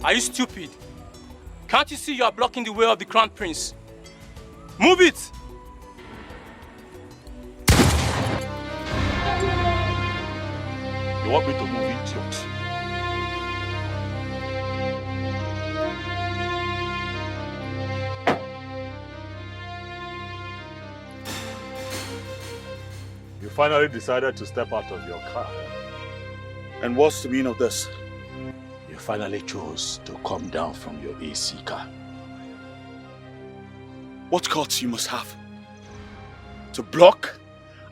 Are you stupid? Can't you see you are blocking the way of the Crown Prince? Move it! You want me to move it, idiot? You finally decided to step out of your car. And what's the meaning of this? You finally chose to come down from your AC car. What guts you must have to block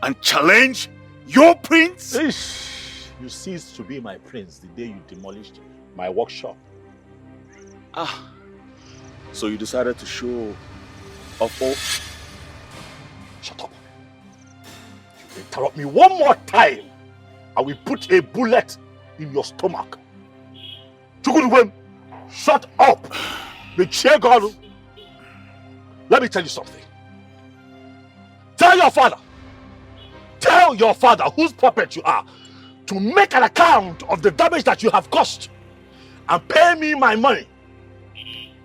and challenge your prince? Ish, you ceased to be my prince the day you demolished my workshop. Ah, so you decided to show off all... Shut up. You interrupt me one more time, I will put a bullet in your stomach. Chukudwem, shut up. The chair girl. Let me tell you something. Tell your father whose puppet you are to make an account of the damage that you have caused and pay me my money.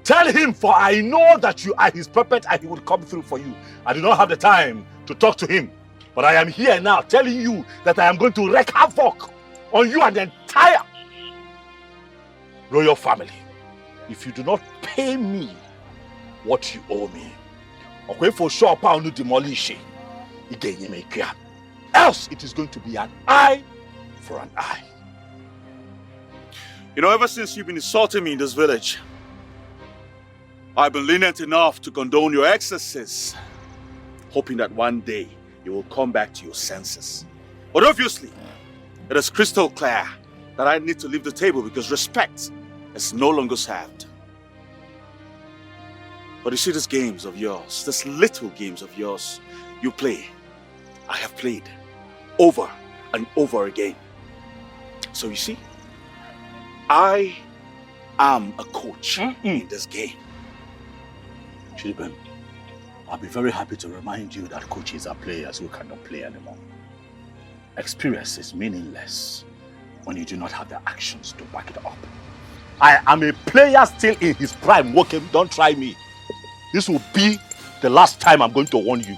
Tell him, for I know that you are his puppet and he will come through for you. I do not have the time to talk to him, but I am here now telling you that I am going to wreak havoc on you and the entire royal family if you do not pay me what you owe me. Okay, for sure, I'll demolish it. Else it is going to be an eye for an eye. You know, ever since you've been insulting me in this village, I've been lenient enough to condone your excesses, hoping that one day you will come back to your senses. But obviously, it is crystal clear that I need to leave the table because respect is no longer served. But you see, these games of yours, these little games of yours, you play, I have played over and over again. So you see, I am a coach in this game. Children, I'll be very happy to remind you that coaches are players who cannot play anymore. Experience is meaningless when you do not have the actions to back it up. I am a player still in his prime. Wokem, don't try me. This will be the last time I'm going to warn you.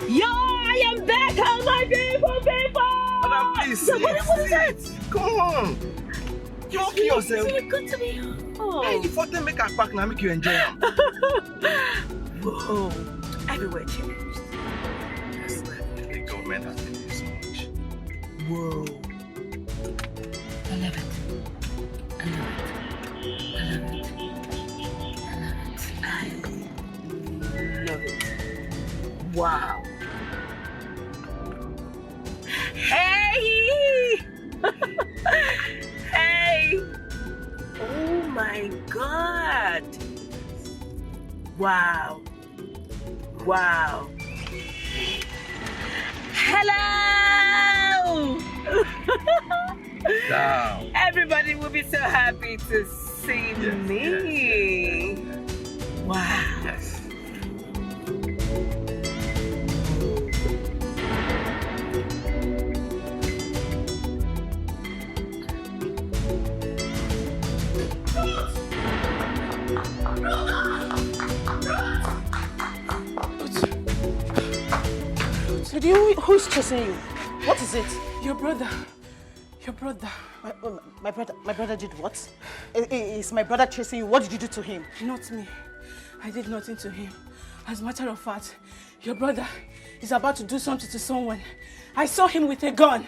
Yo, I am back, how my people! Madam, please, what is that? Come on. You okay yourself? It's good to be home. Hey, if what they make a pack now, make you enjoy them. Whoa, everywhere changed. Yes, the government has been doing so much. Whoa. I love it. I love it. I love it. I love it. Wow. Hey! Hey! Oh my God! Wow. Wow. Hello! Down. Everybody will be so happy to see me. Yes. Wow. Yes. Who's chasing you? What is it? Your brother. Your brother. My brother did what? Is my brother chasing you? What did you do to him? Not me. I did nothing to him. As a matter of fact, your brother is about to do something to someone. I saw him with a gun.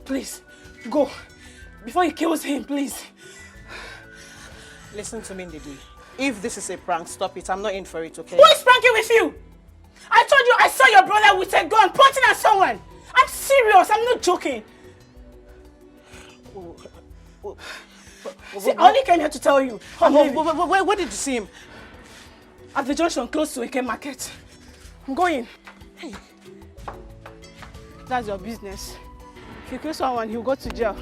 Please, go. Before he kills him, please. Listen to me, Ndidi. If this is a prank, stop it. I'm not in for it, okay? Who is pranking with you? I told you I saw your brother with a gun pointing at someone. I'm serious. I'm not joking. See, I only came here to tell you. Where did you see him? At the junction close to Eke Market. I'm going. Hey. That's your business. If you kill someone, he'll go to jail.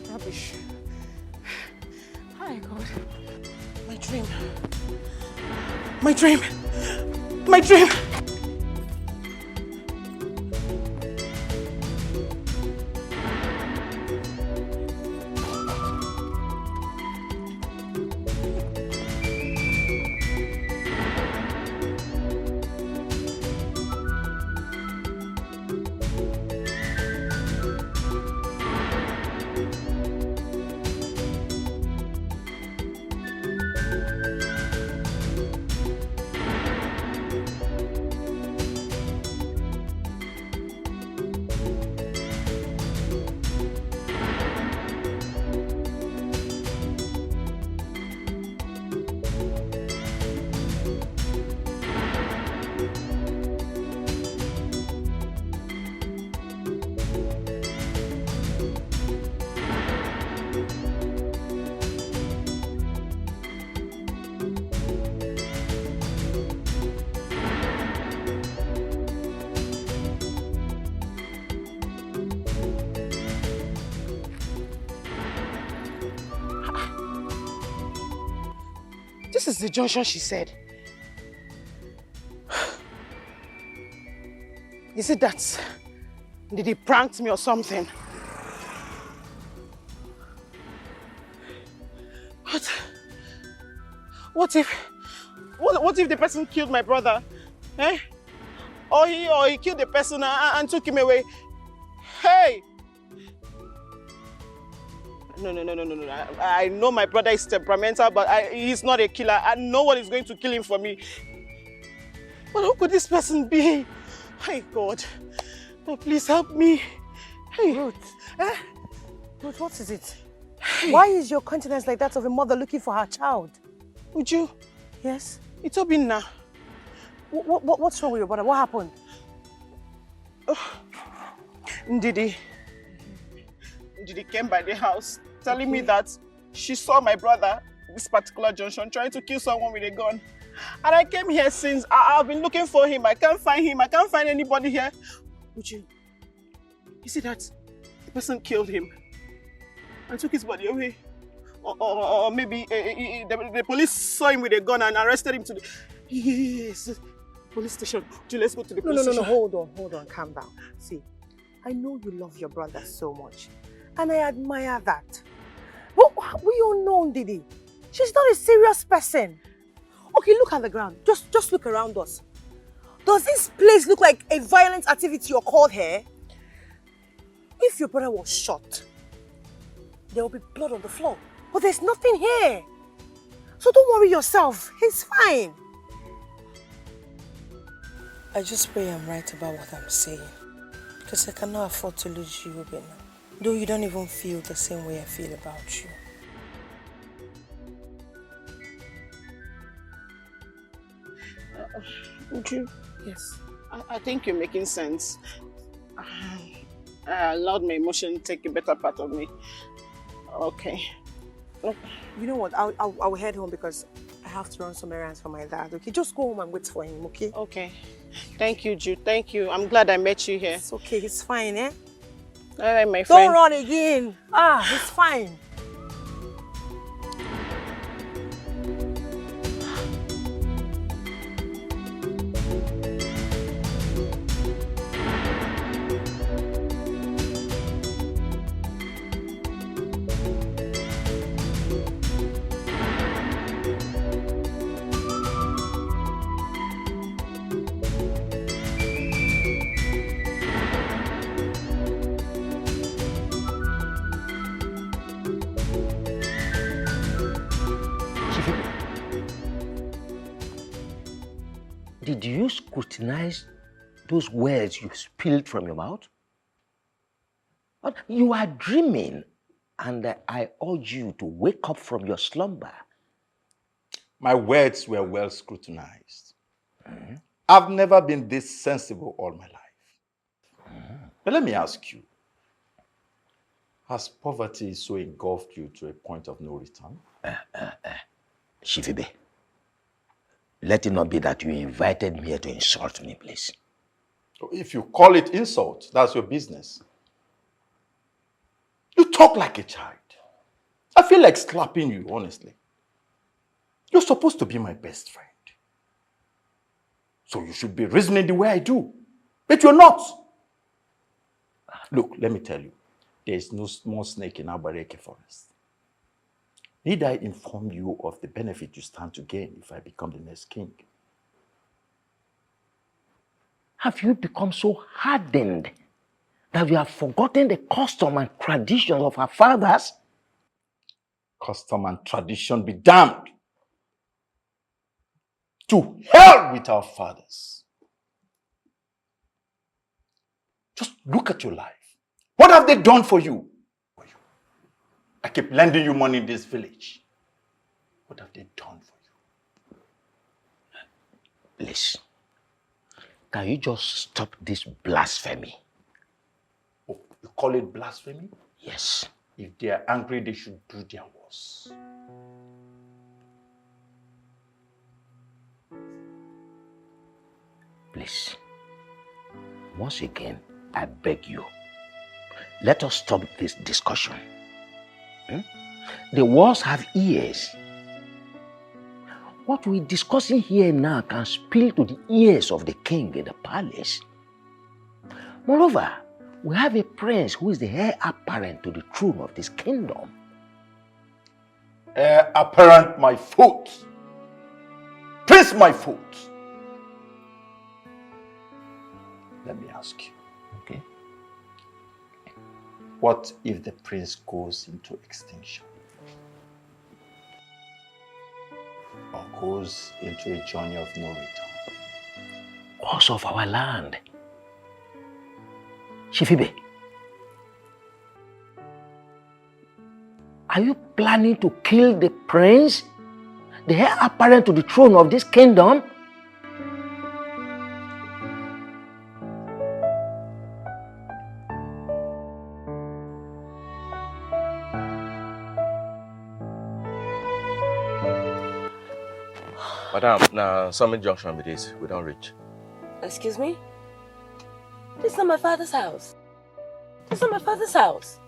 Rubbish. Hi, God. My dream. My dream. My dream. This is the junction she said. Is it that? Did he prank me or something? What if the person killed my brother? Eh? Or he killed the person and took him away? Hey! No. I know my brother is temperamental, but he's not a killer. And no one is going to kill him for me. But who could this person be? Hey, God. Oh, please help me. Hey. Ruth. Ruth, what is it? Hey. Why is your countenance like that of a mother looking for her child? Would you? Yes? It's Obinna. What's wrong with your brother? What happened? Ndidi came by the house telling me that she saw my brother, this particular junction, trying to kill someone with a gun. And I came here since. I've been looking for him. I can't find him. I can't find anybody here. Would you see that the person killed him and took his body away? Or maybe the police saw him with a gun and arrested him to the... Yes, police station. Let's go to the police station. No, hold on, calm down. See, I know you love your brother so much, and I admire that. But we all know, Didi, she's not a serious person. Okay, look at the ground. Just look around us. Does this place look like a violent activity or called here? If your brother was shot, there will be blood on the floor. But there's nothing here. So don't worry yourself. He's fine. I just pray I'm right about what I'm saying. Because I cannot afford to lose you, Obinna. Though you don't even feel the same way I feel about you. Uju, Yes. I think you're making sense. I allowed my emotion to take a better part of me. Okay. You know what? I'll head home because I have to run some errands for my dad. Okay, just go home and wait for him, okay? Okay. Thank you, Jude. Thank you. I'm glad I met you here. It's okay, he's fine, eh? All right, my friend. Don't run again. He's fine. Did you scrutinize those words you spilled from your mouth? But you are dreaming, and I urge you to wake up from your slumber. My words were well scrutinized. I've never been this sensible all my life. But let me ask you, has poverty so engulfed you to a point of no return? Shifibe, let it not be that you invited me here to insult me, please. If you call it insult, that's your business. You talk like a child. I feel like slapping you, honestly. You're supposed to be my best friend. So you should be reasoning the way I do. But you're not. Look, let me tell you. There is no small snake in Abareke forest. Need I inform you of the benefit you stand to gain if I become the next king? Have you become so hardened that you have forgotten the custom and traditions of our fathers? Custom and tradition be damned. To hell with our fathers. Just look at your life. What have they done for you? I keep lending you money in this village. What have they done for you? Please, can you just stop this blasphemy? Oh, you call it blasphemy? Yes. If they are angry, they should do their worst. Please, once again, I beg you, let us stop this discussion. The walls have ears. What we're discussing here now can spill to the ears of the king in the palace. Moreover, we have a prince who is the heir apparent to the throne of this kingdom. Heir apparent my foot. Prince my foot. Let me ask you. Okay. What if the prince goes into extinction? Or goes into a journey of no return? Also of our land. Shifibe, are you planning to kill the prince, the heir apparent to the throne of this kingdom? Madam, now Summit Junction with this, we don't reach. Excuse me? This is not my father's house. This is not my father's house.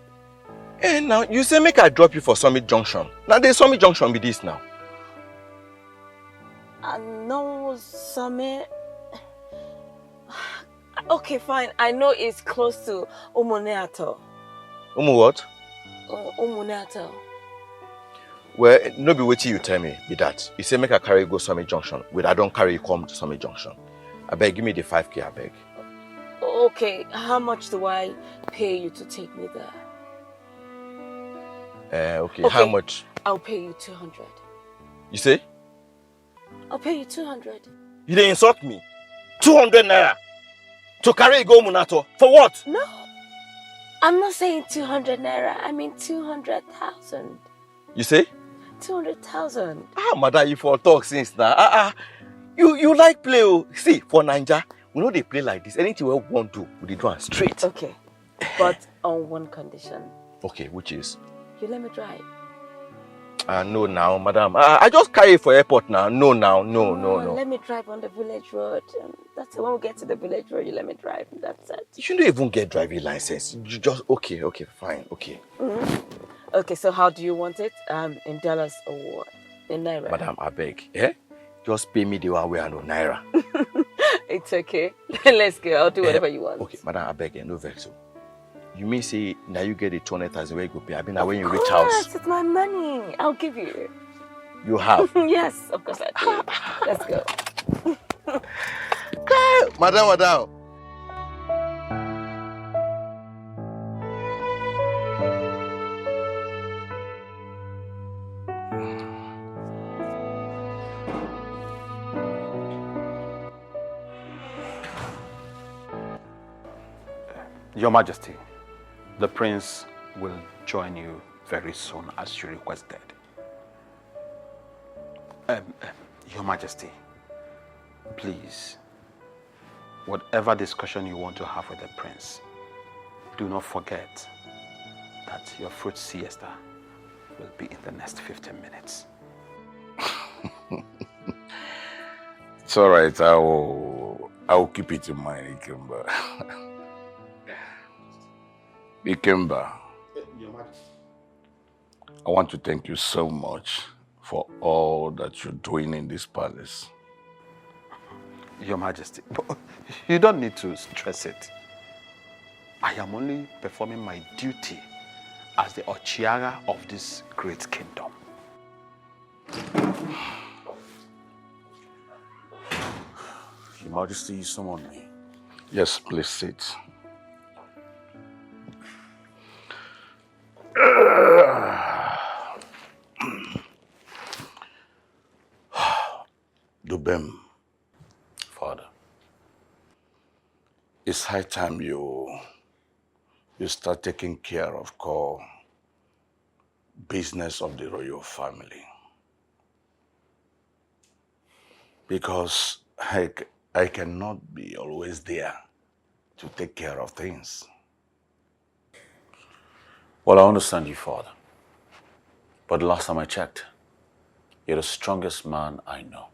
Eh, now, you say make I drop you for Summit Junction. Now, there's Summit Junction with this now. No, Summit. Okay, fine. I know it's close to Umuneato. What? Umuneato. Well, no be waiting you tell me, be that. You say make I carry you go Summit Junction. Well, I don't carry you come to Summit Junction. I beg, give me the 5K, I beg. Okay, how much do I pay you to take me there? Okay, how much? I'll pay you 200. You say? I'll pay you 200. You didn't insult me. 200 naira to carry you go Munato. For what? No, I'm not saying 200 naira. I mean 200,000. You say? 200,000. Madam, you for talk since now. You like play. See, for Niger, we know they play like this. Anything we want to do, we do it straight. Okay, but on one condition. Okay, which is? You let me drive. No now, madam. I just carry you for airport now. No now, no. Let me drive on the village road. That's it. When we get to the village road, you let me drive. That's it. You don't even get driving license. You just, okay, fine, okay. Okay, so how do you want it? In dollars or what? In naira? Madam, I beg, just pay me the one way I know naira. It's okay. Let's go. I'll do whatever you want. Okay, madam, I beg, no vex. You mean say now you get the 200,000 where you go pay? I mean, now when you reach house. It's my money. I'll give you. You have? Yes, of course I do. Let's go. Madam. Your Majesty, the prince will join you very soon as you requested. Your Majesty, please, whatever discussion you want to have with the prince, do not forget that your fruit siesta will be in the next 15 minutes. It's all right. I will keep it in mind, Ikemba. Ikemba, I want to thank you so much for all that you're doing in this palace. Your Majesty, but you don't need to stress it. I am only performing my duty as the Ochiaga of this great kingdom. Your Majesty, you summoned me. Yes, please sit. Dubem. Father. It's high time you start taking care of core business of the royal family. Because I cannot be always there to take care of things. Well, I understand you, Father. But the last time I checked, you're the strongest man I know.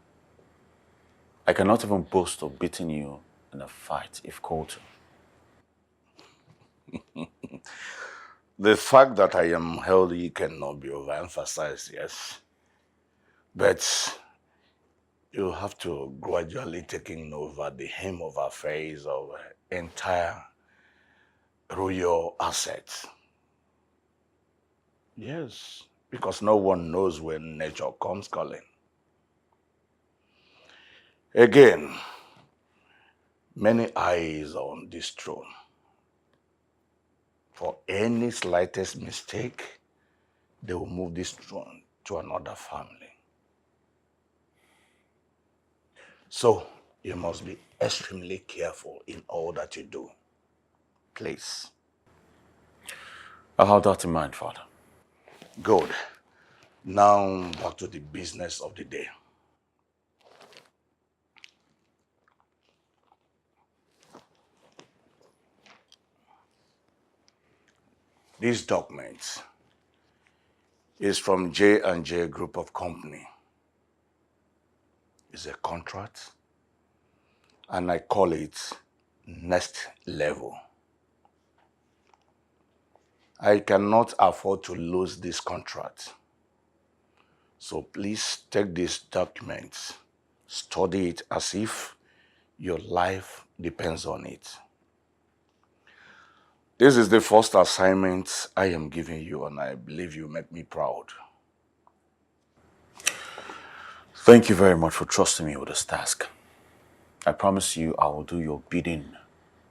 I cannot even boast of beating you in a fight if called to. The fact that I am healthy cannot be overemphasized, yes. But you have to gradually taking over the hem of affairs of entire royal assets. Yes, because no one knows when nature comes calling. Again, many eyes are on this throne. For any slightest mistake, they will move this throne to another family. So, you must be extremely careful in all that you do. Please. I'll have that in mind, Father. Good. Now, back to the business of the day. This document is from J&J Group of Company. It's a contract, and I call it Next Level. I cannot afford to lose this contract. So please take this document, study it as if your life depends on it. This is the first assignment I am giving you, and I believe you make me proud. Thank you very much for trusting me with this task. I promise you I will do your bidding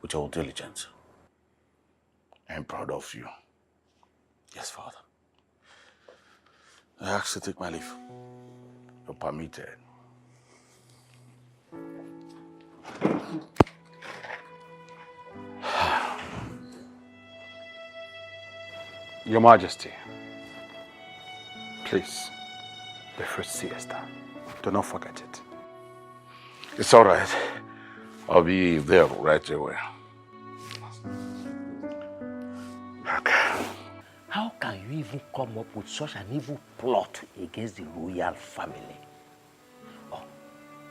with all diligence. I'm proud of you. Yes, Father. I ask to take my leave. You're permitted. Your Majesty, please, the first siesta. Do not forget it. It's all right. I'll be there right away. How can you even come up with such an evil plot against the royal family? Or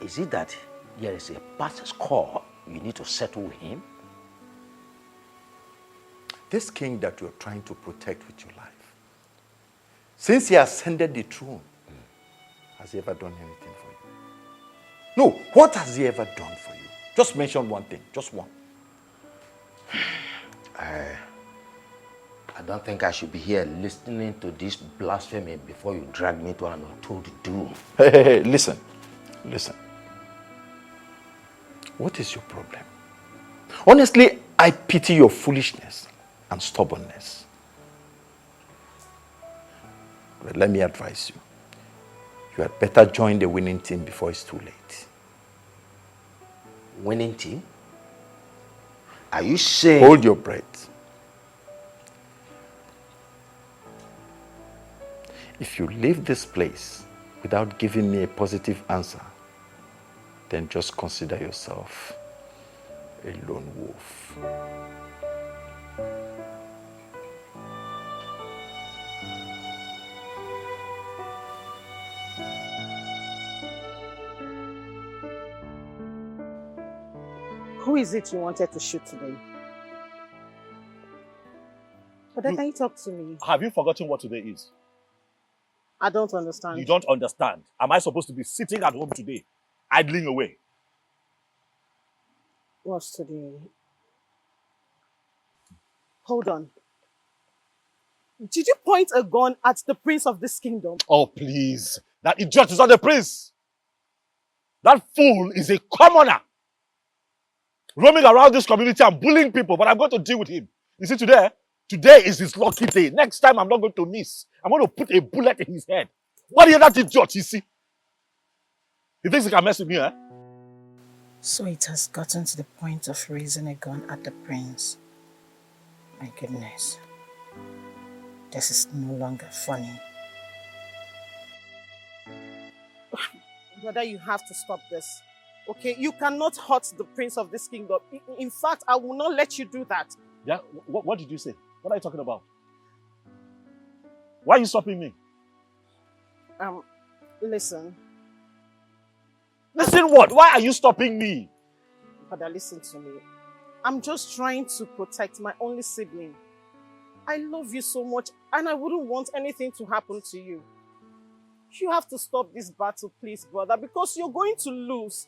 is it that there is a past score you need to settle with him? This king that you're trying to protect with your life, since he ascended the throne, has he ever done anything for you? No, what has he ever done for you? Just mention one thing, just one. I don't think I should be here listening to this blasphemy before you drag me to an untold doom. Hey, listen. What is your problem? Honestly, I pity your foolishness and stubbornness. But let me advise you. You had better join the winning team before it's too late. Winning team? Are you saying... Hold your breath. If you leave this place without giving me a positive answer, then just consider yourself a lone wolf. Who is it you wanted to shoot today? But then can you talk to me? Have you forgotten what today is? I don't understand. You don't understand. Am I supposed to be sitting at home today, idling away? What's today? Hold on. Did you point a gun at the prince of this kingdom? Oh, please. That idiot is not the prince. That fool is a commoner. Roaming around this community and bullying people, but I'm going to deal with him. You see, today is his lucky day. Next time, I'm not going to miss. I'm going to put a bullet in his head. What is that idiot, you see? He thinks he can mess with me, eh? So it has gotten to the point of raising a gun at the prince. My goodness. This is no longer funny. Brother, you have to stop this. Okay? You cannot hurt the prince of this kingdom. In fact, I will not let you do that. Yeah? What did you say? What are you talking about? Why are you stopping me? Listen. Listen what? Why are you stopping me? Brother, listen to me. I'm just trying to protect my only sibling. I love you so much and I wouldn't want anything to happen to you. You have to stop this battle, please, brother, because you're going to lose.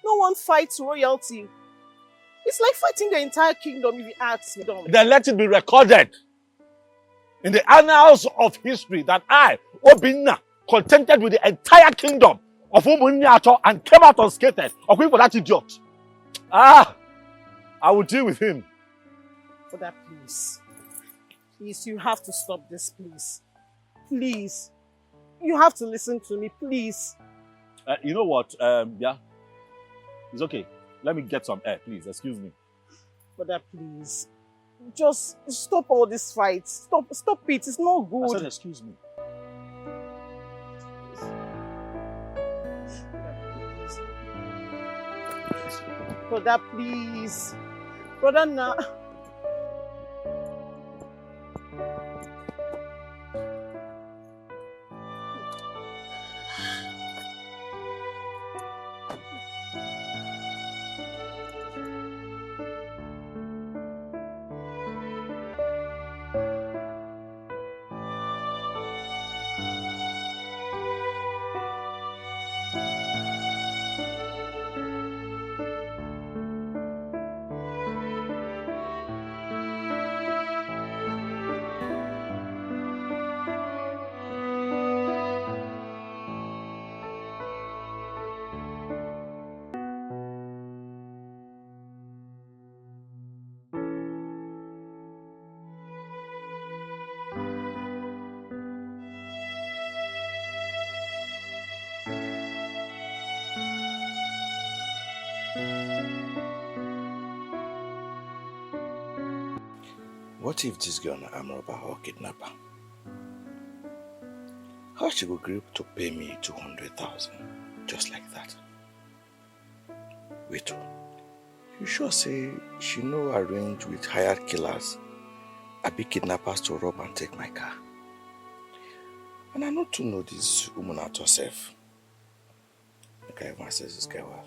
No one fights royalty. It's like fighting the entire kingdom if you ask me. Then let it be recorded in the annals of history that I, Obinna, contended with the entire kingdom of Umunyato and came out unscathed. Okay, for that idiot. I will deal with him. Brother, please. Please, you have to stop this, please. Please. You have to listen to me, please. You know what? Yeah. It's okay. Let me get some air, please. Excuse me. Brother, please. Just stop all this fight. Stop it. It's not good. I said, excuse me. Brother, please. Brother, now. What if this girl na arm robber or kidnapper? How she go agree to pay me 200,000 just like that? Wait, you sure say she no arrange with hired killers, abi kidnappers to rob and take my car? And I not to know this woman at herself. Make I even assess this girl well.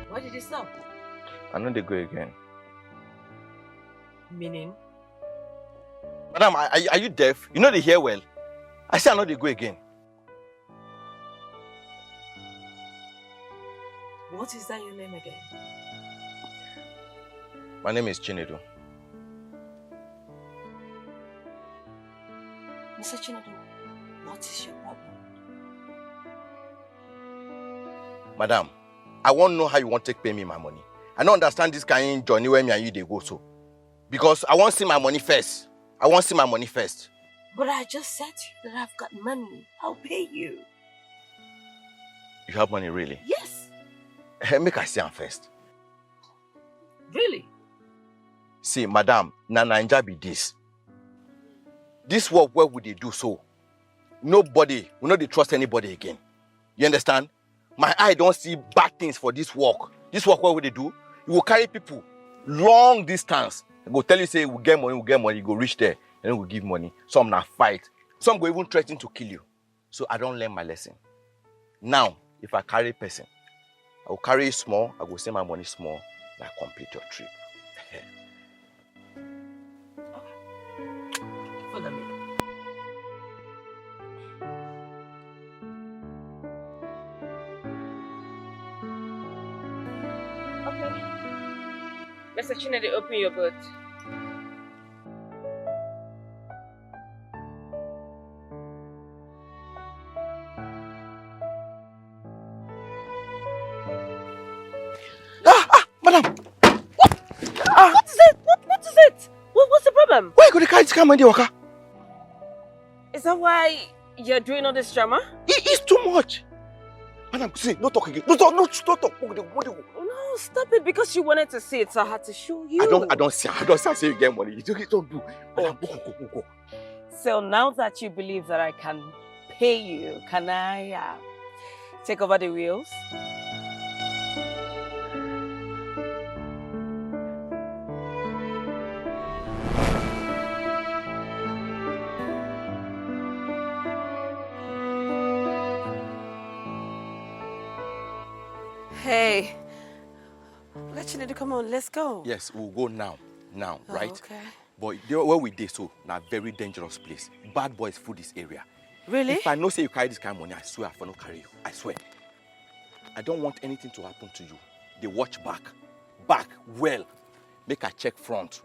Why did you stop? I know they go again. Meaning? Madam, are you deaf? You know they hear well. I say I know they go again. What is that your name again? My name is Chinedu. Mr. Chinedu, what is your problem? Madam, I want to know how you want to pay me my money. I don't understand this kind of journey where me and you they go so. Because I want to see my money first. I want to see my money first. But I just said to you that I've got money. I'll pay you. You have money really? Yes. Make I see them first. Really? See, madam, na Naija be this. This work where would they do so? Nobody will not trust anybody again. You understand? My eye don't see bad things for this work. This work, what would they do? You will carry people long distance. They go tell you, say, we get money, you go reach there, and then we give money. Some now fight. Some go even threaten to kill you. So I don't learn my lesson. Now, if I carry a person, I will carry it small, I will send my money small, and I complete your trip. Follow me. Okay. Mr. Chinede, open your boot. Madam! What is it? What is it? What's the problem? Why could you carry this car in the waka? Is that why you're doing all this drama? It is too much. Madam, see, no talk again. No talk. No, stop it, because you wanted to see it, so I had to show you. I don't see you get money. You don't do. Madam, go. So now that you believe that I can pay you, can I take over the wheels? Hey, let you need to come on, let's go. Yes, we'll go now, right? Okay. But where we did so, na very dangerous place. Bad boys full this area. Really? If I know say you carry this kind of money, I swear I will not carry you. I swear. I don't want anything to happen to you. They watch back. Back, well. Make a check front.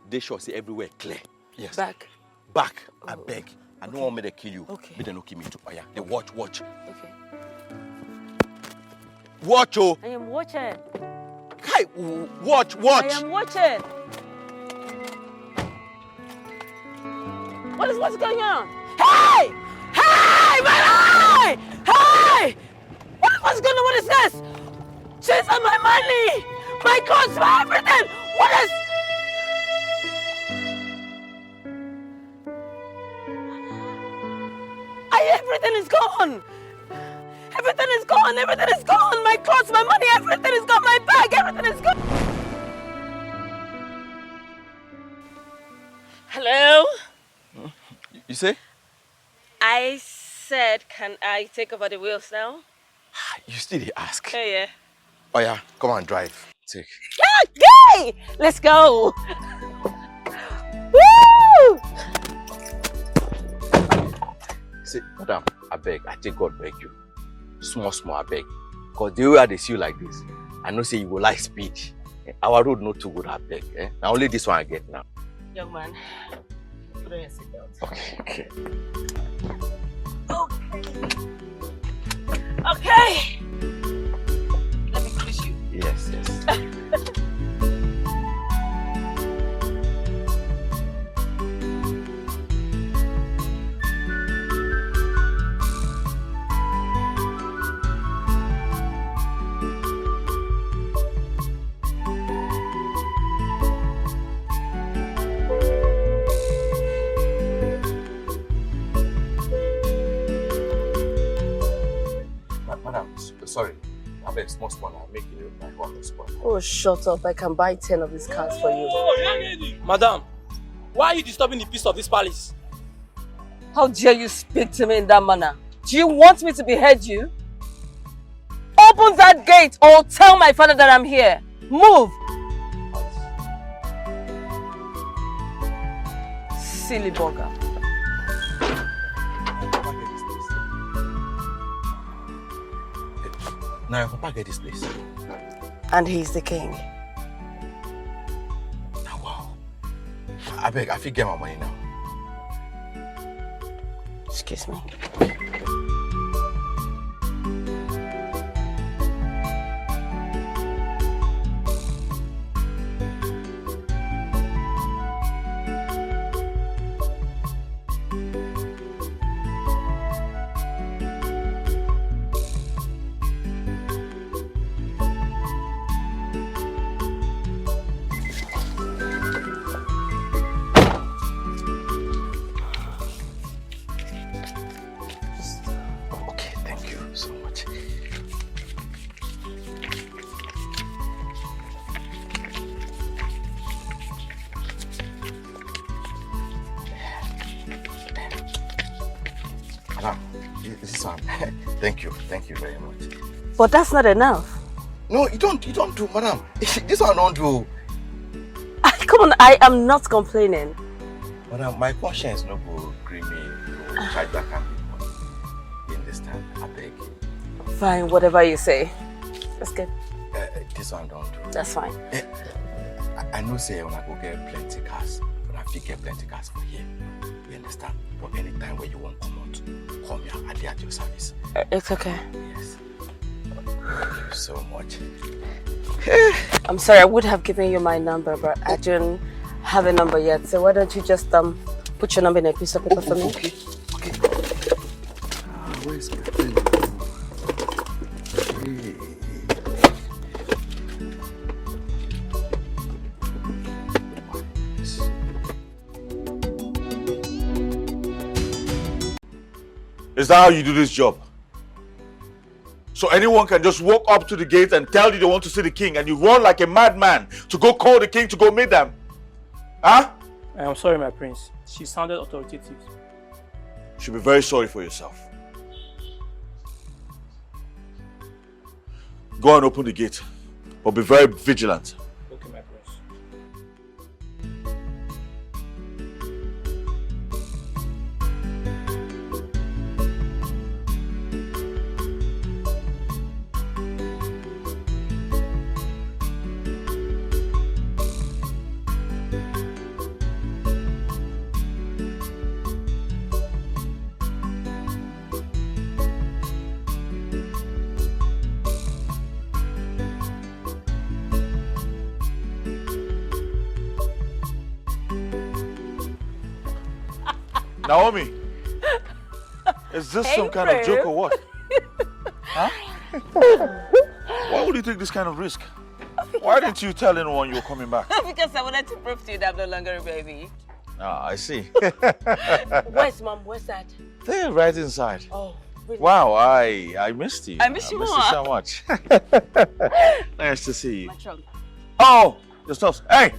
They sure see everywhere clear. Yes. Back? Back, I beg. I don't want me to kill you. Okay. But they don't kill me too. Oh, yeah. They watch. Okay. Watch, oh. I am watching. Kai, watch. I am watching. What's going on? Hey! Hey! My eye! Hey! What's going on? What is this? Chase on my money! My clothes, my everything! What is... Everything is gone! Everything is gone! Everything is gone! My clothes, my money, everything is gone! My bag, everything is gone! Hello? You say? I said, can I take over the wheels now? You still dey ask. Yeah. Oh yeah, come on, drive. Take. Yay! Let's go! Woo! Say, madam, I beg, I take God beg you. Small, I beg. Because the way they see you like this, I know say you go like speed. Our road not too good, I beg. Now only this one I get now. Young man, put on your seatbelt. Okay. Okay. Let me push you. Yes. Madam, sorry. I beg small, I'm making you my home on spot. Oh, shut up. I can buy 10 of these cars for you. Madam, why are you disturbing the peace of this palace? How dare you speak to me in that manner? Do you want me to behead you? Open that gate or tell my father that I'm here. Move! Silly bugger. Now your papa get this place. And he's the king. Now, wow. I beg, I fit get my money now. Excuse me. this one. Thank you very much. But that's not enough. No, you don't do, madam. This one don't do. Come on, I am not complaining. Madam, my conscience no go agree me to charge back and be money. You understand? I beg. Fine, whatever you say. That's good. This one don't do. That's fine. I know say when I go get plenty cars, when I get plenty cars for here. You understand? But anytime when you want to come out, call me. I'll be at your service. It's okay. Yes. Thank you so much. I'm sorry, I would have given you my number, but I didn't have a number yet. So why don't you just put your number in a piece of paper for me? Okay. Where's my pen? Is that how you do this job? So anyone can just walk up to the gate and tell you they want to see the king and you run like a madman to go call the king to go meet them? Huh? I am sorry, my prince. She sounded authoritative. You should be very sorry for yourself. Go and open the gate, but be very vigilant. Okay, my prince. Naomi, is this some kind of joke or what? Huh? Why would you take this kind of risk? Why didn't you tell anyone you were coming back? Because I wanted to prove to you that I'm no longer a baby. Ah, I see. Where's mom? Where's dad? They're right inside. Oh, really? Wow, I missed you. I miss you more. so much. Nice to see you. My trunk. Oh, the stuffs. Hey,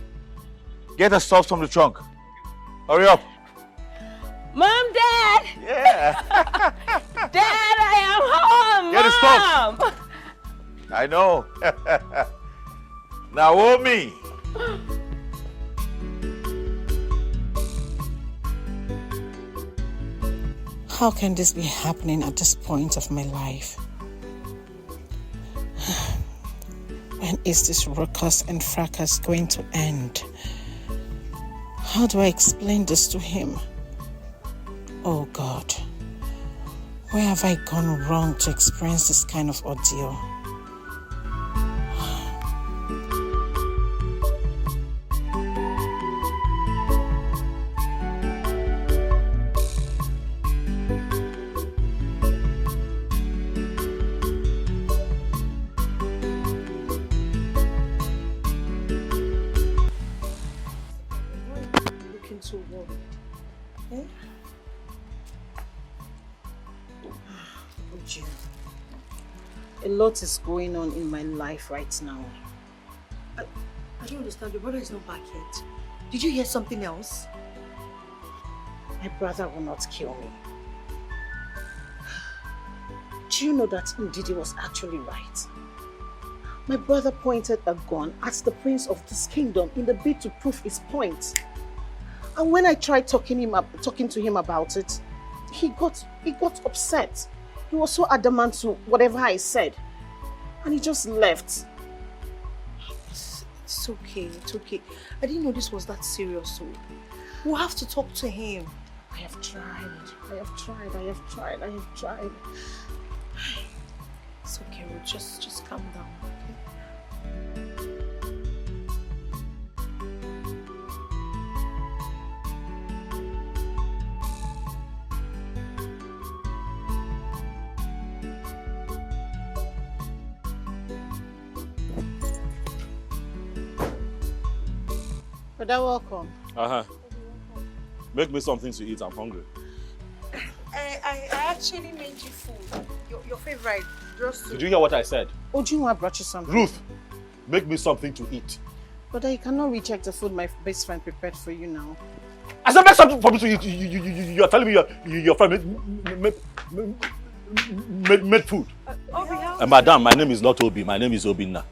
get the stuffs from the trunk. Hurry up. Mom, Dad! Yeah. Dad, I am home! Get Mom! the stuff. I know. Naomi. How can this be happening at this point of my life? When is this ruckus and fracas going to end? How do I explain this to him? Oh God, where have I gone wrong to experience this kind of ordeal? Looking so worried. Eh? Uju, a lot is going on in my life right now. I don't understand. Your brother is not back yet. Did you hear something else? My brother will not kill me. Do you know that Ndidi was actually right? My brother pointed a gun at the prince of this kingdom in the bid to prove his point. And when I tried talking to him about it, he got upset. He was so adamant to whatever I said. And he just left. It's okay. It's okay. I didn't know this was that serious. So we'll have to talk to him. I have tried. It's okay, Ruth. Just calm down, okay? Brother, welcome. Make me something to eat. I'm hungry. I actually made you food. Your favorite. Did you hear what I said? Ujunwa brought you something. Ruth, make me something to eat. Brother, you cannot reject the food my best friend prepared for you now. I said make something for me to eat. You're telling me your friend made food. Madam, my name is not Obi. My name is Obinna.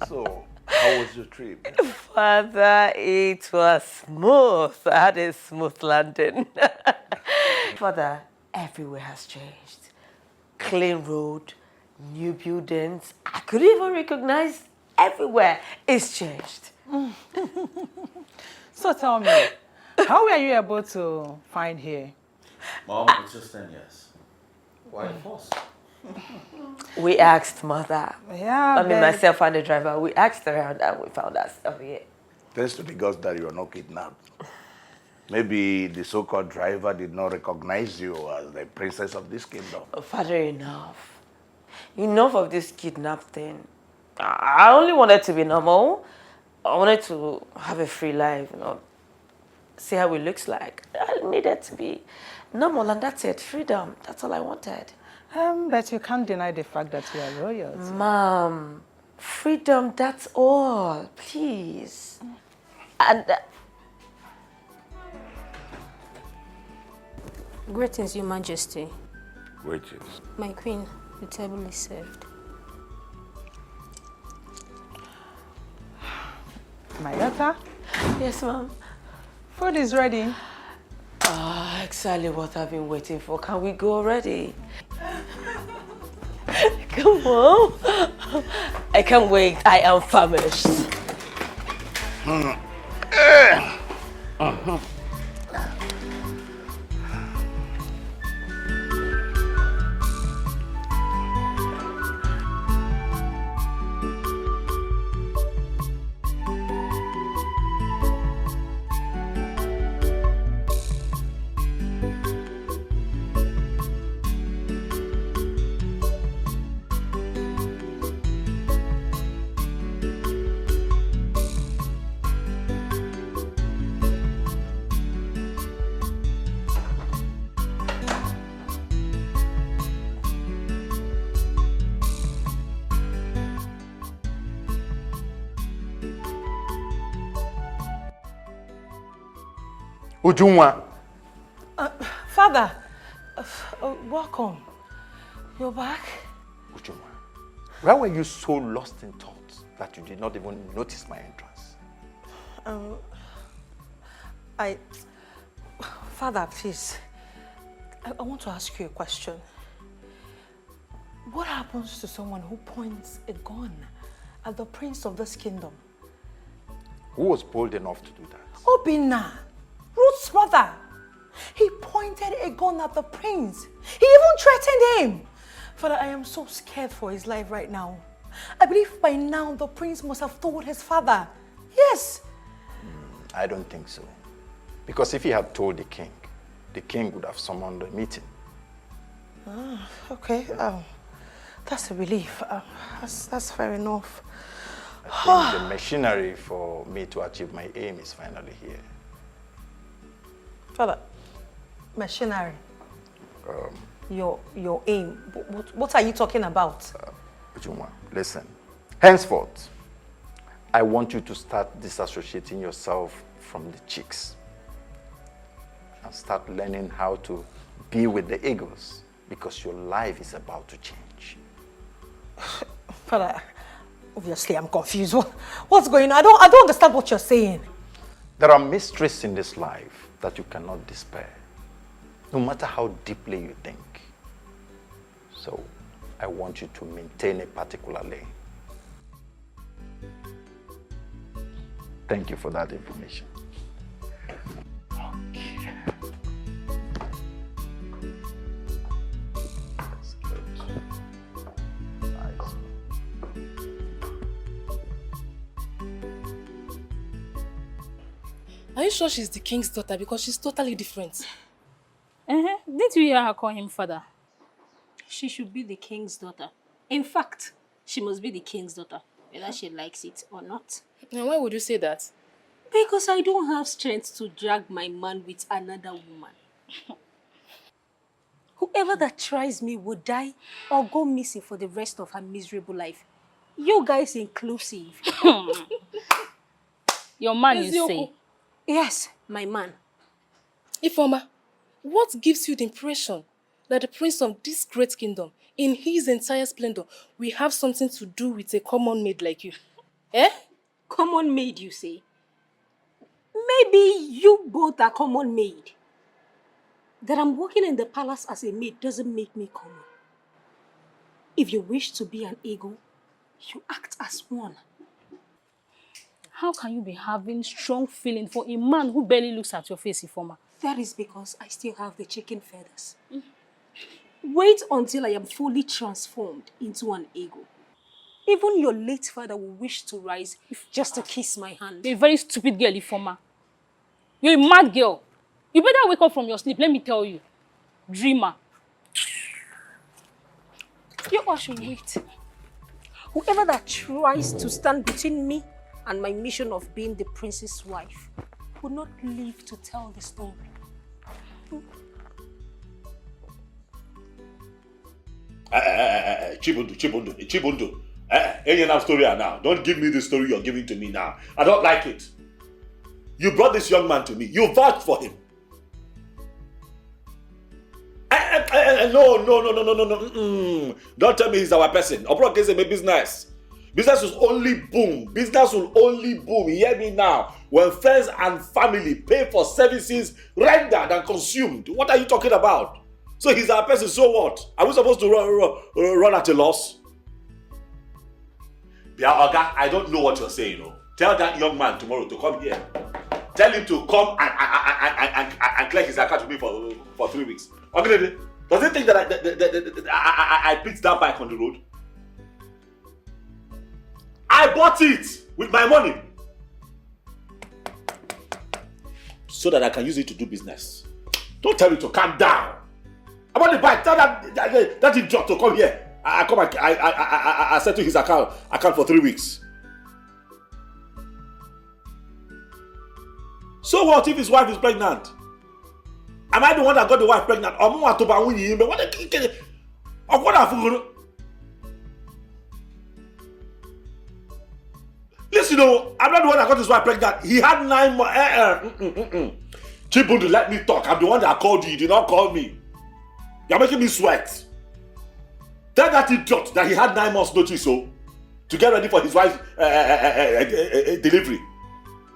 So, how was your trip? Father, it was smooth. I had a smooth landing. Father, everywhere has changed. Clean road, new buildings. I could even recognize everywhere it's changed. So tell me, how were you able to find here? Mom, it's just 10 years. Why force? We asked Mother. Yeah, I mean, myself and the driver, we asked around and we found ourselves here. Thanks to the gods that you are not kidnapped. Maybe the so-called driver did not recognize you as the princess of this kingdom. Father, enough. Enough of this kidnap thing. I only wanted to be normal. I wanted to have a free life, see how it looks like. I needed to be normal, and that's it. Freedom. That's all I wanted. But you can't deny the fact that you are royalty. Mom, freedom, that's all. Please. And... Greetings, Your Majesty. Greetings. My queen, the table is served. My daughter? Yes, Mom. Food is ready. Exactly what I've been waiting for. Can we go already? Come on. I can't wait. I am famished. Ujunwa. Father, welcome. You're back? Ujunwa, why were you so lost in thought that you did not even notice my entrance? Father, please. I want to ask you a question. What happens to someone who points a gun at the prince of this kingdom? Who was bold enough to do that? Obinna, Ruth's brother. He pointed a gun at the prince. He even threatened him. Father, I am so scared for his life right now. I believe by now the prince must have told his father. Yes. I don't think so. Because if he had told the king would have summoned a meeting. Okay. That's a relief. That's fair enough. I think the machinery for me to achieve my aim is finally here. Father, machinery. Your aim. What are you talking about? Ujunwa, listen. Henceforth, I want you to start disassociating yourself from the chicks and start learning how to be with the eagles, because your life is about to change. Father, obviously I'm confused. What's going on? I don't understand what you're saying. There are mysteries in this life that you cannot despair, no matter how deeply you think. So, I want you to maintain a particular lane. Thank you for that information. Okay. That's good. Nice. Are you sure she's the king's daughter? Because she's totally different. Didn't you hear her call him father? She should be the king's daughter. In fact, she must be the king's daughter. whether she likes it or not. And why would you say that? Because I don't have strength to drag my man with another woman. Whoever that tries me will die or go missing for the rest of her miserable life. You guys inclusive. Your man, you say? Yes, my man. Ifeoma, what gives you the impression that the prince of this great kingdom, in his entire splendor, will have something to do with a common maid like you? Eh? Common maid, you say? Maybe you both are common maid. That I'm working in the palace as a maid doesn't make me common. If you wish to be an eagle, you act as one. How can you be having strong feeling for a man who barely looks at your face, Ifeoma? That is because I still have the chicken feathers. Wait until I am fully transformed into an eagle. Even your late father will wish to rise just to kiss my hand. You're a very stupid girl, Ifeoma. You're a mad girl. You better wake up from your sleep, let me tell you. Dreamer. You all should wait. Whoever that tries to stand between me and my mission of being the prince's wife will not live to tell the story. Chibundu. Any enough story now. Don't give me the story you're giving to me now. I don't like it. You brought this young man to me. You vouched for him. No. Don't tell me he's our person. Opera case is business. Business will only boom. Business will only boom. Hear me now. When friends and family pay for services rendered and consumed. What are you talking about? So he's our person, so what? Are we supposed to run at a loss? Oga, I don't know what you're saying. Tell that young man tomorrow to come here. Tell him to come and clear his account to me for 3 weeks. Okay, does he think that I picked that bike on the road? I bought it with my money so that I can use it to do business. Don't tell me to calm down. I bought the bike. Tell that idiot to come here. I settle his account for 3 weeks. So what if his wife is pregnant? Am I the one that got the wife pregnant? Listen, I'm not the one that got his wife pregnant. He had 9 months. Chibundu, let me talk. I'm the one that called you. You did not call me. You're making me sweat. Tell that idiot that he had 9 months notice to get ready for his wife's delivery.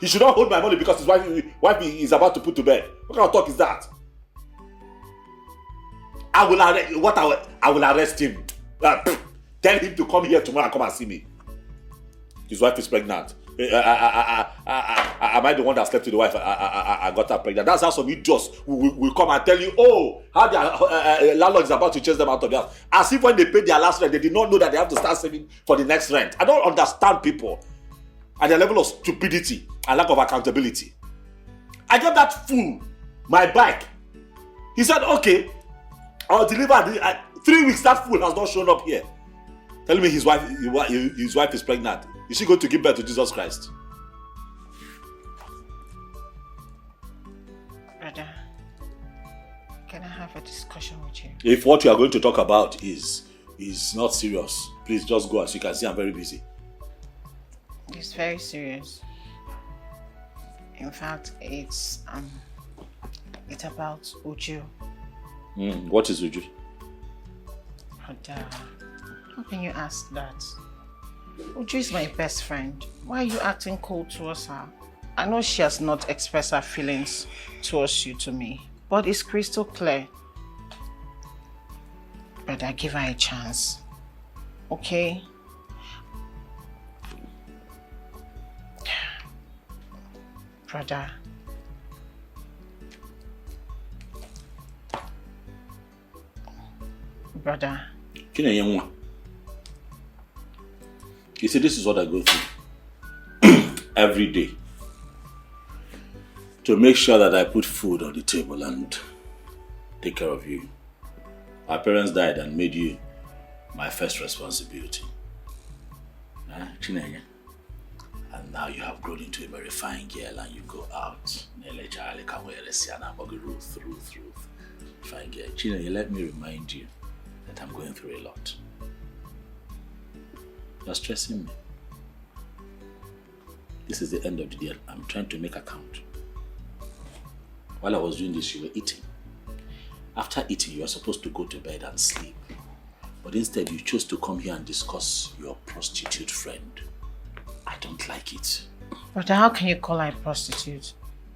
He should not hold my money because his wife is about to put to bed. What kind of talk is that? I will arrest him. Tell him to come here tomorrow and come and see me. His wife is pregnant. Am I the one that slept with the wife? I got her pregnant. That's how some idiots will come and tell you, how their landlord is about to chase them out of the house. As if when they paid their last rent, they did not know that they have to start saving for the next rent. I don't understand people and their level of stupidity and lack of accountability. I gave that fool my bike. He said, okay, I'll deliver. 3 weeks, that fool has not shown up here. Telling me his wife is pregnant. Is she going to give birth to Jesus Christ? Brother, can I have a discussion with you? If what you are going to talk about is not serious, please just go. As you can see, I'm very busy. It's very serious. In fact, it's about Uju. What is Uju? Brother, how can you ask that? Uju is my best friend. Why are you acting cold towards her? I know she has not expressed her feelings towards you to me, but it's crystal clear. Brother, give her a chance. Okay? Brother. Brother. You see, this is what I go through every day to make sure that I put food on the table and take care of you. Our parents died and made you my first responsibility. Chinenye. And now you have grown into a very fine girl and you go out. Ruth. Fine girl. Chinenye, let me remind you that I'm going through a lot. You're stressing me. This is the end of the day. I'm trying to make account. While I was doing this, you were eating. After eating, you are supposed to go to bed and sleep. But instead, you chose to come here and discuss your prostitute friend. I don't like it. But how can you call her a prostitute?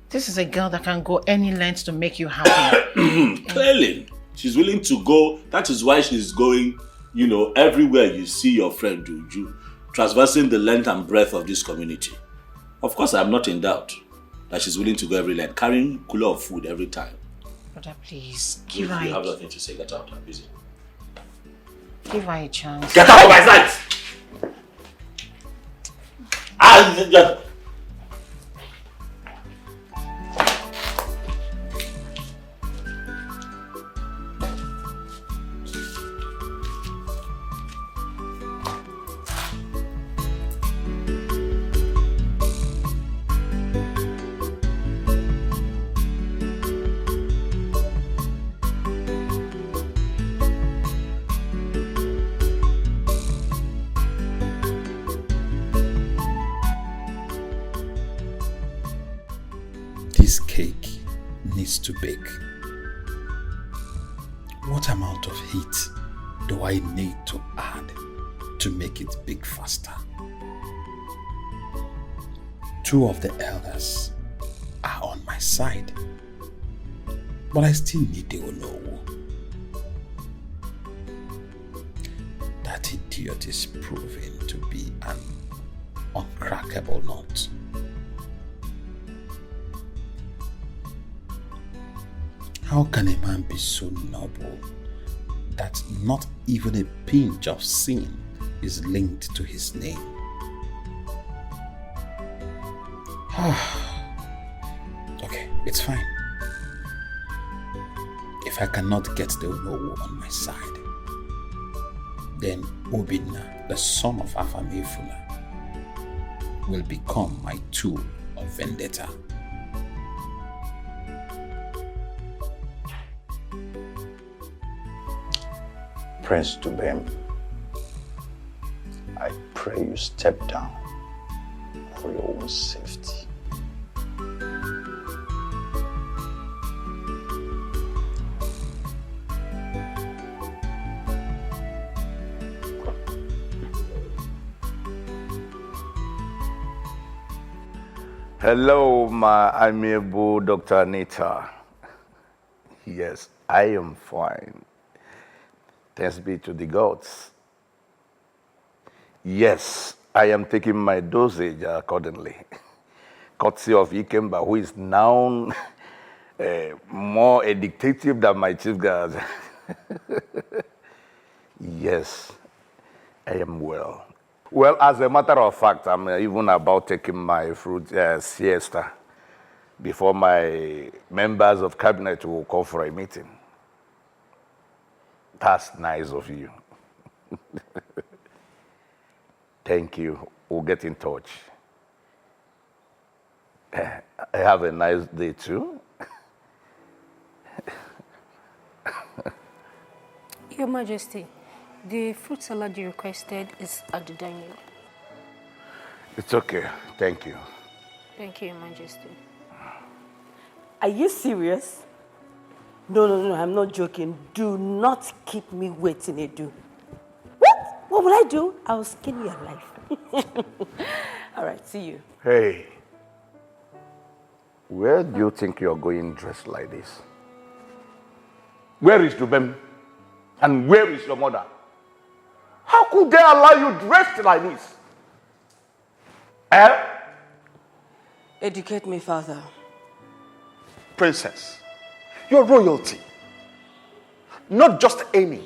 This is a girl that can go any length to make you happy. Clearly, she's willing to go. That is why she's going, everywhere you see your friend Uju, traversing the length and breadth of this community. Of course, I'm not in doubt that she's willing to go every length, carrying a cooler of food every time. Brother, please, If you have nothing to say, get out. I'm busy. Give her a chance. Get out of my sight! This cake needs to bake. What amount of heat do I need to add to make it bake faster? 2 of the elders are on my side, but I still need the Onowu. That idiot is proving to be an uncrackable nut. How can a man be so noble that not even a pinch of sin is linked to his name? Okay, it's fine. If I cannot get the Onowu on my side, then Obinna, the son of Afamefuna, will become my tool of vendetta. Prince Dubem, I pray you step down for your own safety. Hello, my amiable Dr. Anita. Yes, I am fine. Thanks be to the gods. Yes, I am taking my dosage accordingly. Courtesy of Ikemba, who is now more addictive than my chief guard. Yes, I am well. Well, as a matter of fact, I'm even about taking my fruit siesta before my members of cabinet will come for a meeting. That's nice of you. Thank you. We'll get in touch. Have a nice day too. Your Majesty, the fruit salad you requested is at the dining room. It's okay. Thank you. Thank you, Your Majesty. Are you serious? No, I'm not joking. Do not keep me waiting, Edu. What? What will I do? I will skin you alive. All right, see you. Hey, where do you think you're going dressed like this? Where is Dubem? And where is your mother? How could they allow you dressed like this? Educate me, Father. Princess, you're royalty. Not just any,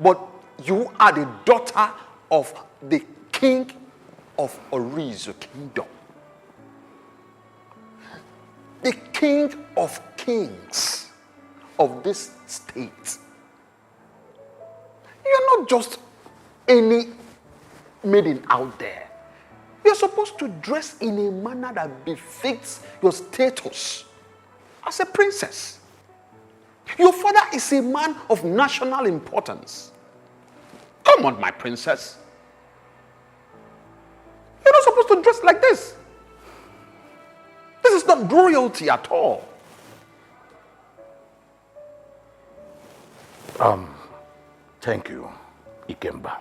but you are the daughter of the king of Orizu Kingdom. The king of kings of this state. You're not just any maiden out there. You're supposed to dress in a manner that befits your status as a princess. Your father is a man of national importance. Come on, my princess. You're not supposed to dress like this. This is not royalty at all. Thank you, Ikemba.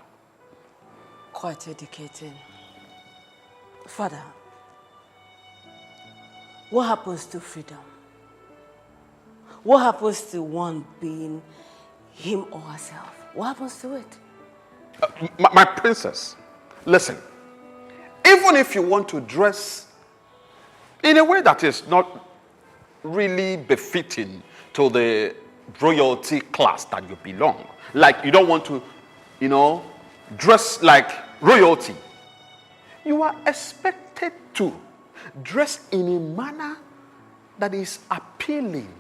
Quite educating. Father, what happens to freedom? What happens to one being him or herself? What happens to it? My princess, listen. Even if you want to dress in a way that is not really befitting to the royalty class that you belong, like you don't want to, dress like royalty, you are expected to dress in a manner that is appealing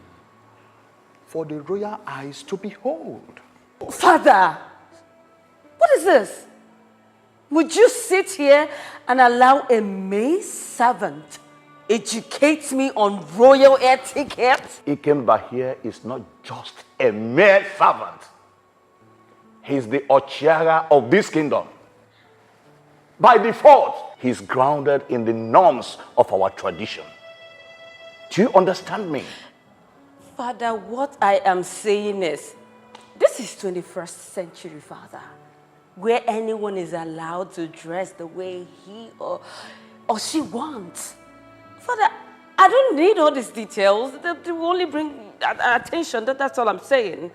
for the royal eyes to behold. Father, what is this? Would you sit here and allow a maid servant educate me on royal etiquette? Ikemba here is not just a mere servant. He's the Ochiara of this kingdom. By default, he's grounded in the norms of our tradition. Do you understand me? Father, what I am saying is, this is 21st century, Father, where anyone is allowed to dress the way he or she wants. Father, I don't need all these details. They will only bring attention. That's all I'm saying.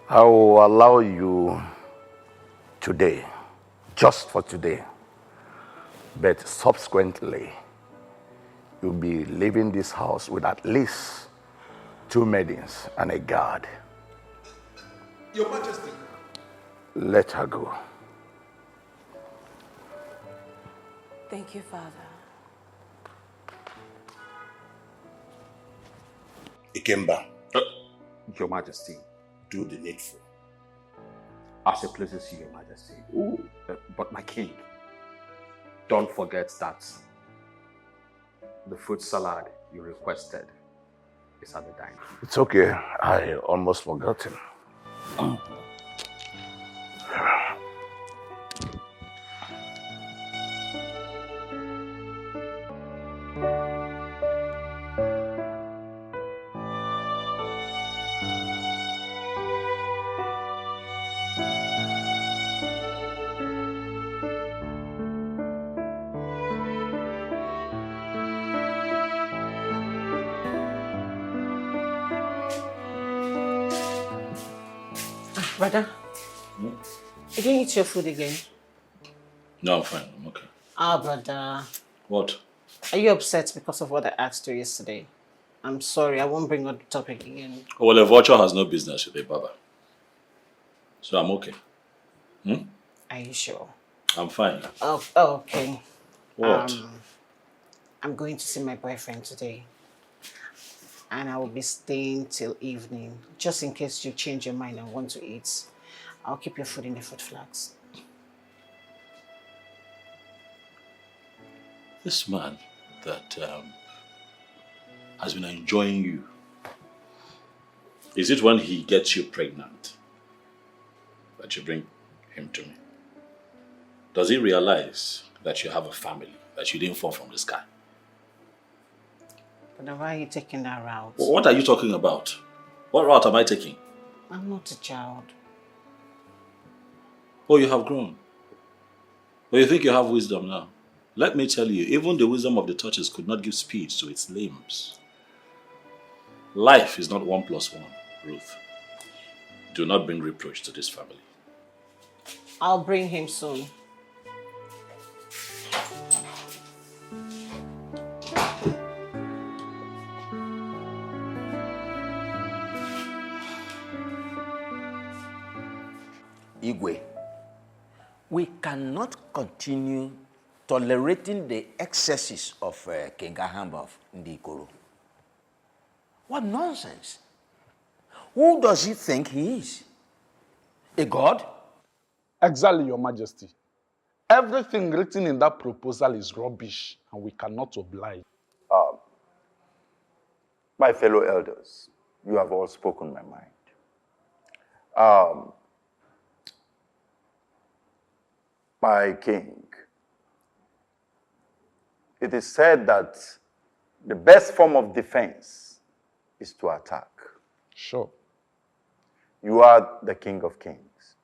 I will allow you today, just for today. But subsequently, you'll be leaving this house with at least 2 maidens and a guard. Your Majesty. Let her go. Thank you, Father. Ikemba. Your Majesty. Do the needful. As it pleases you, Your Majesty. But my king, don't forget that the fruit salad you requested is at the dining room. It's okay. I almost forgot him. Brother, you didn't eat your food again? No, I'm fine. I'm okay. Brother. What? Are you upset because of what I asked you yesterday? I'm sorry, I won't bring up the topic again. Well, a vulture has no business with a baba. So I'm okay. Are you sure? I'm fine. Oh, okay. What? I'm going to see my boyfriend today. And I will be staying till evening. Just in case you change your mind and want to eat, I'll keep your food in the food flags. This man that has been enjoying you, is it when he gets you pregnant that you bring him to me? Does he realize that you have a family, that you didn't fall from the sky? But why are you taking that route? What are you talking about? What route am I taking? I'm not a child. Oh, you have grown. But you think you have wisdom now? Let me tell you, even the wisdom of the tortoise could not give speed to its limbs. Life is not 1 + 1, Ruth. Do not bring reproach to this family. I'll bring him soon. Igwe, we cannot continue tolerating the excesses of King Ahamba of Ndikoro. What nonsense! Who does he think he is? A god? Exactly, Your Majesty. Everything written in that proposal is rubbish, and we cannot oblige. My fellow elders, you have all spoken my mind. My king, it is said that the best form of defense is to attack. Sure. You are the King of Kings,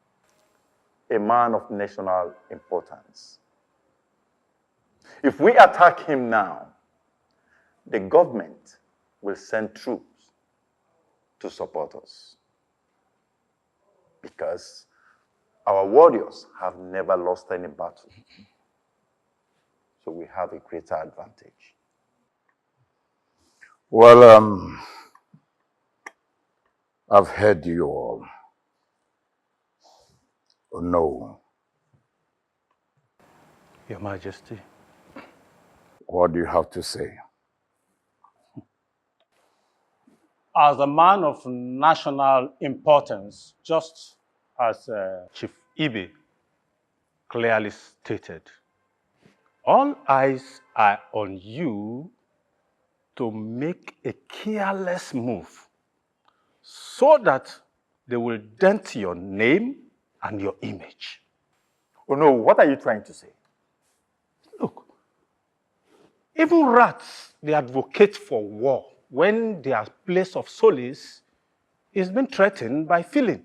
a man of national importance. If we attack him now, the government will send troops to support us, because our warriors have never lost any battle. So we have a greater advantage. Well, I've heard you all. No. Your Majesty. What do you have to say? As a man of national importance, just as Chief Ibe clearly stated, all eyes are on you to make a careless move so that they will dent your name and your image. Oh no, what are you trying to say? Look, even rats, they advocate for war when their place of solace is being threatened by feeling.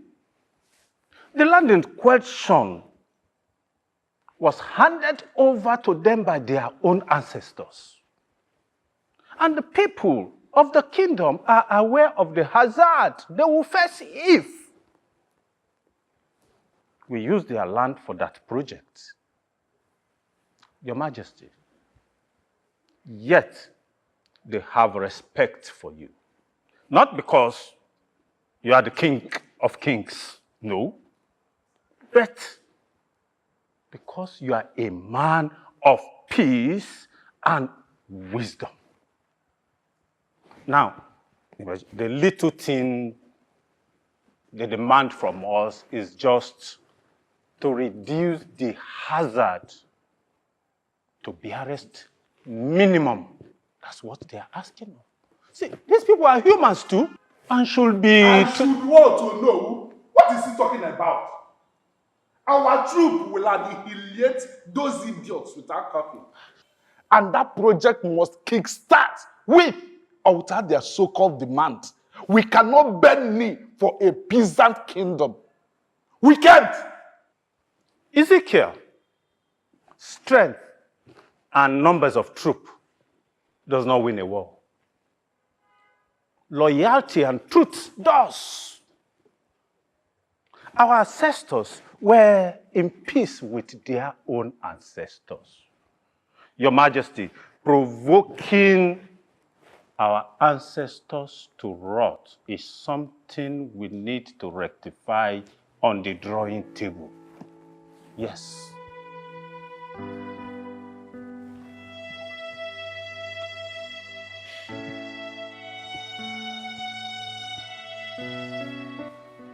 The land in question was handed over to them by their own ancestors. And the people of the kingdom are aware of the hazard they will face if we use their land for that project. Your Majesty, yet they have respect for you. Not because you are the King of Kings, no, but because you are a man of peace and wisdom. Now, the little thing they demand from us is just to reduce the hazard to barest minimum. That's what they are asking of. See, these people are humans too, and should be... I should want to know, what is he talking about? Our troop will annihilate those idiots without copying. And that project must kickstart with or without their so-called demands. We cannot bend knee for a peasant kingdom. We can't. Ezekiel, strength and numbers of troops does not win a war. Loyalty and truth does. Our ancestors were in peace with their own ancestors. Your Majesty, provoking our ancestors to wrath is something we need to rectify on the drawing table. Yes.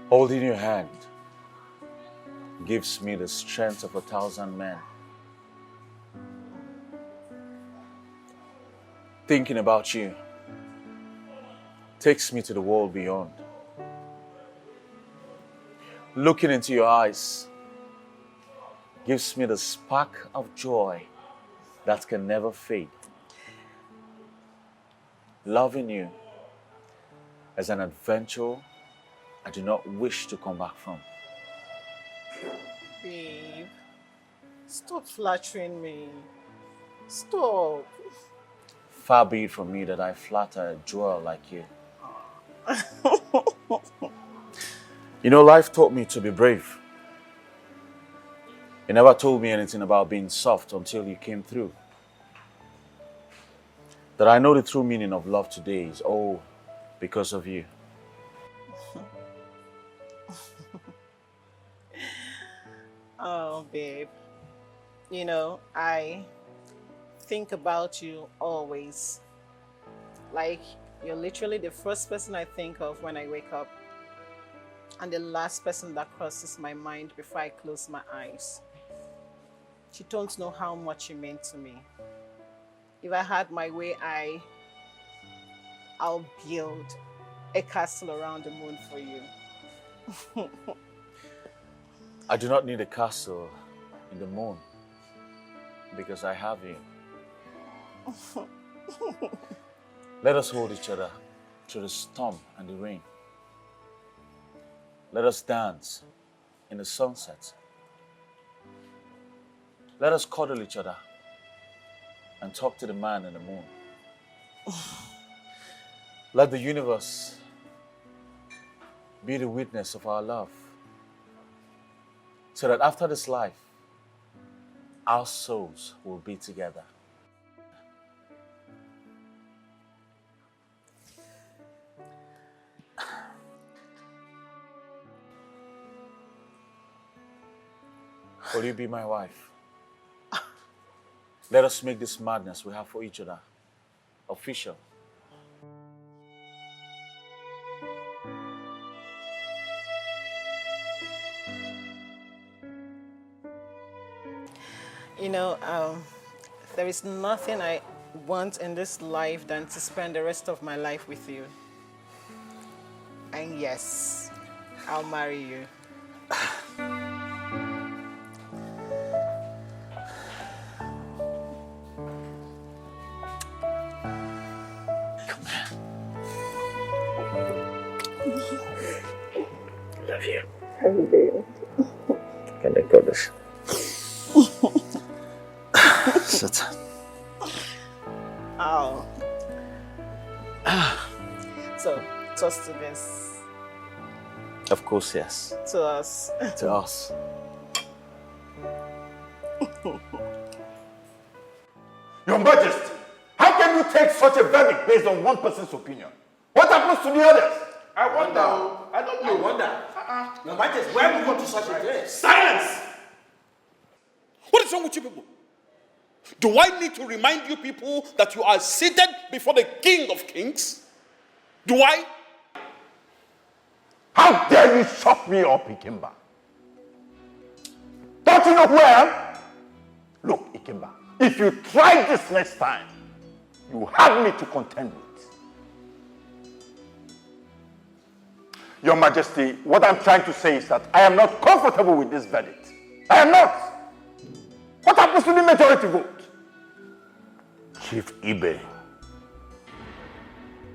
Holding your hand gives me the strength of 1,000 men. Thinking about you takes me to the world beyond. Looking into your eyes gives me the spark of joy that can never fade. Loving you is an adventure I do not wish to come back from. Babe, stop flattering me. Stop. Far be it from me that I flatter a jewel like you. You know, life taught me to be brave. You never told me anything about being soft until you came through. That I know the true meaning of love today is all because of you. Oh, babe. You know, I think about you always. Like, you're literally the first person I think of when I wake up. and the last person that crosses my mind before I close my eyes. You don't know how much you meant to me. If I had my way, I'll build a castle around the moon for you. I do not need a castle in the moon because I have you. Let us hold each other through the storm and the rain. Let us dance in the sunset. Let us cuddle each other and talk to the man in the moon. Let the universe be the witness of our love, so that after this life, our souls will be together. Will you be my wife? Let us make this madness we have for each other official. You know, there is nothing I want in this life than to spend the rest of my life with you. And yes, I'll marry you. Love you. Love you, baby. Can I got this? Sit. Oh. So, toast to this. Of course, yes. To us. To us. Your Majesty, how can you take such a verdict based on one person's opinion? What happens to the others? I wonder. I don't know. I wonder. Your Majesty, where we go to such a day? Silence! What is wrong with you people? Do I need to remind you people that you are seated before the King of Kings? Do I? How dare you shut me up, Ikemba? Don't you know who I am? Look, Ikemba, if you try this next time, you have me to contend with. Your Majesty, what I'm trying to say is that I am not comfortable with this verdict. I am not. What happens to the majority vote? Chief Ibe,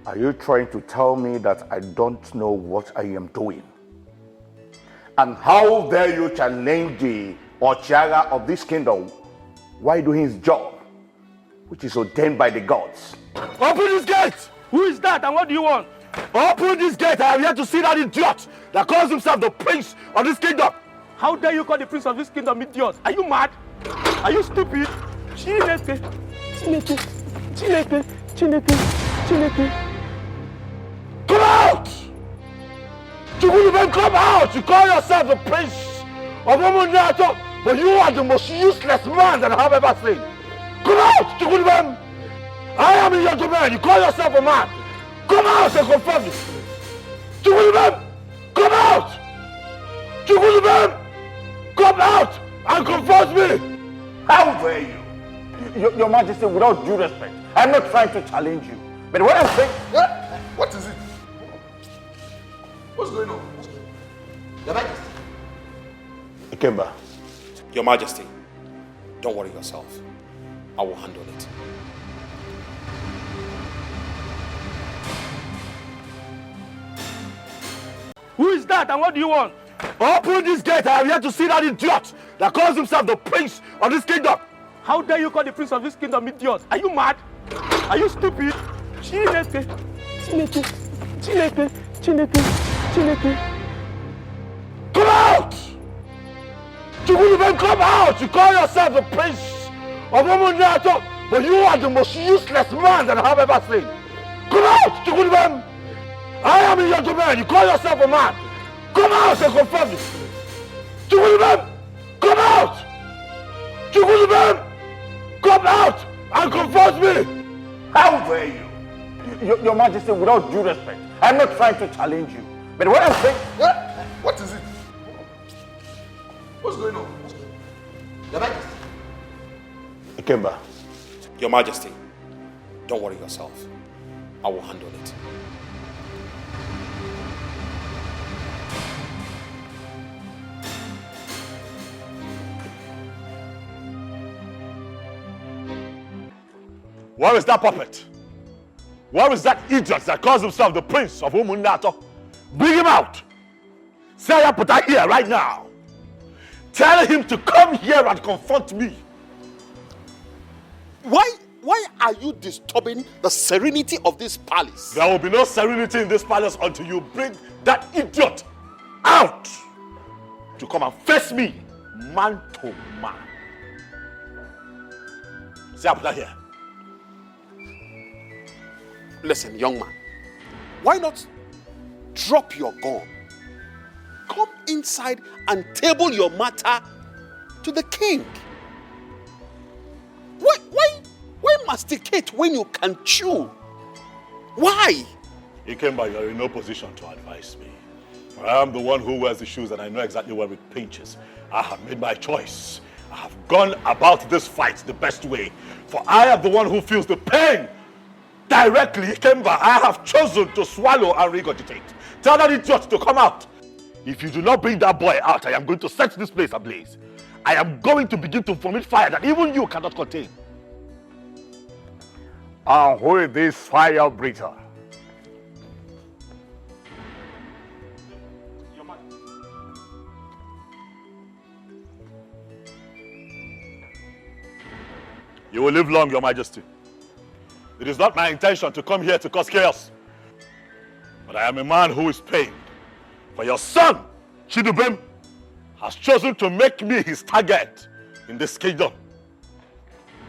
are you trying to tell me that I don't know what I am doing? And how dare you challenge the Ochiaga of this kingdom while doing his job, which is ordained by the gods? Open this gate! Who is that and what do you want? Open this gate! I am here to see that idiot that calls himself the prince of this kingdom. How dare you call the prince of this kingdom idiot? Are you mad? Are you stupid? Chineke, Chineke, Chineke, Chineke, Chineke. Come out! You will even come out! You call yourself the prince of Omunato, but you are the most useless man that I have ever seen. Come out! You will even... I am in your domain. You call yourself a man. Come out and confirm this. You will even... Come out! You will even... Come out and confront me! How dare you? Your Majesty, without due respect, I'm not trying to challenge you. But what I'm saying... What is it? What's going on? Your Majesty. Ikemba. Your Majesty, don't worry yourself. I will handle it. Who is that and what do you want? Open this gate! I am here to see that idiot that calls himself the prince of this kingdom. How dare you call the prince of this kingdom idiot? Are you mad? Are you stupid? Chineke, Chineke, Chineke, Chineke, Chineke. Come out! You will even come out! You call yourself the prince of Omunato, but you are the most useless man that I have ever seen. Come out! You will even... I am in your domain. You call yourself a man. Come out and confirm this. You will even... Come out! You will even... Come out and confront me! How dare you? Your Majesty, without due respect, I'm not trying to challenge you. But what I'm saying... What is it? What's going on? Your Majesty. Ikemba. Your Majesty, don't worry yourself. I will handle it. Where is that puppet? Where is that idiot that calls himself the Prince of Umunato? Bring him out! Say I put that here right now. Tell him to come here and confront me. Why are you disturbing the serenity of this palace? There will be no serenity in this palace until you bring that idiot out to come and face me, man to man. Say I put that here. Listen, young man, why not drop your gun? Come inside and table your matter to the king. Why masticate when you can chew? Why? Ikemba, you are in no position to advise me. I am the one who wears the shoes and I know exactly where it pinches. I have made my choice. I have gone about this fight the best way. For I am the one who feels the pain directly. Ikemba, I have chosen to swallow and regurgitate. Tell that idiot to come out. If you do not bring that boy out, I am going to set this place ablaze. I am going to begin to vomit fire that even you cannot contain. And who is this fire breather? You will live long, Your Majesty. It is not my intention to come here to cause chaos. But I am a man who is pained. For your son, Chidubem, has chosen to make me his target in this kingdom.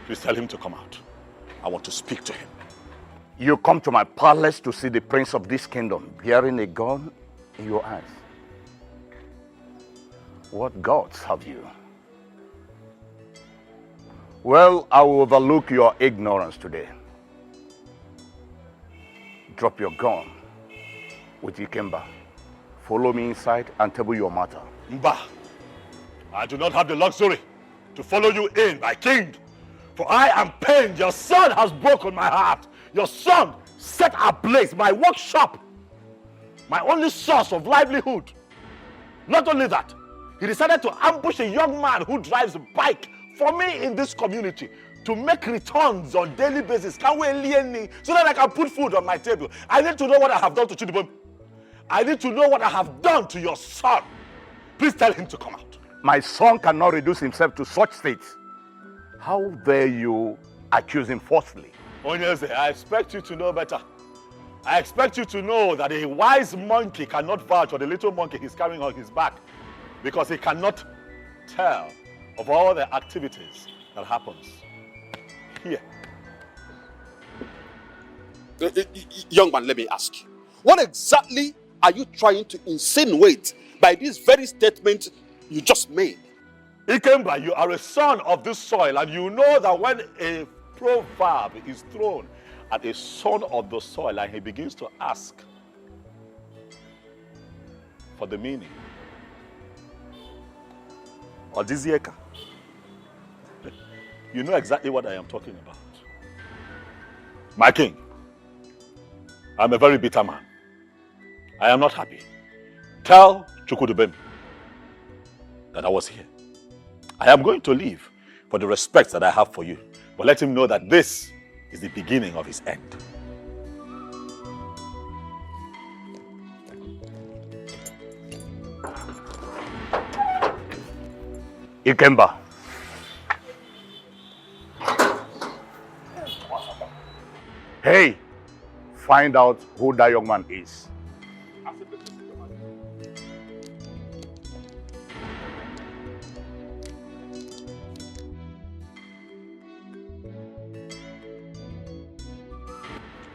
Please tell him to come out. I want to speak to him. You come to my palace to see the prince of this kingdom bearing a gun in your hands. What gods have you? Well, I will overlook your ignorance today. Drop your gun with Ikemba. Follow me inside and table your matter. Mba, I do not have the luxury to follow you in, my king. For I am pained. Your son has broken my heart. Your son set ablaze my workshop, my only source of livelihood. Not only that, he decided to ambush a young man who drives a bike for me in this community to make returns on daily basis. So that I can put food on my table. I need to know what I have done to Chidubem. I need to know what I have done to your son. Please tell him to come out. My son cannot reduce himself to such states. How dare you accuse him falsely? Onyeze, I expect you to know better. I expect you to know that a wise monkey cannot vouch for the little monkey he's carrying on his back because he cannot tell of all the activities that happens here. Young man, let me ask you. What exactly are you trying to insinuate by this very statement you just made? Ikemba, you are a son of this soil, and you know that when a proverb is thrown at a son of the soil and he begins to ask for the meaning, Odizieka, you know exactly what I am talking about. My king, I'm a very bitter man. I am not happy. Tell Chukudubem that I was here. I am going to leave for the respect that I have for you. But let him know that this is the beginning of his end. Ikemba. Hey, find out who that young man is.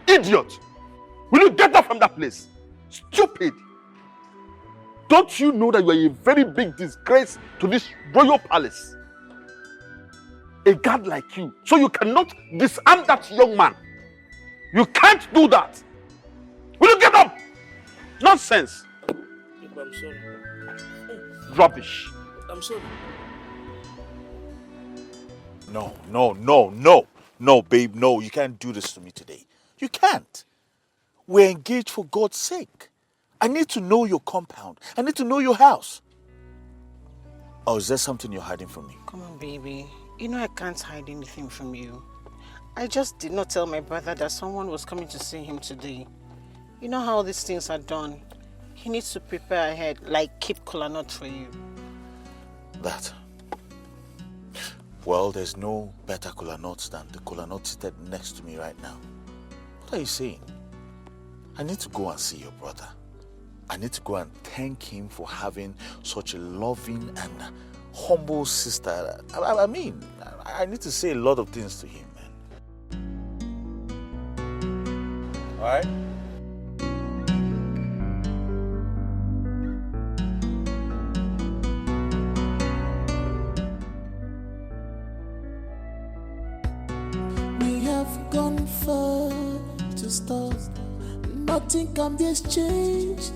Idiot! Will you get up from that place? Stupid! Don't you know that you are a very big disgrace to this royal palace? A guard like you, so you cannot disarm that young man. You can't do that. Will you get up? Nonsense! I'm sorry. Rubbish. I'm sorry. No, babe, no. You can't do this to me today. You can't. We're engaged for God's sake. I need to know your compound. I need to know your house. Or is there something you're hiding from me? Come on, baby. You know I can't hide anything from you. I just did not tell my brother that someone was coming to see him today. You know how these things are done. He needs to prepare ahead, like keep kola nut for you. That. Well, there's no better kola nuts than the kola nut seated next to me right now. What are you saying? I need to go and see your brother. I need to go and thank him for having such a loving and humble sister. I mean, I need to say a lot of things to him, man. All right? We have gone far to stop. Nothing can be exchanged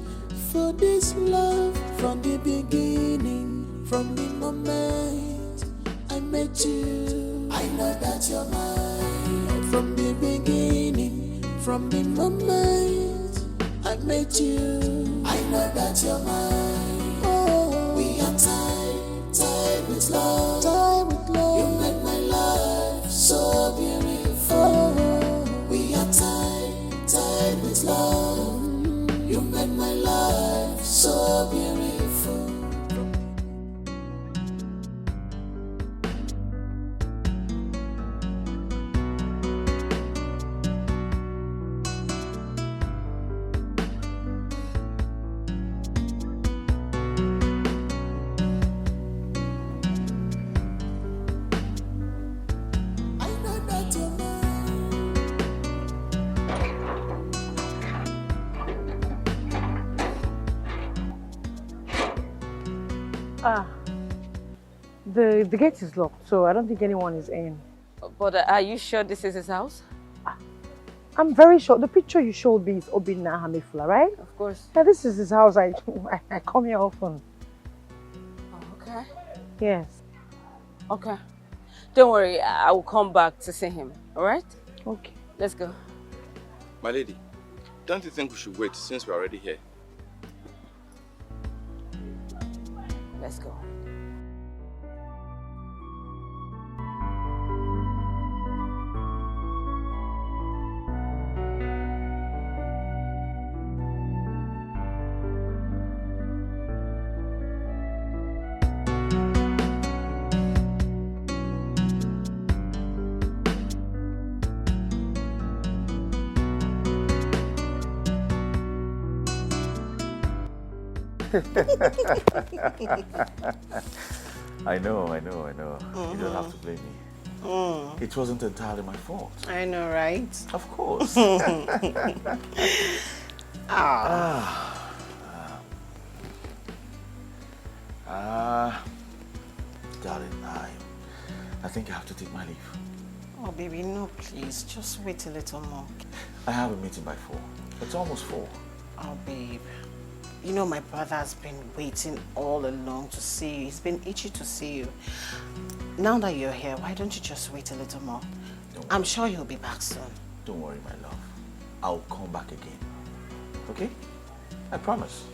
for this love from the beginning, from the moment I met you. I know that you're mine from the beginning, from the moment I met you. I know that you're mine. Oh, we are tied with love, You make my life so beautiful. We are tied with love. You make my life so beautiful. I know that you're The gate is locked, so I don't think anyone is in. But are you sure this is his house? I'm very sure. The picture you showed me is Obinna Hamifula, right? Of course. Yeah, this is his house. I come here often. Okay. Yes. Okay. Don't worry, I will come back to see him, alright? Okay. Let's go. My lady, don't you think we should wait since we're already here? Let's go. I know. You don't have to blame me. It wasn't entirely my fault. I know, right? Of course. Darling, I think I have to take my leave. Oh, baby, no, please. Just wait a little more. I have a meeting by 4. It's almost 4. Oh, babe. You know my brother has been waiting all along to see you. He's been itchy to see you. Now that you're here, why don't you just wait a little more? I'm sure he'll be back soon. Don't worry, my love. I'll come back again. Okay? I promise.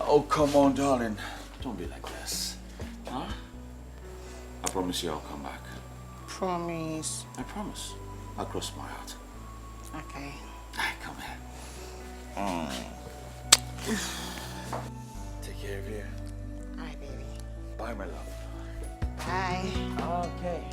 Oh, come on, darling. Don't be like this. Huh? I promise you I'll come back. Promise. I promise. I'll cross my heart. Okay. Come here. Take care of you. Alright, baby. Bye, my love. Bye. Okay.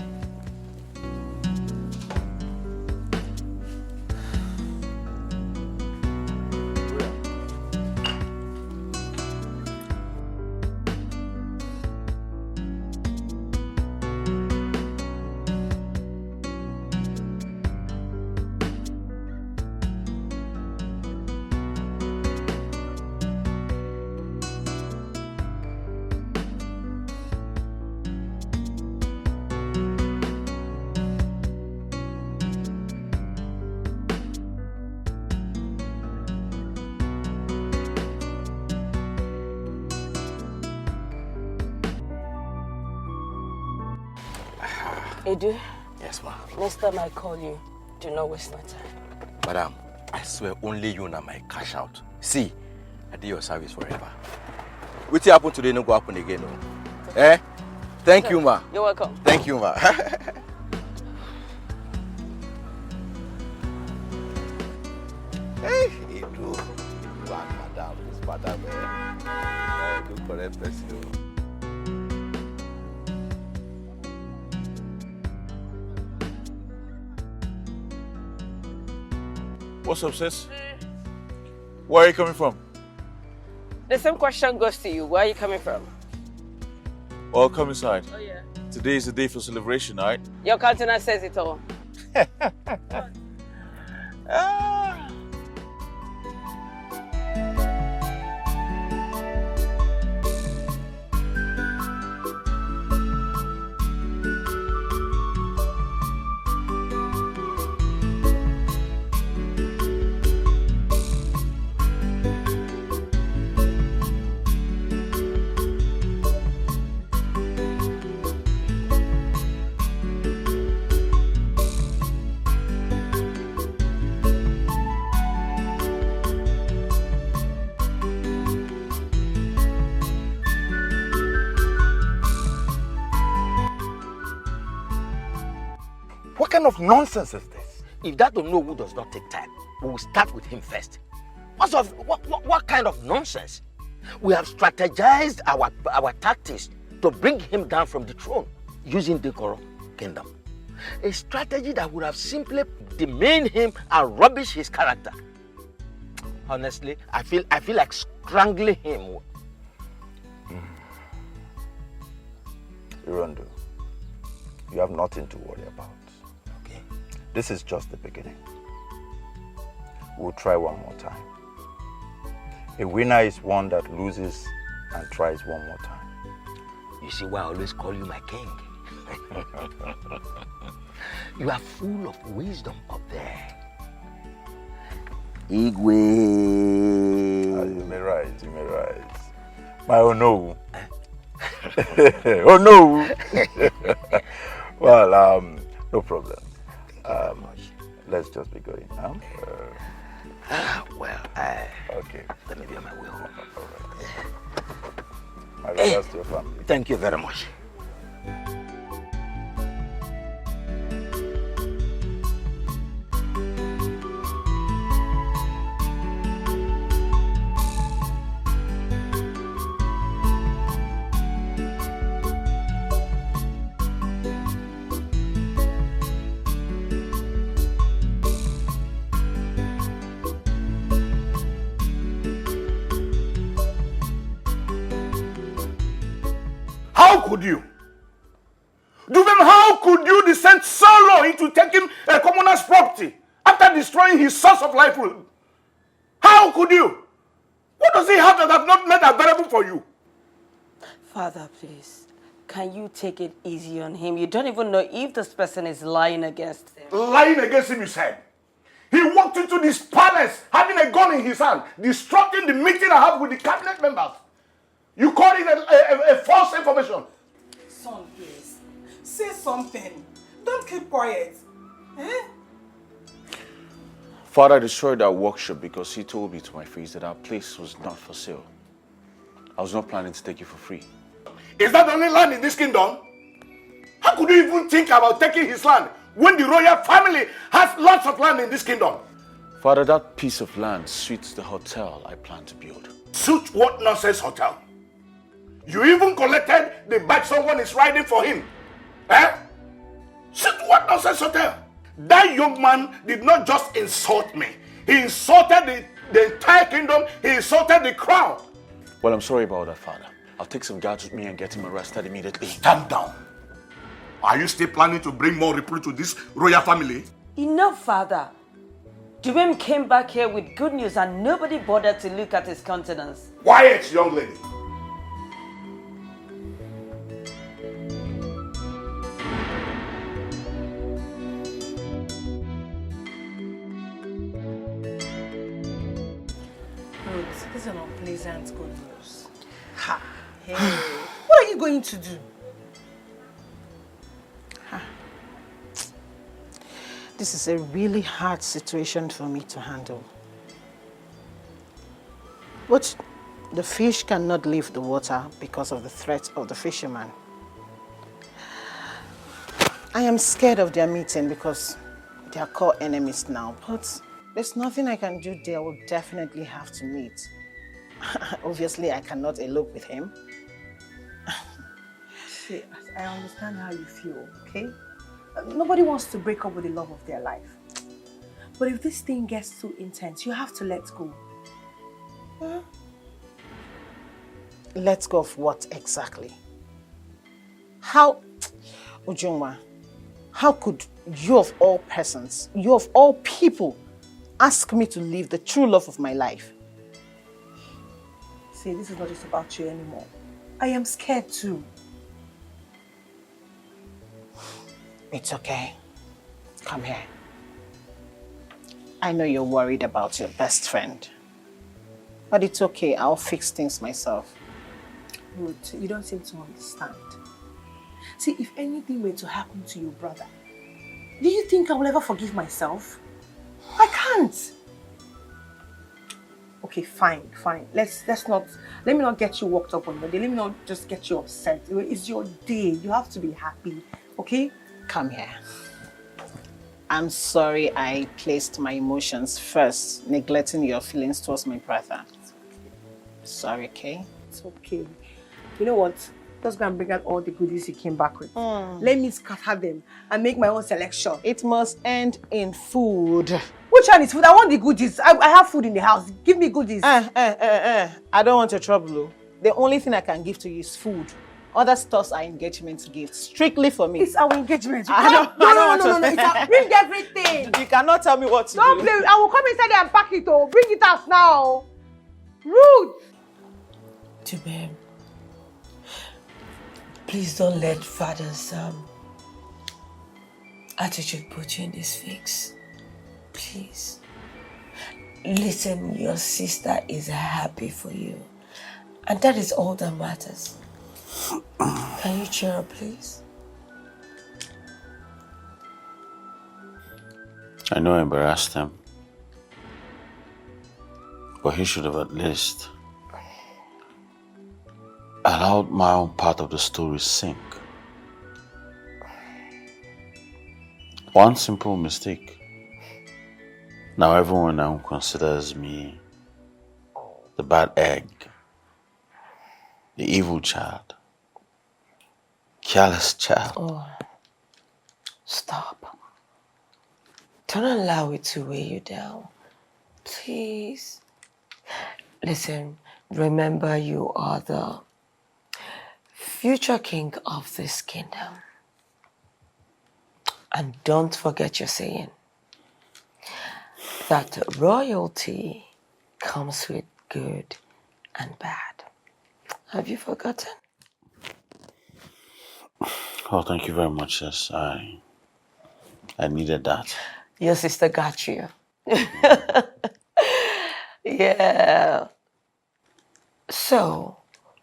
Edu? Yes, ma. Next time I call you, do not waste my time. Madam, I swear only you na my cash out. See, I did your service forever. What happened today no go happen again, no? Eh? Thank you, ma. You're welcome. Thank you, ma. Hey, Edu. Wow, madam, this madam, good correct person. What's up, sis? Where are you coming from? The same question goes to you. Where are you coming from? Well, come inside. Oh, yeah. Today is the day for celebration, alright? Your countenance says it all. What kind of nonsense is this? If that Onowu does not take time, we will start with him first. What kind of nonsense? We have strategized our tactics to bring him down from the throne using the Koro kingdom. A strategy that would have simply demeaned him and rubbish his character. Honestly, I feel like strangling him. Irondo, you have nothing to worry about. Okay. This is just the beginning. We'll try one more time. A winner is one that loses and tries one more time. You see why I always call you my king? You are full of wisdom up there. Igwe. You may rise, you may rise. My Onowu. Oh no! Well, no problem. Let's just be going now. Okay. Let me be on my way home. My regards to your family. Thank you very much. How could you? Duvem, how could you descend so low into taking a commoner's property after destroying his source of livelihood? How could you? What does he have that I've not made available for you? Father, please, can you take it easy on him? You don't even know if this person is lying against him. Lying against him, you said. He walked into this palace having a gun in his hand, disrupting the meeting I have with the cabinet members. You call it a false information. Son, please. Say something. Don't keep quiet. Eh? Father destroyed our workshop because he told me to my face that our place was not for sale. I was not planning to take it for free. Is that the only land in this kingdom? How could you even think about taking his land when the royal family has lots of land in this kingdom? Father, that piece of land suits the hotel I plan to build. Suit what nonsense hotel? You even collected the badge someone is riding for him. Eh? Suit what nonsense hotel? That young man did not just insult me. He insulted the entire kingdom. He insulted the crown. Well, I'm sorry about that, Father. I'll take some guards with me and get him arrested immediately. Stand down. Are you still planning to bring more reproach to this royal family? Enough, Father. Dubem came back here with good news and nobody bothered to look at his countenance. Quiet, young lady. This is an unpleasant good news. Hey, what are you going to do? This is a really hard situation for me to handle. But the fish cannot leave the water because of the threat of the fisherman. I am scared of their meeting because they are core enemies now, but there's nothing I can do. They will definitely have to meet. Obviously, I cannot elope with him. See, I understand how you feel, okay? Nobody wants to break up with the love of their life. But if this thing gets too intense, you have to let go. Huh? Let go of what exactly? How, Ujungwa, how could you of all persons, you of all people, ask me to leave the true love of my life? See, this is not just about you anymore. I am scared too. It's okay. Come here. I know you're worried about your best friend. But it's okay, I'll fix things myself. Ruth, you don't seem to understand. See, if anything were to happen to your brother, do you think I will ever forgive myself? I can't. Okay, fine. Let me not get you worked up on your day. Let me not just get you upset. It's your day. You have to be happy, okay? Come here. I'm sorry I placed my emotions first, neglecting your feelings towards my brother. Sorry, okay? It's okay. You know what? Just go and bring out all the goodies you came back with. Let me scatter them and make my own selection. It must end in food. Which one is food? I want the goodies. I have food in the house. Give me goodies. I don't want your trouble. The only thing I can give to you is food. Other stuffs are engagement gifts, strictly for me. It's our engagement. No. Bring everything. You cannot tell me what to do. Don't play. I will come inside there and pack it. Oh, bring it out now. Rude. Tubem, please don't let father's attitude put you in this fix. Please. Listen, your sister is happy for you. And that is all that matters. Can you cheer up, please? I know I embarrassed him. But he should have at least allowed my own part of the story sink. One simple mistake. Now everyone now considers me the bad egg, the evil child, careless child. Oh, stop. Don't allow it to weigh you down. Please. Listen, remember you are the future king of this kingdom. And don't forget your saying that royalty comes with good and bad. Have you forgotten? Oh, thank you very much, sis. I needed that. Your sister got you. Yeah. So,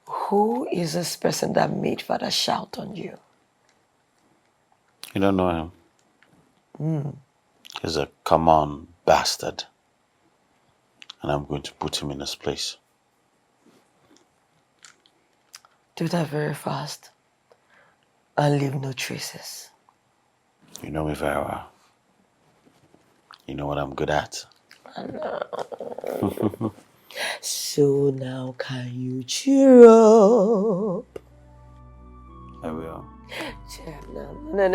who is this person that made father shout on you? You don't know him? He's a common bastard. And I'm going to put him in his place. Do that very fast. And leave no traces. You know me very well. You know what I'm good at. I know. So now can you cheer up? I will. Cheer up now. No. I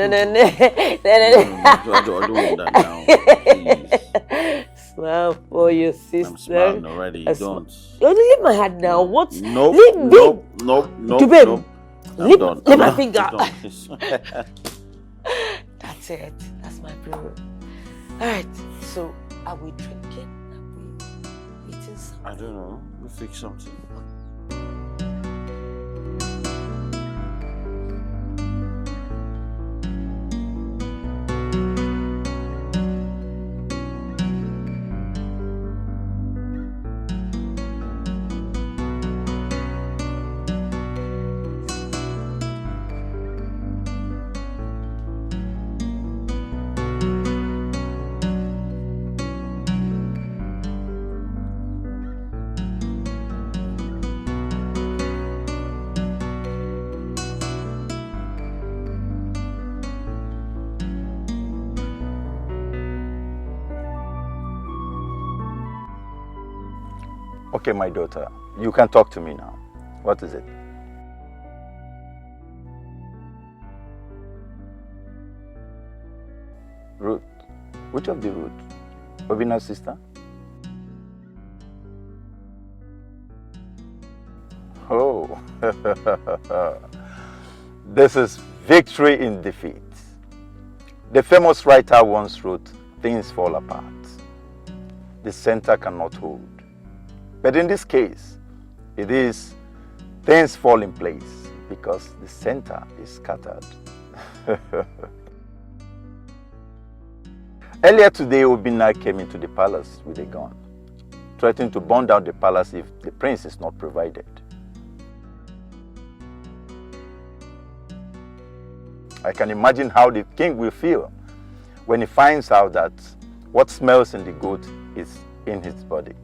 don't want that now. Please. Smile for your sister. I'm smiling already. Don't. Leave my hand now. What? Nope. Nope. I'm done. Leave my finger. That's it. That's my bro. Alright, so are we drinking? Are we eating something? I don't know. We'll fix something. Okay, my daughter. You can talk to me now. What is it? Ruth. Which of the Ruth? Obina's sister? Oh. This is victory in defeat. The famous writer once wrote, things fall apart. The center cannot hold. But in this case, it is things fall in place because the center is scattered. Earlier today, Obina came into the palace with a gun, threatening to burn down the palace if the prince is not provided. I can imagine how the king will feel when he finds out that what smells in the goat is in his body.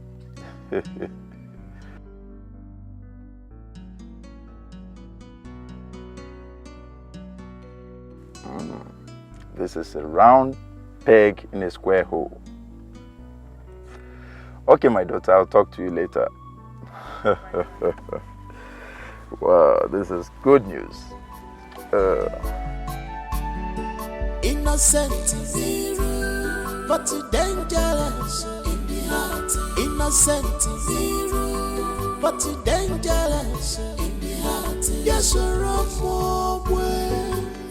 This is a round peg in a square hole. Okay, my daughter, I'll talk to you later. Wow, this is good news. Innocent zero, but dangerous in the heart. Innocent zero, but dangerous in the heart. Yes,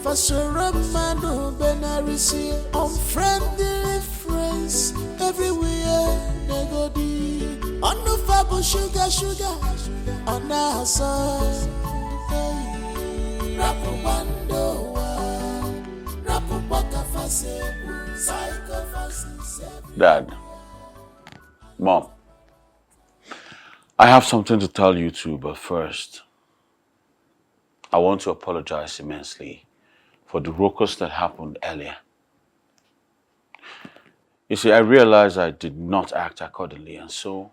for sure, man, benarisi, unfriendly friends everywhere they go. On the fable sugar, on our side. Dad, Mom, I have something to tell you too, but first, I want to apologize immensely for the ruckus that happened earlier. You see, I realized I did not act accordingly, and so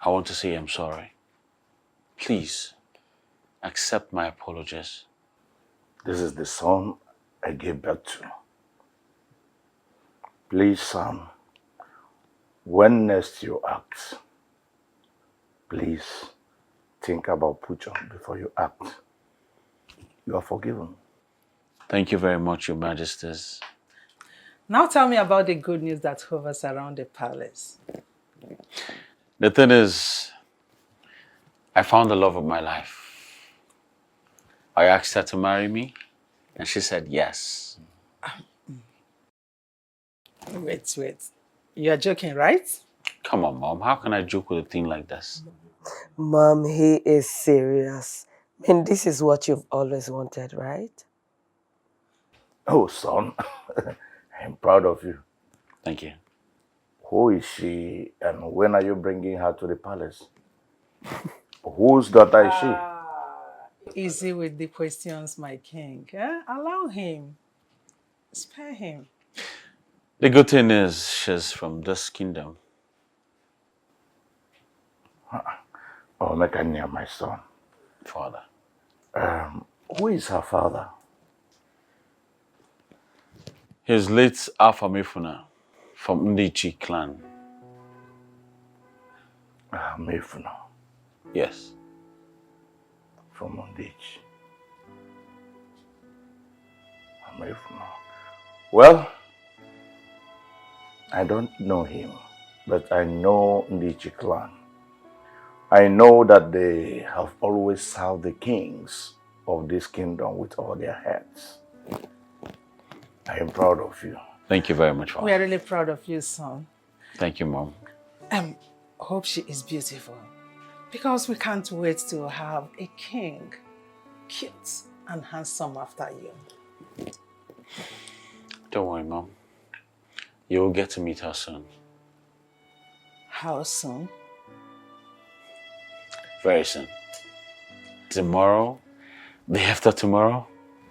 I want to say I'm sorry. Please, accept my apologies. This is the son I gave birth to. Please, son, when next you act, please think about Puchon before you act. You are forgiven. Thank you very much, Your Majesties. Now tell me about the good news that hovers around the palace. The thing is, I found the love of my life. I asked her to marry me, and she said yes. Wait. You're joking, right? Come on, Mom. How can I joke with a thing like this? Mom, he is serious. And this is what you've always wanted, right? Oh, son, I'm proud of you. Thank you. Who is she and when are you bringing her to the palace? Whose daughter is she? Easy with the questions, my king. Allow him. Spare him. The good thing is, she's from this kingdom. Oh, Mekania, my son. Father. Who is her father? His late Afamifuna from Ndichi clan. Mifuna. Yes. From Ndichi. Mifuna. Well, I don't know him, but I know Ndichi clan. I know that they have always served the kings of this kingdom with all their hearts. I am proud of you. Thank you very much, Father. We are really proud of you, son. Thank you, Mom. Hope she is beautiful. Because we can't wait to have a king, cute and handsome after you. Don't worry, Mom. You will get to meet her soon. How soon? Very soon. Tomorrow, day after tomorrow,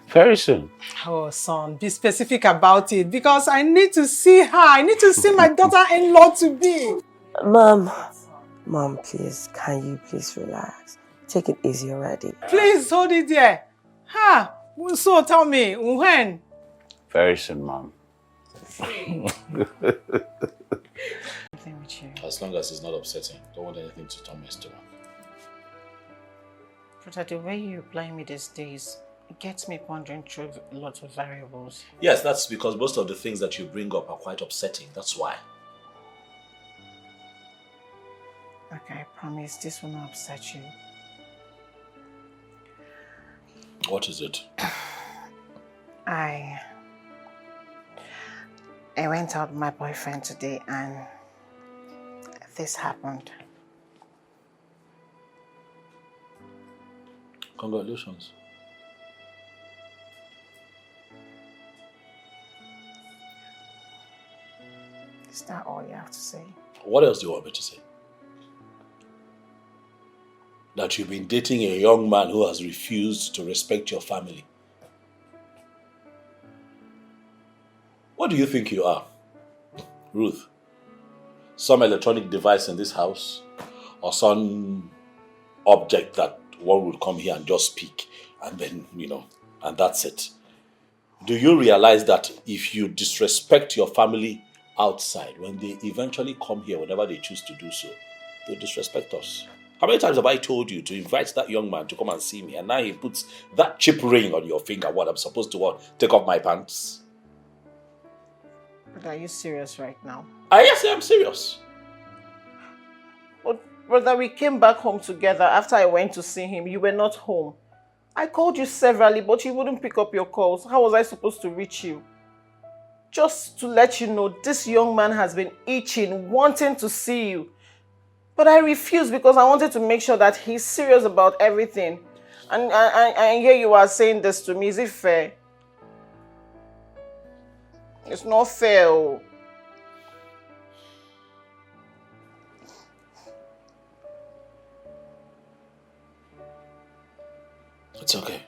very soon. Oh, son, be specific about it because I need to see her. I need to see my daughter-in-law to be. Mom, please, can you please relax? Take it easy already. Please hold it there. So tell me, when? Very soon, Mom. with you. As long as it's not upsetting. Don't want anything to turn my stomach. But the way you reply me these days, it gets me pondering through a lot of variables. Yes, that's because most of the things that you bring up are quite upsetting. That's why. Okay, I promise this will not upset you. What is it? I went out with my boyfriend today and this happened. Congratulations. Is that all you have to say? What else do you want me to say? That you've been dating a young man who has refused to respect your family. What do you think you are, Ruth? Some electronic device in this house? Or some object that one would come here and just speak and then, and that's it. Do you realize that if you disrespect your family outside, when they eventually come here, whenever they choose to do so, they disrespect us? How many times have I told you to invite that young man to come and see me, and now he puts that cheap ring on your finger? What, I'm supposed to what? Take off my pants? But are you serious right now? Yes, I'm serious. But brother, we came back home together after I went to see him. You were not home. I called you severally, but you wouldn't pick up your calls. How was I supposed to reach you? Just to let you know, this young man has been itching, wanting to see you. But I refused because I wanted to make sure that he's serious about everything. And here you are saying this to me. Is it fair? It's not fair. Oh. It's okay.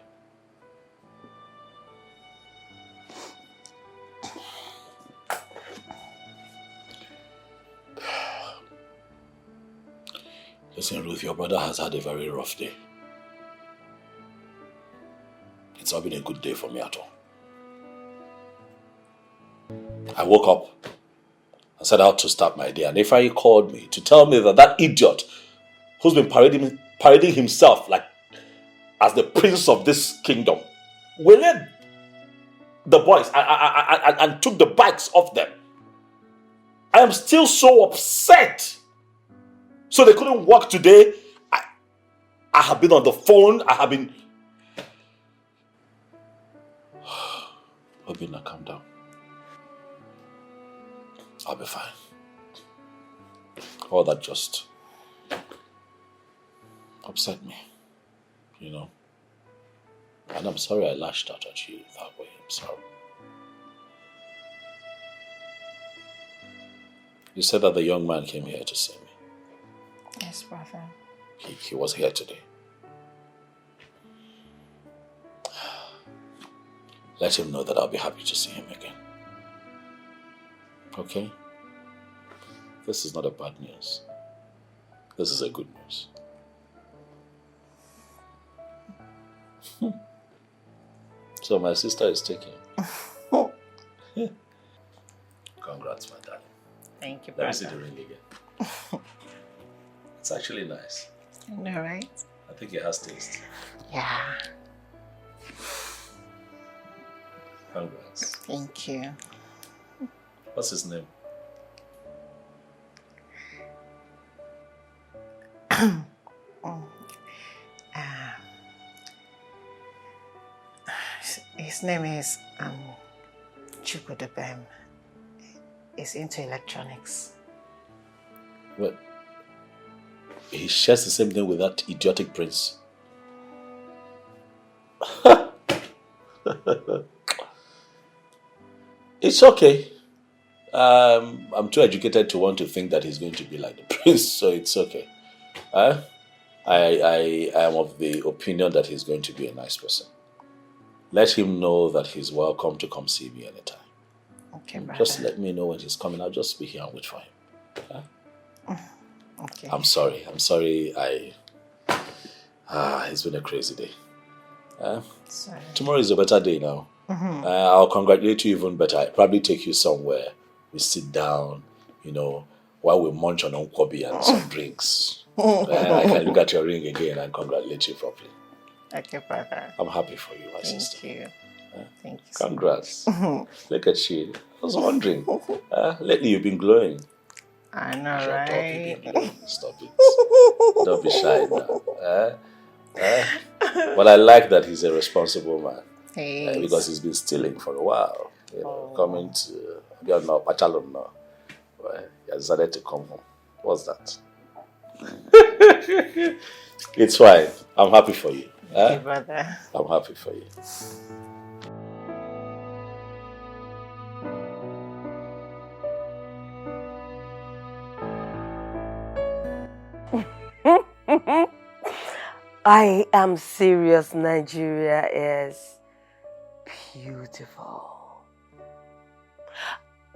Listen, Ruth, your brother has had a very rough day. It's not been a good day for me at all. I woke up and set out to start my day, and Ifeanyi called me to tell me that idiot who's been parading himself like as the prince of this kingdom waylaid the boys and took the bikes off them. I am still so upset. So they couldn't work today. I have been on the phone. I have been... Obina, calm down. I'll be fine. All that just upset me, And I'm sorry I lashed out at you that way. I'm sorry. You said that the young man came here to see me. Yes, brother. He was here today. Let him know that I'll be happy to see him again. Okay? This is not a bad news. This is a good news. So my sister is taking. Congrats, my darling. Thank you, Let me brother. see the ring again. It's actually nice. I know, right? I think it has taste. Yeah. Congrats. Thank you. What's his name? His name is Chukudebem. He's into electronics. What? He shares the same name with that idiotic prince. It's okay. I'm too educated to want to think that he's going to be like the prince, so it's okay. I am of the opinion that he's going to be a nice person. Let him know that he's welcome to come see me anytime. Okay, brother. Just let me know when he's coming. I'll just be here and wait for him. Okay. I'm sorry. It's been a crazy day. Sorry. Tomorrow is a better day now. I'll congratulate you even better. I'll probably take you somewhere. We sit down, while we munch on nkwobi and some drinks. I can look at your ring again and congratulate you properly. Okay, brother. I'm happy for you, my Thank sister. you. Thank you. Congrats. Look at you. I was wondering. Lately you've been glowing. I know, Shut up, right? you've been glowing. Stop it. Don't be shy now. But I like that he's a responsible man. Because he's been stealing for a while. You know, coming to Pachalon now. He has decided to come home. What's that? It's fine. I'm happy for you. Thank you, brother. I'm happy for you. I am serious. Nigeria is beautiful.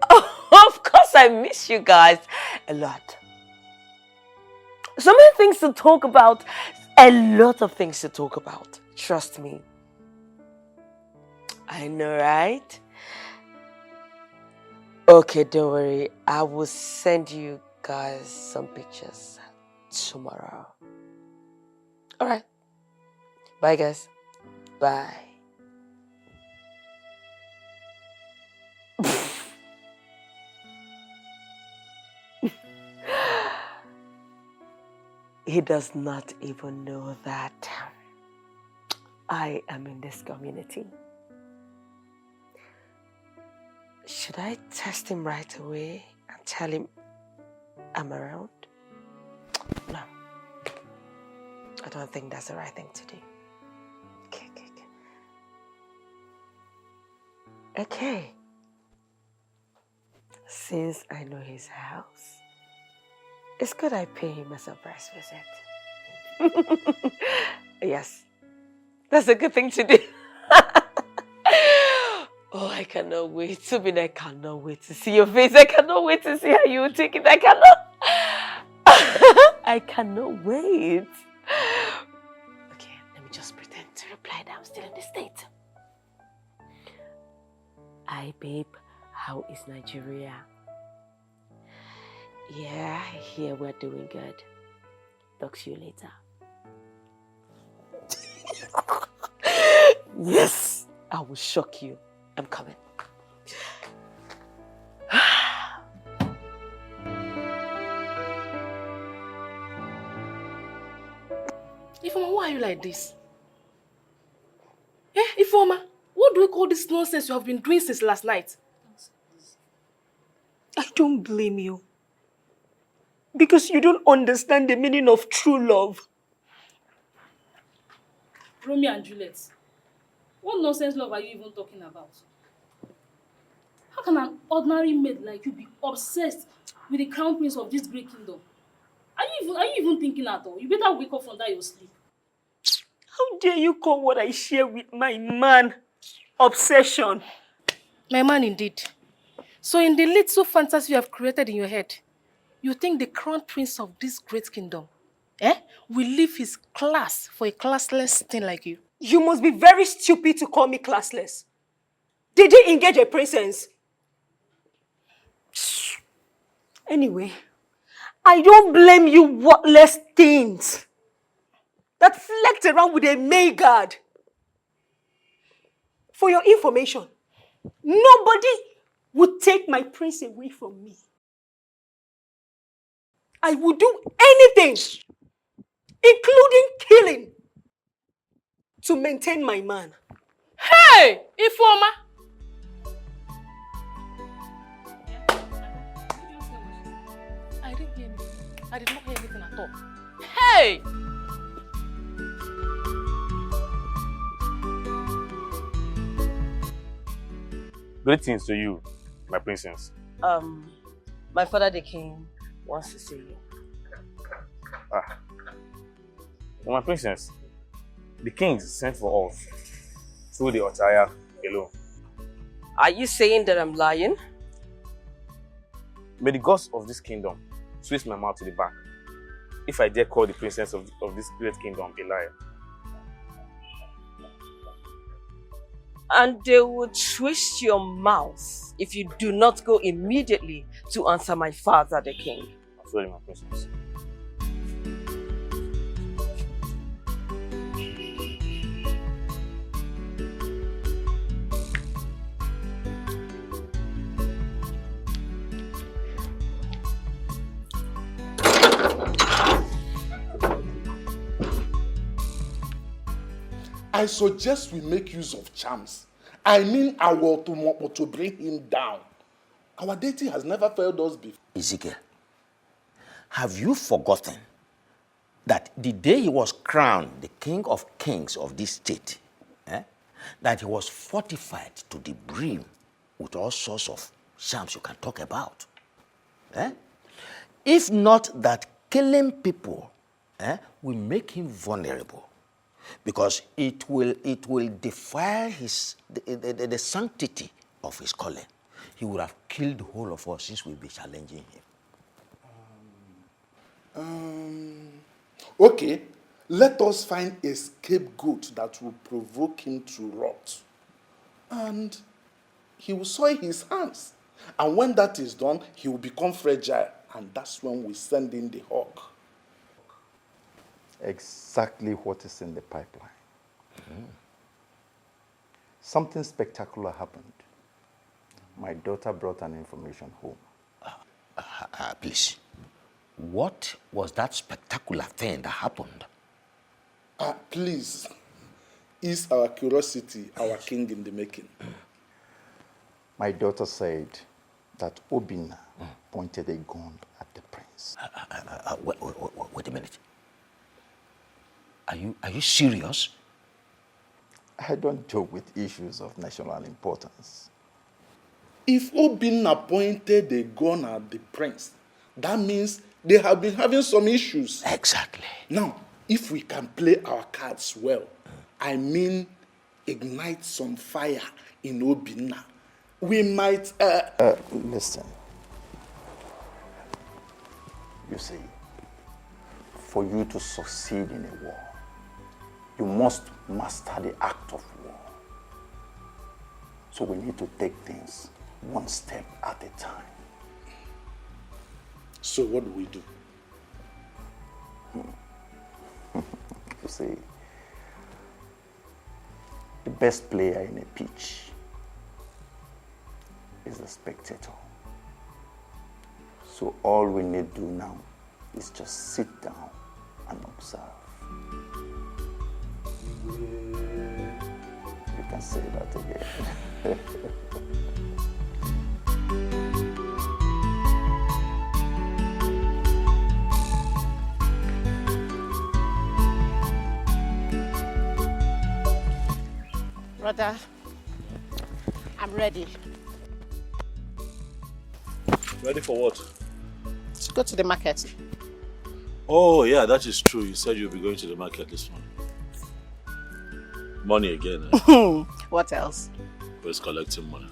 Oh, of course, I miss you guys a lot. So many things to talk about. A lot of things to talk about. Trust me. I know, right? Okay, don't worry. I will send you guys some pictures tomorrow. Alright. Bye, guys. Bye. He does not even know that I am in this community. Should I text him right away and tell him I'm around? No. I don't think that's the right thing to do. Okay. Since I know his house, it's good I pay him a surprise visit. Yes, that's a good thing to do. Oh, I cannot wait. Subin, I cannot wait to see your face. I cannot wait to see how you will take it. I cannot wait. Okay, let me just pretend to reply that I'm still in the States. Hi, babe. How is Nigeria? Yeah, I hear we're doing good. Talk to you later. Yes, I will shock you. I'm coming. Ifoma, why are you like this? Ifoma, what do we call this nonsense you have been doing since last night? I don't blame you. Because you don't understand the meaning of true love. Romeo and Juliet. What nonsense love are you even talking about? How can an ordinary maid like you be obsessed with the crown prince of this great kingdom? Are you even thinking at all? You better wake up from that your sleep. How dare you call what I share with my man obsession? My man indeed. So in the little fantasy you have created in your head, you think the crown prince of this great kingdom will leave his class for a classless thing like you? You must be very stupid to call me classless. Did he engage a princess? Anyway, I don't blame you worthless things that flecked around with a maid-guard. For your information, nobody would take my prince away from me. I would do anything, including killing, to maintain my man. Hey, Ifoma! I didn't hear anything. I did not hear anything at all. Hey! Greetings to you, my princess. My father the king wants to see you. My princess, the king sent for us through the attire alone. Are you saying that I'm lying? May the gods of this kingdom twist my mouth to the back if I dare call the princess of this great kingdom a liar. And they will twist your mouth if you do not go immediately to answer my father, the king. I'm sorry, my princess. I suggest we make use of charms. I mean our to bring him down. Our deity has never failed us before. Ezekiel, have you forgotten that the day he was crowned the king of kings of this state, that he was fortified to the brim with all sorts of charms you can talk about? If not that killing people will make him vulnerable, because it will defile the sanctity of his calling. He would have killed the whole of us since we'll be challenging him. Okay, let us find a scapegoat that will provoke him to rot. And he will soil his hands. And when that is done, he will become fragile. And that's when we send in the hawk. Exactly what is in the pipeline. Something spectacular happened. My daughter brought an information home. Please, what was that spectacular thing that happened? Please, is our curiosity our king in the making? My daughter said that Obinna pointed a gun at the prince. Wait a minute. Are you serious? I don't joke with issues of national importance. If Obinna pointed a gun at the prince, that means they have been having some issues. Exactly. Now, if we can play our cards well, I mean ignite some fire in Obinna, we might... Listen. You see, for you to succeed in a war, you must master the act of war. So we need to take things one step at a time. So what do we do? You see, the best player in a pitch is the spectator. So all we need to do now is just sit down and observe. You can say that again. Brother, I'm ready. Ready for what? To go to the market. Oh, yeah, that is true. You said you'll be going to the market this morning. Money again, eh? What else? Who's collecting money?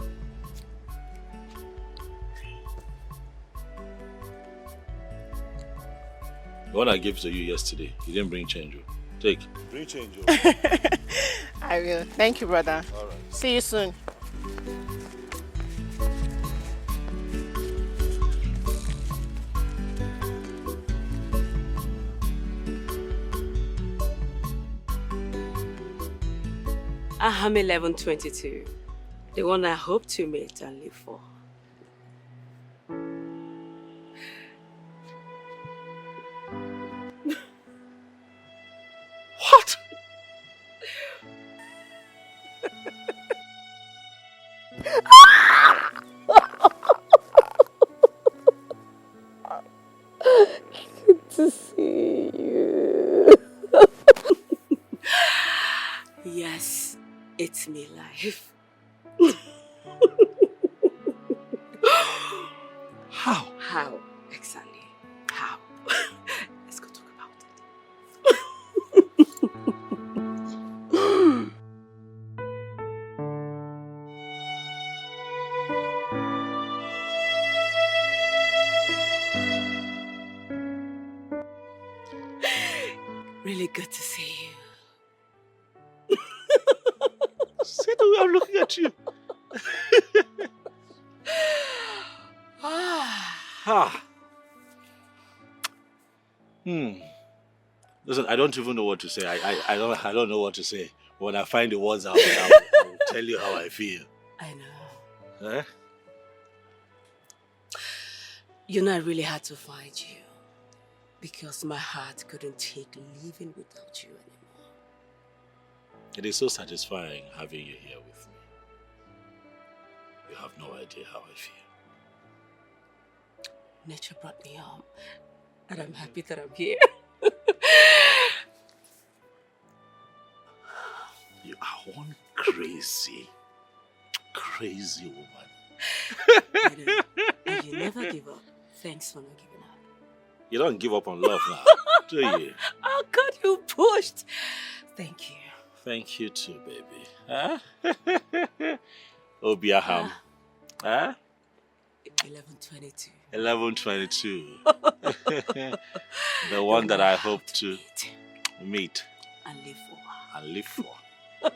The one I gave to you yesterday, you didn't bring change. Take. Bring change. I will. Thank you, brother. All right. See you soon. I'm 1122, the one I hope to meet and live for. What? Good to see you. Yes, it's me life. How? How? Exactly. How? Let's go talk about it. Really good to see you. See the way I'm looking at you. Ah. Listen, I don't even know what to say. I don't know what to say. When I find the words, I will tell you how I feel. I know. Eh? You know, I really had to find you. Because my heart couldn't take living without you anymore. It is so satisfying having you here with me. You have no idea how I feel. Nature brought me home, and I'm happy that I'm here. You are one crazy woman. I know. And you never give up. Thanks for not giving up. You don't give up on love now, do you? Oh God, you pushed. Thank you. Thank you too, baby. Huh? Obiaham. Huh? 11:22. 11:22. The one that I hope to meet. And live for. Good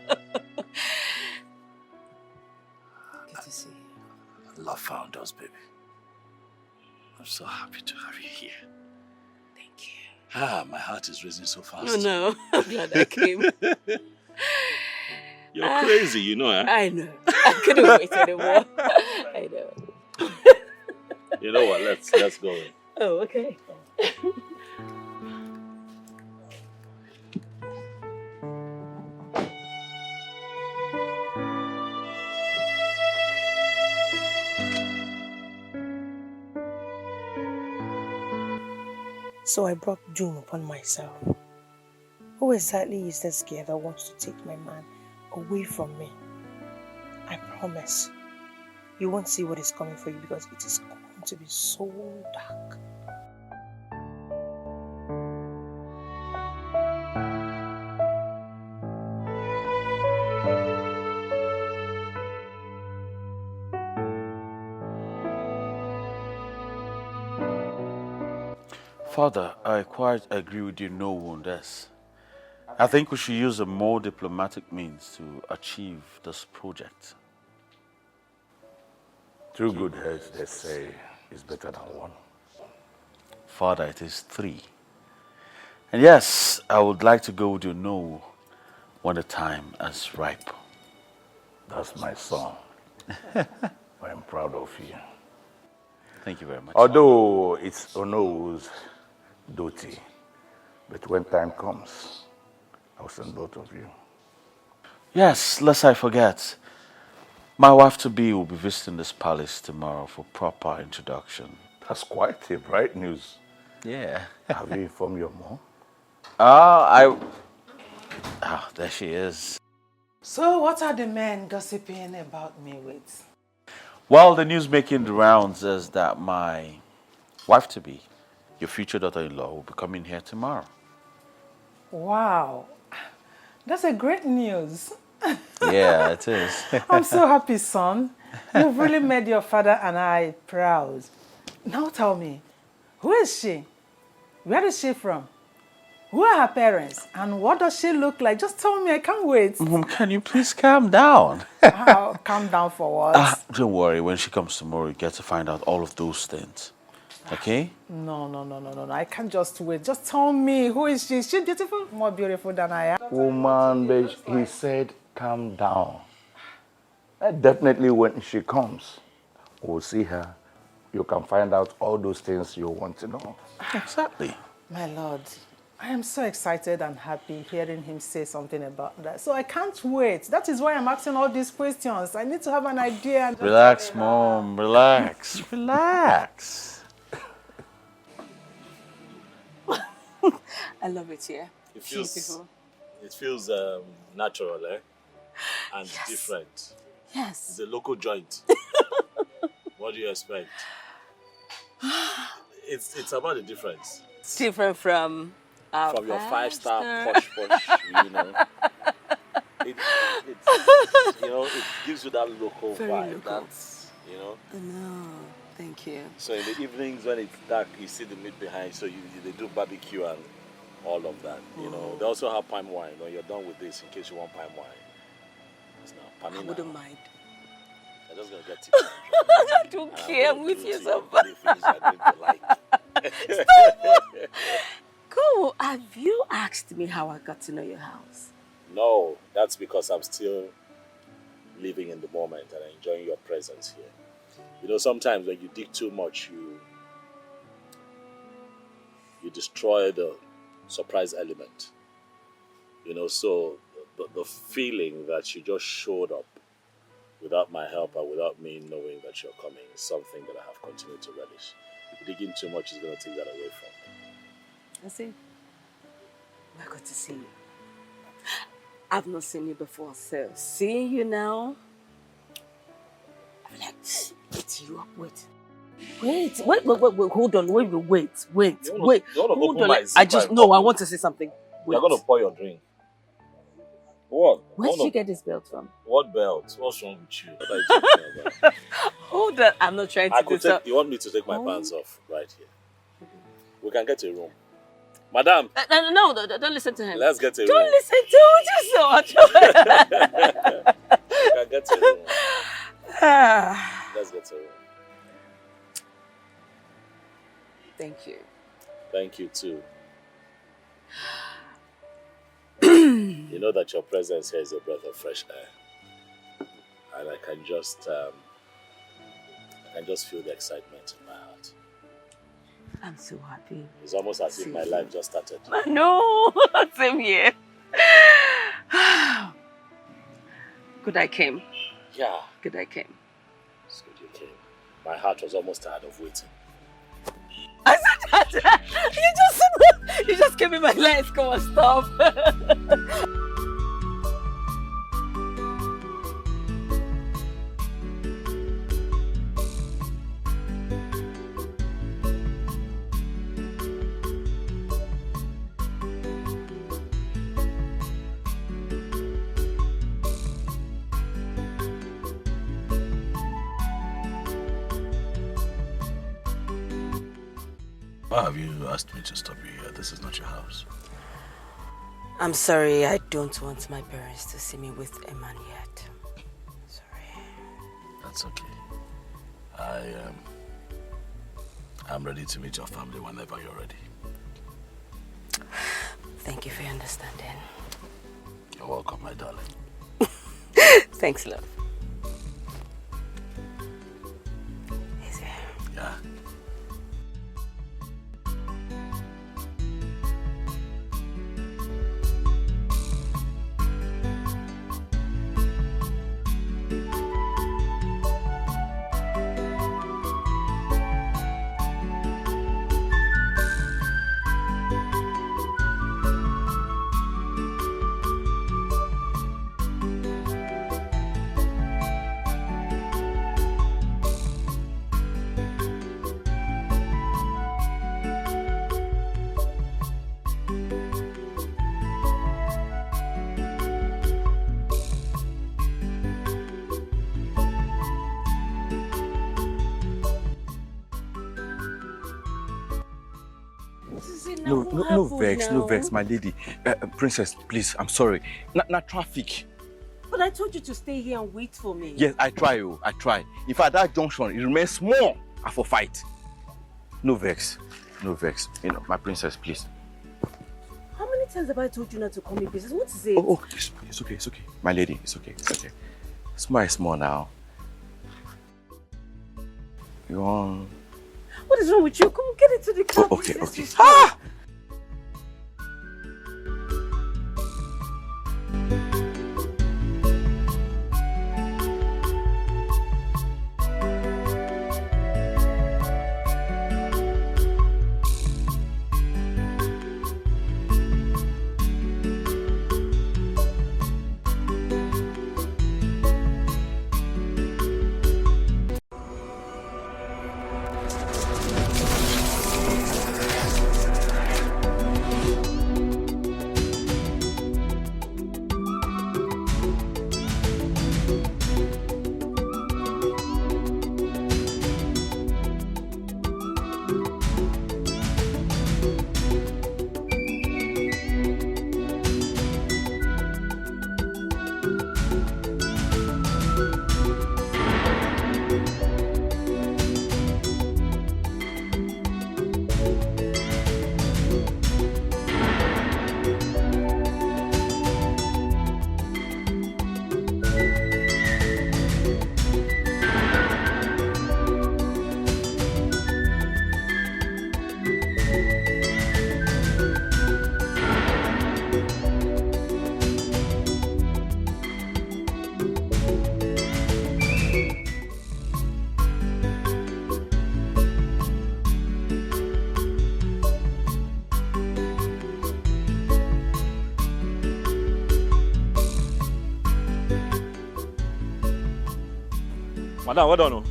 to see you. Love found us, baby. I'm so happy to have you here. Thank you. My heart is racing so fast. Oh no, I'm glad I came. You're crazy, you know, eh? I know. I couldn't wait anymore. I know. You know what? Let's go in. Oh, okay. So I brought doom upon myself. Who exactly is this girl that wants to take my man away from me? I promise you won't see what is coming for you because it is going to be so dark. Father, I quite agree with you no on this. I think we should use a more diplomatic means to achieve this project. Two good heads, they say, is better than one. Father, it is 3. And yes, I would like to go with you no when the time is ripe. That's my son. I'm proud of you. Thank you very much. Although it's Ono's duty, but when time comes, I'll send both of you. Yes, lest I forget. My wife-to-be will be visiting this palace tomorrow for proper introduction. That's quite a bright news. Yeah. Have you informed your mom? There she is. So what are the men gossiping about me with? Well, the news making the rounds is that my wife-to-be, your future daughter-in-law, will be coming here tomorrow. Wow, that's a great news. Yeah, it is. I'm so happy, son. You've really made your father and I proud. Now tell me, who is she? Where is she from? Who are her parents? And what does she look like? Just tell me, I can't wait. Mom, can you please calm down? Calm down for what? Don't worry, when she comes tomorrow, you get to find out all of those things. Okay? No. I can't just wait. Just tell me, who is she? Is she beautiful? More beautiful than I am? Woman, he said, calm down. Definitely when she comes, we'll see her. You can find out all those things you want to know. Exactly. My lord, I am so excited and happy hearing him say something about that. So I can't wait. That is why I'm asking all these questions. I need to have an idea. Relax, Mom. Relax. Relax. I love it here. It feels beautiful. It feels natural, eh? And different. Yes. It's a local joint. What do you expect? It's about the difference. Different from your 5-star posh, you know. It gives you that local Very vibe. local. That's, you know. No, thank you. So in the evenings when it's dark, you see the meat behind. So they do barbecue and all of that. You know. They also have palm wine. When you're done with this, in case you want palm wine. house now. I wouldn't mind. I'm just gonna get tea. I don't care. I'm with you, somebody. Stop! Go. Have you asked me how I got to know your house? No, that's because I'm still living in the moment and enjoying your presence here. You know, sometimes when you dig too much, you destroy the surprise element. You know, so the feeling that you just showed up without my help and without me knowing that you're coming is something that I have continued to relish. If digging too much is going to take that away from me. I see. We're good to see you. I've not seen you before, so seeing you now, I'm like, it's you up. Wait, hold on, wait. Hold on. I just, no, I want to say something. You're going to pour your drink. What? Where did you get this belt from? What belt? What's wrong with you? What are you talking about? Hold on, I'm not trying to do you want me to take my pants off right here? We can get a room. Madam! No, don't listen to him. Let's get a room. Don't listen to him, just so much. We can get a room. Let's get a room. Thank you. Thank you too. You know that your presence here is a breath of fresh air, and I can just feel the excitement in my heart. I'm so happy. It's almost as if my life just started. I know. Same here. Good I came. Yeah. Good I came. It's good you came. My heart was almost tired of waiting. I said that. You just gave me my life. Come on, stop. Why have you asked me to stop you here? This is not your house. I'm sorry, I don't want my parents to see me with a man yet. Sorry. That's okay. I'm ready to meet your family whenever you're ready. Thank you for your understanding. You're welcome, my darling. Thanks, love. Easy. Yeah. No vex, my lady. Princess, please, I'm sorry. Not traffic. But I told you to stay here and wait for me. Yes, I try. If at that junction, it remains small, I for fight. No vex. You know, my princess, please. How many times have I told you not to call me princess? What is it? Oh, it's okay. My lady, it's okay. Small now. You want... What is wrong with you? Come get into the car. Okay. Ah! Madam, well done. No?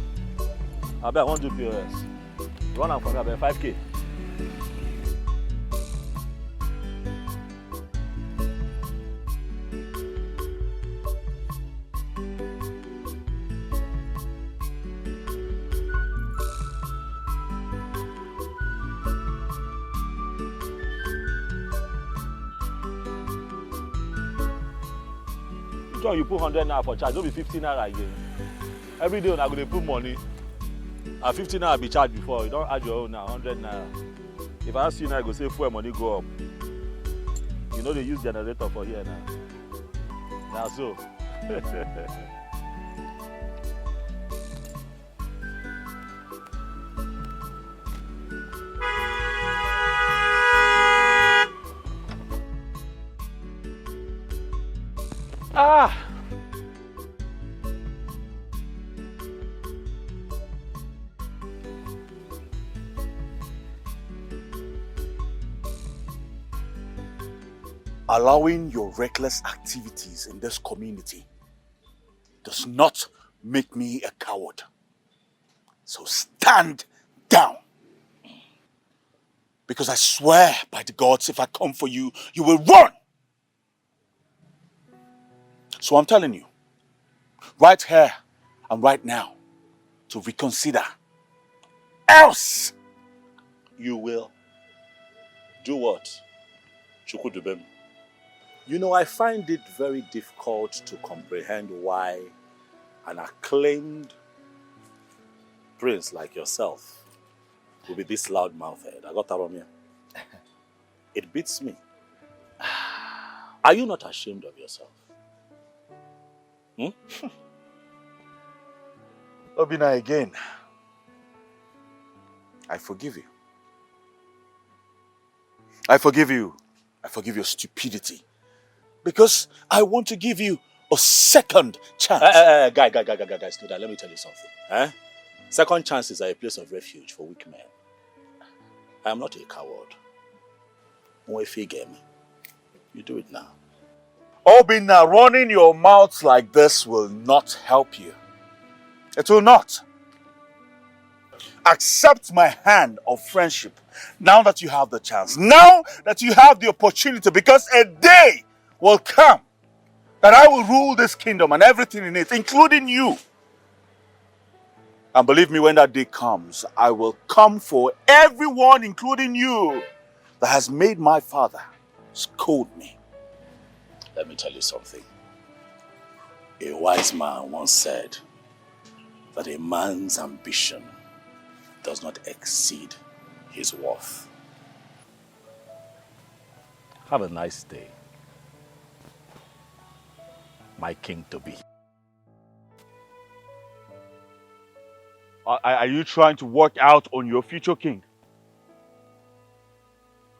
I bet I want to do POS. Run am for me, I bet 5K. You put 100 naira for charge, don't be 50 naira again. Every day when I go to put money, and 50 naira be charged before. You don't add your own now, 100 naira. If I ask you now, I go say fuel money go up. You know they use generator for here now. Now so. Ah! Allowing your reckless activities in this community does not make me a coward. So stand down. Because I swear by the gods, if I come for you, you will run. So I'm telling you, right here and right now, to reconsider. Else, you will do what? Chukudubem. You know, I find it very difficult to comprehend why an acclaimed prince like yourself will be this loud-mouthed. I got that from here. It beats me. Are you not ashamed of yourself? Obina, again, I forgive you. I forgive you. I forgive your stupidity. Because I want to give you a second chance. Guy, slow down. Let me tell you something. Second chances are a place of refuge for weak men. I am not a coward. You do it now. Obina, running your mouth like this will not help you. It will not. Accept my hand of friendship now that you have the chance. Now that you have the opportunity, because a day will come that I will rule this kingdom and everything in it, including you. And believe me, when that day comes, I will come for everyone, including you, that has made my father scold me. Let me tell you something. A wise man once said that a man's ambition does not exceed his worth. Have a nice day, my king-to-be. Are you trying to work out on your future king?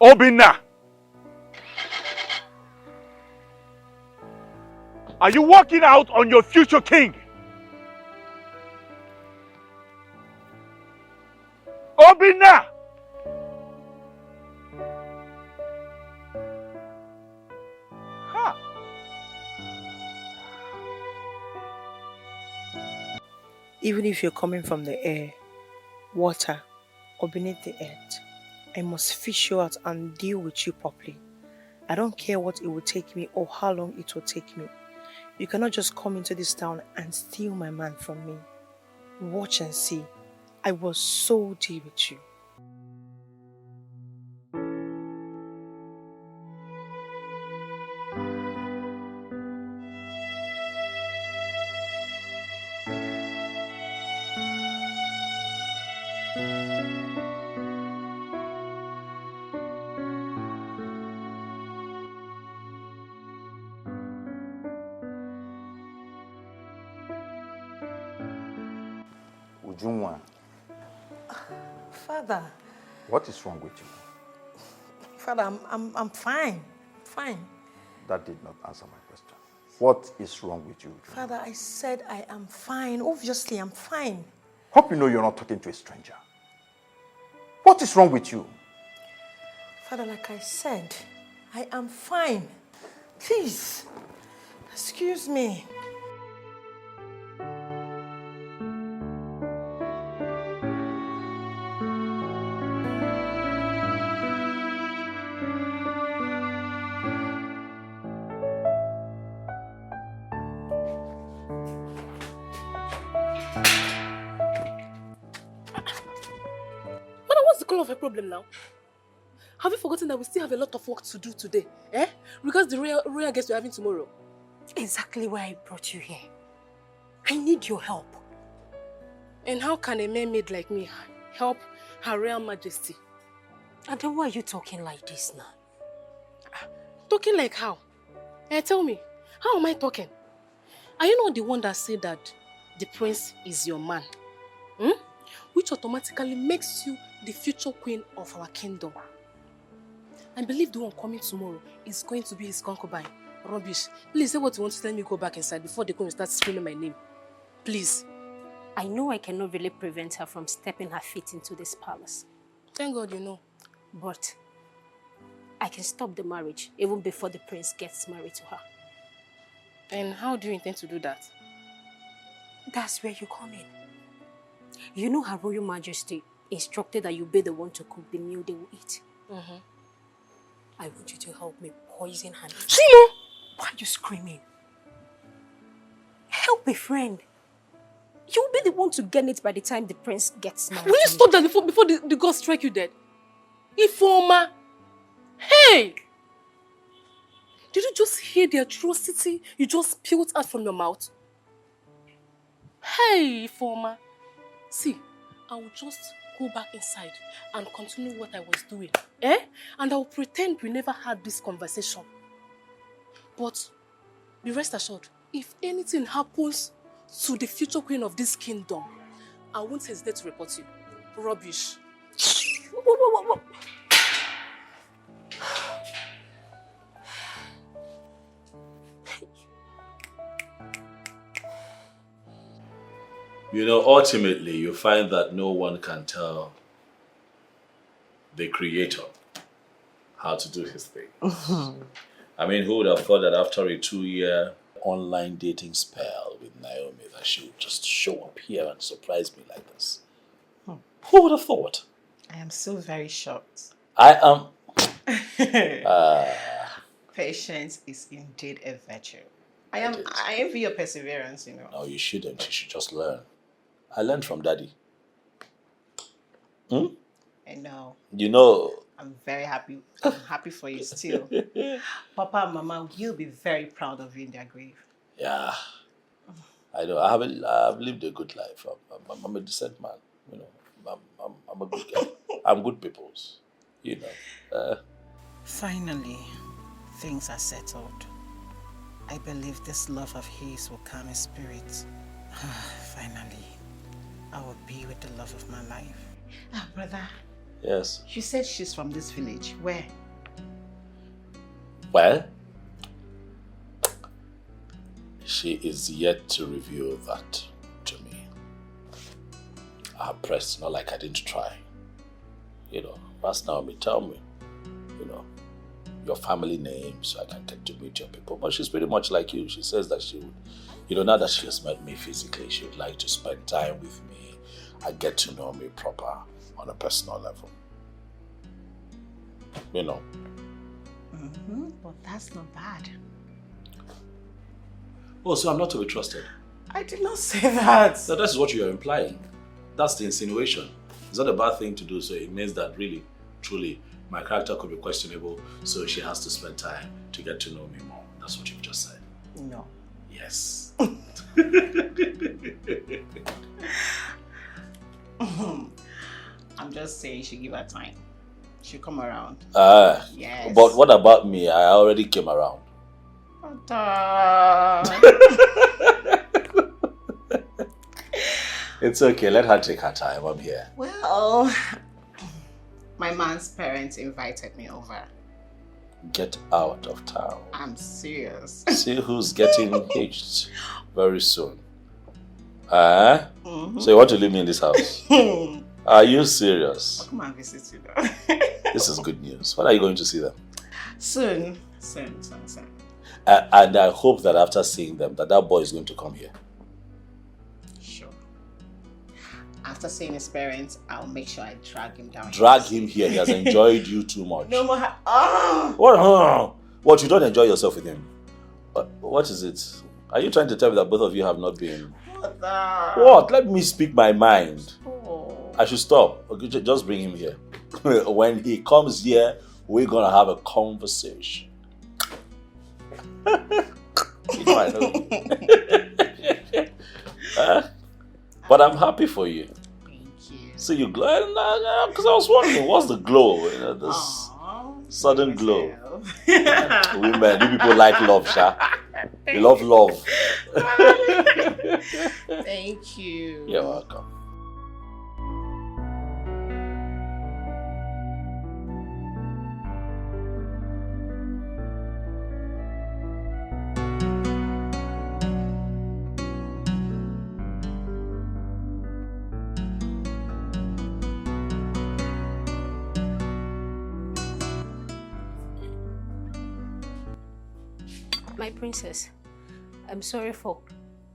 Obina! Are you working out on your future king? Obina! Even if you're coming from the air, water, or beneath the earth, I must fish you out and deal with you properly. I don't care what it will take me or how long it will take me. You cannot just come into this town and steal my man from me. Watch and see. I will so deal with you. Ujunwa. Father. What is wrong with you? Father, I'm fine. Fine. That did not answer my question. What is wrong with you, Ujunwa? Father, I said I am fine. Obviously, I'm fine. Hope you know you're not talking to a stranger. What is wrong with you? Father, like I said, I am fine. Please, excuse me. Madam, what's the call of a problem now? Have you forgotten that we still have a lot of work to do today? Eh? Regards the royal guest we're having tomorrow. Exactly why I brought you here. I need your help. And how can a mermaid like me help Her Royal Majesty? And then why are you talking like this now? Talking like how? Tell me, how am I talking? Are you not the one that said that the prince is your man? Which automatically makes you the future queen of our kingdom. I believe the one coming tomorrow is going to be his concubine. Rubbish. Please say what you want to tell me, go back inside before they come and start screaming my name. Please. I know I cannot really prevent her from stepping her feet into this palace. Thank God you know. But I can stop the marriage even before the prince gets married to her. And how do you intend to do that? That's where you come in. You know Her Royal Majesty instructed that you be the one to cook the meal they will eat. I want you to help me poison her. Shimo! Why are you screaming? Help a friend. You'll be the one to get it by the time the prince gets married. Will you stop that before the gods strike you dead? Ifeoma! Hey! Did you just hear the atrocity you just spilled out from your mouth? Hey, Ifeoma! See, I will just go back inside and continue what I was doing. And I will pretend we never had this conversation. But be rest assured, if anything happens to the future queen of this kingdom, I won't hesitate to report you. Rubbish. Whoa. You know, ultimately, you find that no one can tell the creator how to do his thing. I mean, who would have thought that after a 2-year online dating spell with Naomi that she would just show up here and surprise me like this? Who would have thought? I am so very shocked. I am... Patience is indeed a virtue. I envy your perseverance, you know. No, you shouldn't. You should just learn. I learned from Daddy. I know. You know... I'm very happy. I'm happy for you still. Papa and Mama, you'll be very proud of you in their grave. Yeah. I know. I've lived a good life. I'm a decent man. You know, I'm a good guy. I'm good people's. You know. Finally, things are settled. I believe this love of his will calm his spirit. Finally, I will be with the love of my life. Brother. Yes. She said she's from this village. Where? Well, she is yet to reveal that to me. I pressed, not like I didn't try. You know, Master Naomi, tell me, you know, your family name so I can get to meet your people. But she's pretty much like you. She says that she would, you know, now that she has met me physically, she would like to spend time with me and get to know me proper on a personal level. You know. But that's not bad. Oh, so I'm not to be trusted? I did not say that. So that's what you're implying. That's the insinuation. It's not a bad thing to do, so it means that really, truly, my character could be questionable, so she has to spend time to get to know me more. That's what you've just said. No. Yes. I'm just saying she give her time. She'll come around. Yes. But what about me? I already came around. It's okay. Let her take her time. I'm here. Well, my man's parents invited me over. Get out of town. I'm serious. See who's getting hitched very soon. So you want to leave me in this house? Are you serious? I'll come and visit you though. This is good news. When are you going to see them? Soon. And I hope that after seeing them, that boy is going to come here. Sure. After seeing his parents, I'll make sure I drag him down. Drag him here. He has enjoyed you too much. No more. What? You don't enjoy yourself with him? What is it? Are you trying to tell me that both of you have not been What? Let me speak my mind. I should stop. Okay, just bring him here. When he comes here, we're gonna have a conversation. You know I know. But I'm happy for you. Thank you. So you glow, because I was wondering, what's the glow? You know, this sudden glow. Women, you people like love, Sha. You love love. Thank you. You're welcome. My princess, I'm sorry for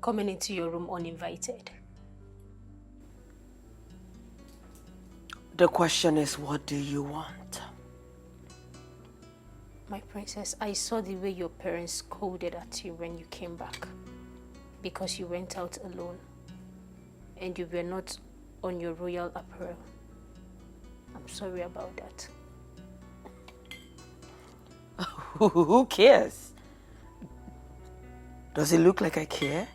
coming into your room uninvited. The question is, what do you want? My princess, I saw the way your parents scolded at you when you came back because you went out alone and you were not on your royal apparel. I'm sorry about that. Who cares? Does it look like I care?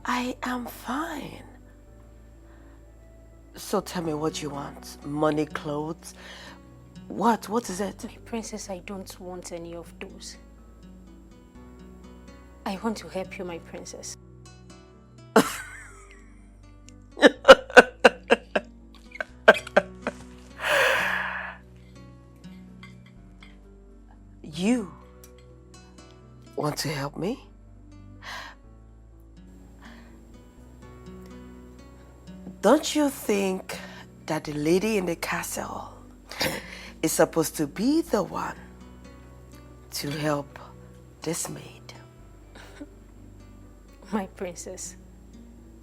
I am fine. So tell me what you want. Money, clothes? What? What is it? My princess, I don't want any of those. I want to help you, my princess. You want to help me? Don't you think that the lady in the castle is supposed to be the one to help this maid? My princess,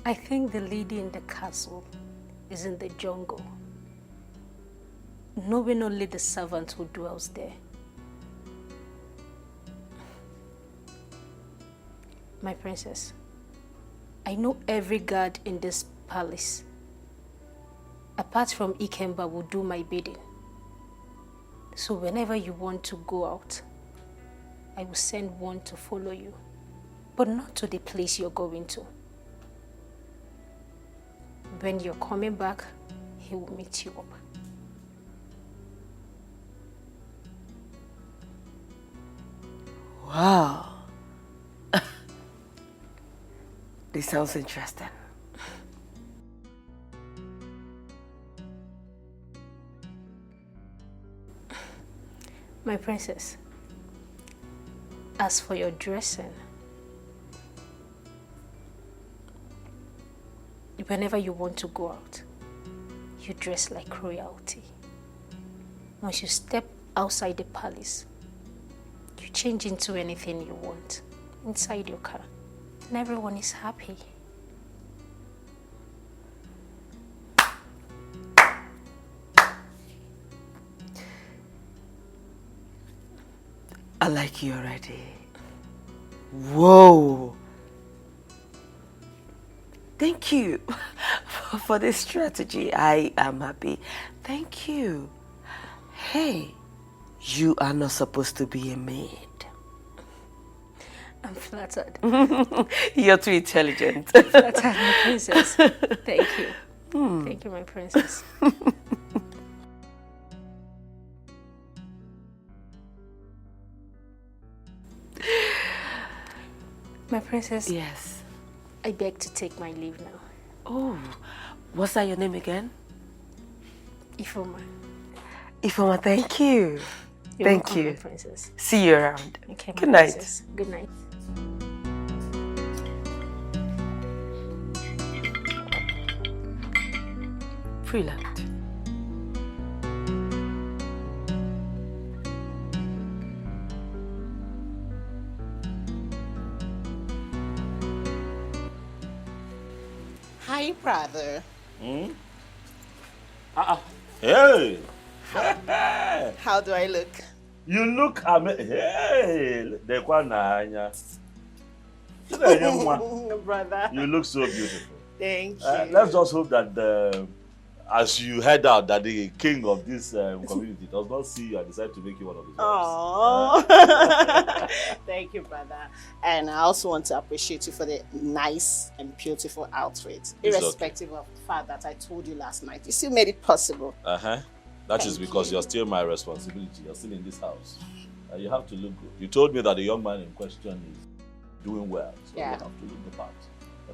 I think the lady in the castle is in the jungle, knowing only the servant who dwells there. My princess, I know every guard in this palace, apart from Ikemba, will do my bidding. So whenever you want to go out, I will send one to follow you, but not to the place you're going to. When you're coming back, he will meet you up. Wow. This sounds interesting. My princess, as for your dressing, whenever you want to go out, you dress like royalty. Once you step outside the palace, you change into anything you want inside your car, and everyone is happy. I like you already. Whoa. Thank you for this strategy. I am happy. Thank you. Hey, you are not supposed to be a maid. I'm flattered. You're too intelligent. I'm flattered, my princess. Thank you. Thank you, my princess. My princess. Yes. I beg to take my leave now. Oh, what's that your name again? Ifoma. Ifoma, thank you. You're Thank welcome, you. my princess. See you around. Okay, my Good night. princess. Good night. Freeland. Hi, brother. Hey! How do I look? You look amazing. Hey! Dekwananya. Brother. You look so beautiful. Thank you. Let's just hope that as you head out, that the king of this community does not see you and decide to make you one of his wives. Oh, thank you, brother. And I also want to appreciate you for the nice and beautiful outfit, It's irrespective of the fact that I told you last night. You still made it possible. That is because you're still my responsibility. You're still in this house. You have to look good. You told me that the young man in question is doing well, so you have to look the part.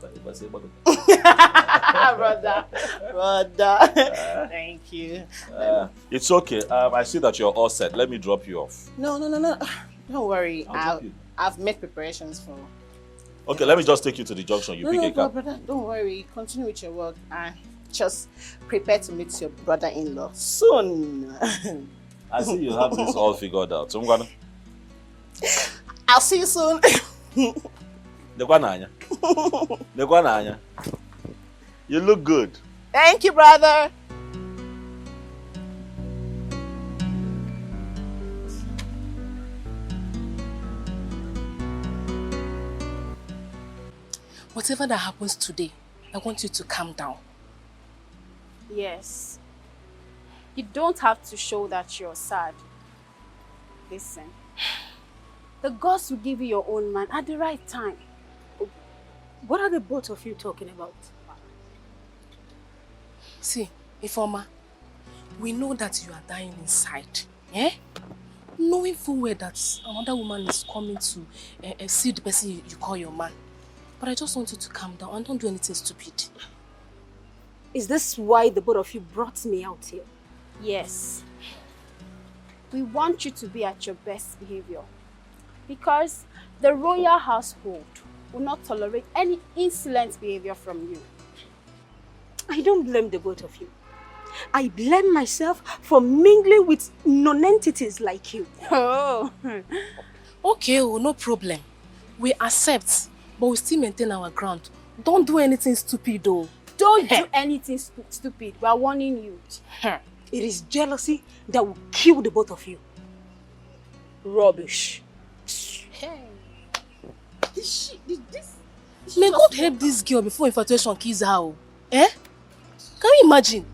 But if I say brother, thank you. It's okay. I see that you're all set. Let me drop you off. No. Don't worry. I've made preparations for. Okay, let me just take you to the junction. You pick a cab. Brother, don't worry. Continue with your work and just prepare to meet your brother-in-law soon. I see you have this all figured out. So I'm gonna. I'll see you soon. You look good. Thank you, brother. Whatever that happens today, I want you to calm down. Yes. You don't have to show that you're sad. Listen. The gods will give you your own man at the right time. What are the both of you talking about? See, Ifeoma, we know that you are dying inside. Eh? Knowing full well that another woman is coming to see the person you call your man. But I just want you to calm down and don't do anything stupid. Is this why the both of you brought me out here? Yes. We want you to be at your best behavior. Because the royal household will not tolerate any insolent behavior from you. I don't blame the both of you. I blame myself for mingling with non-entities like you. Oh. Okay, no problem. We accept, but we still maintain our ground. Don't do anything stupid though. Don't do anything stupid. We are warning you. It is jealousy that will kill the both of you. Rubbish. Hey. May God help this girl before infatuation kills her. Eh? Can you imagine?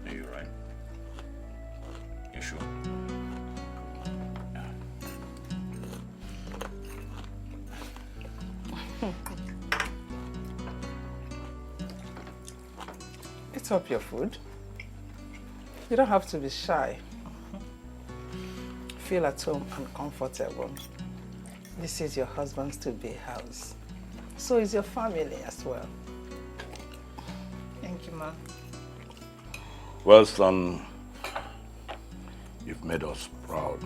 Are you right? You sure? Eat up your food. You don't have to be shy. Feel at home and comfortable. This is your husband's to-be house. So is your family as well. Thank you, Ma. Well, son, you've made us proud.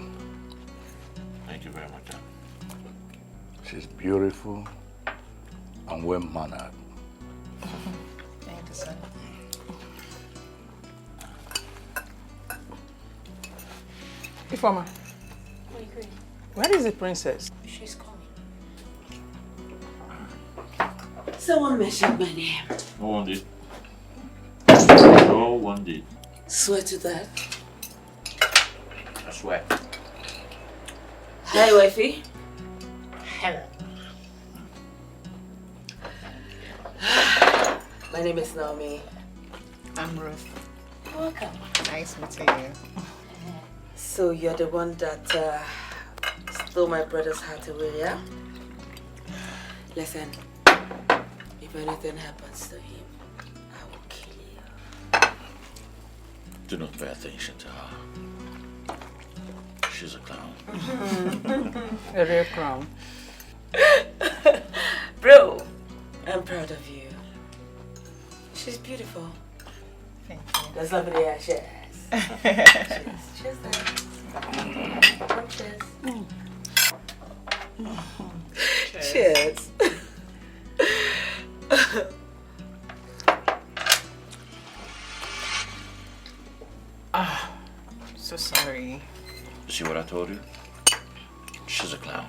Thank you very much, Dad. She's beautiful and well-mannered. Thank you, son. Ifeoma, where is the princess? She's coming. Someone mentioned my name. No one did. No one did. Swear to that. I swear. Hi, wifey. Hello. My name is Naomi. I'm Ruth. Welcome. Nice meeting you. So you're the one that stole my brother's heart away, yeah? Listen, if anything happens to him, I will kill you. Do not pay attention to her. She's a clown. A real crown. Bro, I'm proud of you. She's beautiful. Thank you. There's somebody here. Cheers. Cheers. Cheers. Cheers. Cheers. So sorry. See what I told you? She's a clown.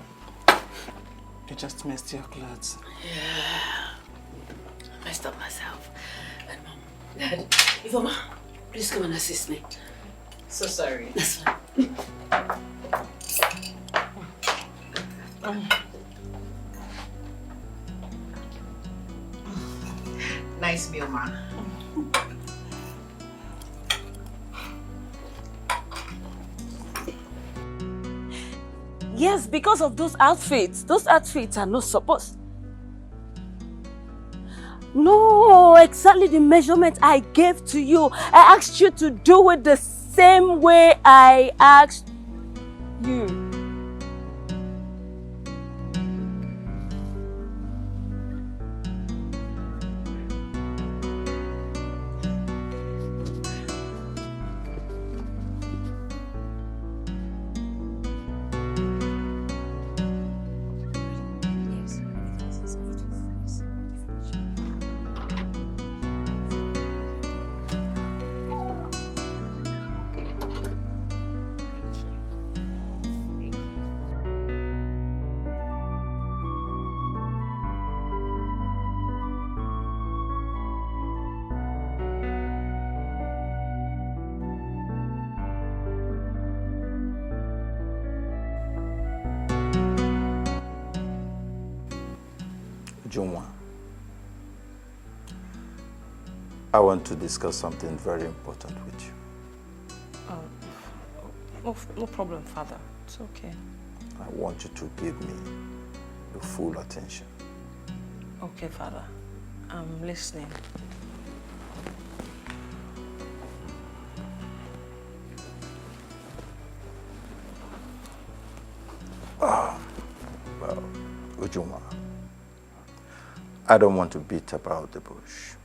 You just messed your clothes. Yeah. I messed up myself. And Mom, Dad, Ivoma, please come and assist me. So sorry. That's fine. Nice meal, Ma. Yes, because of those outfits. Those outfits are not supposed. No, exactly the measurement I gave to you. I asked you to do it the same way I asked you. Junwa, I want to discuss something very important with you. No problem, Father. It's okay. I want you to give me your full attention. Okay, Father. I'm listening. Well, Ujuma, I don't want to beat about the bush.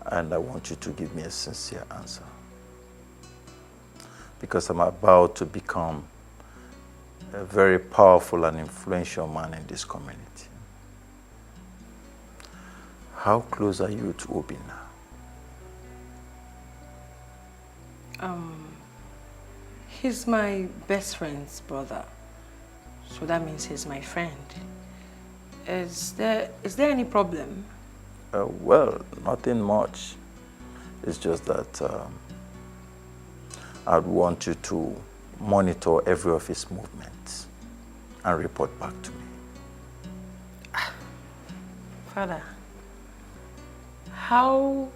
And I want you to give me a sincere answer. Because I'm about to become a very powerful and influential man in this community. How close are you to Obi now? He's my best friend's brother. So that means he's my friend. Is there any problem? Well, nothing much. It's just that I'd want you to monitor every of his movements and report back to me. Father, how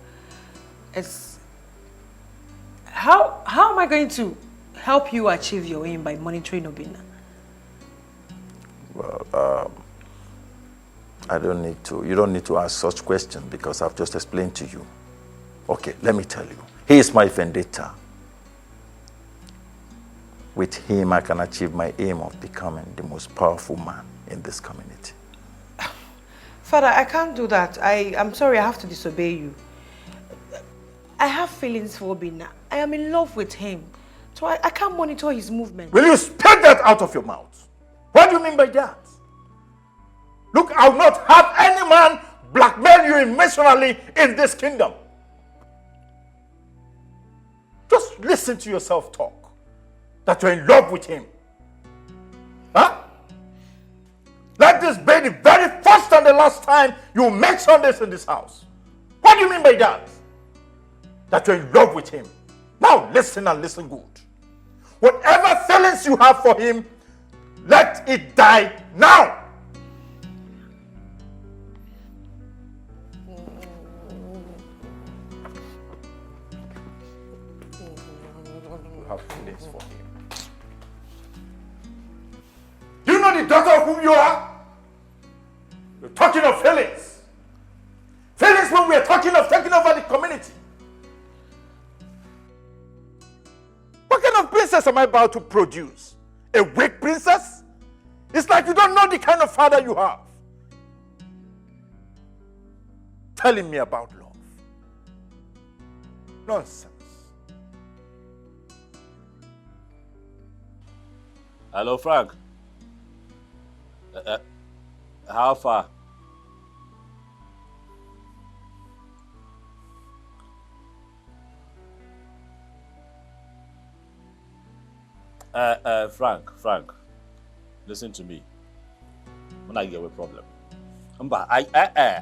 am I going to help you achieve your aim by monitoring Obina? Well, you don't need to ask such questions because I've just explained to you. Okay, let me tell you. He is my vendetta. With him, I can achieve my aim of becoming the most powerful man in this community. Father, I can't do that. I'm sorry, I have to disobey you. I have feelings for Obina. I am in love with him. So I can't monitor his movement. Will you spit that out of your mouth? What do you mean by that? Look, I'll not have any man blackmail you emotionally in this kingdom. Just listen to yourself talk. That you're in love with him. Huh? Let this be the very first and the last time you mention this in this house. What do you mean by that? That you're in love with him. Now listen and listen good. Whatever feelings you have for him, let it die now. You have feelings for him. Do you know the daughter of whom you are? You're talking of feelings. Feelings when we are talking of taking over the community. What kind of princess am I about to produce? A weak princess? It's like you don't know the kind of father you have. Telling me about love. Nonsense. Hello, Frank. How far? Frank, listen to me. When I get a problem.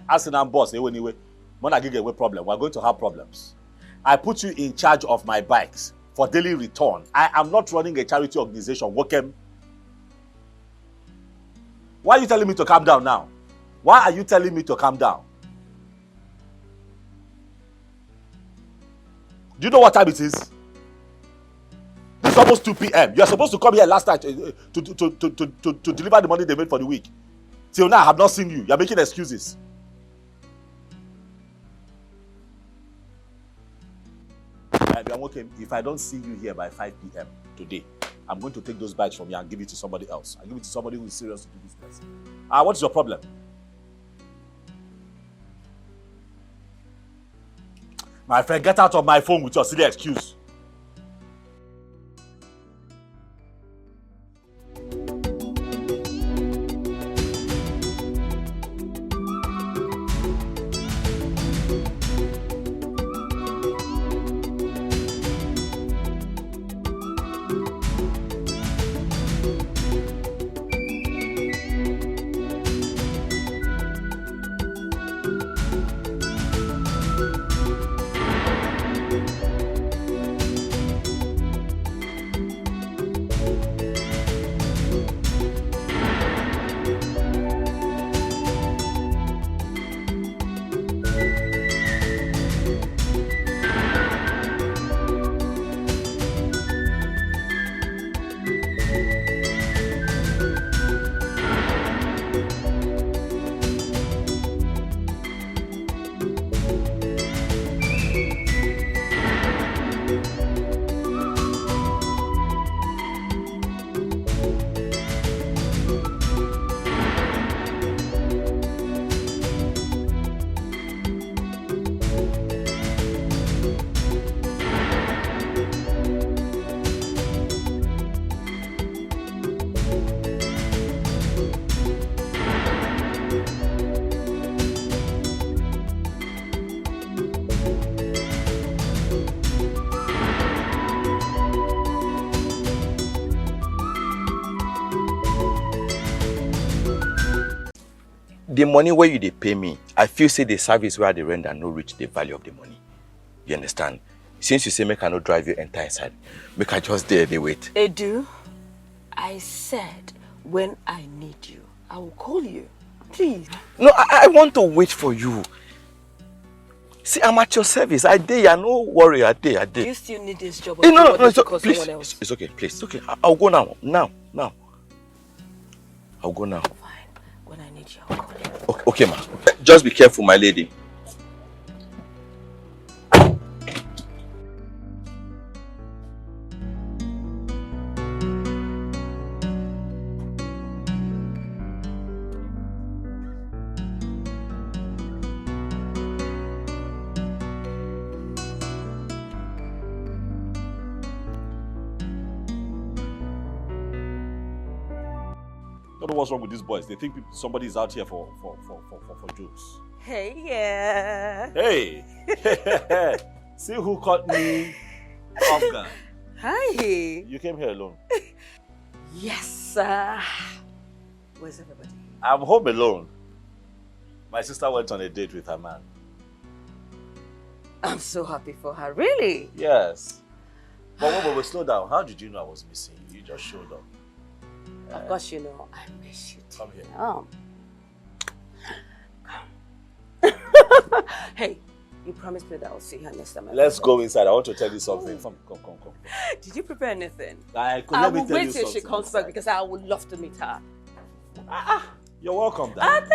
As an boss, anyway, when I get a problem, we're going to have problems. I put you in charge of my bikes for daily return. I am not running a charity organization. Wokem. Why are you telling me to calm down now? Why are you telling me to calm down? Do you know what time it is? It's almost 2 p.m. You're supposed to come here last night to deliver the money they made for the week. Till now, I have not seen you. You're making excuses. If I don't see you here by 5 p.m. today, I'm going to take those bags from you and give it to somebody else. I'll give it to somebody who is serious to do business. What is your problem? My friend, get out of my phone with your silly excuse. The money where you they pay me, I feel say the service where they render no reach the value of the money. You understand? Since you say make I no drive you enter inside, make I just there they wait. Edu, I said when I need you, I will call you. Please. No, I want to wait for you. See, I'm at your service. I dare, no worry, I dare. Do you still need this job? No, it's okay. Please, it's okay, please. It's okay. I'll go now. Now. I'll go now. Fine. When I need you, I'll call you. Okay, ma. Just be careful, my lady. I don't know what's wrong with these boys. They think somebody is out here for jokes. Hey, yeah. Hey! See who caught me off guard. Hi. You came here alone. Yes. Where's everybody? I'm home alone. My sister went on a date with her man. I'm so happy for her. Really? Yes. But slow down. How did you know I was missing you? You just showed up. Of course, you know, I miss you too. Come here. Oh. Hey, you promised me that I'll see her next time. Let's go inside. I want to tell you something. Come. Did you prepare anything? I will wait till she comes back because I would love to meet her. You're welcome, darling.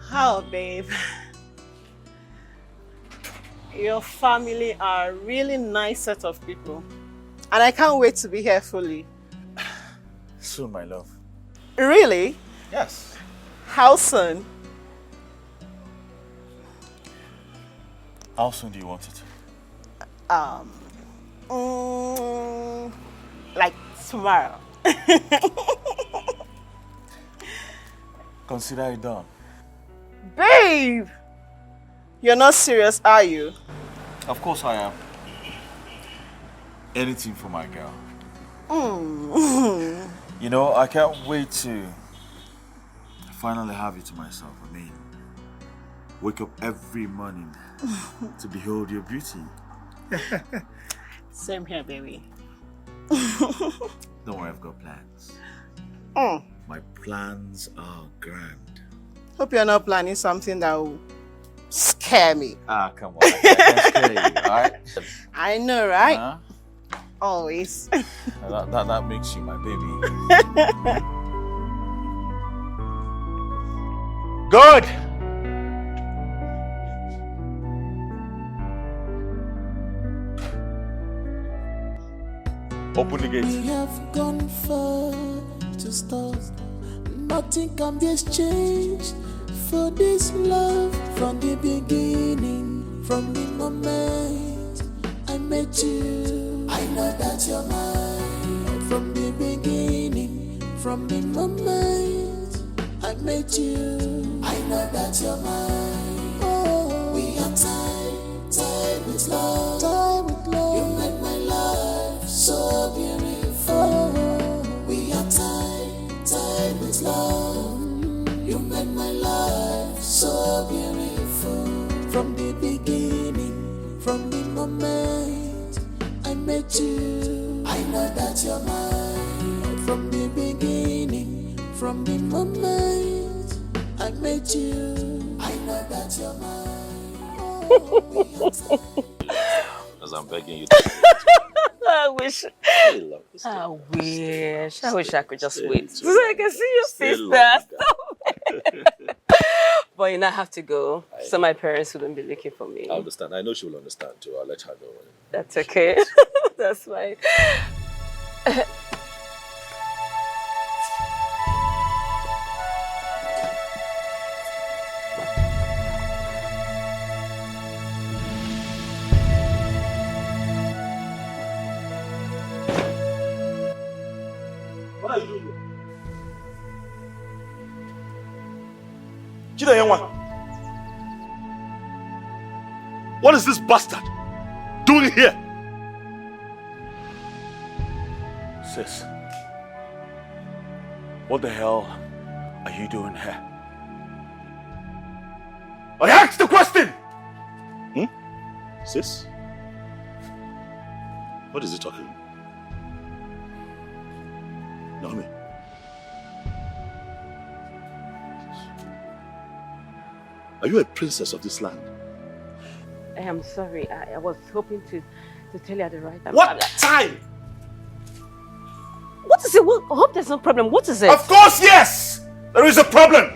How, babe? Your family are a really nice set of people. And I can't wait to be here fully. Soon, my love. Really? Yes. How soon? How soon do you want it? Like tomorrow. Consider it done. Babe! You're not serious, are you? Of course I am. Anything for my girl. Mm. You know, I can't wait to finally have you to myself. I mean, wake up every morning to behold your beauty. Same here, baby. Don't worry, I've got plans. Mm. My plans are grand. Hope you're not planning something that will scare me. Ah, come on. I can't scare you, alright? I know, right? Huh? Always. That makes you my baby. Good! Open the gate. We have gone far to stop. Nothing can be exchanged for this love from the beginning, from the moment I met you. I know that you're mine from the beginning, from the moment I met you. I know that you're mine. Oh, we are tied with love, You made my life so beautiful. We are tied with love. You made my life so beautiful. From the beginning, from the moment I met you. I know that you're mine. From the beginning, from the moment I met you. I know that you're mine. As I'm begging you to I wish I could just wait so I can see your sister. But you now have to go, so my parents wouldn't be looking for me. I understand. I know she will understand too. I'll let her know. That's okay. That's fine. What are you doing here? Chidayenwa, what is this bastard doing here? Sis, what the hell are you doing here? I asked the question! Sis? What is he talking? Naomi. Are you a princess of this land? I am sorry. I was hoping to tell you at the right time. What time? What is it? I hope there's no problem. What is it? Of course, yes! There is a problem.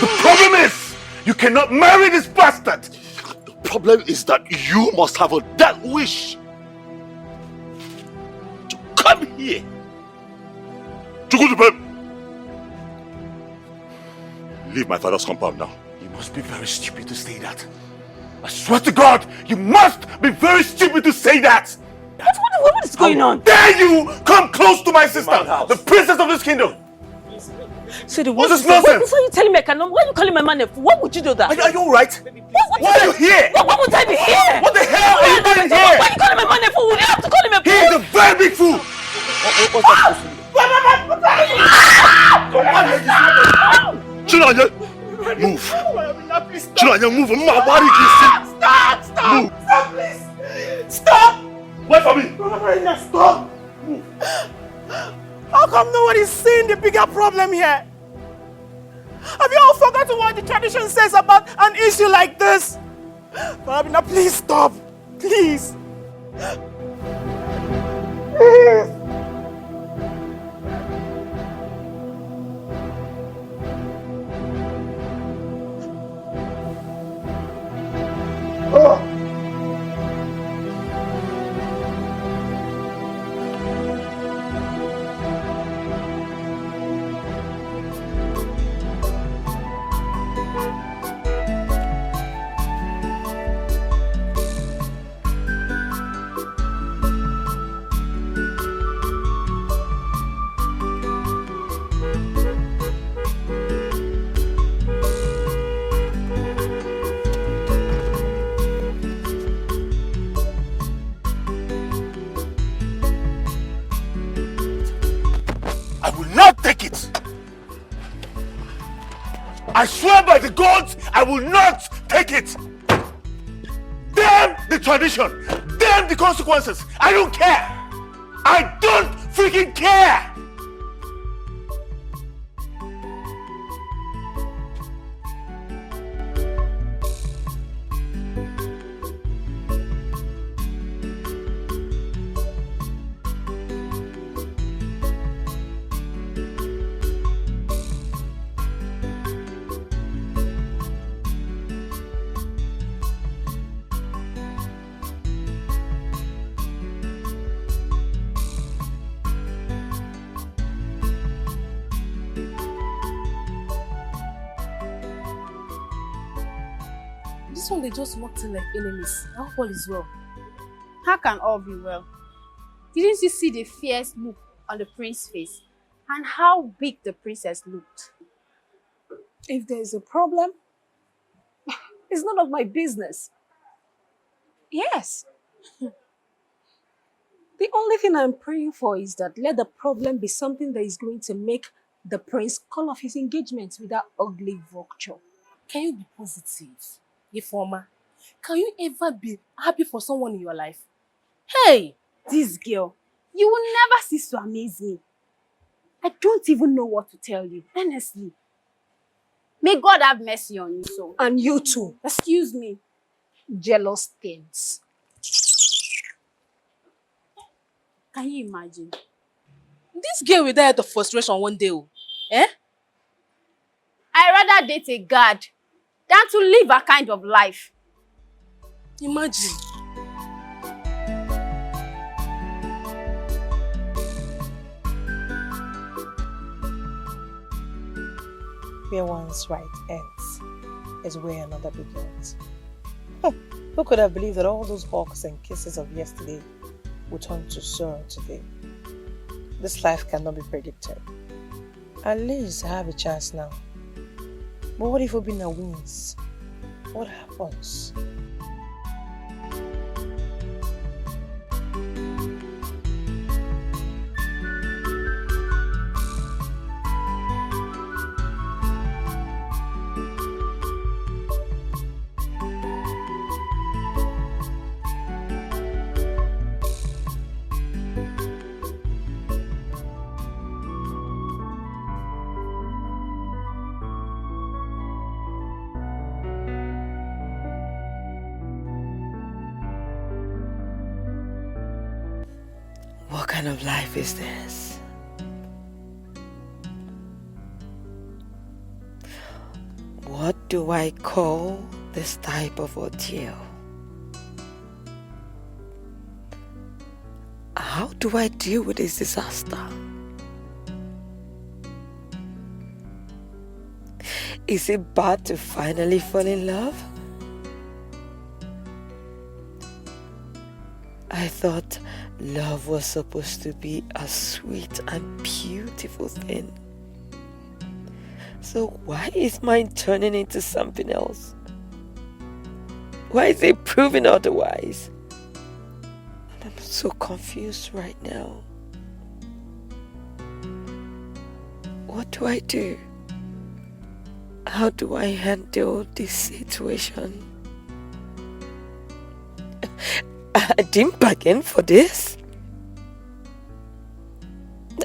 The problem is, you cannot marry this bastard. The problem is that you must have a death wish to come here. To go to bed. Leave my father's compound now. You must be very stupid to say that. I swear to God, you must be very stupid to say that. What is going on? Dare you come close to my sister, the princess of this kingdom? So what's this nonsense? Why are you telling me I cannot? Why are you calling my man a fool? Why would you do that? Are you alright? Why are you here? Why would I be here? What the hell are you doing here? Why are you calling my man a fool? You have to call him a fool. He is a very big fool. What's that supposed to mean? Chinanya, move. Chinanya, move. Stop! Move. Stop, please! Stop! Wait for me! Stop! Move. How come nobody's seeing the bigger problem here? Have you all forgotten what the tradition says about an issue like this? Barabina, please stop. Please. Please. Oh. I swear by the gods, I will not take it. Damn the tradition. Damn the consequences. I don't care. I don't freaking care. This one they just walked in like enemies. I hope all is well. How can all be well? Didn't you see the fierce look on the prince's face and how big the princess looked? If there is a problem, it's none of my business. Yes. The only thing I'm praying for is that let the problem be something that is going to make the prince call off his engagement with that ugly vulture. Can you be positive? Ifeoma, can you ever be happy for someone in your life? Hey! This girl, you will never cease to amaze me. I don't even know what to tell you, honestly. May God have mercy on you, so. And you too. Excuse me. Jealous things. Can you imagine? This girl will die out of frustration one day. Eh? I'd rather date a guard than to live a kind of life. Imagine. Where one's right ends is where another begins. Who could have believed that all those hugs and kisses of yesterday would turn to sorrow today? This life cannot be predicted. At least I have a chance now. But what if Obina wins? What happens? What kind of life is this? What do I call this type of ordeal? How do I deal with this disaster? Is it bad to finally fall in love? I thought love was supposed to be a sweet and beautiful thing. So why is mine turning into something else? Why is it proving otherwise? I'm so confused right now. What do I do? How do I handle this situation? I didn't bargain for this.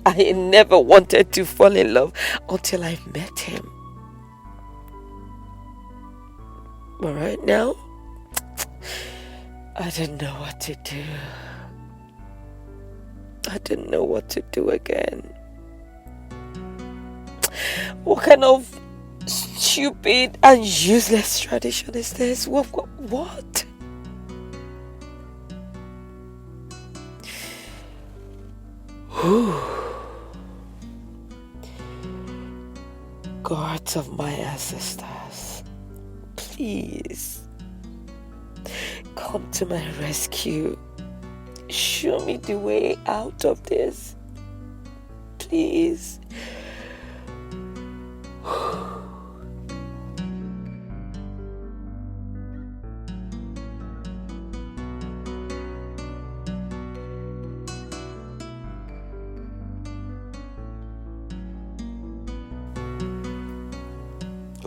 I never wanted to fall in love until I met him. But right now, I don't know what to do. I don't know what to do again. What kind of stupid and useless tradition is this? What? Gods of my ancestors, please come to my rescue. Show me the way out of this. Please.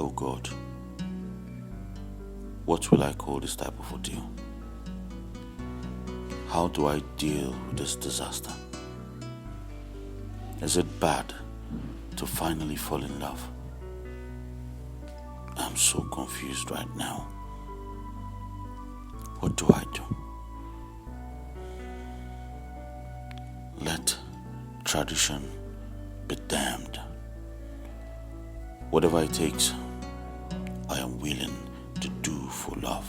Oh God, what will I call this type of ordeal? How do I deal with this disaster? Is it bad to finally fall in love? I'm so confused right now. What do I do? Let tradition be damned. Whatever it takes, I am willing to do for love.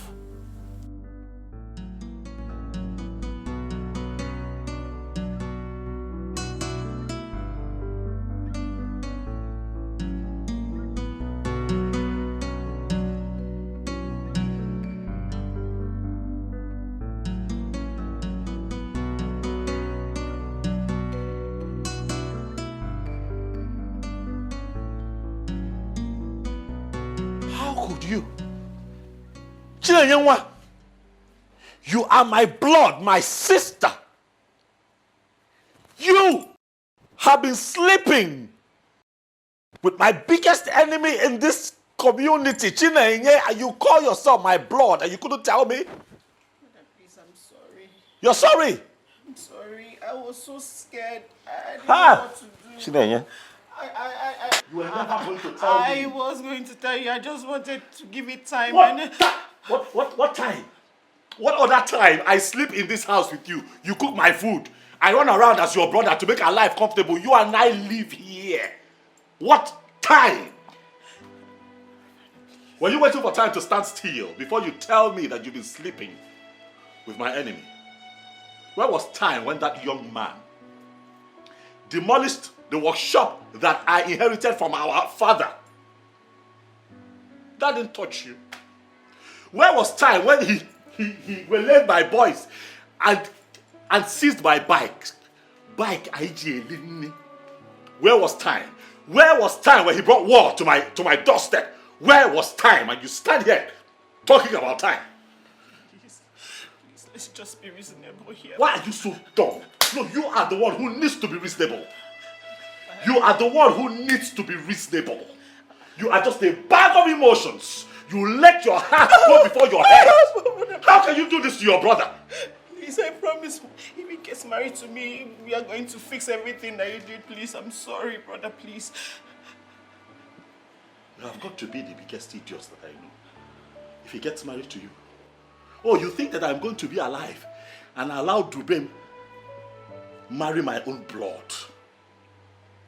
You are my blood, my sister. You have been sleeping with my biggest enemy in this community, Chinenye, and you call yourself my blood, and you couldn't tell me? Please, I'm sorry. You're sorry? I'm sorry. I was so scared. I didn't Ha! know what to do. Chinenye. You were never going to tell me. I was going to tell you. I just wanted to give it time. What time? What other time I sleep in this house with you? You cook my food. I run around as your brother to make our life comfortable. You and I live here. What time? Were you waiting for time to stand still before you tell me that you've been sleeping with my enemy? Where was time when that young man demolished the workshop that I inherited from our father? That didn't touch you. Where was time when he waylaid my boys and seized my bike? Where was time? Where was time when he brought war to my doorstep? Where was time? And you stand here talking about time. Please, let's just be reasonable here. Why are you so dumb? No, you are the one who needs to be reasonable. You are the one who needs to be reasonable. You are just a bag of emotions. You let your heart go before your head. How can you do this to your brother? Please, I promise, if he gets married to me, we are going to fix everything that you did. Please, I'm sorry, brother, please. You have got to be the biggest idiot that I know. If he gets married to you. Oh, you think that I'm going to be alive and allow Dubem marry my own blood?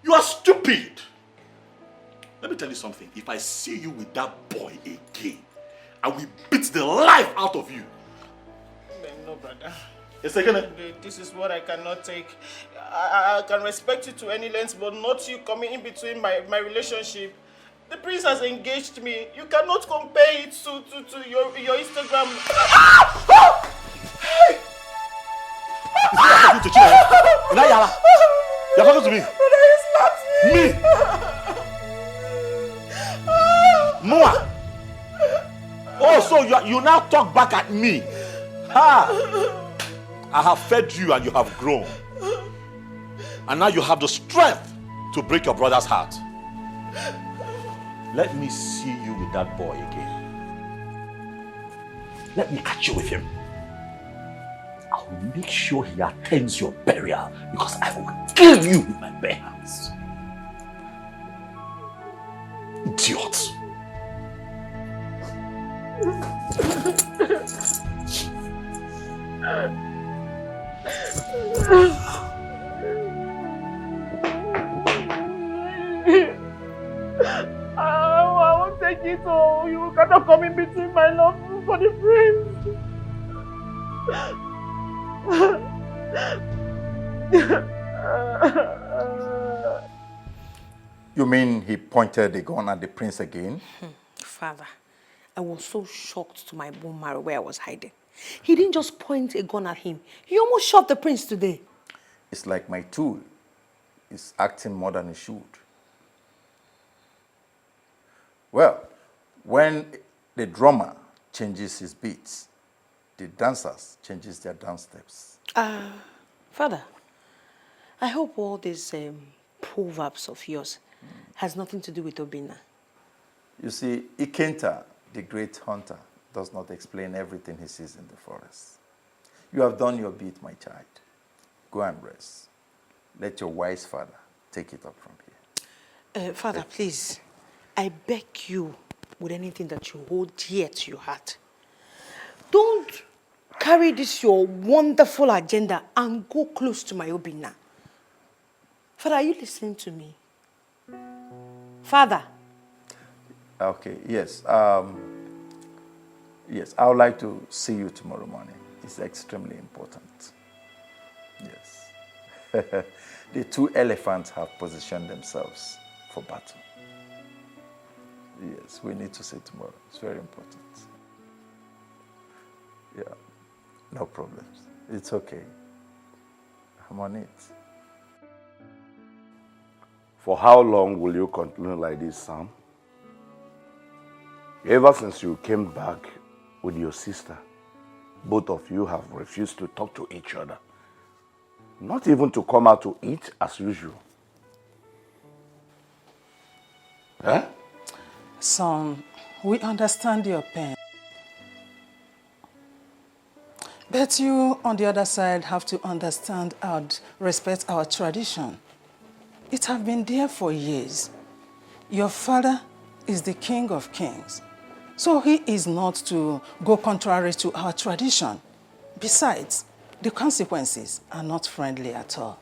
You are stupid. Let me tell you something. If I see you with that boy again, I will beat the life out of you. No, brother. Yes, again. This is what I cannot take. I can respect you to any length, but not you coming in between my relationship. The prince has engaged me. You cannot compare it to your Instagram. Hey! Is that talking to Chile? Nayala, you're talking to me. Brother, it's not me. Moa. Oh, so you now talk back at me. Ha! I have fed you and you have grown. And now you have the strength to break your brother's heart. Let me see you with that boy again. Let me catch you with him. I will make sure he attends your burial because I will kill you with my bare hands. Idiot. I won't take it, so you cannot come in between my love for the prince. You mean he pointed the gun at the prince again? Father, I was so shocked to my bone marrow where I was hiding. He didn't just point a gun at him. He almost shot the prince today. It's like my tool is acting more than it should. Well, when the drummer changes his beats, the dancers changes their dance steps. Father, I hope all these proverbs of yours has nothing to do with Obina. You see, Ikenta, the great hunter, does not explain everything he sees in the forest. You have done your bit, my child. Go and rest. Let your wise father take it up from here. Father, please, I beg you with anything that you hold dear to your heart. Don't carry this your wonderful agenda and go close to my Obina. Father, are you listening to me? Father. Okay, yes. Yes, I would like to see you tomorrow morning. It's extremely important. Yes. The 2 elephants have positioned themselves for battle. Yes, we need to see tomorrow. It's very important. Yeah, no problems. It's okay. I'm on it. For how long will you continue like this, Sam? Ever since you came back with your sister, both of you have refused to talk to each other. Not even to come out to eat as usual. Huh? Son, we understand your pain. But you, on the other side, have to understand and respect our tradition. It has been there for years. Your father is the King of Kings, so he is not to go contrary to our tradition. Besides, the consequences are not friendly at all.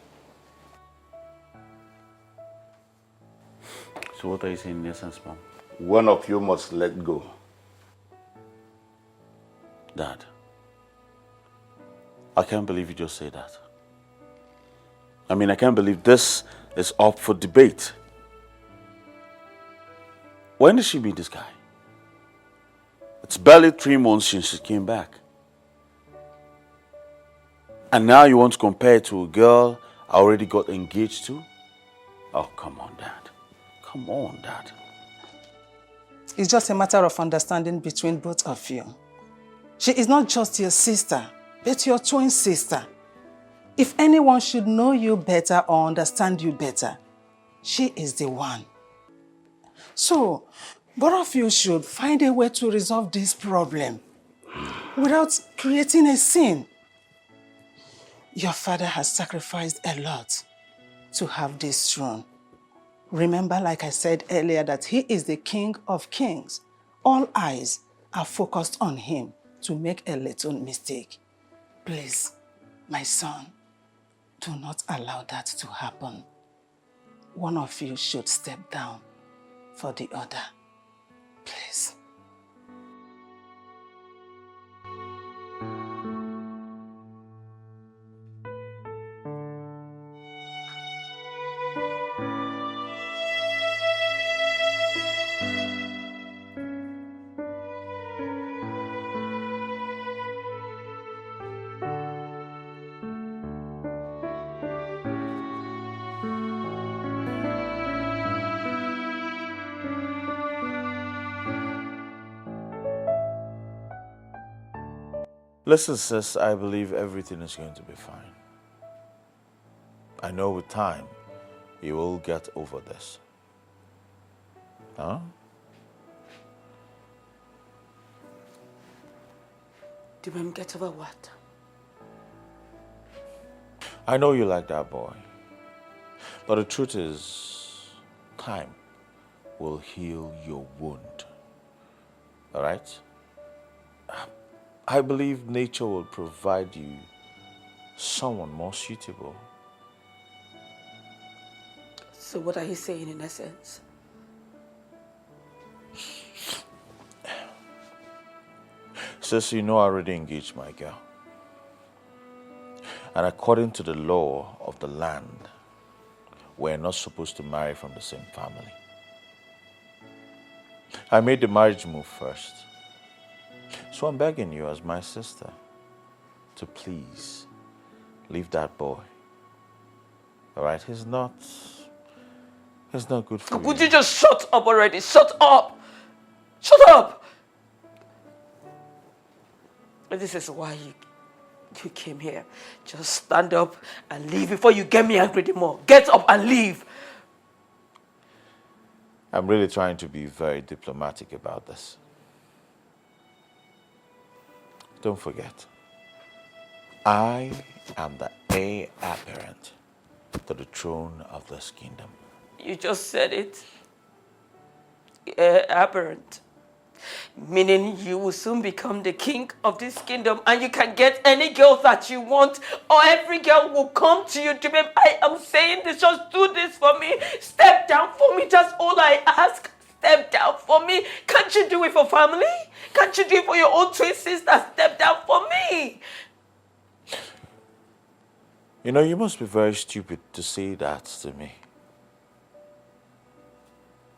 So what are you saying in essence, Mom? One of you must let go. Dad, I can't believe you just said that. I mean, I can't believe this is up for debate. When did she meet this guy? It's barely 3 months since she came back. And now you want to compare it to a girl I already got engaged to? Oh, come on, Dad. Come on, Dad. It's just a matter of understanding between both of you. She is not just your sister, but your twin sister. If anyone should know you better or understand you better, she is the one. So, both of you should find a way to resolve this problem without creating a scene. Your father has sacrificed a lot to have this throne. Remember, like I said earlier, that he is the King of Kings. All eyes are focused on him to make a little mistake. Please, my son, do not allow that to happen. One of you should step down for the other. Please. Listen, sis, I believe everything is going to be fine. I know with time, you will get over this. Huh? Did we get over what? I know you like that boy. But the truth is, time will heal your wound. All right? I believe nature will provide you someone more suitable. So what are you saying in essence? Sis, you know I already engaged my girl. And according to the law of the land, we're not supposed to marry from the same family. I made the marriage move first. So I'm begging you as my sister to please leave that boy. All right? He's not good for you. Would you just shut up already? Shut up! Shut up! This is why you came here. Just stand up and leave before you get me angry more. Get up and leave. I'm really trying to be very diplomatic about this. Don't forget, I am the heir apparent to the throne of this kingdom. You just said it. Aberrant. Meaning you will soon become the king of this kingdom and you can get any girl that you want or every girl will come to you. I am saying this, just do this for me. Step down for me, that's all I ask. Step down for me. Can't you do it for family? Can't you do it for your own twin sister? Step down for me. You know, you must be very stupid to say that to me.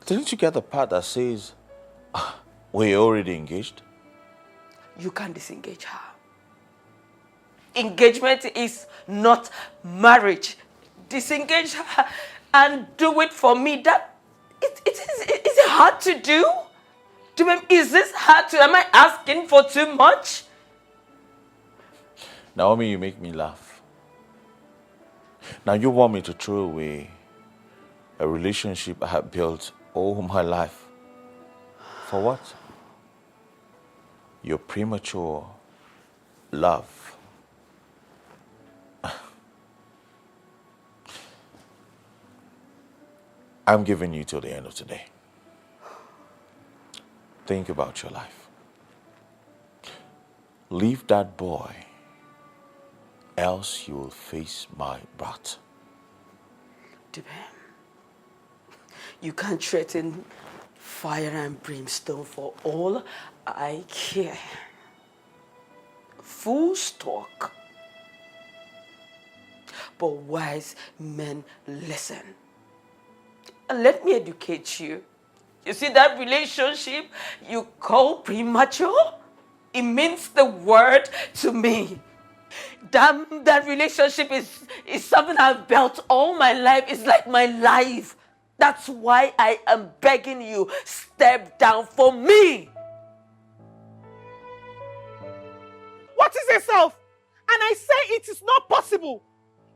Didn't you get the part that says, we're already engaged? You can't disengage her. Engagement is not marriage. Disengage her and do it for me. Is it hard to do? Is this hard to, am I asking for too much? Naomi, you make me laugh. Now you want me to throw away a relationship I have built all my life. For what? Your premature love. I'm giving you till the end of today. Think about your life. Leave that boy, else you will face my wrath. You can't threaten fire and brimstone for all I care. Fools talk, but wise men listen. And let me educate you. You see that relationship you call premature? It means the word to me. That relationship is something I've built all my life. It's like my life. That's why I am begging you, step down for me. What is yourself? And I say it is not possible.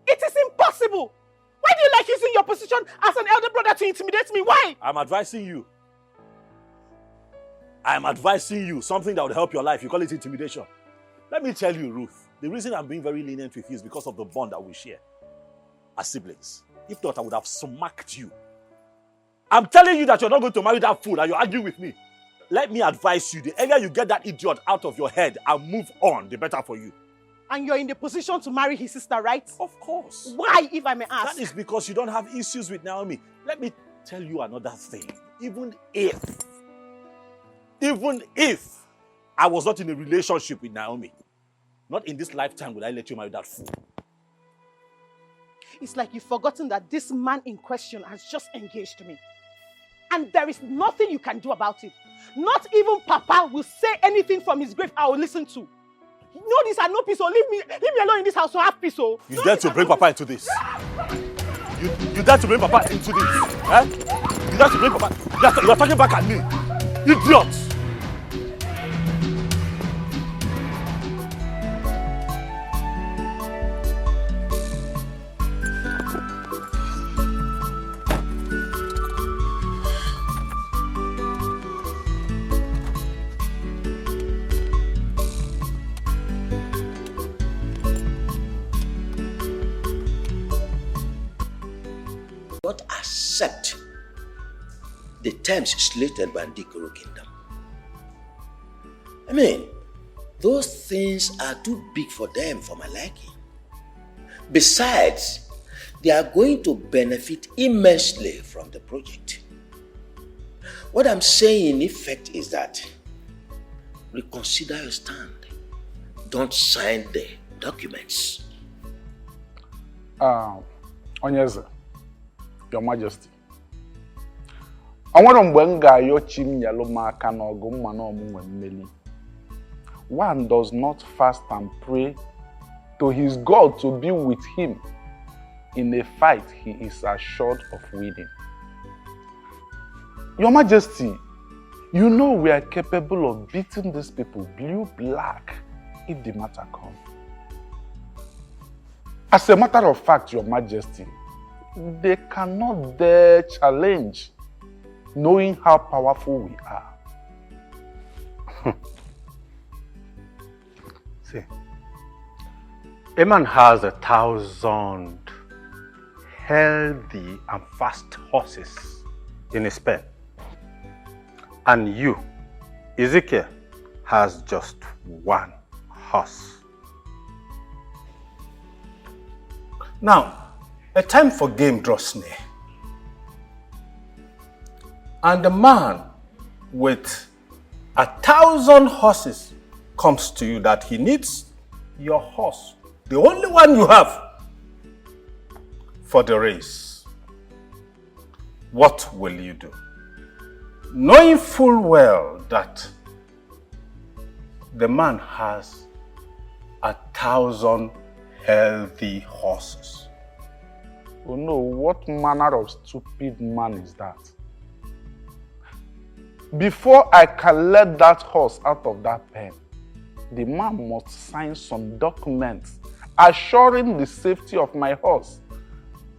It is impossible. Why do you like using your position as an elder brother to intimidate me? Why? I'm advising you. I'm advising you something that would help your life. You call it intimidation. Let me tell you, Ruth, the reason I'm being very lenient with you is because of the bond that we share as siblings. If not, I would have smacked you. I'm telling you that you're not going to marry that fool and you're arguing with me. Let me advise you, the earlier you get that idiot out of your head and move on, the better for you. And you're in the position to marry his sister, right? Of course. Why, if I may ask? That is because you don't have issues with Naomi. Let me tell you another thing. Even if I was not in a relationship with Naomi, not in this lifetime would I let you marry that fool. It's like you've forgotten that this man in question has just engaged me. And there is nothing you can do about it. Not even Papa will say anything from his grave I will listen to. No, this are no peace. So leave me alone in this house to have peace. So you dare to bring Papa into this? You dare to bring Papa into this? Eh? You dare to bring Papa? You're talking back at me. Idiot! Not accept the terms slated by Ndikoro Kingdom. I mean, those things are too big for them for my liking. Besides, they are going to benefit immensely from the project. What I'm saying in effect is that reconsider your stand. Don't sign the documents. Onyeze, Your Majesty. Onwere mgbe m ga-ayọ chi m nyelụ m aka n'ọgụ mma na ọmụnwe mmeli. One does not fast and pray to his God to be with him in a fight he is assured of winning. Your Majesty, you know we are capable of beating these people blue-black if the matter comes. As a matter of fact, Your Majesty, they cannot dare challenge. knowing how powerful we are. See, a man has 1,000 healthy and fast horses in his pen. And you, Ezekiel, has just one horse. Now, a time for game draws near. And the man with 1,000 horses comes to you that he needs your horse, the only one you have, for the race. What will you do? Knowing full well that the man has 1,000 healthy horses. Oh no, what manner of stupid man is that? Before I can let that horse out of that pen, the man must sign some documents assuring the safety of my horse.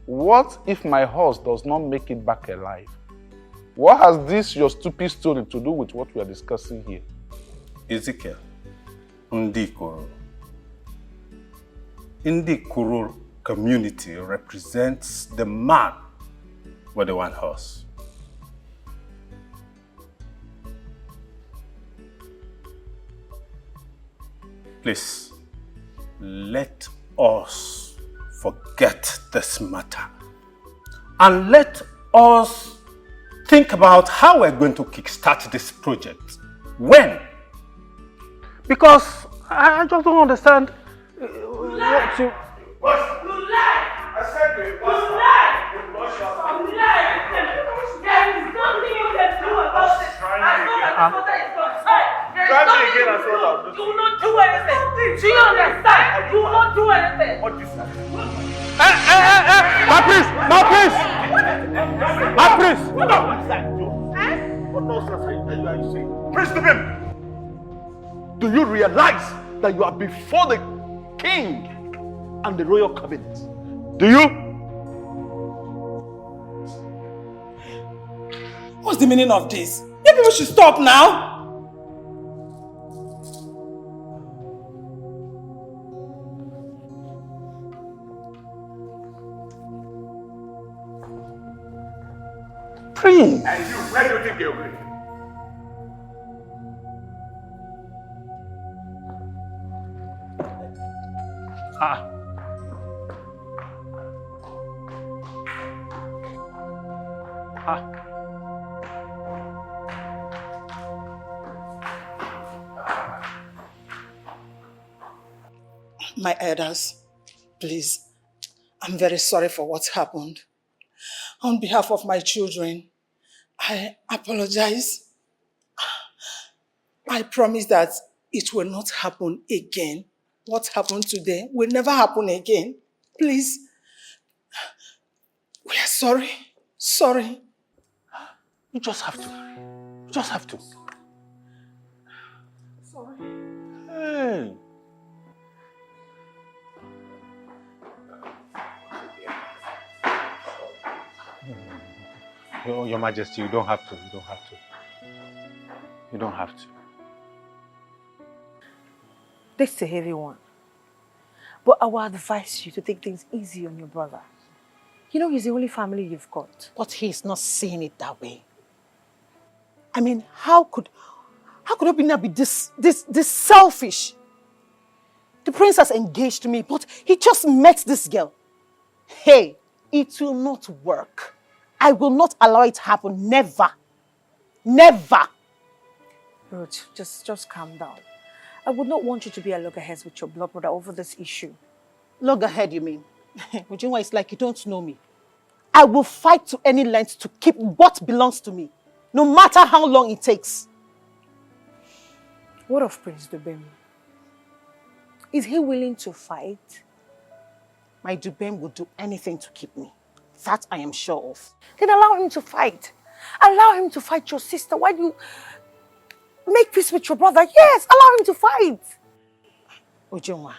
What if my horse does not make it back alive? What has this your stupid story to do with what we are discussing here? Ezekiel, Ndikuru. Ndikuru community represents the man with the one horse. Please, let us forget this matter and let us think about how we're going to kickstart this project. When? Because I just don't understand what you... Boss, you lie! I said you lie! You lie! There is nothing you can do about it. As long as the mother is concerned, there is nothing you can do. You will not do anything. Do you understand? You will not do anything. What do you say? My priest! My priest! My priest! What nonsense are you saying? Priest to him! Do you realize that you are before the king and the royal cabinet? Do you? What's the meaning of this? You people should stop now. Prince! And you, where do you think they'll be? Ah. My elders, please, I'm very sorry for what happened. On behalf of my children, I apologize. I promise that it will not happen again. What happened today will never happen again. Please, we are sorry. Sorry. You just have to. You just have to. Sorry. Hey. Your Majesty, you don't have to. You don't have to. You don't have to. This is a heavy one. But I will advise you to take things easy on your brother. You know, he's the only family you've got. But he's not seeing it that way. I mean, how could Obina be this selfish? The prince has engaged me, but he just met this girl. Hey, it will not work. I will not allow it to happen. Never. Never. Ruth, just calm down. I would not want you to be at loggerheads with your blood brother over this issue. Loggerhead, you mean? Ujunwa, it's like you don't know me. I will fight to any length to keep what belongs to me, no matter how long it takes. What of Prince Dubem? Is he willing to fight? My Dubem will do anything to keep me. That I am sure of. Then allow him to fight. Allow him to fight your sister while you make peace with your brother. Yes, allow him to fight. Ujunwa,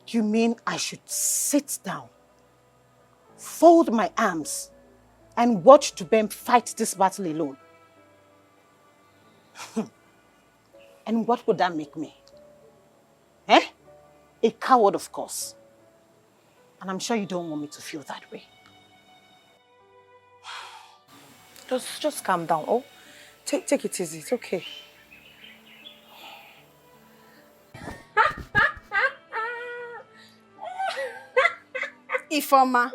you mean I should sit down, fold my arms, and watch Dubem fight this battle alone. And what would that make me? Eh? A coward, of course. And I'm sure you don't want me to feel that way. Just calm down. Oh, take it easy. It's okay. Ifoma,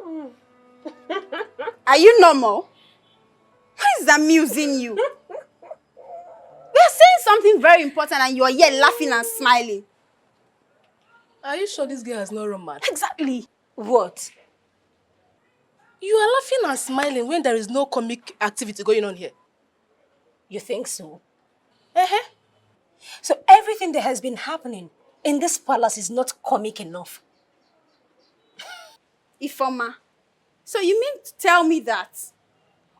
are you normal? What is amusing you? We are saying something very important and you are here laughing and smiling. Are you sure this girl has no romance? Exactly. What? You are laughing and smiling when there is no comic activity going on here. You think so? Uh-huh. So everything that has been happening in this palace is not comic enough. Ifoma, so you mean to tell me that?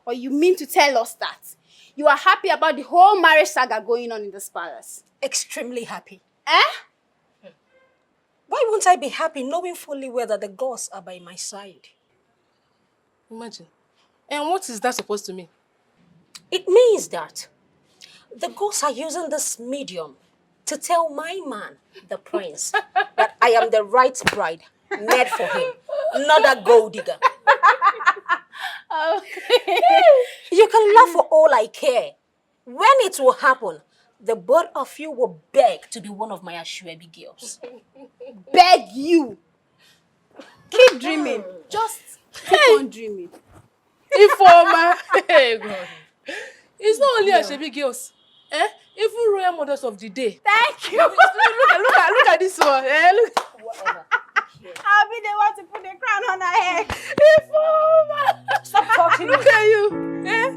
Or you mean to tell us that you are happy about the whole marriage saga going on in this palace? Extremely happy. Eh? Why won't I be happy knowing fully well that the gods are by my side? Imagine. And what is that supposed to mean? It means that the gods are using this medium to tell my man, the prince, that I am the right bride made for him, not a gold digger. You can laugh for all I care. When it will happen, the both of you will beg to be one of my Ashwebi girls. Beg you. Keep dreaming. Just keep on dreaming. Ifoma. Hey, God. It's not only Ashwebi girls. Eh? Even royal mothers of the day. Thank you. Look at this one. Eh? Look. Whatever. I'll be the one to put the crown on her head. Ifoma. Stop talking. Look at you. Eh?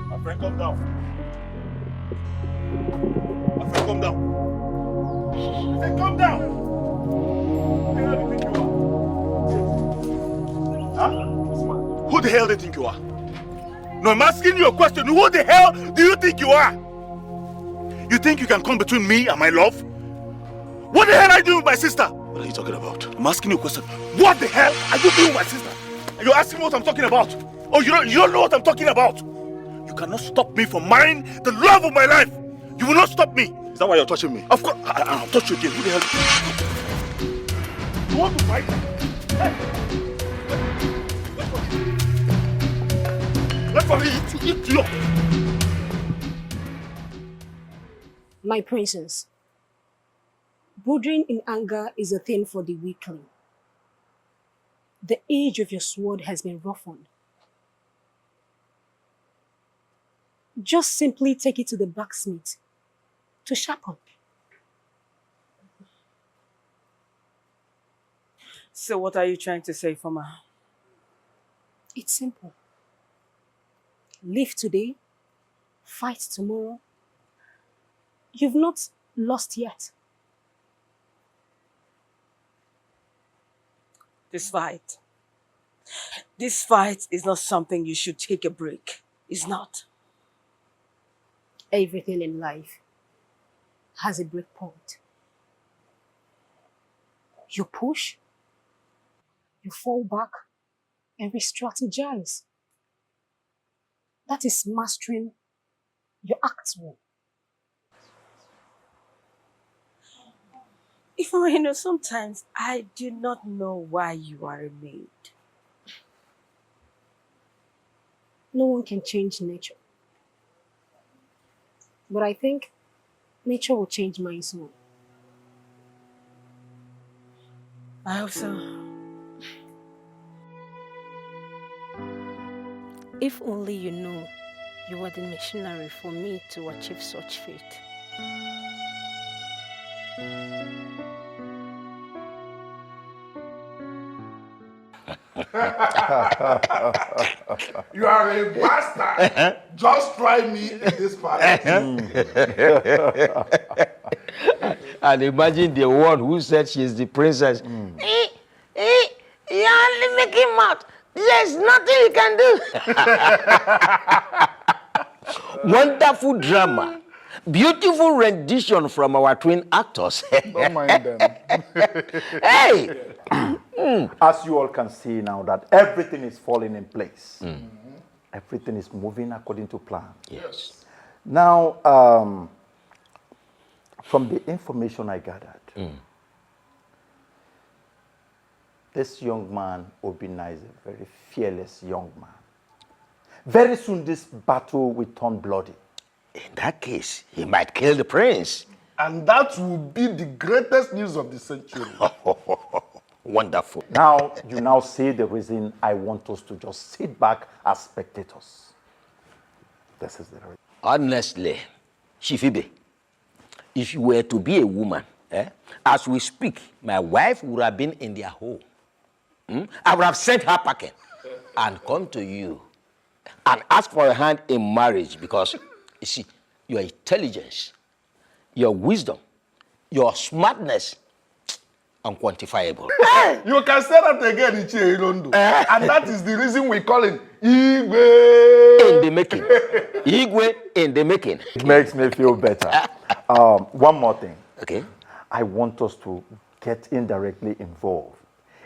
My friend, come down. My friend, come down. I said, come down. Who the hell do you think you are? No, I'm asking you a question. Who the hell do you think you are? You think you can come between me and my love? What the hell are you doing with my sister? What are you talking about? I'm asking you a question. What the hell are you doing with my sister? Are you asking me what I'm talking about? Oh, you don't know what I'm talking about? You cannot stop me from marrying the love of my life. You will not stop me. Is that why you're touching me? Of course. I'll touch you again. Who the hell? You want to fight? Hey. Let for me eat you. My princess, brooding in anger is a thing for the weakling. The edge of your sword has been roughened. Just simply take it to the blacksmith to sharpen. So what are you trying to say, Fama? It's simple. Live today, fight tomorrow. You've not lost yet. This fight is not something you should take a break. It's not. Everything in life has a break point. You push, you fall back, and re-strategize. That is mastering your actual. Sometimes I do not know why you are a maid. No one can change nature. But I think nature will change mine soon. I hope so. If only you knew you were the missionary for me to achieve such fate. You are a bastard. Just try me in this palace. And imagine the one who said she is the princess. Yale! only make him out. There's nothing you can do. Wonderful drama. Beautiful rendition from our twin actors. Don't mind them. Hey! As you all can see now that everything is falling in place. Everything is moving according to plan. Yes. Now, from the information I gathered, this young man, Obinna, is a very fearless young man. Very soon this battle will turn bloody. In that case, he might kill the prince. And that will be the greatest news of the century. Wonderful. Now, you now see the reason I want us to just sit back as spectators. This is the reason. Honestly, Shifibe, if you were to be a woman, as we speak, my wife would have been in their home. I would have sent her packing and come to you and ask for a hand in marriage because, you see, your intelligence, your wisdom, your smartness, unquantifiable. You can say that again, Ichie Ilondo. And that is the reason we call him Igwe. In the making. Igwe in the making. It makes me feel better. One more thing. Okay. I want us to get indirectly involved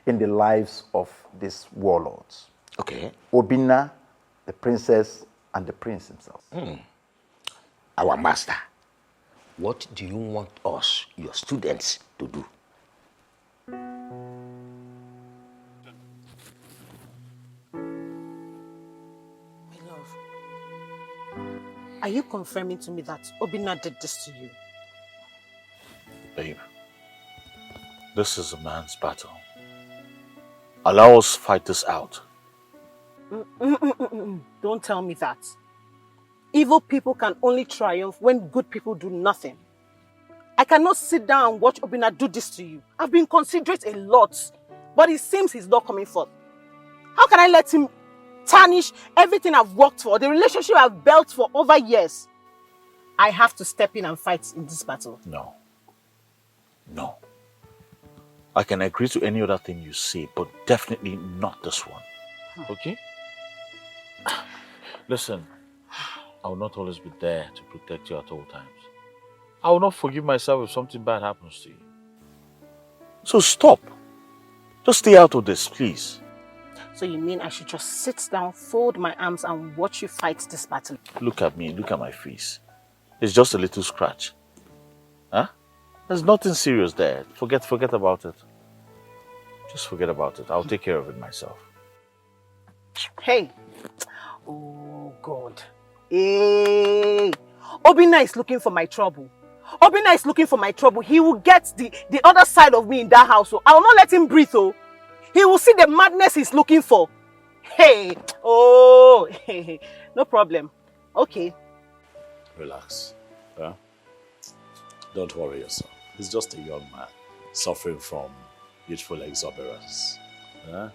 in the lives of these warlords. Okay. Obinna, the princess, and the prince himself. Our master, what do you want us, your students, to do? My love, are you confirming to me that Obinna did this to you? Babe, this is a man's battle. Allow us fight this out. Don't tell me that. Evil people can only triumph when good people do nothing. I cannot sit down and watch Obinna do this to you. I've been considerate a lot, but it seems he's not coming forth. How can I let him tarnish everything I've worked for, the relationship I've built for over years? I have to step in and fight in this battle. No. No. I can agree to any other thing you say, but definitely not this one. Okay? Listen, I will not always be there to protect you at all times. I will not forgive myself if something bad happens to you. So stop. Just stay out of this, please. So you mean I should just sit down, fold my arms and watch you fight this battle? Look at me, look at my face. It's just a little scratch. Huh? There's nothing serious there. Forget about it. Just forget about it. I'll take care of it myself. Hey. Oh, God. Hey. Obinna is looking for my trouble. Obinna is looking for my trouble. He will get the other side of me in that house. So I will not let him breathe. Oh. He will see the madness he's looking for. Hey. Oh. No problem. Okay. Relax. Yeah? Don't worry yourself. He's just a young man suffering from youthful exuberance. Yeah?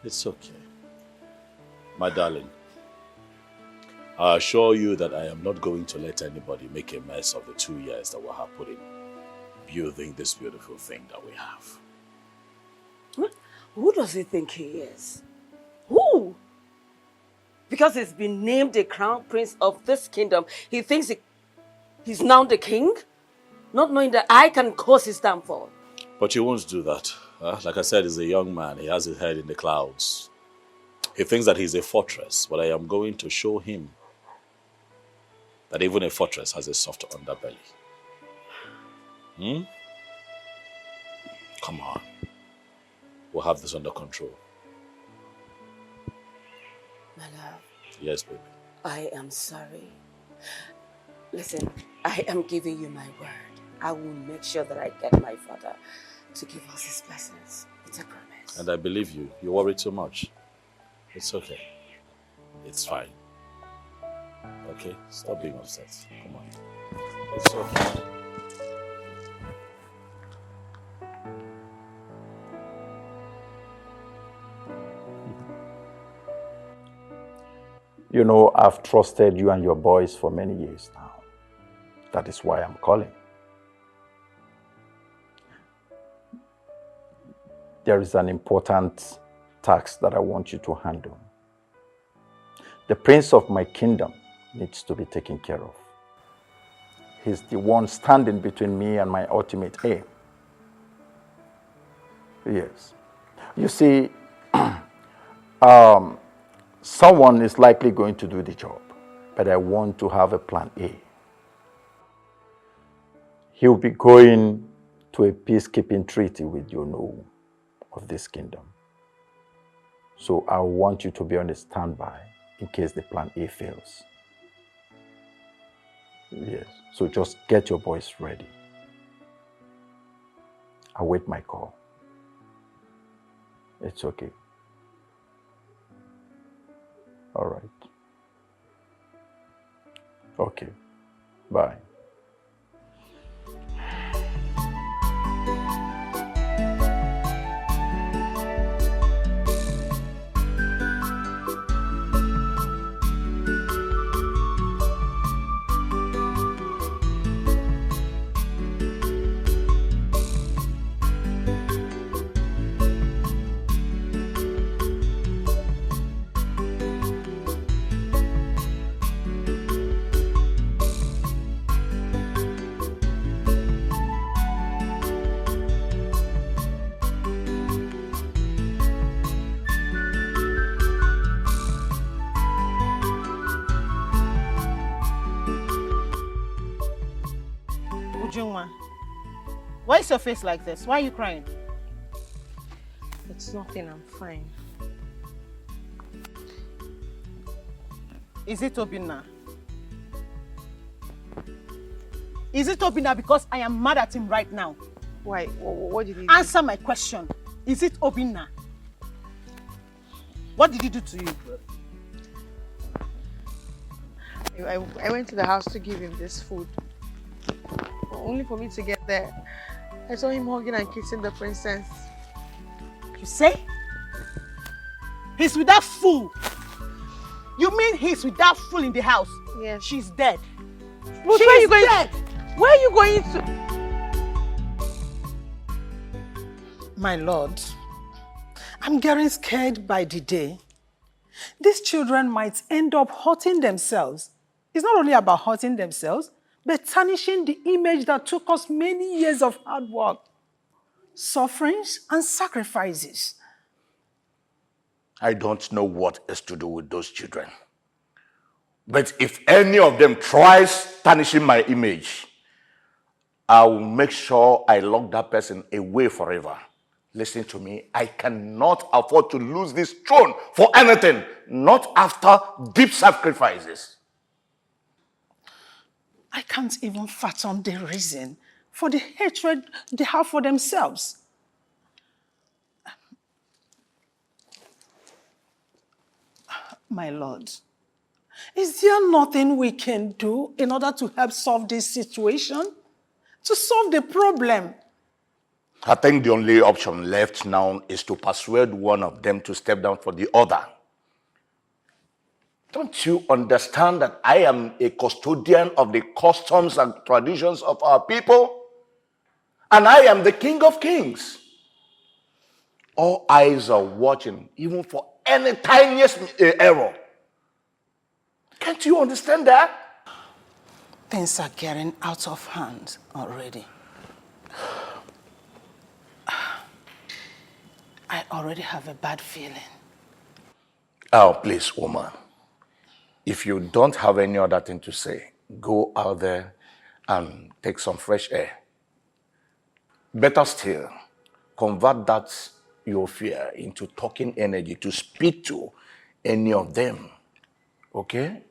It's okay. My darling, I assure you that I am not going to let anybody make a mess of the 2 years that we have put in building this beautiful thing that we have. Who does he think he is? Who? Because he's been named the crown prince of this kingdom, he thinks he's now the king? Not knowing that I can cause his downfall. But you won't do that. Like I said, he's a young man. He has his head in the clouds. He thinks that he's a fortress, but I am going to show him that even a fortress has a soft underbelly. Come on. We'll have this under control. My love. Yes, baby. I am sorry. Listen, I am giving you my word. I will make sure that I get my father to give us his blessings. It's a promise. And I believe you. You worry too much. It's okay. It's fine. Okay? Stop being upset. Come on. It's okay. You know, I've trusted you and your boys for many years now. That is why I'm calling. there is an important task that I want you to handle. The prince of my kingdom needs to be taken care of. He's the one standing between me and my ultimate aim. Yes. You see, someone is likely going to do the job, but I want to have a plan A. He'll be going to a peacekeeping treaty with Yono of this kingdom. So I want you to be on a standby in case the plan A fails. Yes, so just get your boys ready. Await my call. It's okay. All right. Okay. Bye. Ujunwa, why is your face like this? Why are you crying? It's nothing, I'm fine. Is it Obinna? Is it Obinna because I am mad at him right now? Why? What did he do? Answer my question. Is it Obinna? What did he do to you? I went to the house to give him this food. Only for me to get there, I saw him hugging and kissing the princess. You say? He's with that fool? You mean he's with that fool in the house? Yes. She's dead. But where are you going? Dead. Where are you going to? My lord, I'm getting scared by the day. These children might end up hurting themselves. It's not only about hurting themselves, but tarnishing the image that took us many years of hard work, sufferings, and sacrifices. I don't know what is to do with those children. But if any of them tries tarnishing my image, I will make sure I lock that person away forever. Listen to me, I cannot afford to lose this throne for anything, not after deep sacrifices. I can't even fathom the reason for the hatred they have for themselves. My lord, is there nothing we can do in order to help solve this situation? To solve the problem? I think the only option left now is to persuade one of them to step down for the other. Don't you understand that I am a custodian of the customs and traditions of our people? And I am the King of Kings. All eyes are watching, even for any tiniest error. Can't you understand that? Things are getting out of hand already. I already have a bad feeling. Oh, please, woman. If you don't have any other thing to say, go out there and take some fresh air. Better still, convert that your fear into talking energy to speak to any of them. Okay?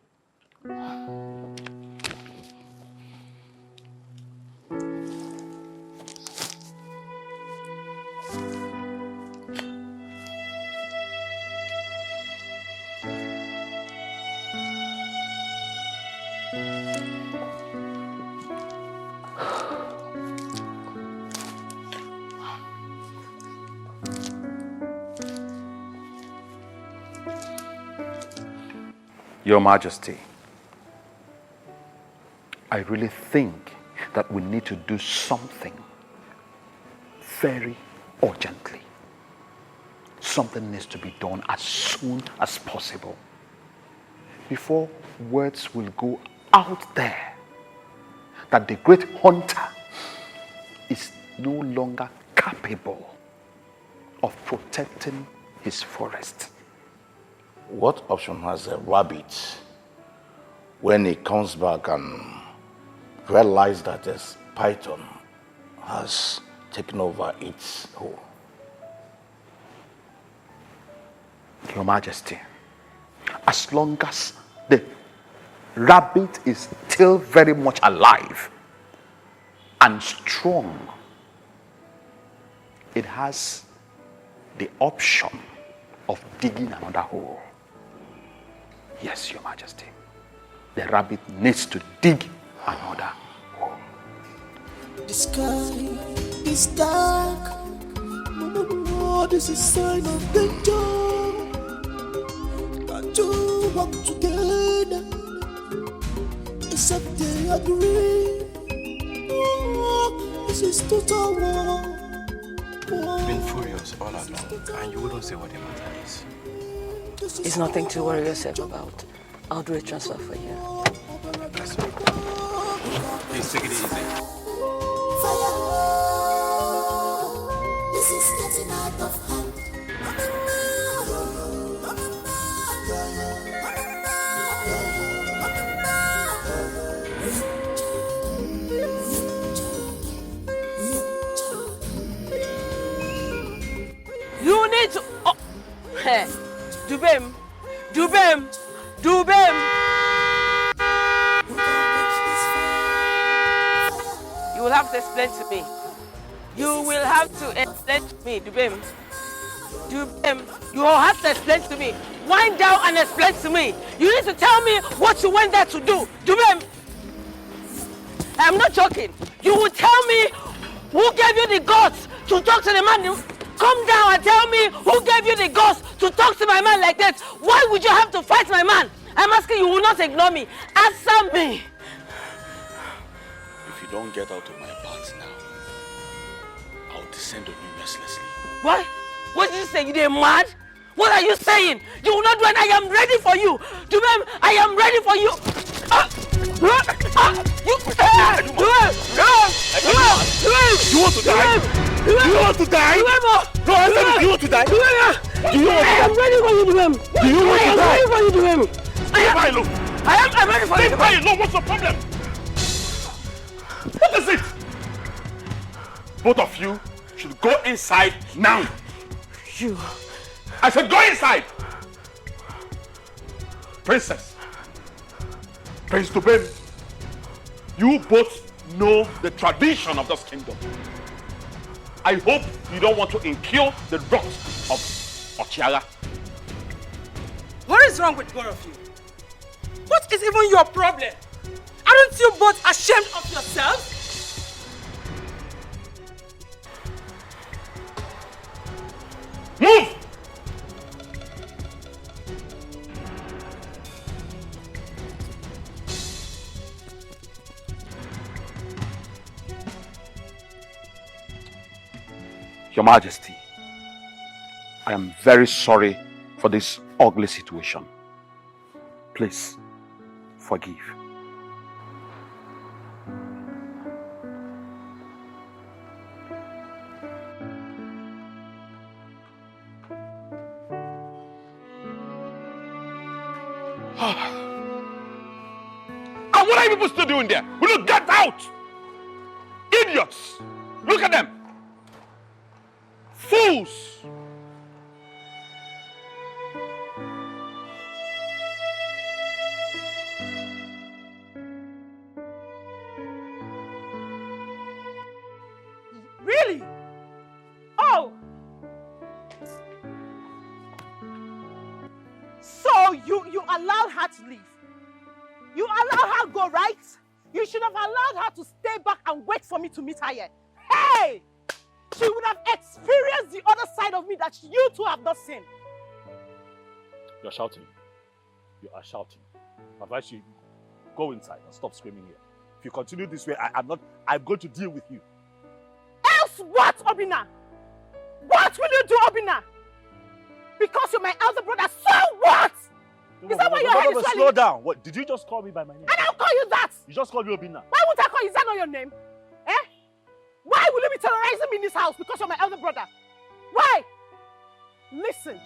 Your Majesty, I really think that we need to do something very urgently. something needs to be done as soon as possible before words will go out there that the great hunter is no longer capable of protecting his forest. What option has a rabbit when he comes back and realizes that a python has taken over its hole? Your Majesty, as long as the rabbit is still very much alive and strong, it has the option of digging another hole. Yes, Your Majesty. The rabbit needs to dig another hole. The sky is dark. No, this is sign of danger. Can't you walk together? Except they agree. Oh, this is total war. I've been furious all along, and you wouldn't say what the matter is. It's nothing to worry yourself about. I'll do a transfer for you. Please take it easy. Fire! This is getting out of hand. You need to... Oh. Hey. Dubem! Dubem! Dubem! You will have to explain to me. You will have to explain to me, Dubem. Dubem, you will have to explain to me. Wind down and explain to me. You need to tell me what you went there to do. Dubem! I'm not joking. You will tell me who gave you the guts to talk to the man. Come down and tell me who gave you the guts to talk to my man like that. Why would you have to fight my man? I'm asking you, will not ignore me. Answer me. If you don't get out of my path now, I'll descend on you mercilessly. What? What did you say? You are mad? What are you saying? You will not do it. I am ready for you. Dubem, I am ready for you. You want to die? Do you want to die? No, answer me. Do you want to die? Do you want to die? I am ready for you, Dubem. Do you want to die? I am ready for you, Dubem. Leave alone. I'm ready for you. Leave alone. What's the problem? What is it? Both of you should go inside now. You. I said go inside. Princess. Prince Dubem. You both know the tradition of this kingdom. I hope you don't want to incur the wrath of Ochiaga. What is wrong with both of you? What is even your problem? Aren't you both ashamed of yourselves? Move! Your Majesty, I am very sorry for this ugly situation. Please, forgive. And what are you people still doing there? Will you get out? Idiots! Look at them! Fools! Really? Oh! So you allowed her to leave? You allowed her go, right? You should have allowed her to stay back and wait for me to meet her here. Hey! She would have experienced the other side of me that you two have not seen. You're shouting. You are shouting. I advise you go inside and stop screaming here. If you continue this way, I'm going to deal with you. Else what, Obina? What will you do, Obina? Because you're my elder brother, so what? Is that why your head is swelling? Slow down. What? Did you just call me by my name? And I'll call you that. You just called me Obina. Why would I call you? Is that not your name? Eh? Why will you be terrorizing me in this house because you're my elder brother? Why? Listen,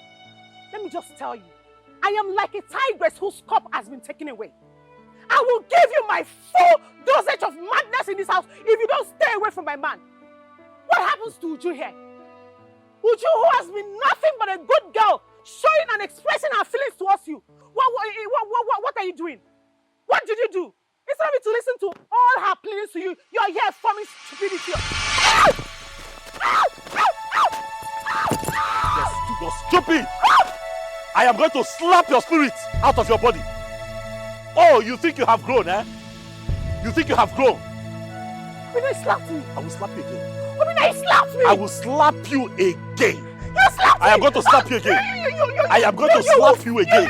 let me just tell you. I am like a tigress whose cup has been taken away. I will give you my full dosage of madness in this house if you don't stay away from my man. What happens to Uju here? Uju, who has been nothing but a good girl, showing and expressing her feelings towards you. What are you doing? What did you do? Instead of me to listen to all her pleadings to you, you're here forming stupidity. Yes, you're stupid! I am going to slap your spirit out of your body. Oh, you think you have grown, eh? You think you have grown? When I slapped me. I will slap you again. When I slapped me. I will slap you again. You slapped me. I am going to slap you again. I am going to slap you again.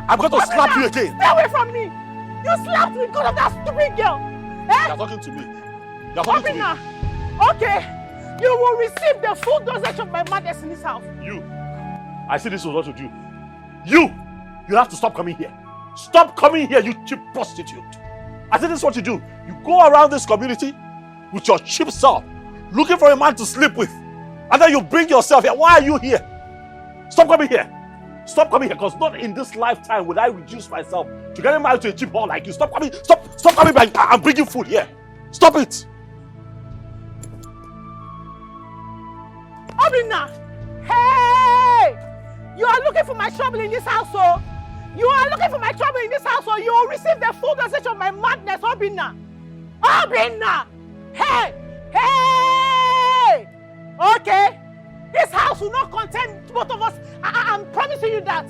I'm going to slap you again. Stay away from me. You slapped me because of that stupid girl. Eh? You're talking to me. You're talking to me. Okay. You will receive the full dosage of my madness in this house. You. I see this was what to do. You have to stop coming here. Stop coming here, you cheap prostitute. I see this is what you do. You go around this community with your cheap self, looking for a man to sleep with. And then you bring yourself here. Why are you here? Stop coming here. Stop coming here, because not in this lifetime will I reduce myself to getting married to a cheap whore like you. Stop coming. Stop coming back. I'm bringing food here. Stop it. Obina! Hey! You are looking for my trouble in this household. You are looking for my trouble in this household. You will receive the full dosage of my madness, Obina. Obina! Hey! Hey! Okay. This house will not contain both of us. I'm promising you that.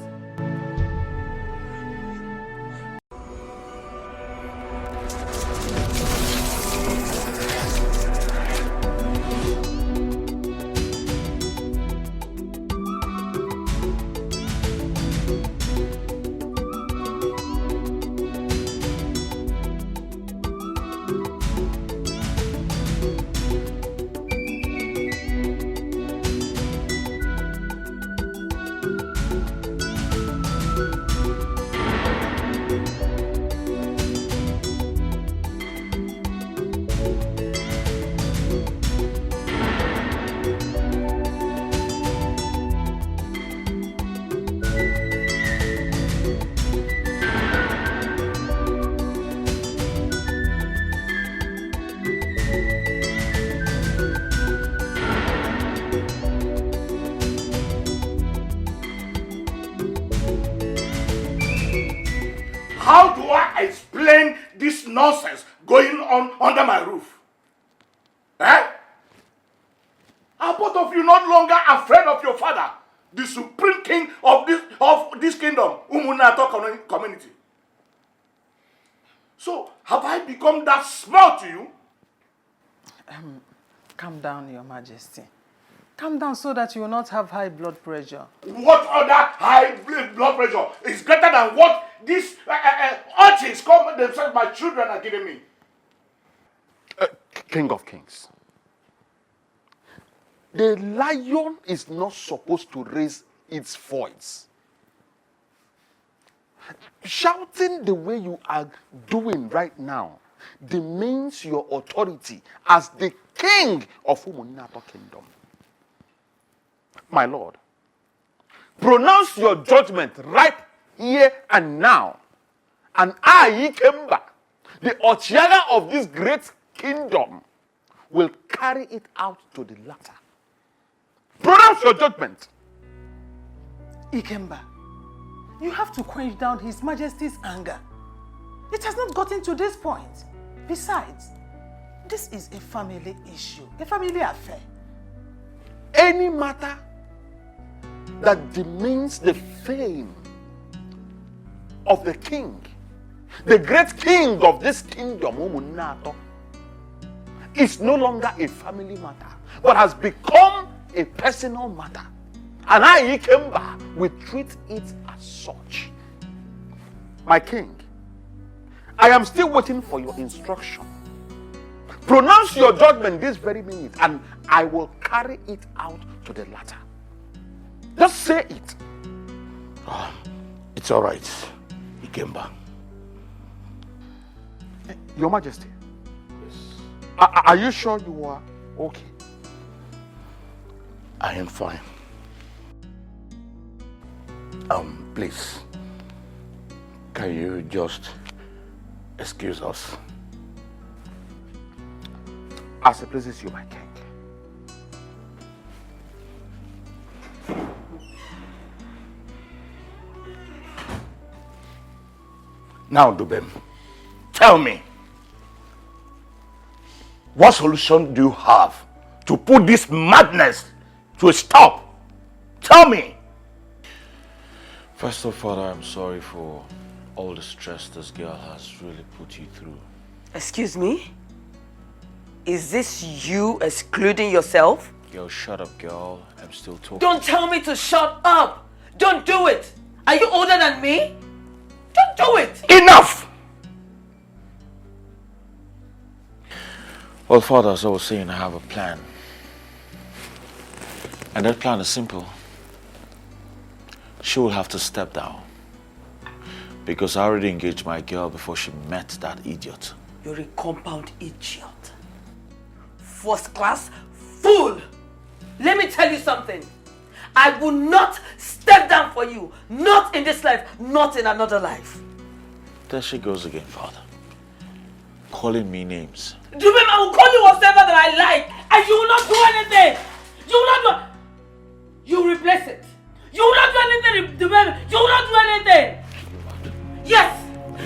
How do I explain this nonsense going on under my roof? Eh? Are both of you not longer afraid of your father, the supreme king of this kingdom, Umunato community? So, have I become that small to you? Calm down, Your Majesty. Calm down so that you will not have high blood pressure. What other high blood pressure is greater than what these urchins call themselves my children are giving me? King of Kings. The lion is not supposed to raise its voice. Shouting the way you are doing right now demeans your authority as the king of Umunato Kingdom. My lord, pronounce your judgment right here and now. And I, Ikemba, the Ochiaga of this great kingdom, will carry it out to the latter. Pronounce your judgment. Ikemba, you have to quench down His Majesty's anger. It has not gotten to this point. Besides, this is a family issue, a family affair. Any matter that demeans the fame of the king, the great king of this kingdom, Umunato, is no longer a family matter, but has become a personal matter. And I, Ikemba, will treat it as such. My king, I am still waiting for your instruction. Pronounce your judgment this very minute, and I will carry it out to the latter. Just say it. It's all right, Ikemba. Your Majesty. Yes. Are you sure you are okay? I am fine. Please, can you just excuse us? As it pleases you, my king. Now, Dubem, tell me, what solution do you have to put this madness to a stop? Tell me. First of all, I'm sorry for all the stress this girl has really put you through. Excuse me? Is this you excluding yourself? Yo, shut up, girl. I'm still talking. Don't tell me to shut up! Don't do it! Are you older than me? Don't do it! Enough! Well, Father, as I was saying, I have a plan. And that plan is simple. She will have to step down. Because I already engaged my girl before she met that idiot. You're a compound idiot. First class fool! Let me tell you something. I will not step down for you. Not in this life, not in another life. There she goes again, Father. Calling me names. Dubem, I will call you whatever that I like, and you will not do anything. You will not do. You will replace it. You will not do anything, Dubem. You will not do anything. Yes,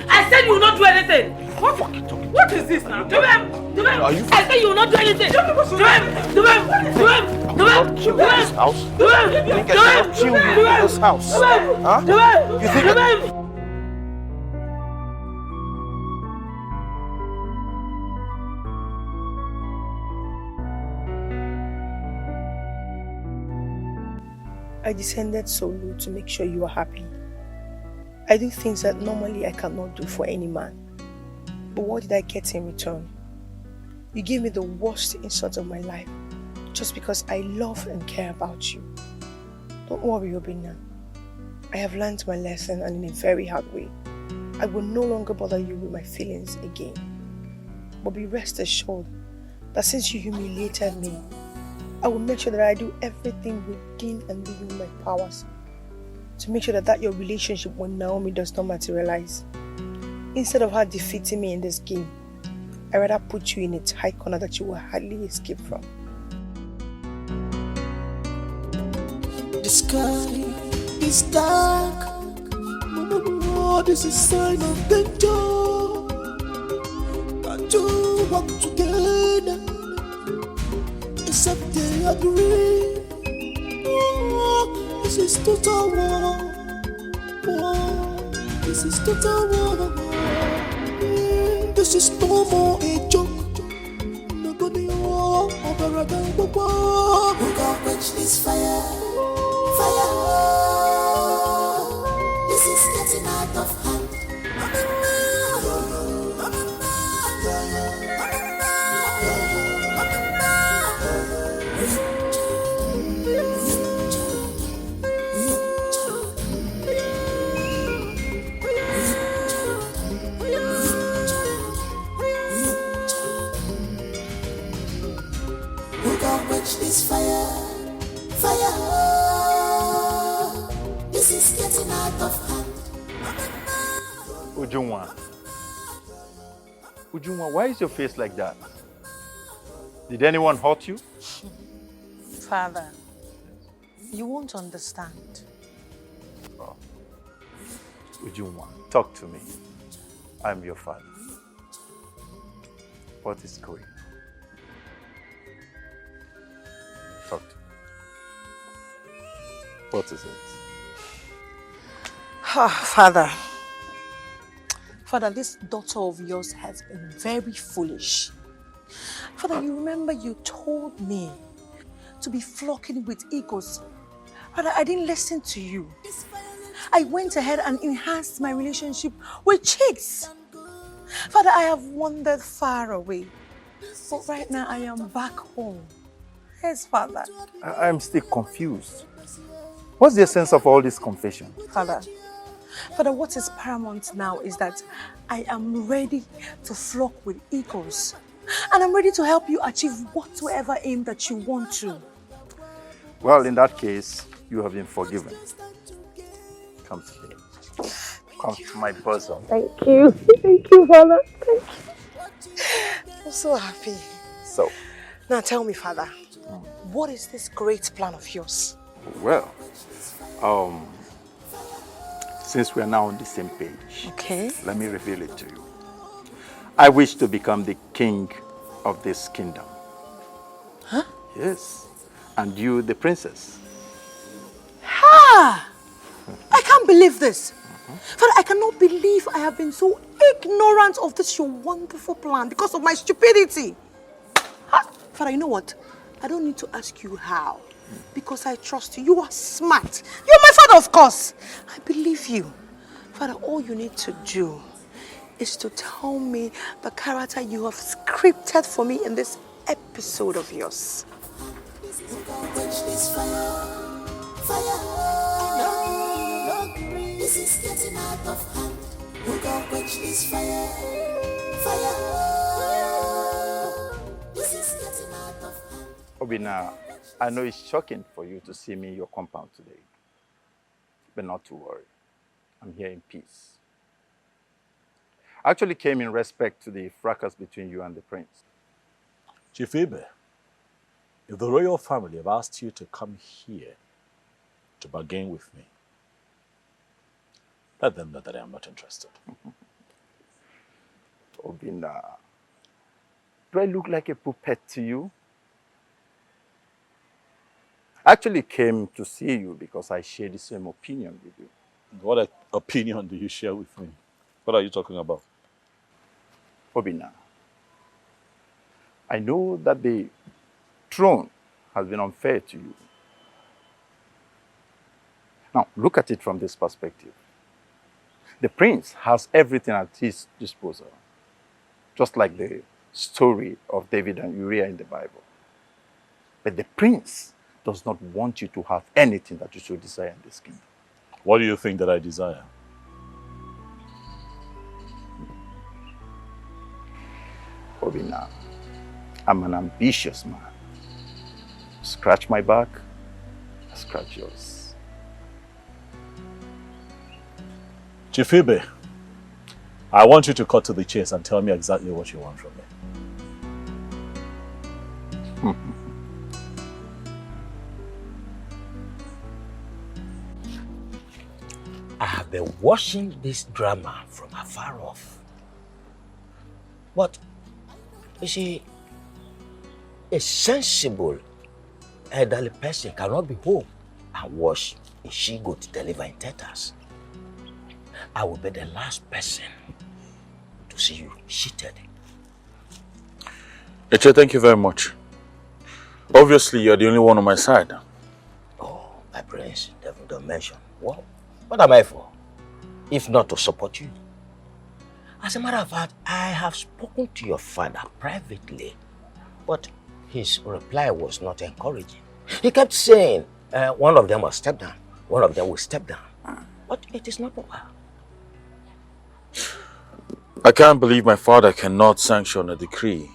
I said you will not do anything. What is this now? Dubem, I said you will not do anything. Dubem. Kill you in this house? You think I cannot kill you in this house? Huh? You think I descended so low to make sure you are happy. I do things that normally I cannot do for any man. But what did I get in return? You gave me the worst insult of my life just because I love and care about you. Don't worry, Obina. I have learned my lesson, and in a very hard way. I will no longer bother you with my feelings again. But be rest assured that since you humiliated me, I will make sure that I do everything within and within my powers to make sure that your relationship with Naomi does not materialize. Instead of her defeating me in this game, I rather put you in a tight corner that you will hardly escape from. The sky is dark. Oh, this is a sign of danger. But you walk together, except they agree. Oh, this is total war. Oh, this is total war. This is no more a joke. Nobody war over a gun. Who can quench this fire? Fire. This is getting out of hand. Who can quench this fire? Fire. This is getting out of hand. Ujunwa, why is your face like that? Did anyone hurt you? Father, you won't understand. Oh. Ujunwa, talk to me. I'm your father. What is going on? Talk to me. What is it? Father, this daughter of yours has been very foolish. Father, you remember you told me to be flocking with egos. Father, I didn't listen to you. I went ahead and enhanced my relationship with chicks. Father, I have wandered far away. But right now I am back home. Yes, Father. I'm still confused. What's the essence of all this confession? Father, what is paramount now is that I am ready to flock with eagles. And I'm ready to help you achieve whatsoever aim that you want to. Well, in that case, you have been forgiven. Come here. Come to my bosom. Thank you. Thank you, Father. Thank you. I'm so happy. So? Now tell me, Father, what is this great plan of yours? Well, since we are now on the same page, okay, let me reveal it to you. I wish to become the king of this kingdom. Huh? Yes. And you, the princess. Ha! I can't believe this. Father, I cannot believe I have been so ignorant of this your wonderful plan because of my stupidity. Ha! Father, you know what? I don't need to ask you how. Because I trust you. You are smart. You're my father, of course. I believe you. Father, all you need to do is to tell me the character you have scripted for me in this episode of yours. This is getting out of hand. Who gon' quench this fire? Fire. This is getting out of hand. Obina, I know it's shocking for you to see me in your compound today. But not to worry. I'm here in peace. I actually came in respect to the fracas between you and the prince. Chief Ibe, if the royal family have asked you to come here to bargain with me, let them know that I am not interested. Obina, do I look like a puppet to you? I actually came to see you because I share the same opinion with you. What opinion do you share with me? What are you talking about? Obina, I know that the throne has been unfair to you. Now, look at it from this perspective. The prince has everything at his disposal, just like the story of David and Uriah in the Bible. But the prince does not want you to have anything that you should desire in this kingdom. What do you think that I desire? Obina, I'm an ambitious man. Scratch my back, I scratch yours. Chief Ibe, I want you to cut to the chase and tell me exactly what you want from me. I have been watching this drama from afar off. But, you see, a sensible elderly person cannot be home and watch a she-goat deliver in tetas. I will be the last person to see you cheated. Eche, thank you very much. Obviously, you're the only one on my side. Oh, my prince, don't mention. Well, what am I for? If not to support you. As a matter of fact, I have spoken to your father privately, but his reply was not encouraging. He kept saying, one of them will step down, one of them will step down. But it is not over. I can't believe my father cannot sanction a decree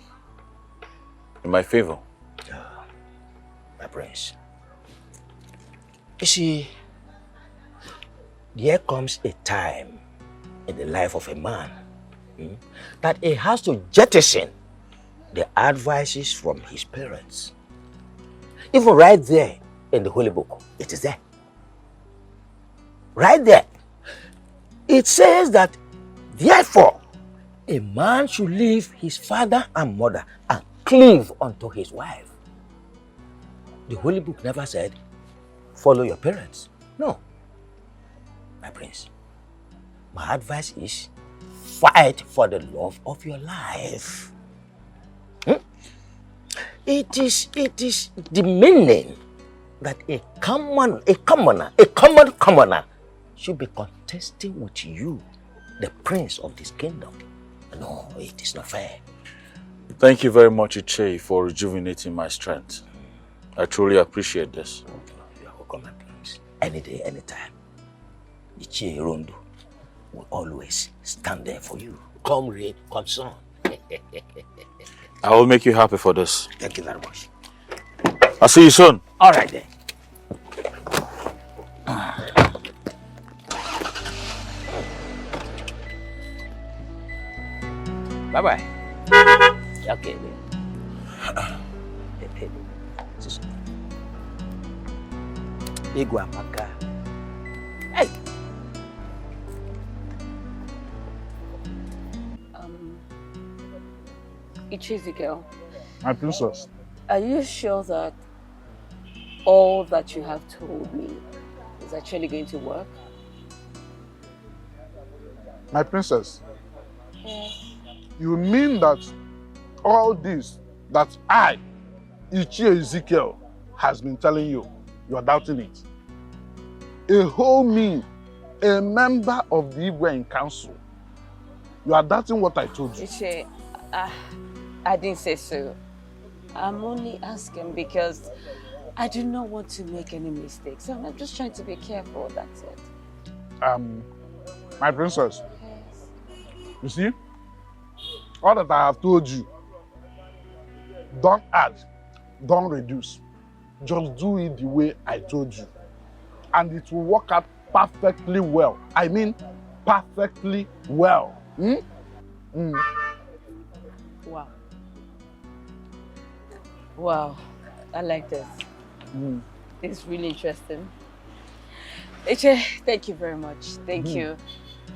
in my favor. My prince. You see, there comes a time in the life of a man that he has to jettison the advices from his parents. Even right there in the Holy Book, it is there. Right there. It says that, therefore, a man should leave his father and mother and cleave unto his wife. The Holy Book never said, follow your parents. No. My prince, my advice is, fight for the love of your life. It is demeaning that a commoner should be contesting with you, the prince of this kingdom. No, it is not fair. Thank you very much, Iche, for rejuvenating my strength. I truly appreciate this. You are welcome, my prince. any day, anytime. Ichie Rondo will always stand there for you. Come rain, come sun. I will make you happy for this. Thank you very much. I'll see you soon. All right then. Bye-bye. Okay, then. Iguamaka. Hey! Ichizi girl, My princess. are you sure that all that you have told me is actually going to work? My princess. Yes. You mean that all this that I, Ichie Ezekiel, has been telling you, you are doubting it? A whole me, a member of the Igwe Council, you are doubting what I told you? Ichie, I didn't say so. I'm only asking because I do not want to make any mistakes. So I'm just trying to be careful, that's it. My princess, you see, all that I have told you, don't add, don't reduce. Just do it the way I told you. And it will work out perfectly well. I mean, perfectly well. Wow. Wow, I like this. It's really interesting. Iche, thank you very much. Thank you.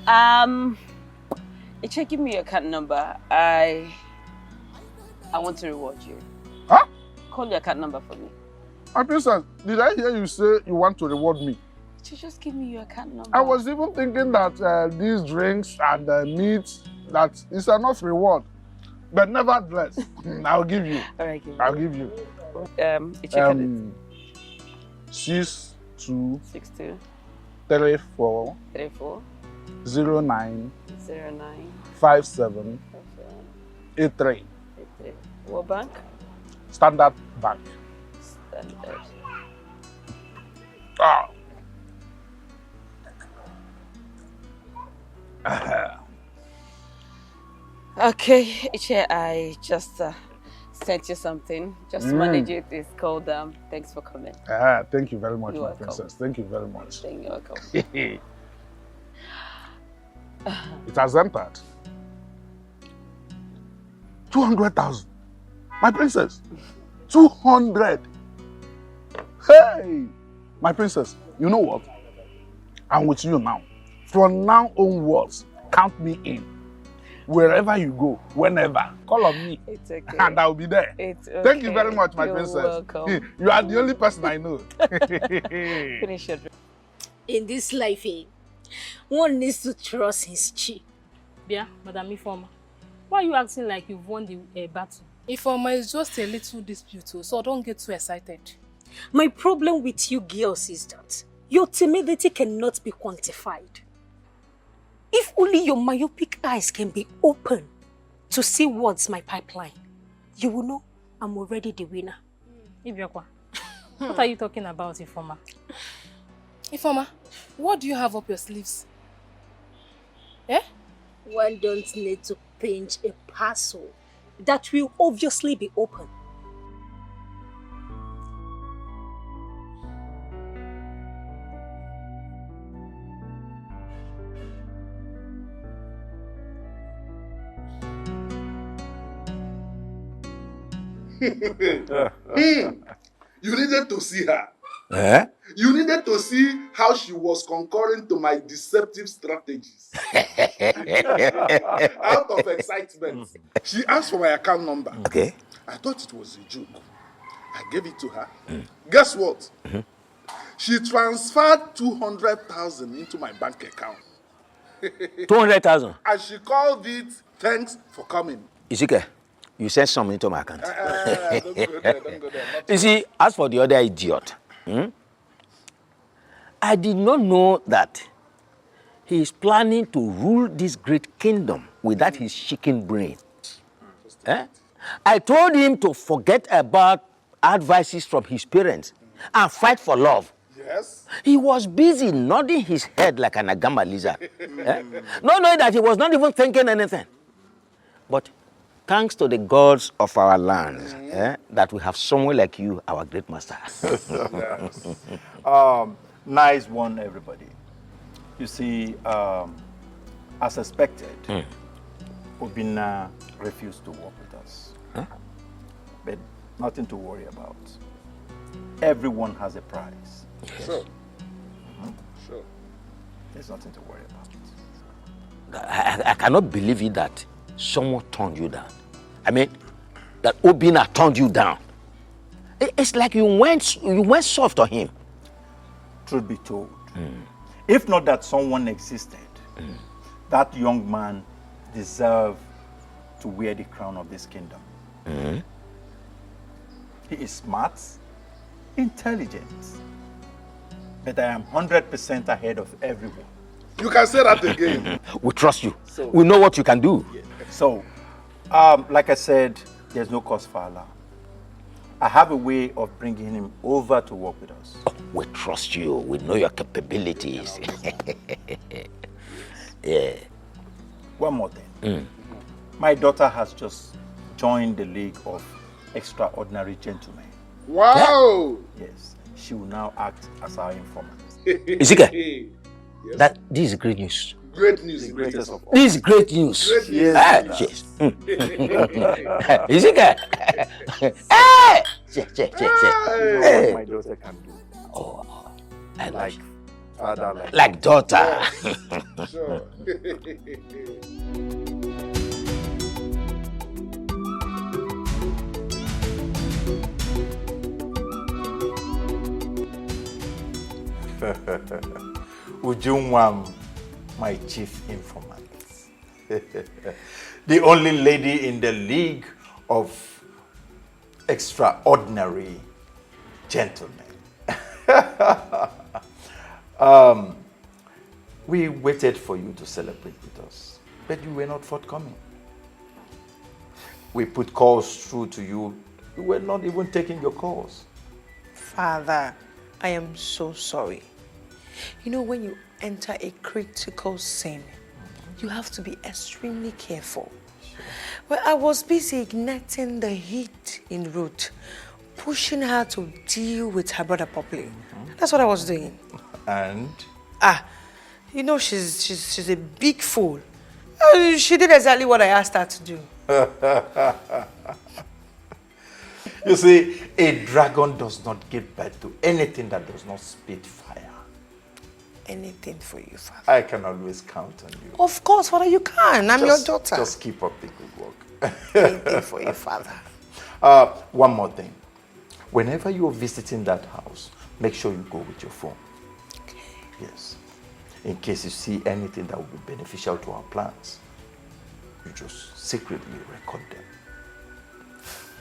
Iche, give me your account number. I want to reward you. Huh? Call your account number for me. My princess, did I hear you say you want to reward me? Iche, just give me your account number. I was even thinking that these drinks and meat, that is enough reward. But nevertheless, I'll give you. All right, give me. I'll give you. Iche, 62 62 34 34 09 09 57 83. What bank? Standard Bank. Standard. Ah. Okay, Iche, I just sent you something. Just manage it. It's called Thanks for Coming. Thank you very much, You're my welcome. princess. Thank you very much. You're welcome. It has entered. 200,000. My princess. 200. Hey! My princess, you know what? I'm with you now. From now onwards, count me in. Wherever you go, whenever, call on me. It's okay. And I'll be there. It's okay. Thank you very much, my You're princess. welcome. You are the only person I know. Finish your drink. In this life, one needs to trust his chi. Yeah, Madam Ifoma. Why are you acting like you've won the battle? Ifoma is just a little dispute, so don't get too excited. My problem with you girls is that your timidity cannot be quantified. If only your myopic eyes can be open to see what's my pipeline, you will know I'm already the winner. Ibiakwa, what are you talking about, Ifoma? Ifoma, what do you have up your sleeves? Eh? One don't need to pinch a parcel that will obviously be open. You needed to see her. Eh? You needed to see how she was concurring to my deceptive strategies. Out of excitement. She asked for my account number. Okay. I thought it was a joke. I gave it to her. Guess what? She transferred 200,000 into my bank account. 200,000. And she called it thanks for coming. Isike, you sent some into my account. Don't go there, don't go there. You see, as for the other idiot, I did not know that he is planning to rule this great kingdom without his chicken brain. I told him to forget about advices from his parents and fight for love. Yes. He was busy nodding his head like an agama lizard. Not knowing that he was not even thinking anything. But thanks to the gods of our lands, that we have someone like you, our great master. Yes. Nice one, everybody. You see, as expected, Obinna refused to work with us. But nothing to worry about. Everyone has a price. Sure. Sure. There's nothing to worry about. I cannot believe it that someone turned you down. I mean, that Obinna turned you down. It's like you went soft on him. Truth be told, if not that someone existed, that young man deserved to wear the crown of this kingdom. He is smart, intelligent, but I am 100% ahead of everyone. You can say that again. We trust you. We know what you can do. So, like I said, there's no cause for alarm. I have a way of bringing him over to work with us. Oh, we trust you. We know your capabilities. Yeah. One more thing. My daughter has just joined the League of Extraordinary Gentlemen. Wow! Yes. She will now act as our informant. Izike, this is great news. Great news. The greatest of all. This is great news. Great news. Yes. Izike. Hey! Check. What my daughter can do. Oh, I like father, like daughter. Sure. Ujunwam, my chief informant. The only lady in the League of Extraordinary Gentlemen. We waited for you to celebrate with us, but you were not forthcoming. We put calls through to you. You were not even taking your calls. Father, I am so sorry. You know, when you enter a critical scene, you have to be extremely careful. Well, I was busy igniting the heat in Ruth, pushing her to deal with her brother properly. That's what I was doing. And? You know, she's a big fool. She did exactly what I asked her to do. You see, a dragon does not give birth to anything that does not spit fire. Anything for you, Father. I can always count on you. Of course, Father, you can. I'm your daughter. Just keep up the good work. Anything for you, Father. One more thing. Whenever you're visiting that house, make sure you go with your phone. Okay. Yes. In case you see anything that will be beneficial to our plans, you just secretly record them.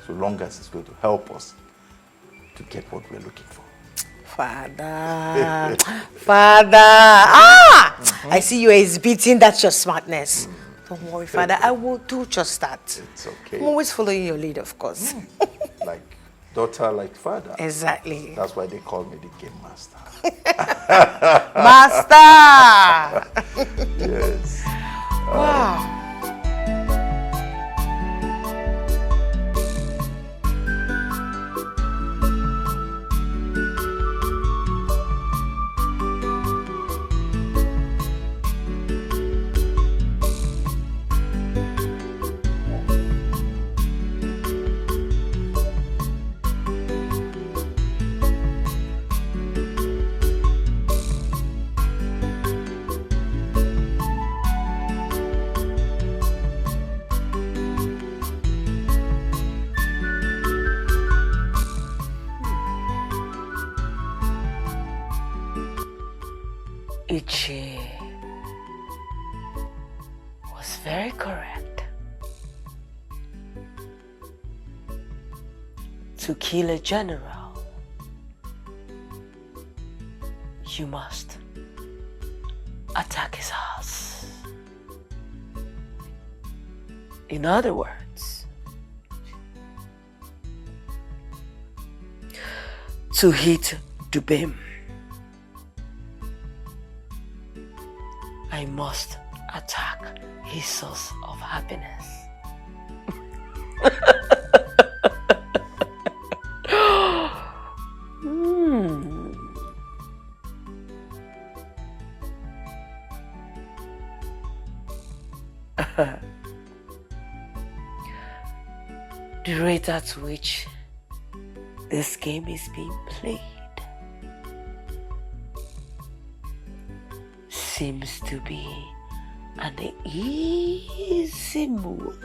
So long as it's going to help us to get what we're looking for. Father. I see you exhibiting. That's your smartness. Don't worry, Father. I will do just that. It's okay. I'm always following your lead, of course. Like daughter, like father. Exactly. That's why they call me the game master. Master! Yes. Wow. Ichi was very correct. To kill a general, you must attack his house. In other words, to hit Dubem, I must attack his source of happiness. The rate at which this game is being played seems to be an easy move.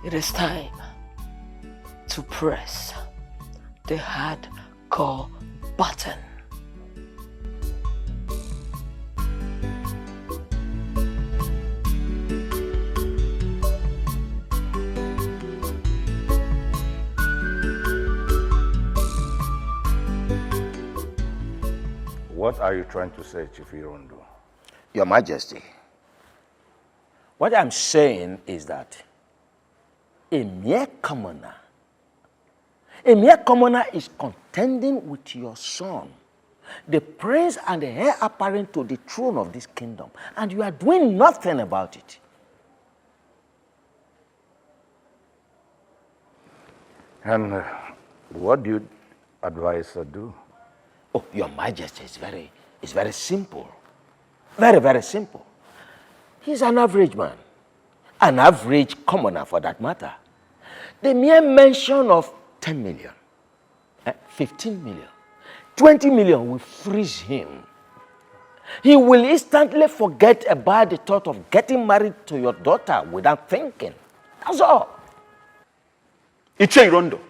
It is time to press the hardcore button. What are you trying to say, Chief Irondo? Your Majesty, what I'm saying is that a mere commoner is contending with your son, the prince and the heir apparent to the throne of this kingdom, and you are doing nothing about it. And what do you advise her do? Oh, Your Majesty, it's very simple. Very, very simple. He's an average man. An average commoner for that matter. The mere mention of 10 million, 15 million, 20 million will freeze him. He will instantly forget about the thought of getting married to your daughter without thinking. That's all. Iche Irondo,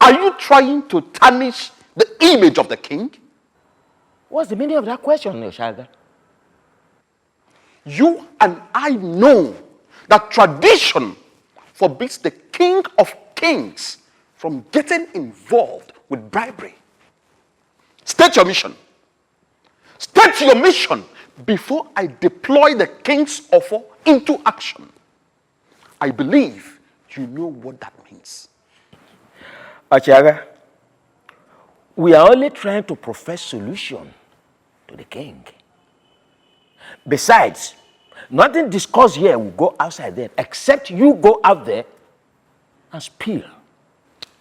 are you trying to tarnish the image of the king? What's the meaning of that question, Oshaga? You and I know that tradition forbids the king of kings from getting involved with bribery. State your mission. State your mission before I deploy the king's offer into action. I believe you know what that means. Oshaga, we are only trying to profess solution to the king. Besides, nothing discussed here will go outside there, except you go out there and spill.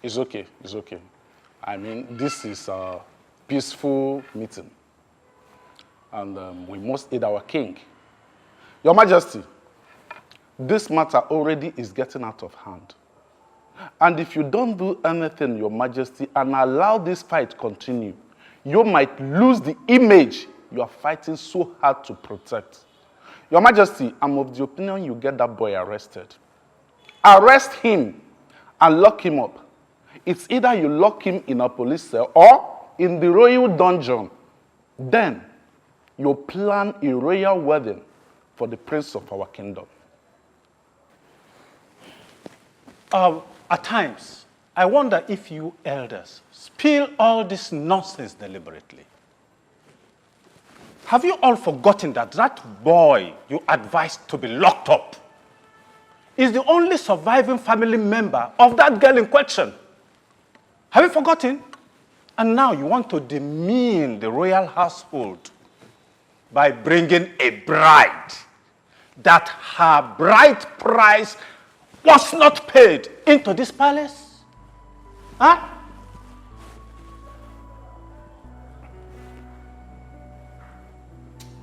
It's okay, it's okay. I mean, this is a peaceful meeting. And we must aid our king. Your Majesty, this matter already is getting out of hand. And if you don't do anything, Your Majesty, and allow this fight continue, you might lose the image you are fighting so hard to protect. Your Majesty, I'm of the opinion you get that boy arrested. Arrest him and lock him up. It's either you lock him in a police cell or in the royal dungeon. Then you plan a royal wedding for the prince of our kingdom. At times, I wonder if you elders spill all this nonsense deliberately. Have you all forgotten that that boy you advised to be locked up is the only surviving family member of that girl in question? Have you forgotten? And now you want to demean the royal household by bringing a bride that her bride price was not paid into this palace? Huh?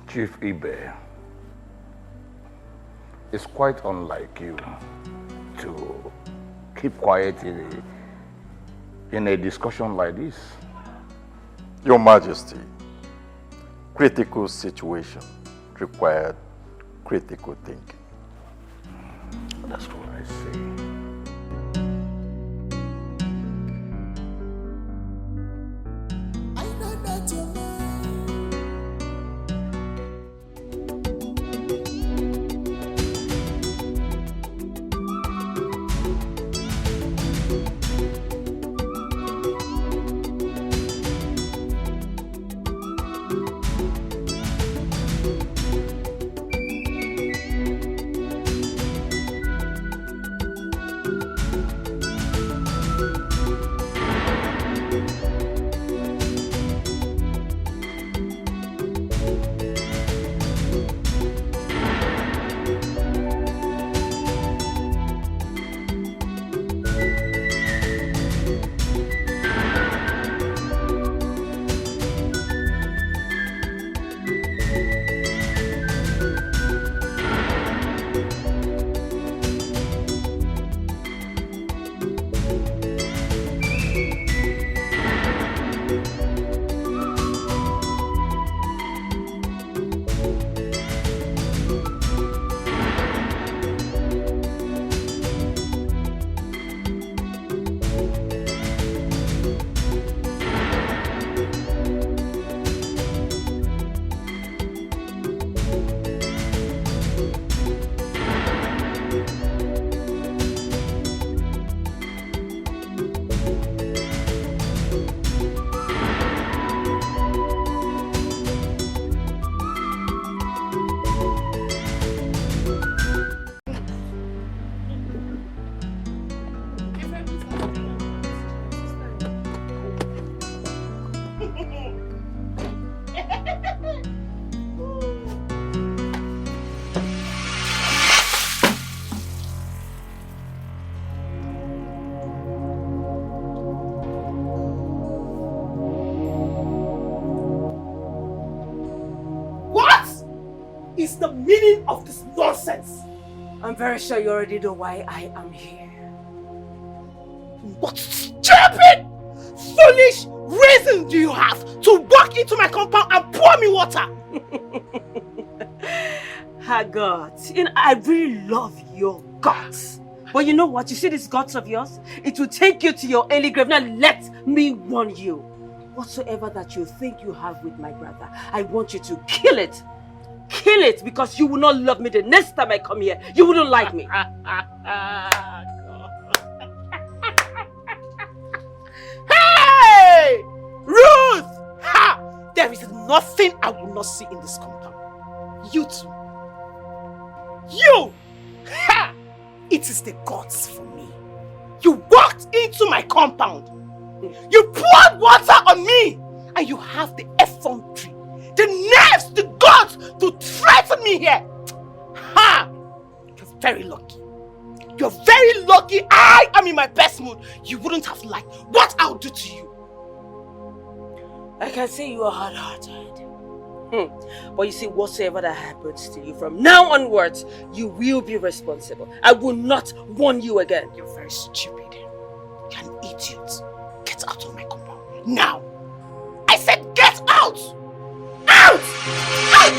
Chief Ibe, it's quite unlike you to keep quiet in a discussion like this. Your Majesty, critical situation required critical thinking. That's what I say. is the meaning of this nonsense? I'm very sure you already know why I am here. What stupid, foolish reason do you have to walk into my compound and pour me water? Her guts. You know, I really love your guts. But you know what? You see these guts of yours? It will take you to your early grave. Now let me warn you. Whatsoever that you think you have with my brother, I want you to kill it. Kill it, because you will not love me the next time I come here. You wouldn't like me. Hey! Ruth! Ha! There is nothing I will not see in this compound. You too. You! Ha! It is the gods for me. You walked into my compound. You poured water on me. And you have the effrontery, the nerves, the guts to threaten me here. Ha! You're very lucky. You're very lucky I am in my best mood. You wouldn't have liked what I'll do to you. I can say you are hard-hearted. But you see, whatsoever that happens to you from now onwards, you will be responsible. I will not warn you again. You're very stupid. You're an idiot. Get out of my compound. Now! I said get out! Out! Out!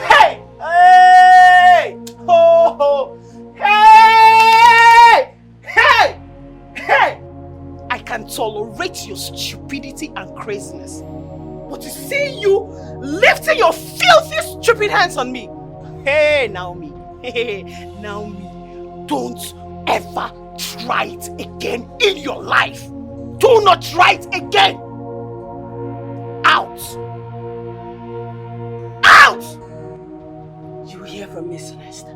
Hey! Hey! Ho ho! Hey! Hey! Hey! I can tolerate your stupidity and craziness. But to see you lifting your filthy, stupid hands on me. Hey, Naomi. Hey, Naomi. Don't ever try it again in your life. Do not try it again. Out. Out. You hear from me, Celeste.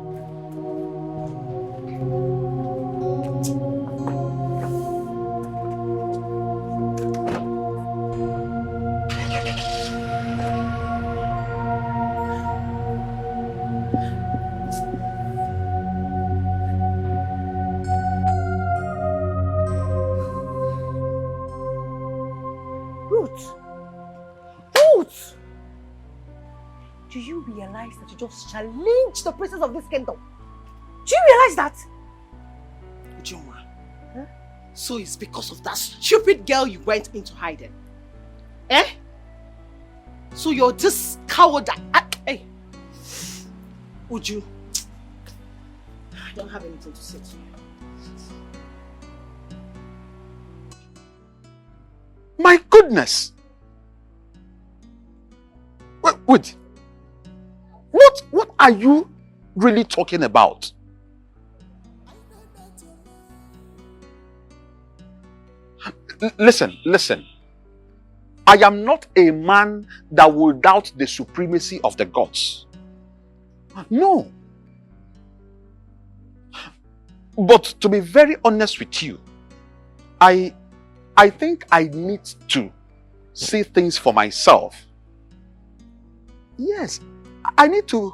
Do you realize that you just challenged the princess of this kingdom? Do you realize that? Ujoma, huh? So it's because of that stupid girl you went into hiding? Eh? So you're this coward that... Hey! Uju, I don't have anything to say to you. My goodness! Wait. What are you really talking about? Listen. I am not a man that will doubt the supremacy of the gods. No. But to be very honest with you, I think I need to see things for myself. Yes, I need to,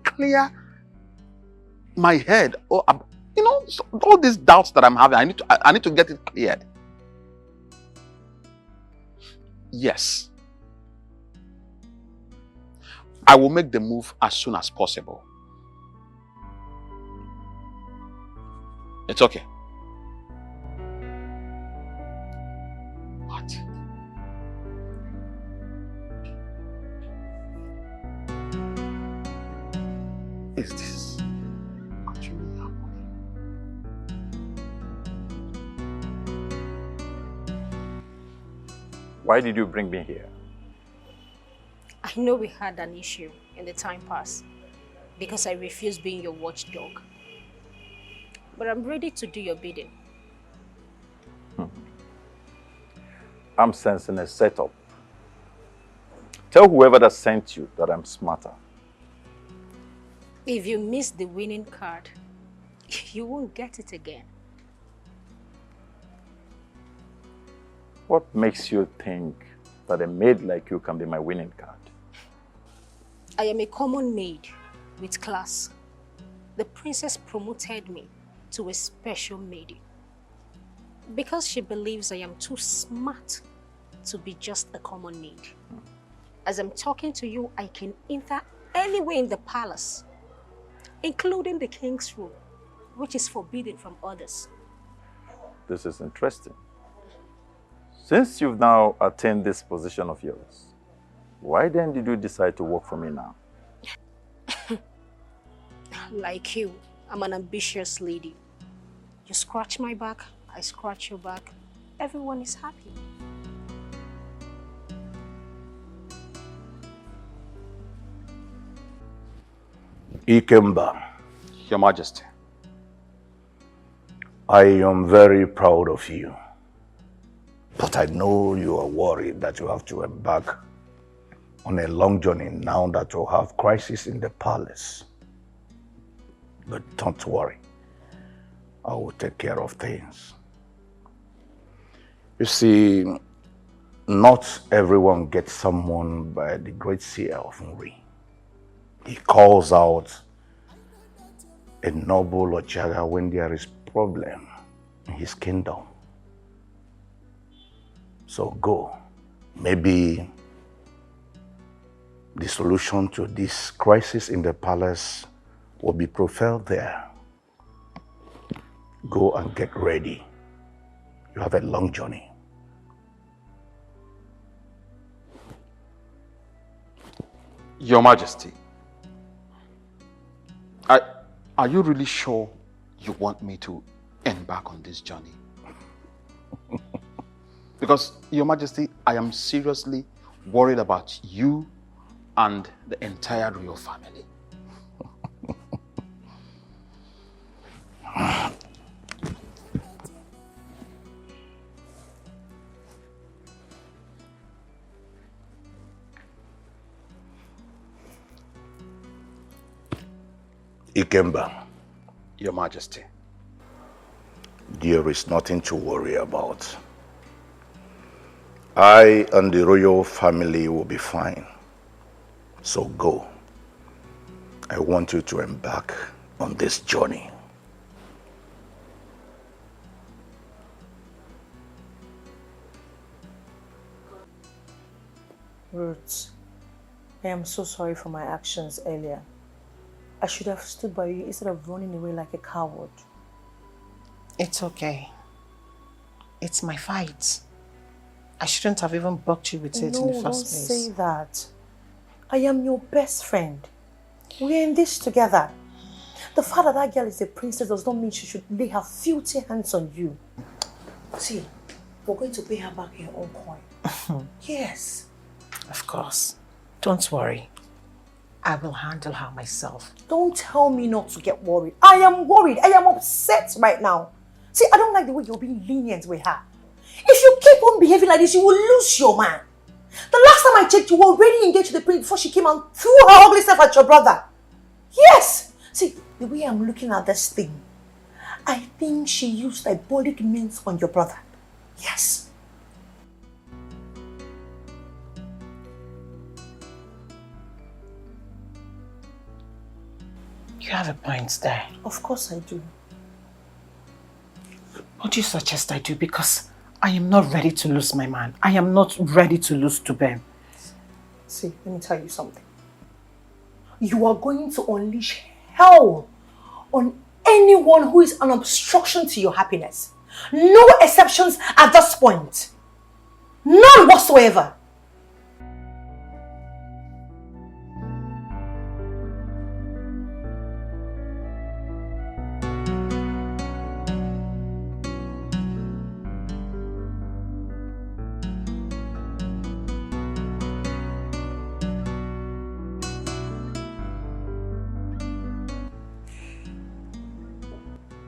clear my head. Or, all these doubts that I'm having, I need to get it cleared. Yes. I will make the move as soon as possible. It's okay. What? Is this actually happening? Why did you bring me here? I know we had an issue in the time past because I refused being your watchdog. But I'm ready to do your bidding. I'm sensing a setup. Tell whoever that sent you that I'm smarter. If you miss the winning card, you won't get it again. What makes you think that a maid like you can be my winning card? I am a common maid with class. The princess promoted me to a special maid because she believes I am too smart to be just a common maid. As I'm talking to you, I can enter anywhere in the palace, including the king's room, which is forbidden from others. This is interesting. Since you've now attained this position of yours, why then did you decide to work for me now? Like you, I'm an ambitious lady. You scratch my back, I scratch your back. Everyone is happy. Ikemba, Your Majesty. I am very proud of you. But I know you are worried that you have to embark on a long journey now that you have crisis in the palace. But don't worry. I will take care of things. You see, not everyone gets summoned by the great seer of Nri. He calls out a noble or jaga when there is problem in his kingdom. So go. Maybe the solution to this crisis in the palace will be profiled there. Go and get ready. You have a long journey. Your Majesty, are you really sure you want me to embark on this journey? Because, Your Majesty, I am seriously worried about you and the entire royal family. Ikemba. Your Majesty. There is nothing to worry about. I and the royal family will be fine. So go. I want you to embark on this journey. Ruth, I am so sorry for my actions earlier. I should have stood by you instead of running away like a coward. It's okay. It's my fight. I shouldn't have even bucked you with it in the first place. No, don't say that. I am your best friend. We're in this together. The fact that that girl is a princess does not mean she should lay her filthy hands on you. See, we're going to pay her back in her own coin. Yes. Of course. Don't worry. I will handle her myself. Don't tell me not to get worried. I am worried. I am upset right now. See, I don't like the way you're being lenient with her. If you keep on behaving like this, you will lose your man. The last time I checked, you were already engaged to the prince before she came and threw her ugly self at your brother. Yes! See, the way I'm looking at this thing, I think she used diabolic means on your brother. Yes. You have a point there. Of course I do. What do you suggest I do? Because I am not ready to lose my man. I am not ready to lose Tubem. See, let me tell you something. You are going to unleash hell on anyone who is an obstruction to your happiness. No exceptions at this point. None whatsoever.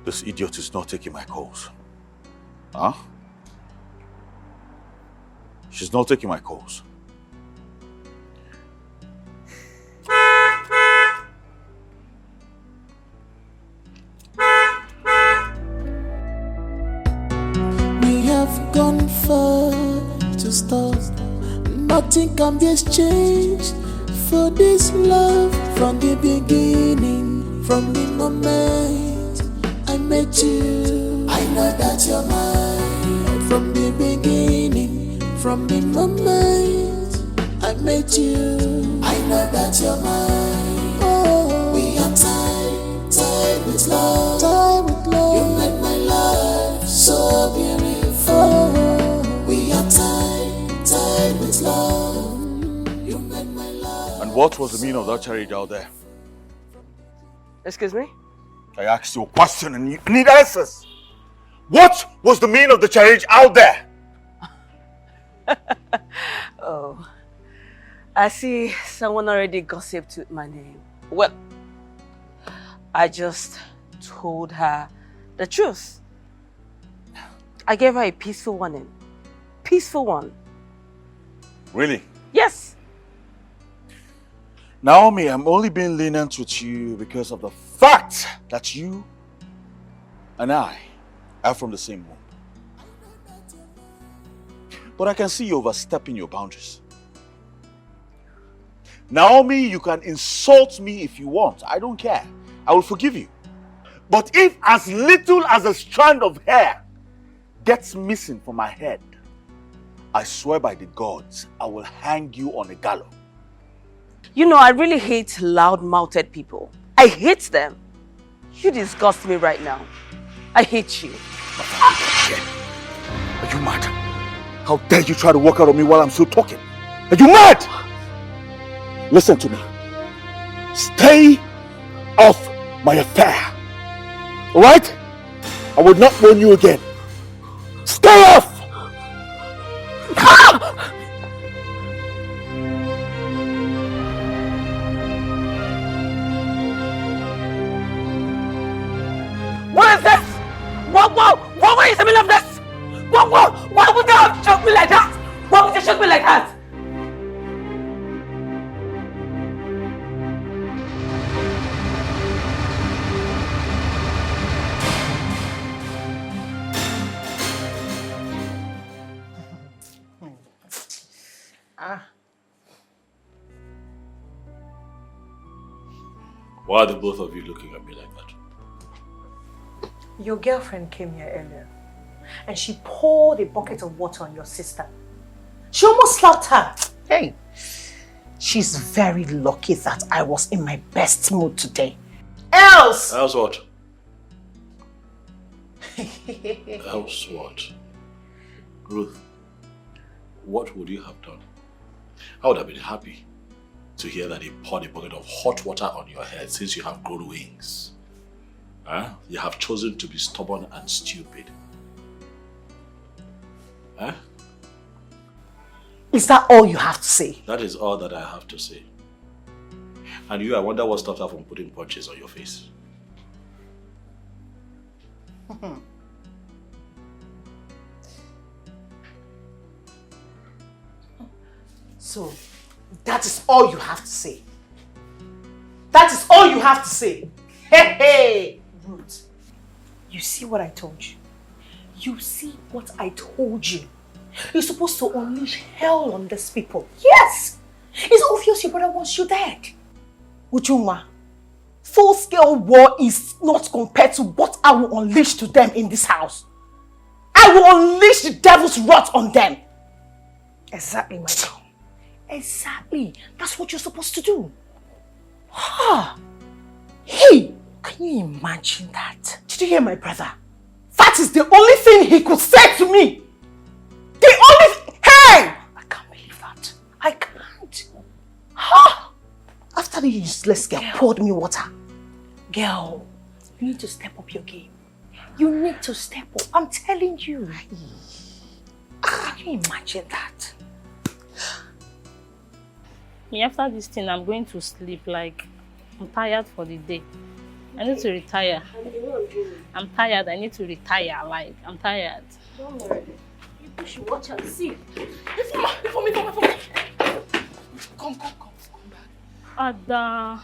This idiot is not taking my calls. Huh? She's not taking my calls. We have gone far to stop. Nothing can be exchanged for this love from the beginning, from the moment I met you. I know that you're mine from the beginning, from the moment I met you, I know that you're mine. Oh, we are tied with love. You made my life so beautiful. We are tied with love. You made my life. And what was the meaning of that charity out there? Excuse me? I asked you a question and you need answers. What was the meaning of the charity out there? Oh, I see someone already gossiped with my name. Well, I just told her the truth. I gave her a peaceful warning. Peaceful one. Really? Yes. Naomi, I'm only being lenient with you because of the fact that you and I are from the same womb. But I can see you overstepping your boundaries. Naomi, you can insult me if you want. I don't care. I will forgive you. But if as little as a strand of hair gets missing from my head, I swear by the gods, I will hang you on a gallows. You know, I really hate loud-mouthed people. I hate them. You disgust me right now. I hate you. Are you mad? How dare you try to walk out on me while I'm still talking? Are you mad? Listen to me. Stay off my affair. Alright? I will not warn you again. Stay off! What is this? What is the meaning of this? Why would you have shoot me like that? Why would you shoot me like that? Why are the both of you looking at me like that? Your girlfriend came here earlier and she poured a bucket of water on your sister. She almost slapped her. Hey, she's very lucky that I was in my best mood today. Else what? Else what? Ruth, what would you have done? I would have been happy to hear that he poured a bucket of hot water on your head since you have grown wings. Huh? You have chosen to be stubborn and stupid. Huh? Is that all you have to say? That is all that I have to say. And you, I wonder what stopped her from putting punches on your face. So, that is all you have to say. That is all you have to say. Hey, hey! Ruth, you see what I told you? You see what I told you? You're supposed to unleash hell on these people. Yes! It's obvious your brother wants you dead. Ujuma, full-scale war is not compared to what I will unleash to them in this house. I will unleash the devil's wrath on them. Exactly, my girl. Exactly. That's what you're supposed to do. Hey, can you imagine that? Did you hear my brother? That is the only thing he could say to me. The only... Hey! I can't believe that. I can't. After the useless girl poured me water. Girl, you need to step up your game. You need to step up. I'm telling you. Can you imagine that? Me, after this thing, I'm going to sleep. Like, I'm tired for the day. I need to retire. I'm tired. I need to retire. Like, I'm tired. Don't worry. You should watch and see. Come back. Ada,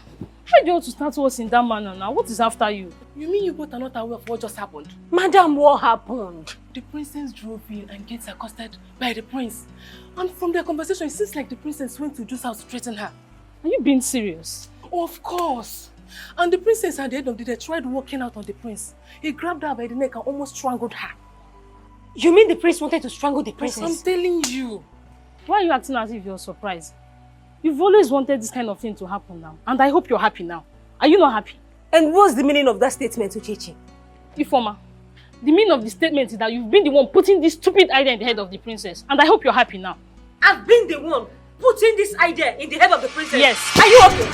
why do you want to start what's in that manner now? What is after you? You mean you both are not aware of what just happened? Madam, what happened? The princess drove in and gets accosted by the prince. And from their conversation, it seems like the princess went to Joe's house to threaten her. Are you being serious? Of course. And the princess at the end of the day tried walking out on the prince. He grabbed her by the neck and almost strangled her. You mean the prince wanted to strangle the princess? I'm telling you. Why are you acting as if you're surprised? You've always wanted this kind of thing to happen now. And I hope you're happy now. Are you not happy? And what's the meaning of that statement, Uchechi? Ifoma, the meaning of the statement is that you've been the one putting this stupid idea in the head of the princess. And I hope you're happy now. I've been the one putting this idea in the head of the princess? Yes. Are you okay?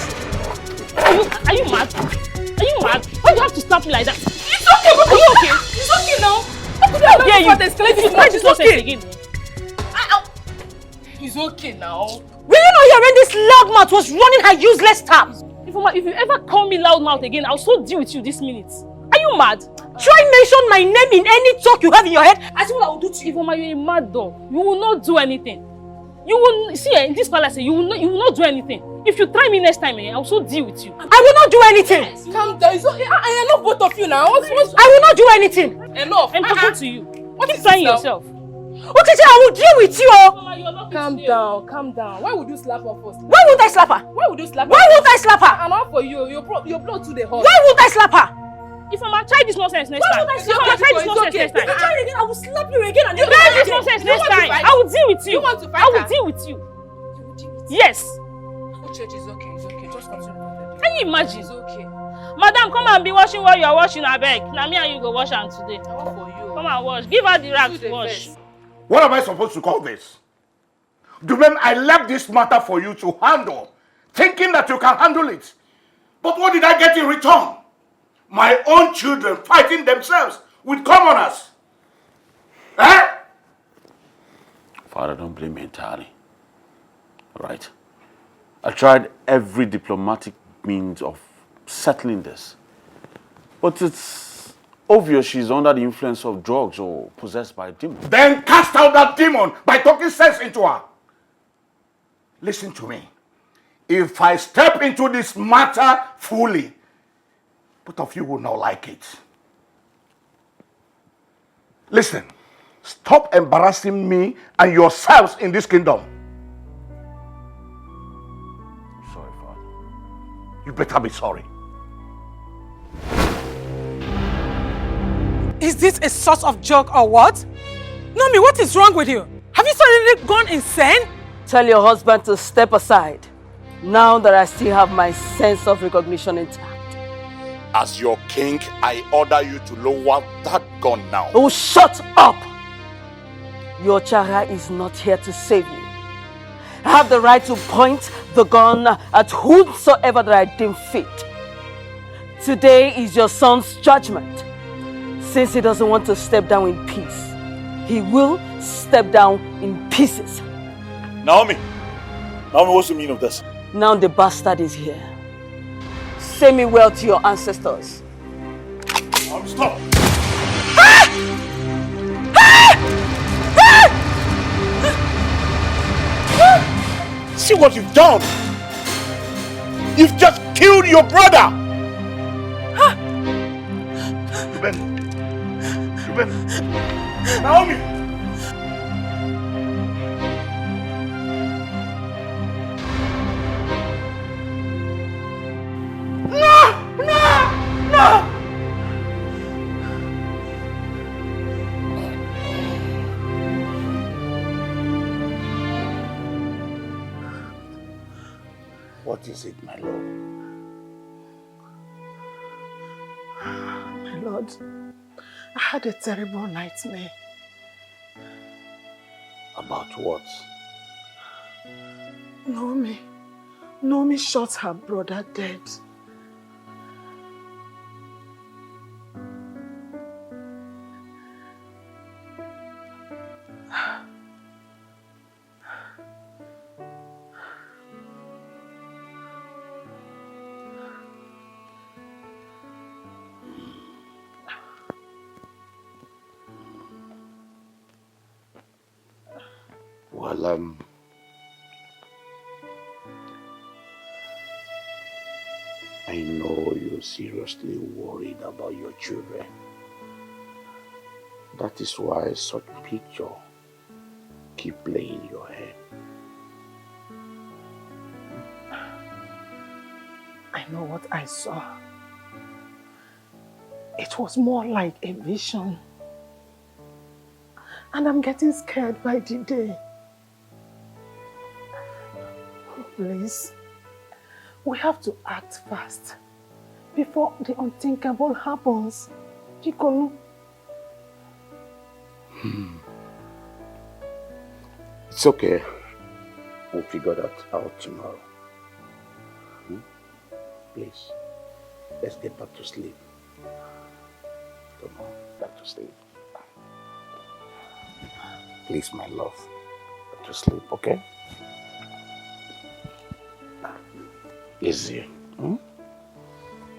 Are you mad? Are you mad? Why do you have to slap me like that? It's okay, Are you okay? It's okay now. How could I dare you? It's okay. Again. It's okay now. Will you know when this loudmouth was running her useless tap? If you ever call me loudmouth again, I'll so deal with you this minute. Are you mad? Try mention my name in any talk you have in your head. I see what I will do to you. Ifoma, you're a mad dog. You will not do anything. You will see in this palace. You will not do anything. If you try me next time, I'll so deal with you. I will not do anything. Yes. Calm down. It's okay. I know both of you now. I will not do anything. Enough. I'm talking to you. What is trying yourself? Okay, I will deal with you. Calm down. Calm down. Why would you slap her first? Why would I slap her? Why would you slap her? Why would I slap her? And all for you. Your blood to the heart. Why would I slap her? If I'm try this nonsense next time. Why would I slap her? Try this nonsense next time. If you try again, I will slap you again and you try this nonsense next time. I will deal with you. You want to fight I will her? deal with you. Yes. Church is okay. It's okay. Just continue. Can you imagine? It's okay. Madam, come and be washing while you are washing, I beg. Now me and you go wash her today. I want for you. Come and wash. Give her the rag to wash. What am I supposed to call this? Dumen, I left this matter for you to handle, thinking that you can handle it. But what did I get in return? My own children fighting themselves with commoners. Eh? Father, don't blame me entirely. All right? I tried every diplomatic means of settling this. But it's obvious she's under the influence of drugs or possessed by a demon. Then cast out that demon by talking sense into her. Listen to me. If I step into this matter fully, both of you will not like it. Listen, stop embarrassing me and yourselves in this kingdom. Sorry, Father. You better be sorry. Is this a sort of joke or what? Nomi, what is wrong with you? Have you suddenly gone insane? Tell your husband to step aside, now that I still have my sense of recognition intact. As your king, I order you to lower that gun now. Oh, shut up! Your Chara is not here to save you. I have the right to point the gun at whomsoever that I deem fit. Today is your son's judgment. Since he doesn't want to step down in peace, he will step down in pieces. Naomi, what's the meaning of this? Now the bastard is here. Say me well to your ancestors. Stop! See what you've done! You've just killed your brother! Ruben! Naomi! No! What is it, my lord? My lord, I had a terrible nightmare. About what? Naomi shot her brother dead. Well, I know you're seriously worried about your children. That is why such picture keep playing in your head. I know what I saw. It was more like a vision. And I'm getting scared by the day. Please, we have to act fast before the unthinkable happens. Chikolu. It's okay. We'll figure that out tomorrow. Please, let's get back to sleep. Come on, back to sleep. Please, my love, back to sleep, okay? Easy.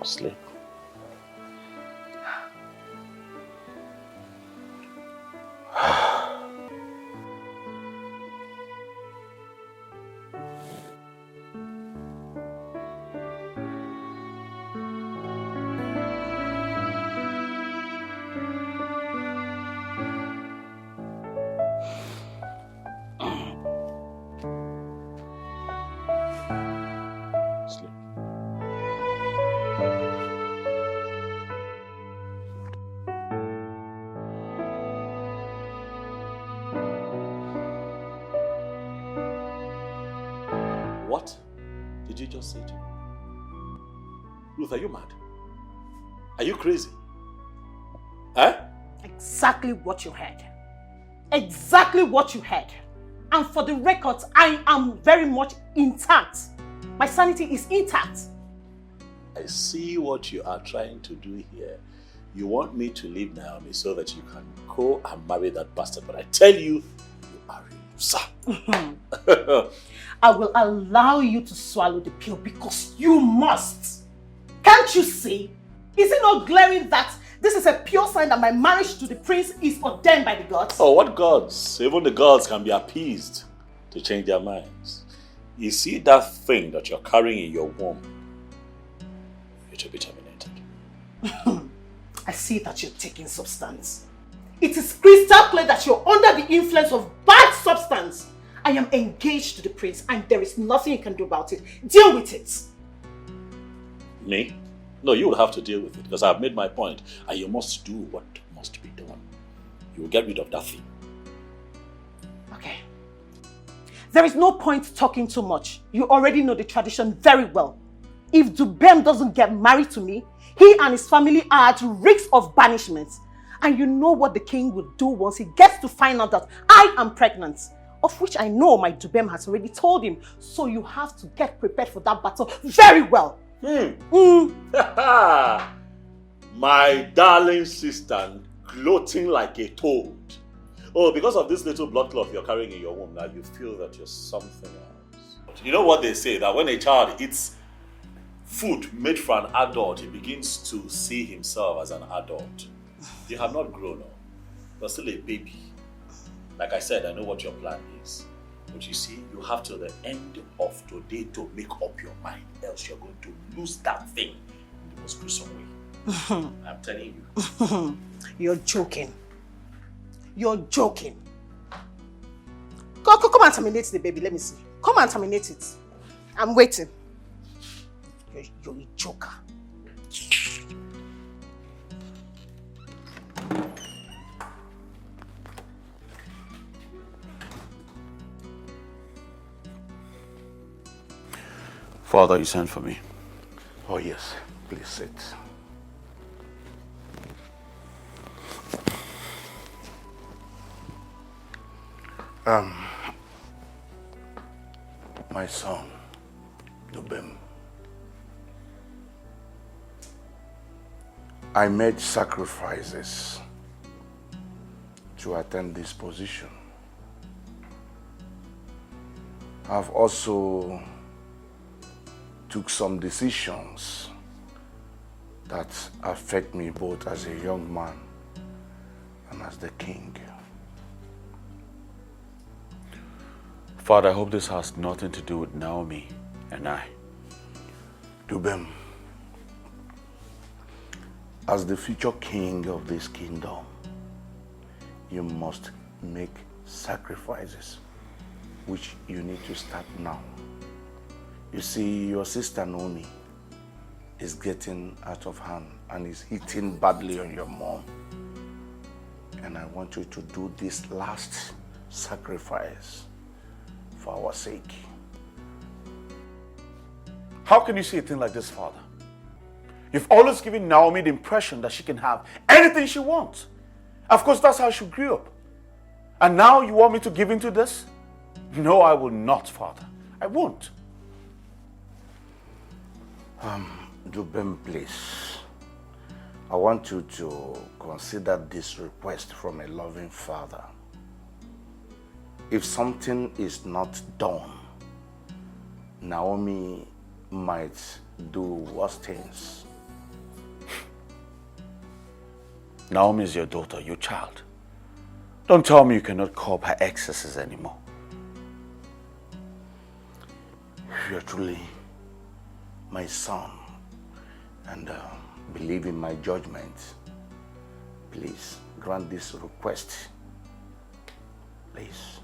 Sleep. What did you just say to me? Ruth, are you mad? Are you crazy? Huh? Exactly what you heard. Exactly what you heard. And for the records, I am very much intact. My sanity is intact. I see what you are trying to do here. You want me to leave Naomi so that you can go and marry that bastard. But I tell you, you are a loser. I will allow you to swallow the pill because you must. Can't you see? Is it not glaring that this is a pure sign that my marriage to the prince is ordained by the gods? Oh, what gods? Even the gods can be appeased to change their minds. You see that thing that you're carrying in your womb? It will be terminated. I see that you're taking substance. It is crystal clear that you're under the influence of bad substance. I am engaged to the prince and there is nothing you can do about it. Deal with it. Me? No, you will have to deal with it because I've made my point and you must do what must be done. You will get rid of that thing. Okay. There is no point talking too much. You already know the tradition very well. If Dubem doesn't get married to me, he and his family are at risk of banishment. And you know what the king will do once he gets to find out that I am pregnant. Of which I know my Dubem has already told him. So you have to get prepared for that battle very well. My darling sister, gloating like a toad. Oh, because of this little blood clot you're carrying in your womb, now you feel that you're something else. You know what they say, that when a child eats food made for an adult, he begins to see himself as an adult. You have not grown up. You're still a baby. Like I said, I know what your plan is. But you see, you have till the end of today to make up your mind. Else you're going to lose that thing in the most gruesome way. I'm telling you. You're joking. You're joking. Come and terminate the baby. Let me see. Come and terminate it. I'm waiting. You're a joker. Father, you sent for me. Oh yes, please sit. My son, Dubem. I made sacrifices to attain this position. I've also took some decisions that affect me both as a young man and as the king. Father, I hope this has nothing to do with Naomi and I. Dubem, as the future king of this kingdom, you must make sacrifices, which you need to start now. You see, your sister Naomi is getting out of hand and is hitting badly on your mom. And I want you to do this last sacrifice for our sake. How can you say a thing like this, Father? You've always given Naomi the impression that she can have anything she wants. Of course, that's how she grew up. And now you want me to give in to this? No, I will not, Father. I won't. Dubem, please. I want you to consider this request from a loving father. If something is not done, Naomi might do worse things. Naomi is your daughter, your child. Don't tell me you cannot curb her excesses anymore. You are truly my son and believe in my judgment. Please grant this request. Please.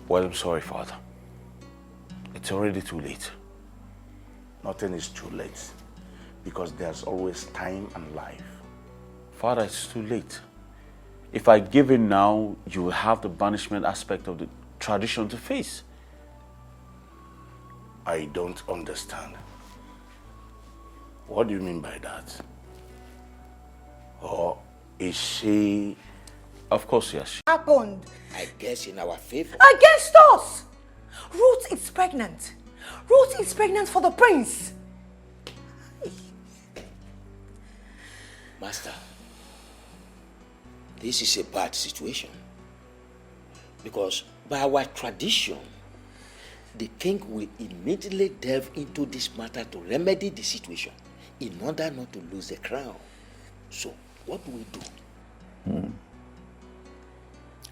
Well, I'm sorry, Father. It's already too late. Nothing is too late because there's always time and life. Father, it's too late. If I give in now, you will have the banishment aspect of the tradition to face. I don't understand. What do you mean by that? Or is she... Of course, yes. Happened. I guess in our favor. Against us! Ruth is pregnant. Ruth is pregnant for the prince. Master, this is a bad situation. Because by our tradition, the king will immediately delve into this matter to remedy the situation in order not to lose the crown. So, what do we do?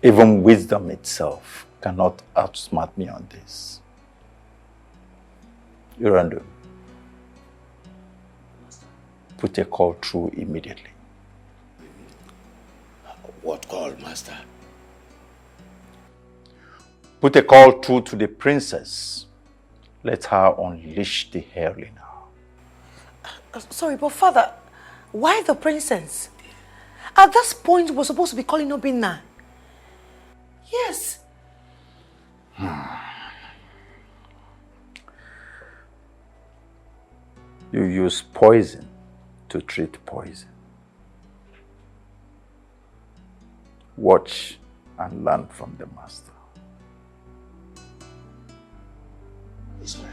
Even wisdom itself cannot outsmart me on this. Urandu, put a call through immediately. What call, Master? Put a call through to the princess. Let her unleash the hairy now. Sorry, but Father, why the princess? At this point, we're supposed to be calling Obinna. Yes. You use poison to treat poison. Watch and learn from the master. It's all right.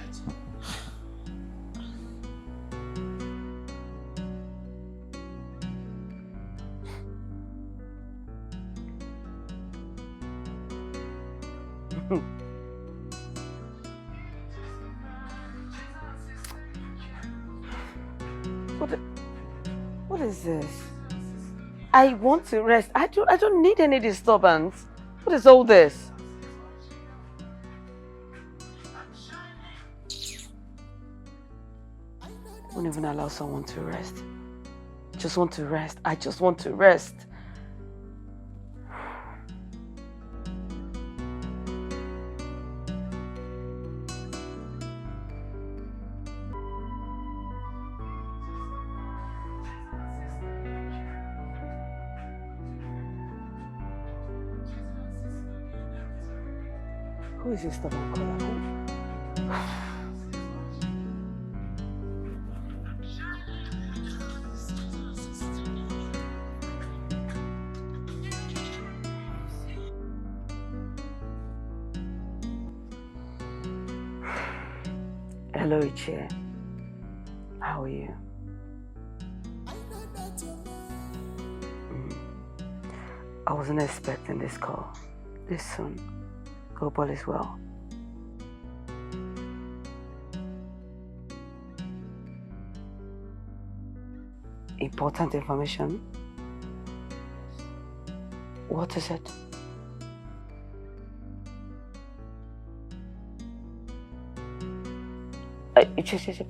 What is this? I want to rest. I don't need any disturbance. What is all this? I won't even allow someone to rest. Just want to rest. I just want to rest. Who is this stubborn caller? Hello, Ichie. How are you? I wasn't expecting this call this soon. Hope all is well. Important information? What is it?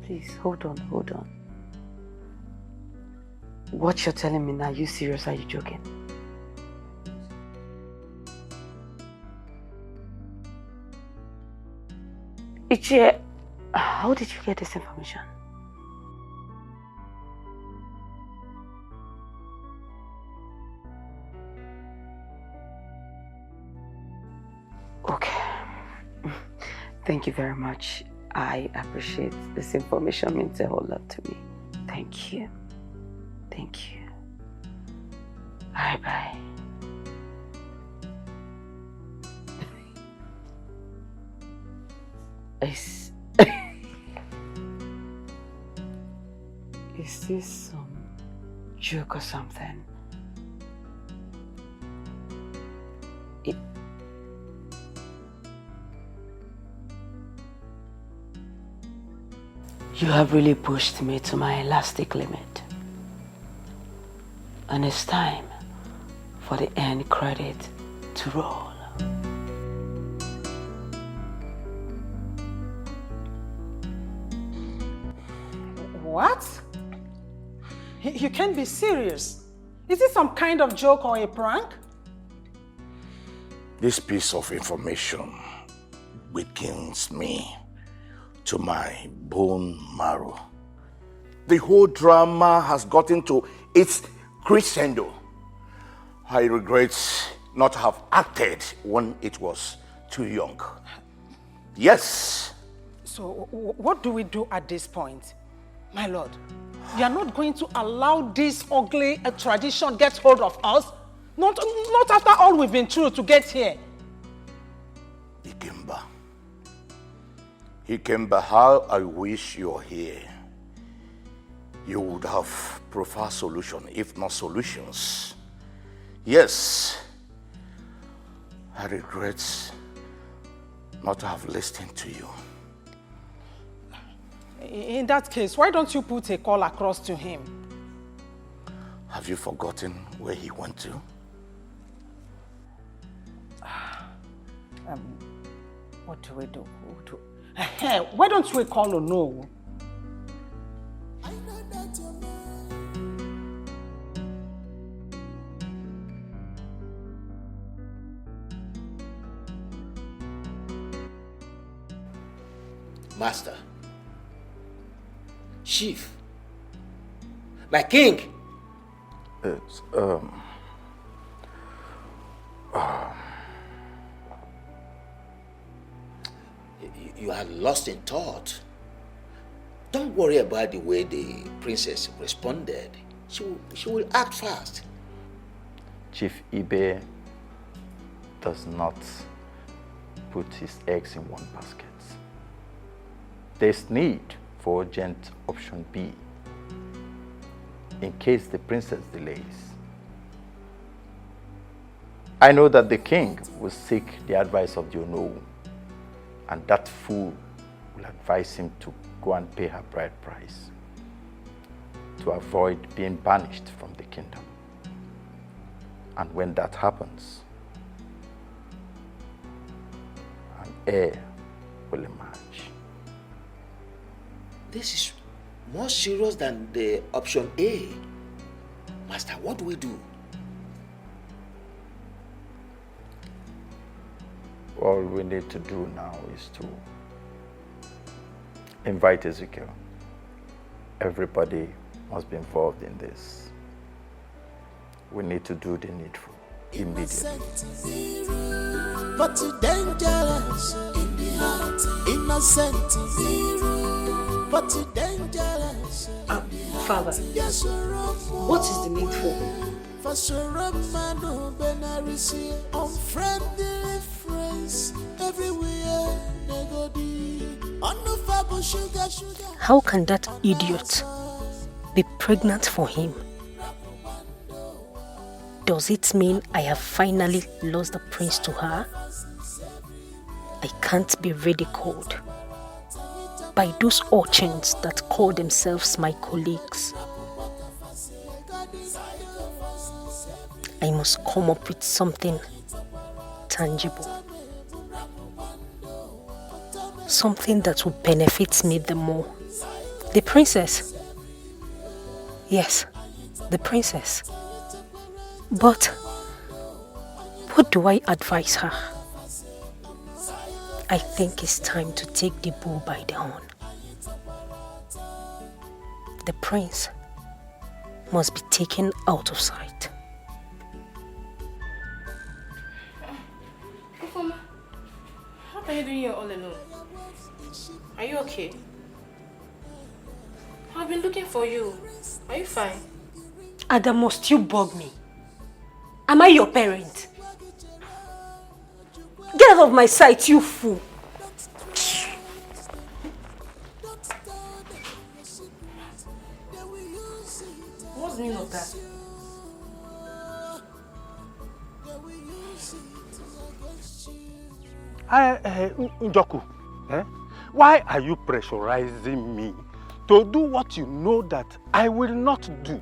Please, hold on. What you're telling me now, are you serious or are you joking? Ichie, how did you get this information? Okay. Thank you very much. I appreciate this information. Means a whole lot to me. Thank you. Thank you. Bye-bye. Is this some joke or something? You have really pushed me to my elastic limit. And it's time for the end credit to roll. What? You can't be serious. Is it some kind of joke or a prank? This piece of information weakens me to my bone marrow. The whole drama has gotten to its crescendo. I regret not to have acted when it was too young. Yes. So what do we do at this point? My lord, you are not going to allow this ugly tradition get hold of us? Not after all we've been through to get here. Ikemba, how I wish you're here. You would have preferred solution, if not solutions. Yes, I regret not to have listened to you. In that case, why don't you put a call across to him? Have you forgotten where he went to? What do we do? Why don't we call Ono? Master, Chief, my king. It's, You are lost in thought. Don't worry about the way the princess responded. She will act fast. Chief Ibe does not put his eggs in one basket. There's need for urgent option B in case the princess delays. I know that the king will seek the advice of the Ono, and that fool will advise him to go and pay her bride price to avoid being banished from the kingdom. And when that happens, an heir will emerge. This is more serious than the option A. Master, what do we do? All we need to do now is to invite Ezekiel. Everybody must be involved in this. We need to do the needful immediately. But dangerous in the heart, innocent zero. But dangerous. Father, what is the needful? Unfriendly friends everywhere they go deep. How can that idiot be pregnant for him? Does it mean I have finally lost the prince to her? I can't be ridiculed by those urchins that call themselves my colleagues. I must come up with something tangible. Something that will benefit me the more. The princess. Yes, the princess. But what do I advise her? I think it's time to take the bull by the horn. The prince must be taken out of sight. How are you doing here all alone? Are you okay? I've been looking for you. Are you fine? Ada, must you bug me? Am I your parent? Get out of my sight, you fool! What's the meaning of that? Njoku, why are you pressurizing me to do what you know that I will not do?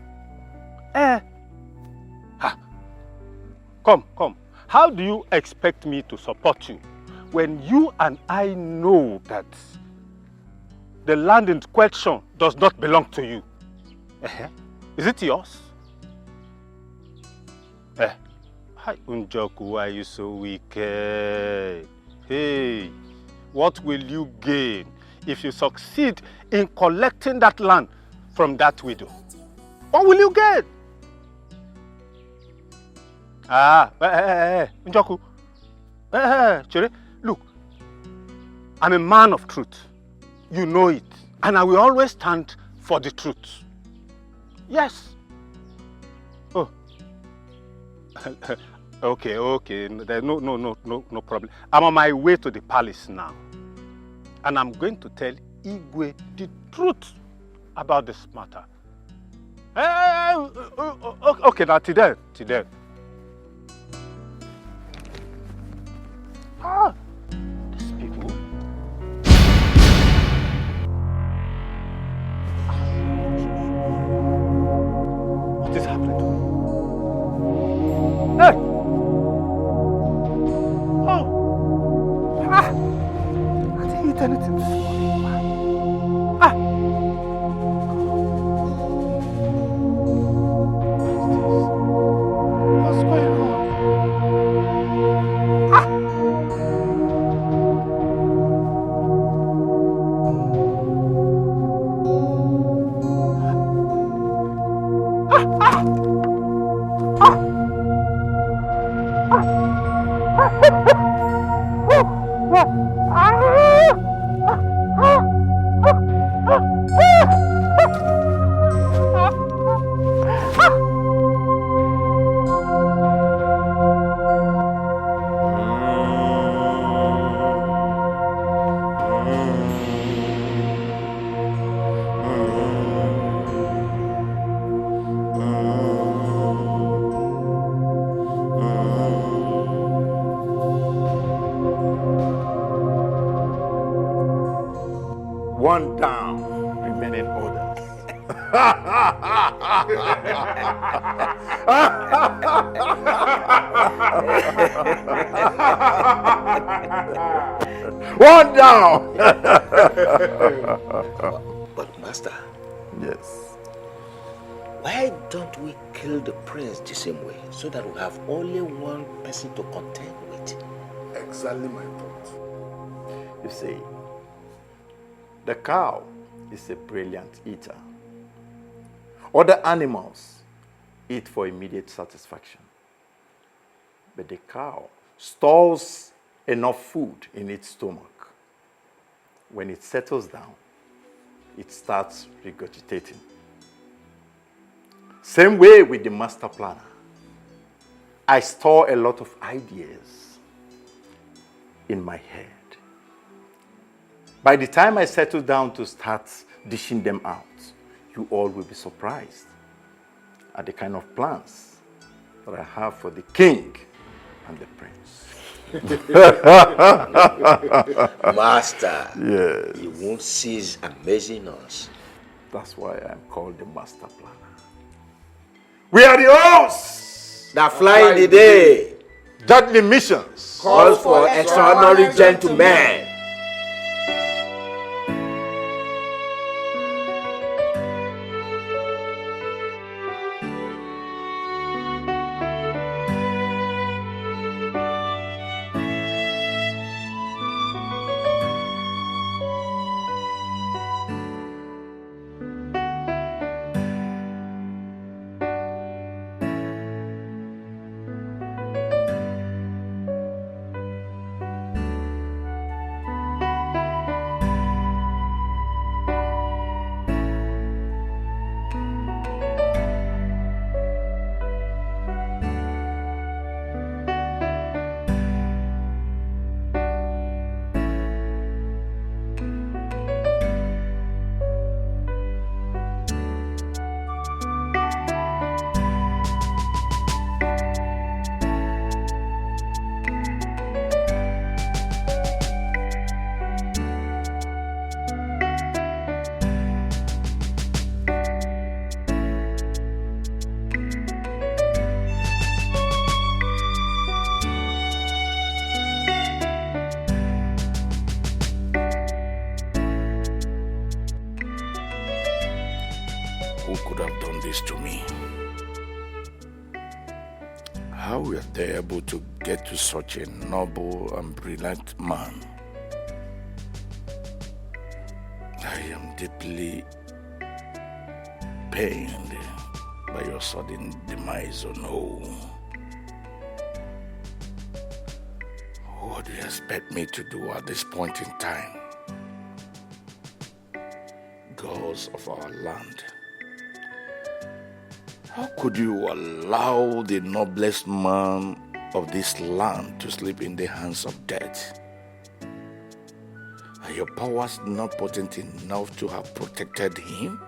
Come. How do you expect me to support you when you and I know that the land in question does not belong to you? Is it yours? Hi, Njoku, why are you so wicked? Hey, what will you gain if you succeed in collecting that land from that widow? What will you get? Njoku. Chere, look, I'm a man of truth. You know it. And I will always stand for the truth. Yes. Oh. Okay. There's no problem. I'm on my way to the palace now. And I'm going to tell Igwe the truth about this matter. Okay, now till then. These people. What is happening to me? Hey! I didn't eat anything this morning. What's going on? One down, remaining orders. One down. But Master. Yes. Why don't we kill the prince the same way so that we have only one person to contend with? Exactly my thought. You see, the cow is a brilliant eater. Other animals eat for immediate satisfaction. But the cow stores enough food in its stomach. When it settles down, it starts regurgitating. Same way with the master planner. I store a lot of ideas in my head. By the time I settle down to start dishing them out, you all will be surprised at the kind of plans that I have for the king and the prince. Master, yes. You won't cease amazing us. That's why I'm called the master planner. We are the hosts that fly in the day. Deadly missions calls for extraordinary gentlemen. How were they able to get to such a noble and brilliant man? I am deeply pained by your sudden demise, oh no. What do you expect me to do at this point in time? Gods of our land, how could you allow the noblest man of this land to sleep in the hands of death? Are your powers not potent enough to have protected him?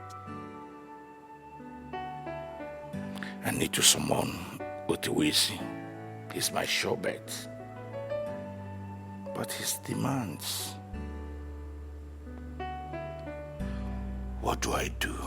I need to summon Otiwisi. He's my sure bet. But his demands... What do I do?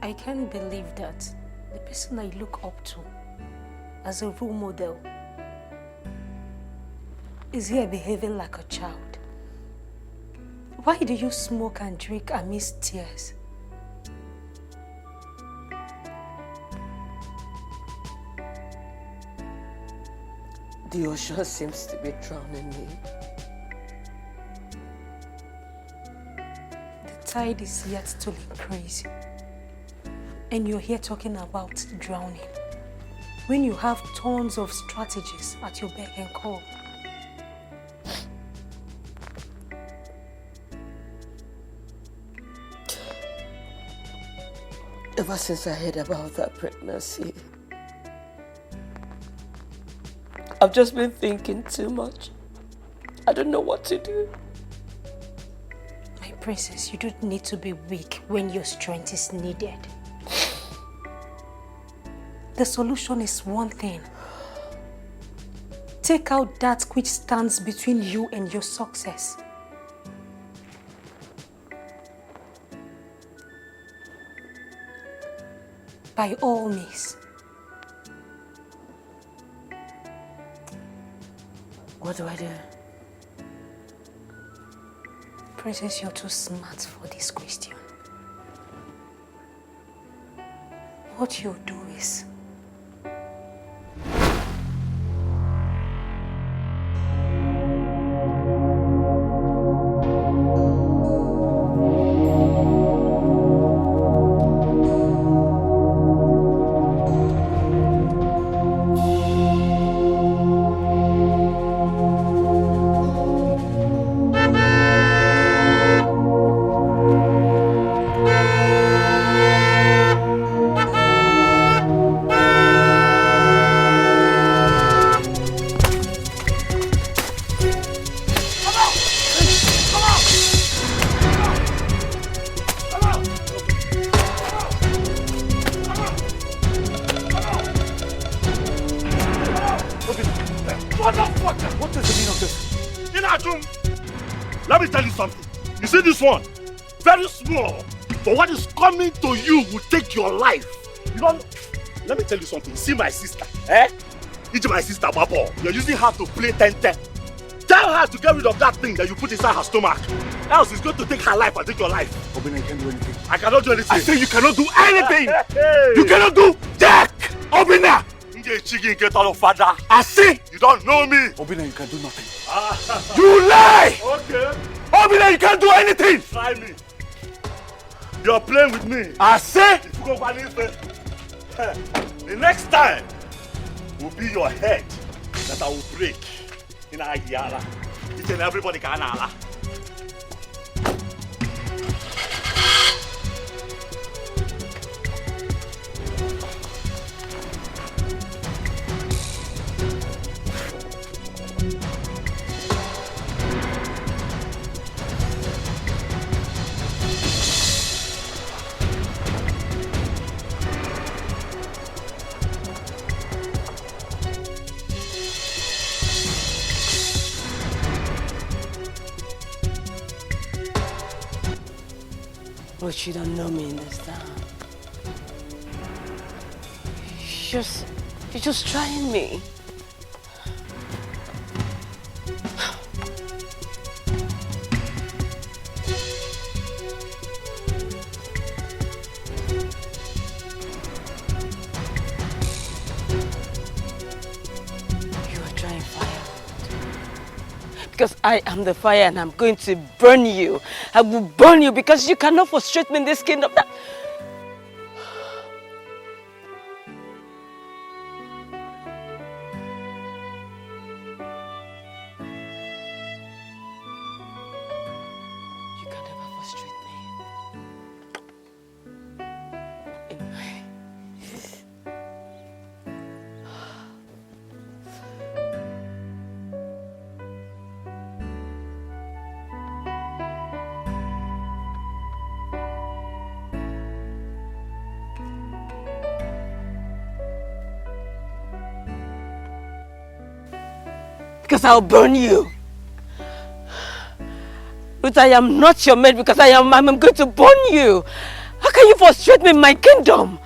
I can't believe that the person I look up to as a role model is here behaving like a child. Why do you smoke and drink amidst tears? The ocean seems to be drowning me. The tide is yet to increase. And you're here talking about drowning when you have tons of strategies at your beck and call. Ever since I heard about that pregnancy, I've just been thinking too much. I don't know what to do. My princess, you don't need to be weak when your strength is needed. The solution is one thing. Take out that which stands between you and your success. By all means. What do I do? Princess, you're too smart for this question. What you do is Let me tell you something. You see this one? Very small. But what is coming to you will take your life. You don't... Let me tell you something. See my sister, eh? It's my sister, Babo. You're using her to play 10-10. Tell her to get rid of that thing that you put inside her stomach. Else it's going to take her life and take your life. Obina, you can't do anything. I cannot do anything. I say you cannot do anything. You cannot do jack. Obina. Father. I say you don't know me. Obina, you can do nothing. You lie. Okay. Obina, you can't do anything. Try me. You're playing with me. I say. If you go back the next time will be your head that I will break in a yara. Each and everybody can ala. But you don't know me in this town. You're just trying me. You are trying fire. Because I am the fire and I'm going to burn you. I will burn you because you cannot frustrate me in this kingdom. You can never frustrate me. Because I'll burn you. But I am not your mate because I'm going to burn you. How can you frustrate me in my kingdom?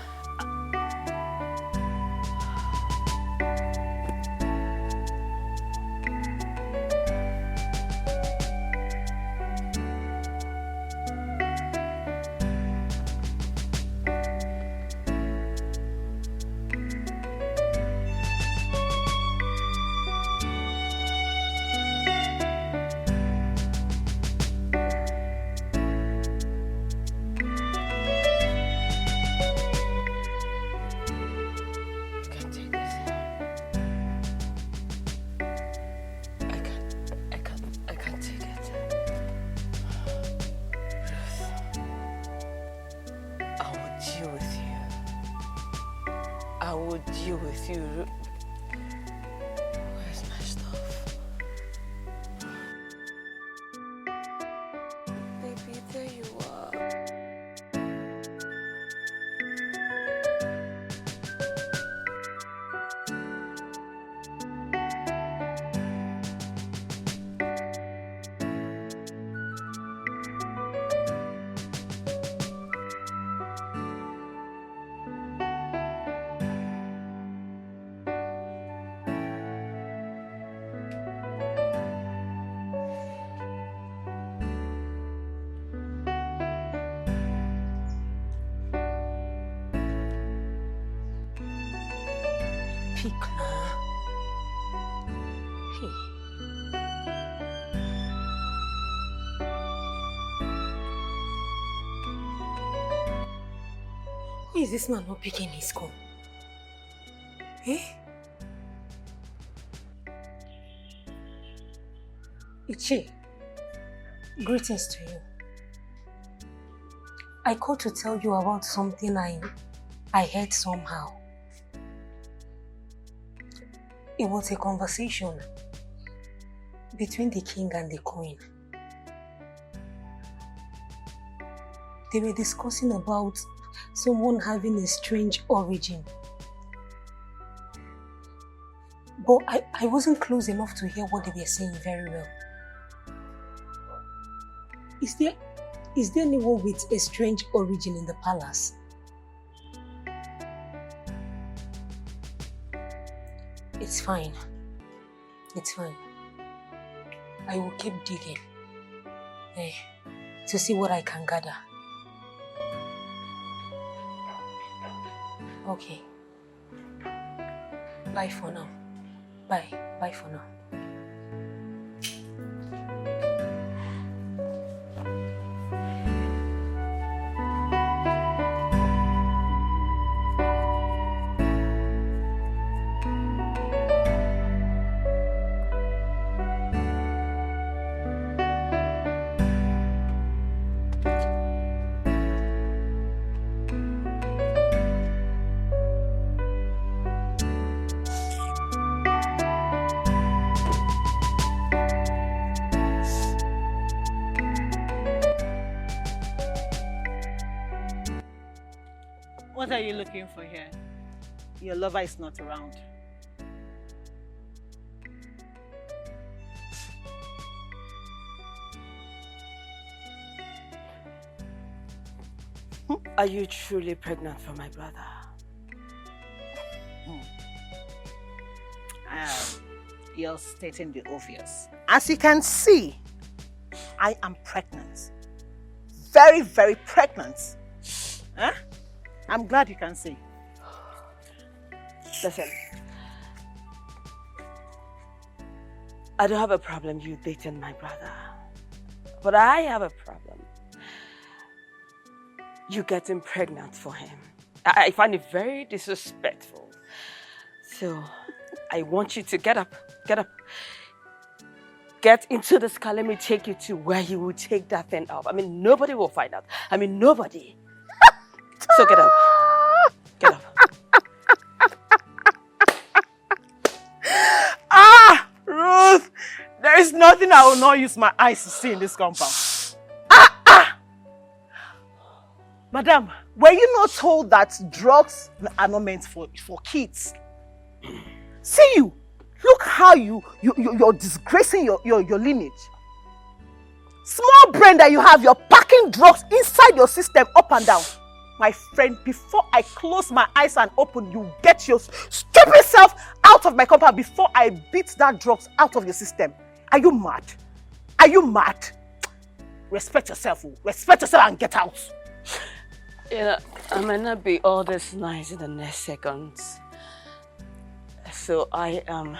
I will deal with you. Where's my stuff? Baby, there you are. Why is this man not picking his call? Eh? Ichi, greetings to you. I called to tell you about something I heard somehow. It was a conversation between the king and the queen. They were discussing about someone having a strange origin. But I wasn't close enough to hear what they were saying very well. Is there Is there anyone with a strange origin in the palace? It's fine. It's fine. I will keep digging to see what I can gather. Okay. Bye for now. Bye. Bye for now. What are you looking for here? Your lover is not around. Are you truly pregnant for my brother? You're stating the obvious. As you can see, I am pregnant. Very, very pregnant. Huh? I'm glad you can see. Listen, I don't have a problem you dating my brother, but I have a problem you getting pregnant for him. I find it very disrespectful. So I want you to get up. Get into this car. Let me take you to where you will take that thing off. I mean, nobody will find out. I mean, nobody. So get up. Get up. Ruth! There is nothing I will not use my eyes to see in this compound. Madam, were you not told that drugs are not meant for kids? See you! Look how you're disgracing your lineage. Small brain that you have, you're packing drugs inside your system up and down. My friend, before I close my eyes and open, you get your stupid self out of my compound before I beat that drugs out of your system. Are you mad? Are you mad? Respect yourself. Respect yourself and get out. Yeah, I might not be all this nice in the next seconds. So I am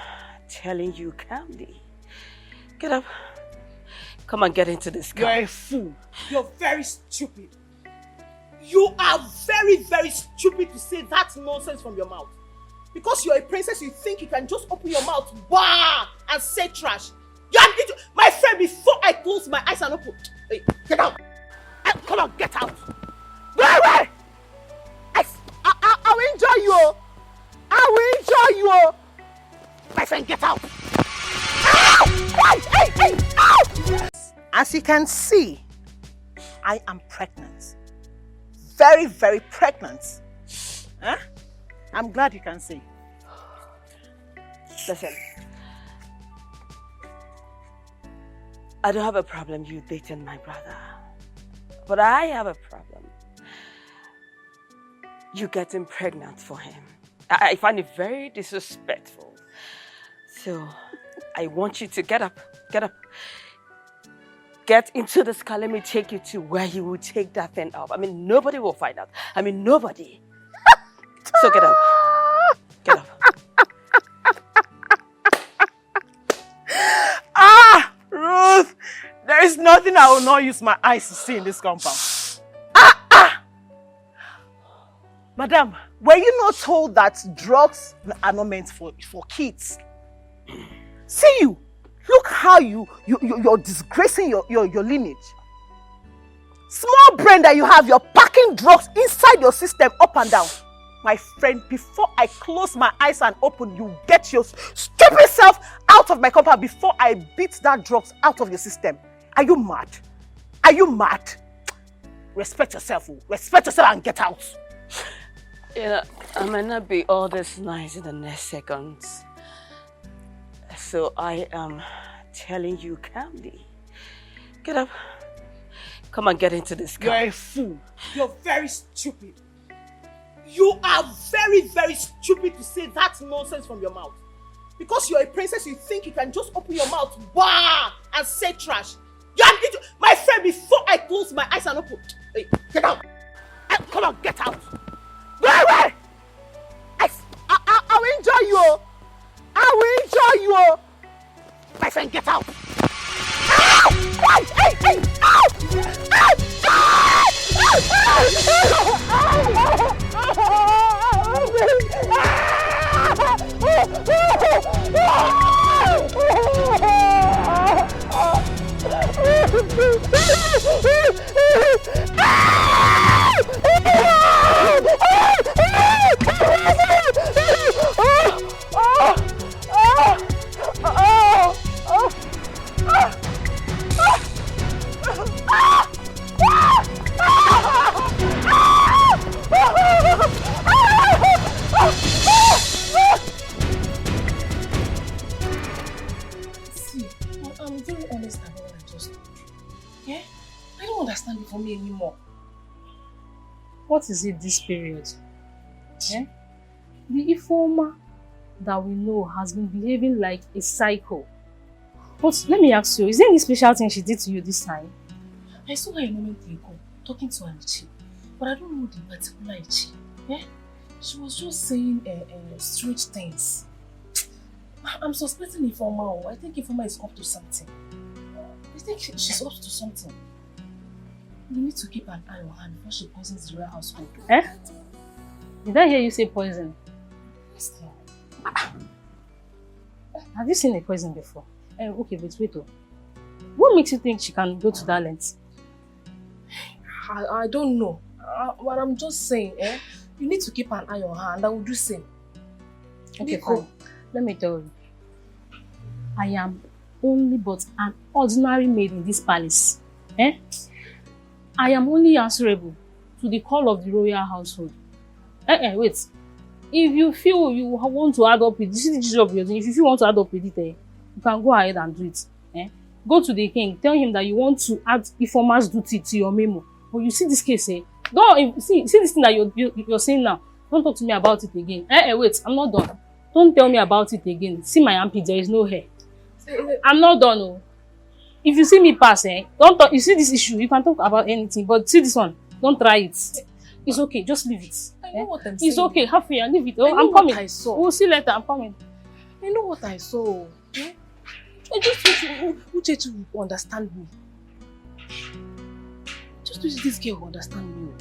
telling you calmly. Get up. Come and get into this car. You're a fool. You're very stupid. You are very, very stupid to say that nonsense from your mouth. Because you're a princess, you think you can just open your mouth and say trash. You're an idiot. My friend, before I close my eyes and open, hey, get out. Come on, get out. Go away. I will enjoy you. I will enjoy you. My friend, get out. Hey. As you can see, I am pregnant. Very, very pregnant. Huh? I'm glad you can see. Listen, I don't have a problem you dating my brother, but I have a problem you getting pregnant for him. I find it very disrespectful. So I want you to get up. Get into this car. Let me take you to where you will take that thing off. I mean, nobody will find out. I mean, nobody. So get up. Get up. Ruth! There is nothing I will not use my eyes to see in this compound. Madam, were you not told that drugs are not meant for kids? See you! Look how you're disgracing your lineage. Small brain that you have, you're packing drugs inside your system up and down. My friend, before I close my eyes and open, you get your stupid self out of my compound before I beat that drugs out of your system. Are you mad? Are you mad? Respect yourself. Respect yourself and get out. Yeah, I might not be all this nice in the next seconds. So I am telling you calmly. Get up. Come and get into this car. You're a fool. You're very stupid. You are very, very stupid to say that nonsense from your mouth. Because you're a princess, you think you can just open your mouth, wow, and say trash. My friend, before I close my eyes and open, hey, get out. Come on, get out. Go away. I will enjoy you. I will enjoy you. My friend, get out. Hey, hey, See, I'm very honest about what I just told you. Yeah? I don't understand it for me anymore. What is it this period? Eh? The informer that we know has been behaving like a psycho. But let me ask you, is there any special thing she did to you this time? I saw her a moment ago talking to Ichi, but I don't know the particular Ichi. Yeah? She was just saying strange things. I'm suspecting Informa. I think Informa is up to something. I think she's up to something. You need to keep an eye on her before she poisons the royal household. Eh? Did I hear you say poison? Yes, dear. Have you seen a poison before? Okay, but wait. What makes you think she can go to that length? I don't know. What I'm just saying, you need to keep an eye on her and I will do same. Okay, fine. Let me tell you. I am only but an ordinary maid in this palace. I am only answerable to the call of the royal household. Wait. If you feel you want to add up with this, is the job you're doing. If you feel you want to add up with it, you can go ahead and do it. Go to the king, tell him that you want to add informer's duty to your memo. But you see this case, don't see this thing that you're saying now. Don't talk to me about it again. Wait, I'm not done. Don't tell me about it again. See my armpit, there is no hair. I'm not done. Oh. If you see me pass, don't talk. You see this issue, you can talk about anything. But see this one, don't try it. It's okay, just leave it. I know what I'm saying. It's okay, have fear, leave it. Oh, I'm coming. I saw. We'll see later, I'm coming. I know what I saw. I just wish Uchechi will understand me. Just wish this girl will understand me.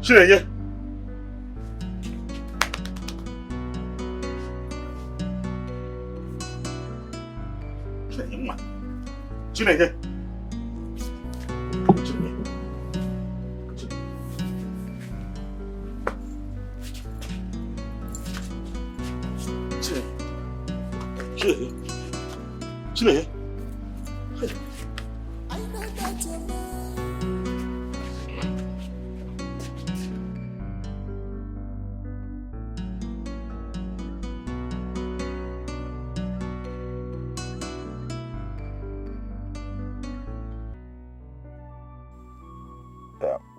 Chinenye. Chinenye. Chinenye.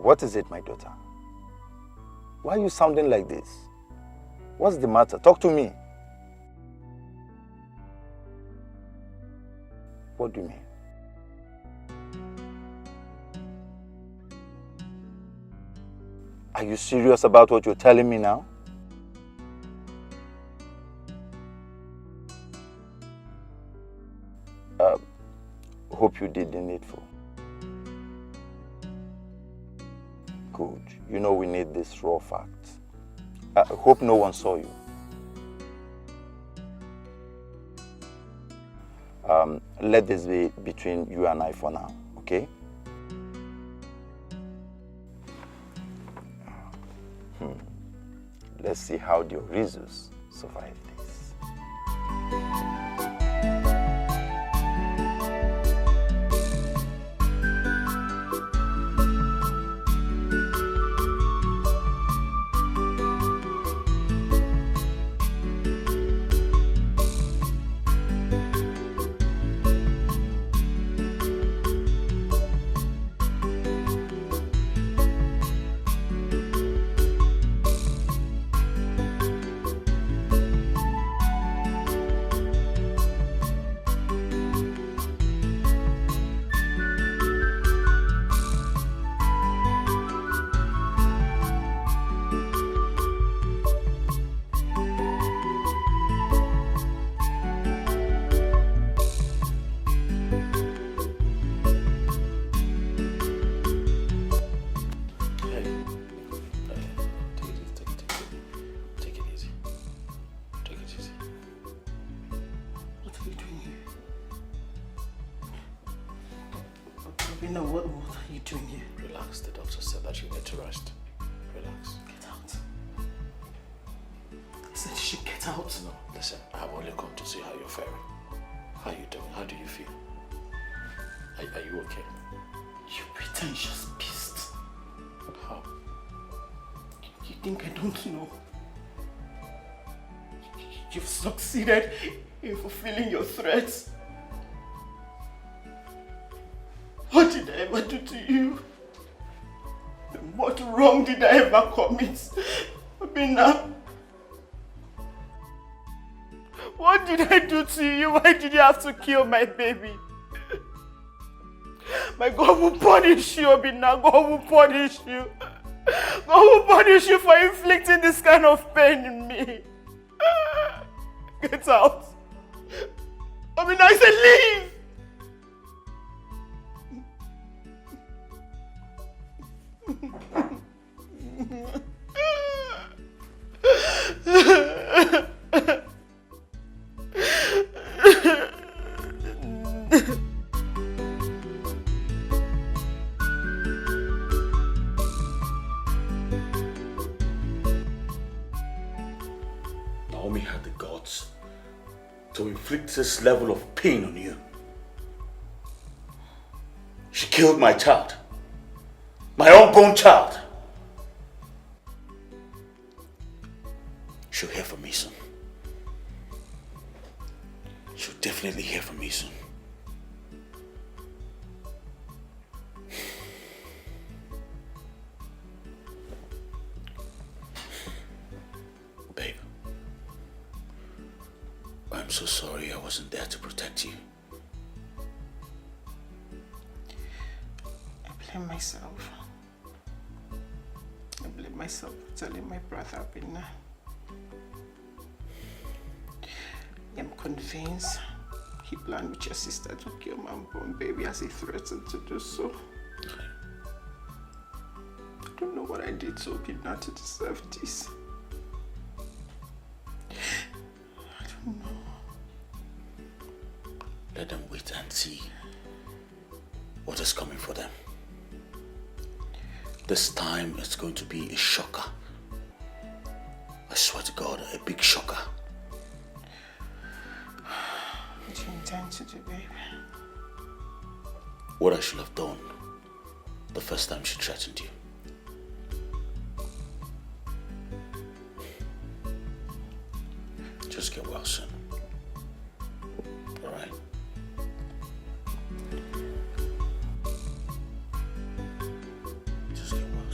What is it, my daughter? Why are you sounding like this? What's the matter? Talk to me. What do you mean? Are you serious about what you're telling me now? Hope you did the needful. Good. You know we need these raw facts. I hope no one saw you. Let this be between you and I for now, okay? Let's see how the Orizus survive this. What are you doing here? Relax. The doctor said that you need to rest. Relax. Get out. I said you should get out. No, listen. I've only come to see how you're faring. How are you doing? How do you feel? Are you okay? You pretentious beast. How? You think I don't know? You've succeeded in fulfilling your threats. What did I ever do to you? What wrong did I ever commit? Abina, what did I do to you? Why did you have to kill my baby? My God will punish you, Abina. God will punish you. God will punish you for inflicting this kind of pain in me. Get out. Abina, I said leave. Naomi had the guts to inflict this level of pain on you. She killed my child. My unborn child. She'll hear from me soon. She'll definitely hear from me soon. Babe, I'm so sorry I wasn't there to protect you. I blame myself. I blame myself for telling my brother Abina. I'm convinced he planned with your sister to kill my unborn baby as he threatened to do so. I don't know what I did to Abina to deserve this. I don't know. Let them wait and see what is coming for them. This time it's going to be a shocker. I swear to God, a big shocker. What do you intend to do, baby? What I should have done the first time she threatened you. Just get well soon. Alright? Just get well.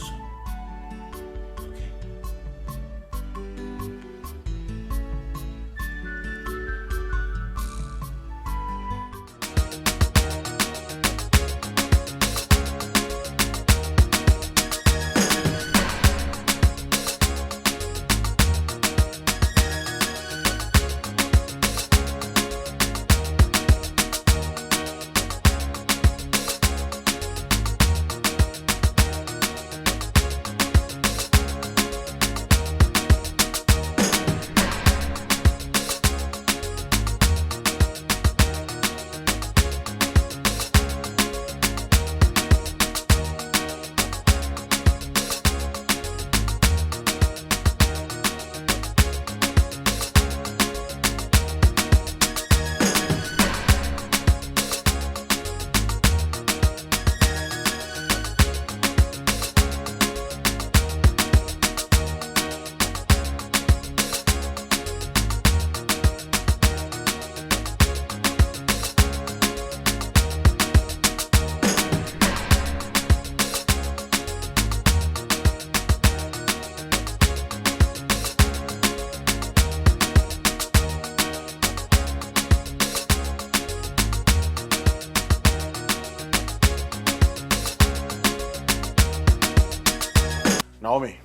Naomi,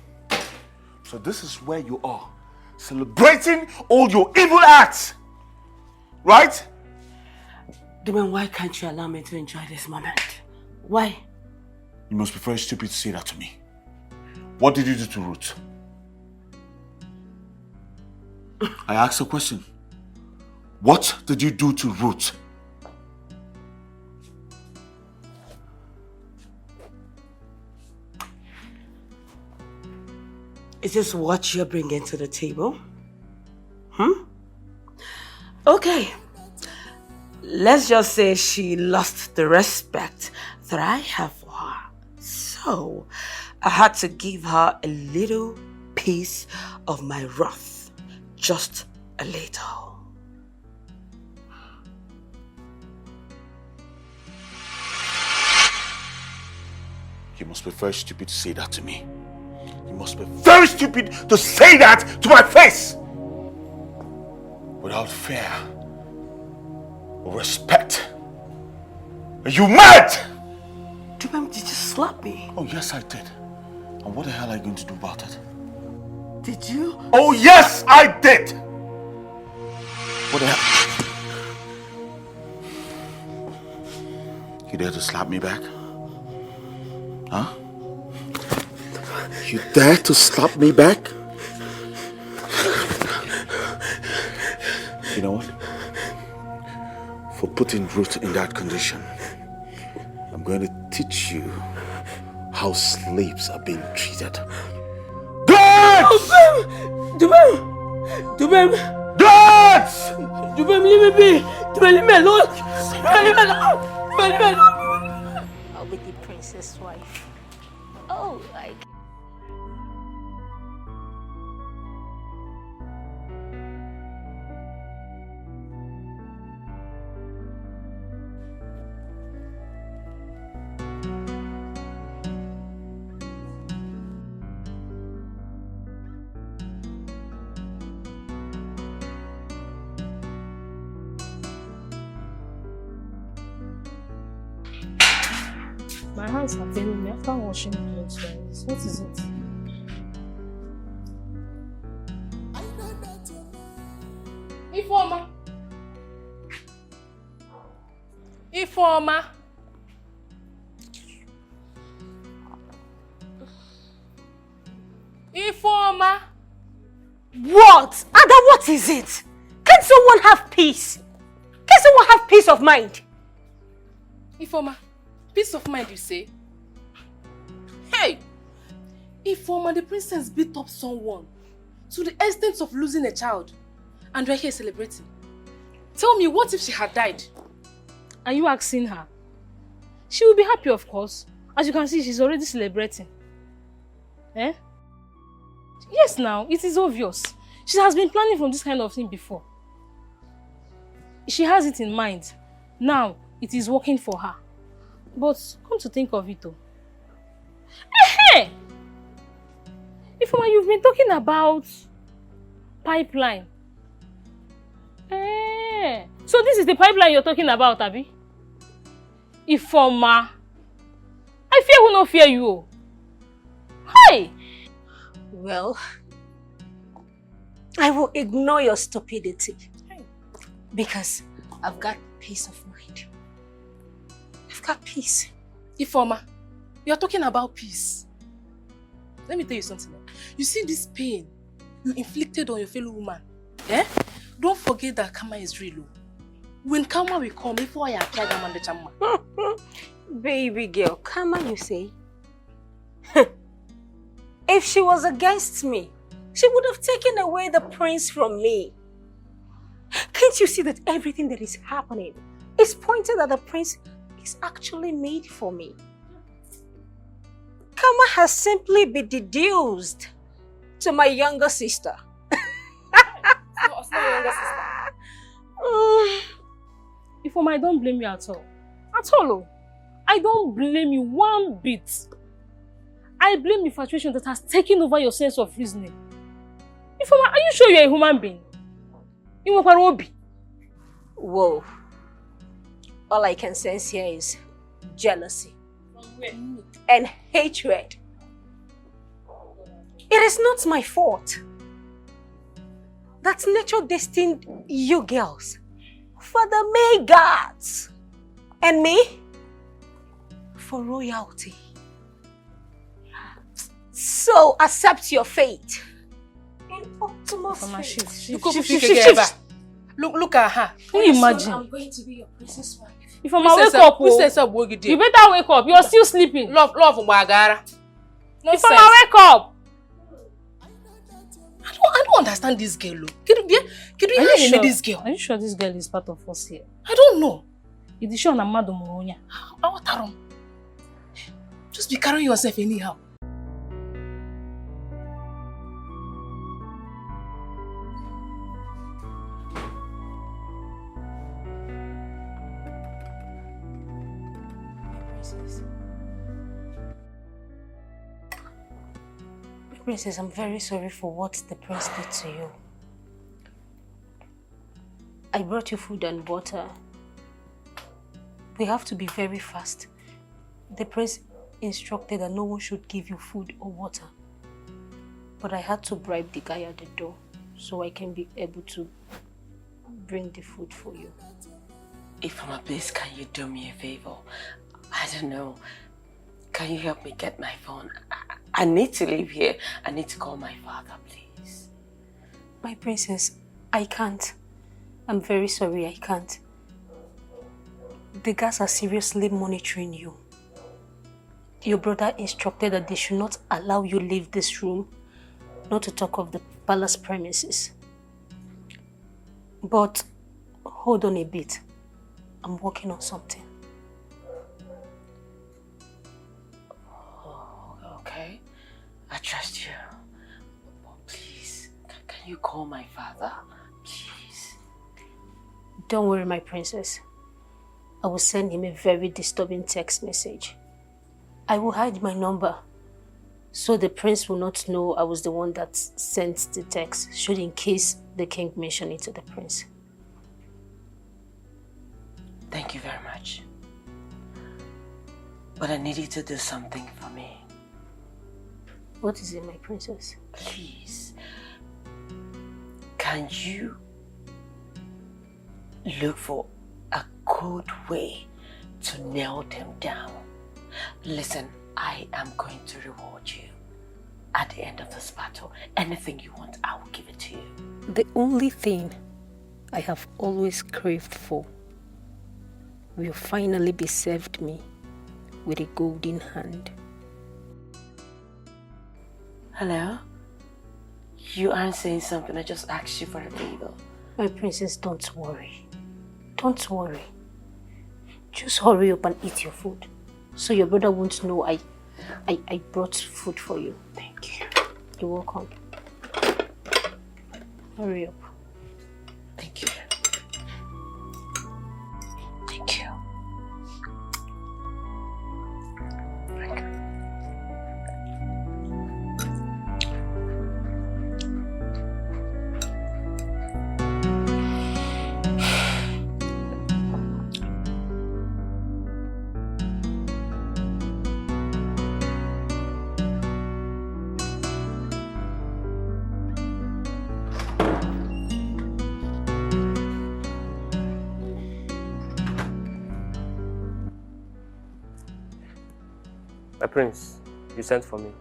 so this is where you are, celebrating all your evil acts, right? Then why can't you allow me to enjoy this moment? Why? You must be very stupid to say that to me. What did you do to Ruth? I asked a question. What did you do to Ruth? Is this what you're bringing to the table? Okay. Let's just say she lost the respect that I have for her. So, I had to give her a little piece of my wrath. Just a little. You must be very stupid to say that to me. You must be very stupid to say that to my face! Without fear or respect. Are you mad? Did you slap me? Oh, yes, I did. And what the hell are you going to do about it? Did you? Oh, yes, I did! What the hell? You dare to slap me back? Huh? You dare to slap me back? You know what? For putting Ruth in that condition, I'm going to teach you how slaves are being treated. Guards! Dubem! Guards! Dubem, leave me be! Dubem, leave me alone! Dubem, leave me alone! Dubem, leave me alone! I'll be the princess wife. Oh, like. My hands are paining me after washing clothes. Guys. What is it? Ifeoma. Ifeoma. Ifeoma. What? Ada, what is it? Can someone have peace? Can someone have peace of mind? Ifeoma, peace of mind, you say? Hey! Ifeoma, the princess beat up someone to the extent of losing a child. And we're here celebrating. Tell me, what if she had died? Are you asking her? She will be happy, of course. As you can see, she's already celebrating. Eh? Yes, now, it is obvious. She has been planning for this kind of thing before. She has it in mind. Now, it is working for her. But, come to think of it, though. Hey! Ifeoma, you've been talking about pipeline. Eh. So this is the pipeline you're talking about, Abi? Ifeoma. I fear who no fear you. Hi! Well, I will ignore your stupidity. Because I've got peace of mind. I've got peace. Ifeoma, you're talking about peace. Let me tell you something. You see this pain you inflicted on your fellow woman? Eh? Don't forget that karma is real. When karma will come, before I apply the chama. Baby girl, karma you say? If she was against me, she would have taken away the prince from me. Can't you see that everything that is happening is pointing that the prince is actually made for me? Karma has simply been deduced to my younger sister. It's not your younger sister. Ifeoma, I don't blame you at all. At all. Oh. I don't blame you one bit. I blame the infatuation that has taken over your sense of reasoning. Ifeoma, are you sure you're a human being? Whoa. All I can sense here is jealousy and hatred. It is not my fault that nature destined you girls for the May gods and me for royalty. So accept your fate. In Optimus Shift. Look at her. Can you imagine? I'm going to be your princess wife. If I'm wake up, you better wake up. You're still sleeping. Love, Magara. If I'm wake up. I don't understand this girl. Can you hear this girl? Are you sure this girl is part of us here? I don't know. It is sure na madu muonya. Just be carrying yourself anyhow. Princess, I'm very sorry for what the prince did to you. I brought you food and water. We have to be very fast. The prince instructed that no one should give you food or water. But I had to bribe the guy at the door so I can be able to bring the food for you. Ifama, please, can you do me a favor? I don't know. Can you help me get my phone? I need to leave here. I need to call my father, please. My princess, I can't. I'm very sorry, I can't. The guards are seriously monitoring you. Your brother instructed that they should not allow you leave this room, not to talk of the palace premises. But hold on a bit. I'm working on something. Okay, I trust you. But please, can you call my father? Please. Don't worry, my princess. I will send him a very disturbing text message. I will hide my number so the prince will not know I was the one that sent the text, should in case the king mention it to the prince. Thank you very much. But I need you to do something for me. What is it, my princess? Please. Can you look for a good way to nail them down? Listen, I am going to reward you at the end of this battle. Anything you want, I will give it to you. The only thing I have always craved for will finally be served me with a golden hand. Hello? You aren't saying something. I just asked you for a favor. My princess, don't worry. Don't worry. Just hurry up and eat your food, so your brother won't know I brought food for you. Thank you. You're welcome. Hurry up. Thank you. Thank you. My prince, you sent for me.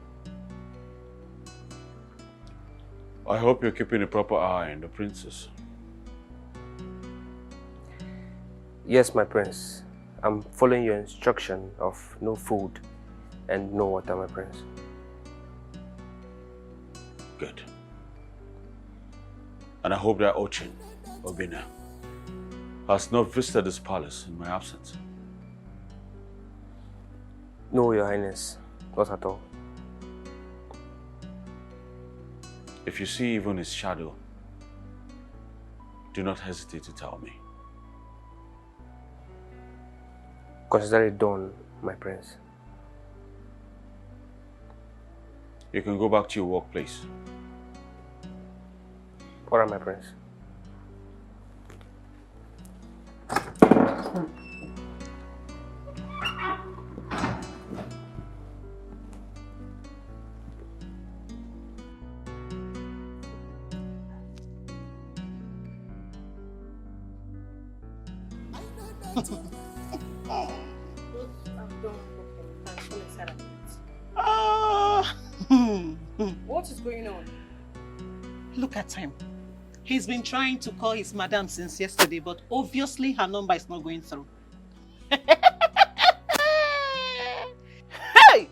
I hope you're keeping a proper eye on the princess. Yes, my prince. I'm following your instruction of no food and no water, my prince. Good. And I hope that Ochin, Obina, has not visited this palace in my absence. No, Your Highness. Not at all. If you see even his shadow, do not hesitate to tell me. Consider it done, my prince. You can go back to your workplace. All right, my prince. What is going on? Look at him. He's been trying to call his madam since yesterday, but obviously her number is not going through. Hey!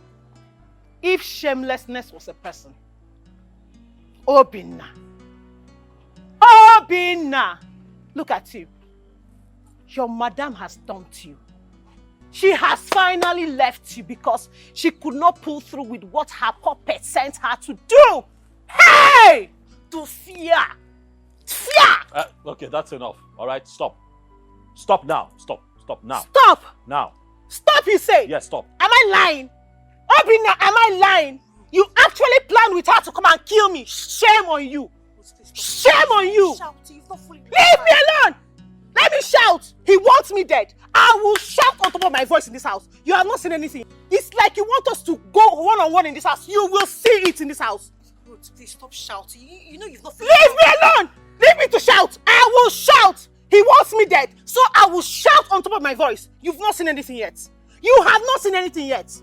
If shamelessness was a person, Obinna. Obinna! Look at you. Your madam has dumped you. She has finally left you because she could not pull through with what her puppet sent her to do. Hey! To fear. Fear! Okay, that's enough. All right, stop. Stop now. Stop. Stop now. Stop! Now. Stop, you say? Yes, stop. Am I lying? Obinna, am I lying? You actually planned with her to come and kill me. Shame on you. Shame on you. Leave me alone. Let me shout. He wants me dead. I will shout on top of my voice in this house. You have not seen anything. It's like you want us to go one-on-one in this house. You will see it in this house. Ruth, please stop shouting. You know you've not... Leave me alone. Leave me to shout. I will shout. He wants me dead. So I will shout on top of my voice. You've not seen anything yet. You have not seen anything yet.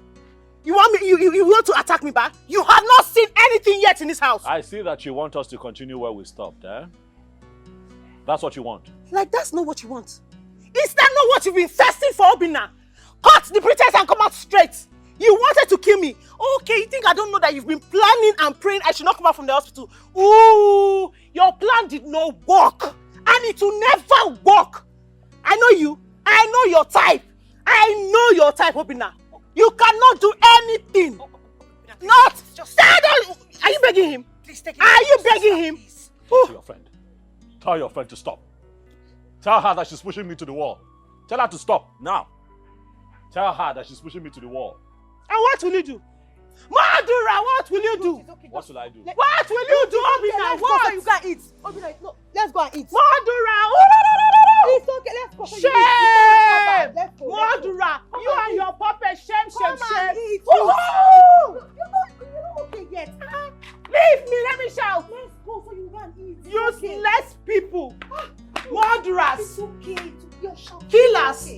You want me? You want to attack me back? You have not seen anything yet in this house. I see that you want us to continue where we stopped, eh? That's what you want. Like, that's not what you want. Is that not what you've been thirsting for, Obinna? Cut the pretense and come out straight. You wanted to kill me. Okay, you think I don't know that you've been planning and praying I should not come out from the hospital? Ooh, your plan did not work. And it will never work. I know you. I know your type. I know your type, Obinna. You cannot do anything. Not. Stand on. Are you begging him? Please take it. Are you begging him? Talk to your friend. Tell your friend to stop. Tell her that she's pushing me to the wall. Tell her to stop now. Tell her that she's pushing me to the wall. And what will you do? Madura, what will you do? What will I do? What will you do, Obinna? What? You can't eat. Obinna, no, let's go and eat. Madura! It's okay, let's go. Shame! Madura, you and your puppet, shame. Come and eat. Woohoo! You're not okay yet. Leave me, let me shout. Let's go so you can eat. Useless people. Murderers. It's okay. You're shouting. Killers.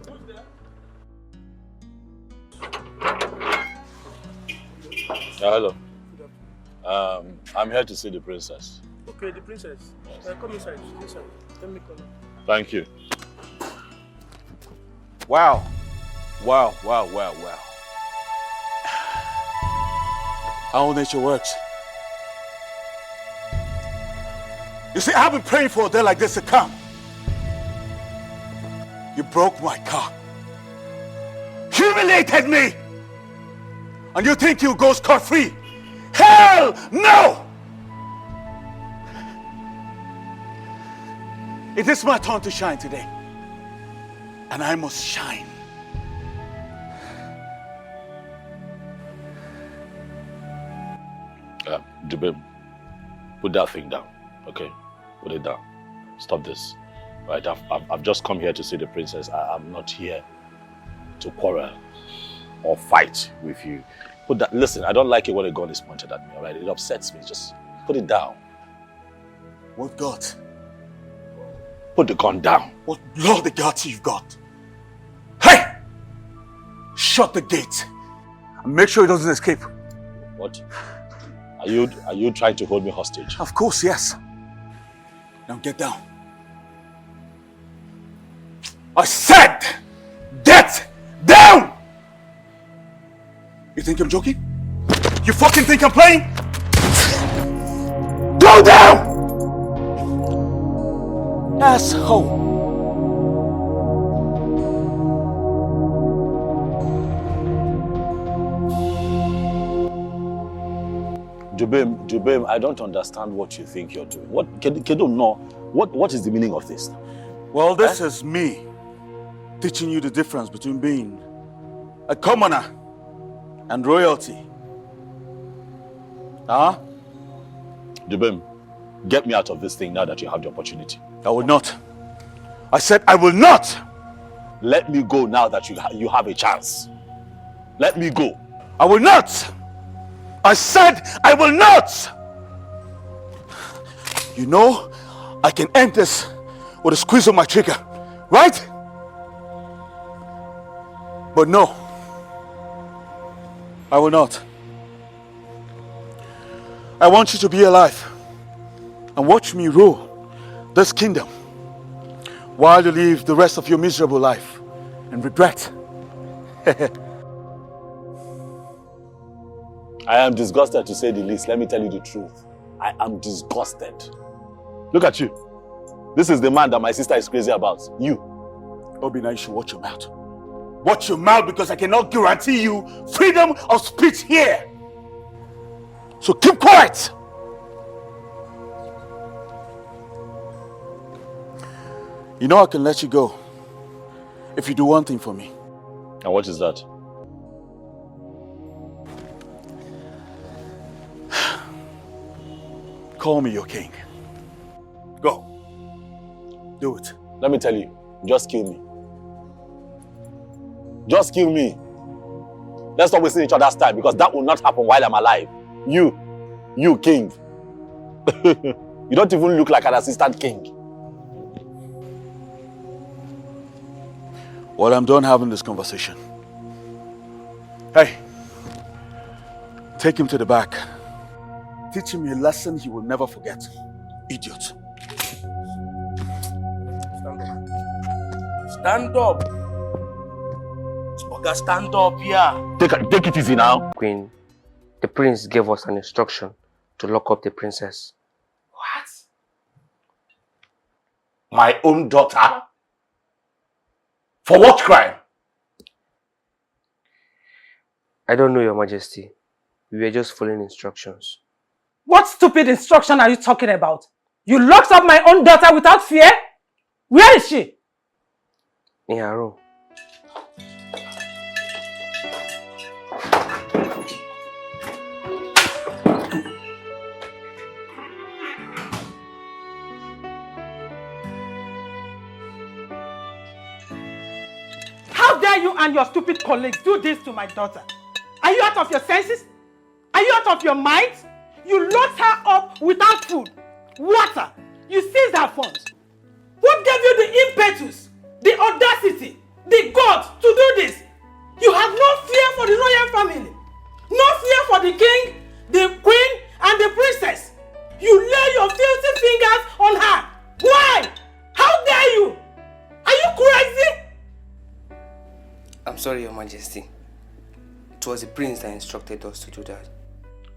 Okay. Hello. I'm here to see the princess. Okay, the princess. Come inside. Inside. Let me come in. Thank you. Wow. Wow. How nature works. You see, I've been praying for a day like this to come. You broke my car. Humiliated me. And you think you'll go scot-free? Hell no! It is my turn to shine today. And I must shine. Dubim, put that thing down, okay? Put it down. Stop this. Right, I've just come here to see the princess. I'm not here to quarrel or fight with you. Put that. Listen, I don't like it when a gun is pointed at me, all right? It upsets me. Just put it down. What got? Put the gun down. What bloody guts you've got? Hey! Shut the gate. And make sure he doesn't escape. What? Are you trying to hold me hostage? Of course, yes. Now get down. I said, get down! You think I'm joking? You fucking think I'm playing? Go down! Asshole. Jubem, I don't understand what you think you're doing. What is the meaning of this? Well, this is me teaching you the difference between being a commoner and royalty. Huh? Jubem, get me out of this thing now that you have the opportunity. I will not. I said I will not. Let me go now that you have a chance. Let me go. I will not! I said I will not! You know, I can end this with a squeeze of my trigger, right? But no, I will not. I want you to be alive and watch me rule this kingdom while you live the rest of your miserable life in regret. I am disgusted, to say the least. Let me tell you the truth. I am disgusted. Look at you. This is the man that my sister is crazy about. You. Obina, you should watch your mouth. Watch your mouth, because I cannot guarantee you freedom of speech here. So keep quiet. You know I can let you go if you do one thing for me. And what is that? Call me your king. Go. Do it. Let me tell you, just kill me. Just kill me. Let's not waste each other's time, because that will not happen while I'm alive. You king. You don't even look like an assistant king. Well, I'm done having this conversation. Hey, take him to the back. Teach him a lesson he will never forget. Idiot. Stand up. Oga, stand up here. Take it easy now. Queen, the prince gave us an instruction to lock up the princess. What? My own daughter? For what crime? I don't know, Your Majesty. We were just following instructions. What stupid instruction are you talking about? You locked up my own daughter without fear? Where is she? In her room. How dare you and your stupid colleagues do this to my daughter? Are you out of your senses? Are you out of your mind? You locked her up without food, water. You seized her funds. What gave you the impetus, the audacity, the guts to do this? You have no fear for the royal family. No fear for the king, the queen, and the princess. You lay your filthy fingers on her. Why? How dare you? Are you crazy? I'm sorry, Your Majesty. It was the prince that instructed us to do that.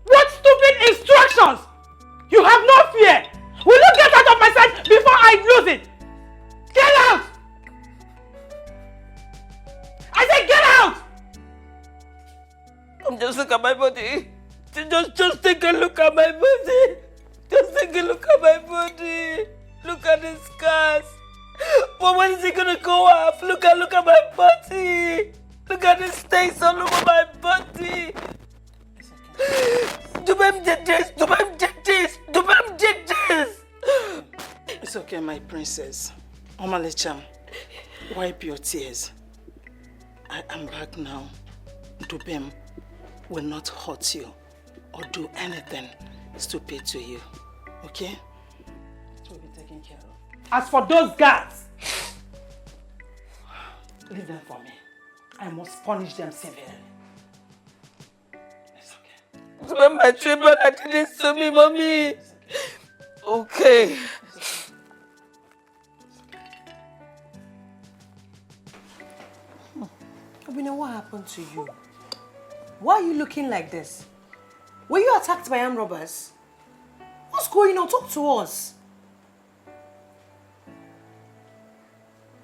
What stupid instructions? You have no fear. Will you get out of my sight before I lose it? Get out! I said get out! Just look at my body. Just take a look at my body. Just take a look at my body. Look at the scars. But when is it gonna go off? Look at my body. Look at the stains all over my body. It's okay, my princess. Omalecham, wipe your tears. I am back now. Dubem will not hurt you or do anything stupid to you. Okay? It will be taken care of. As for those guards, leave them for me. I must punish them severely. When my children did this to me, mommy. Okay. Obina, what happened to you? Why are you looking like this? Were you attacked by armed robbers? What's going on? Talk to us.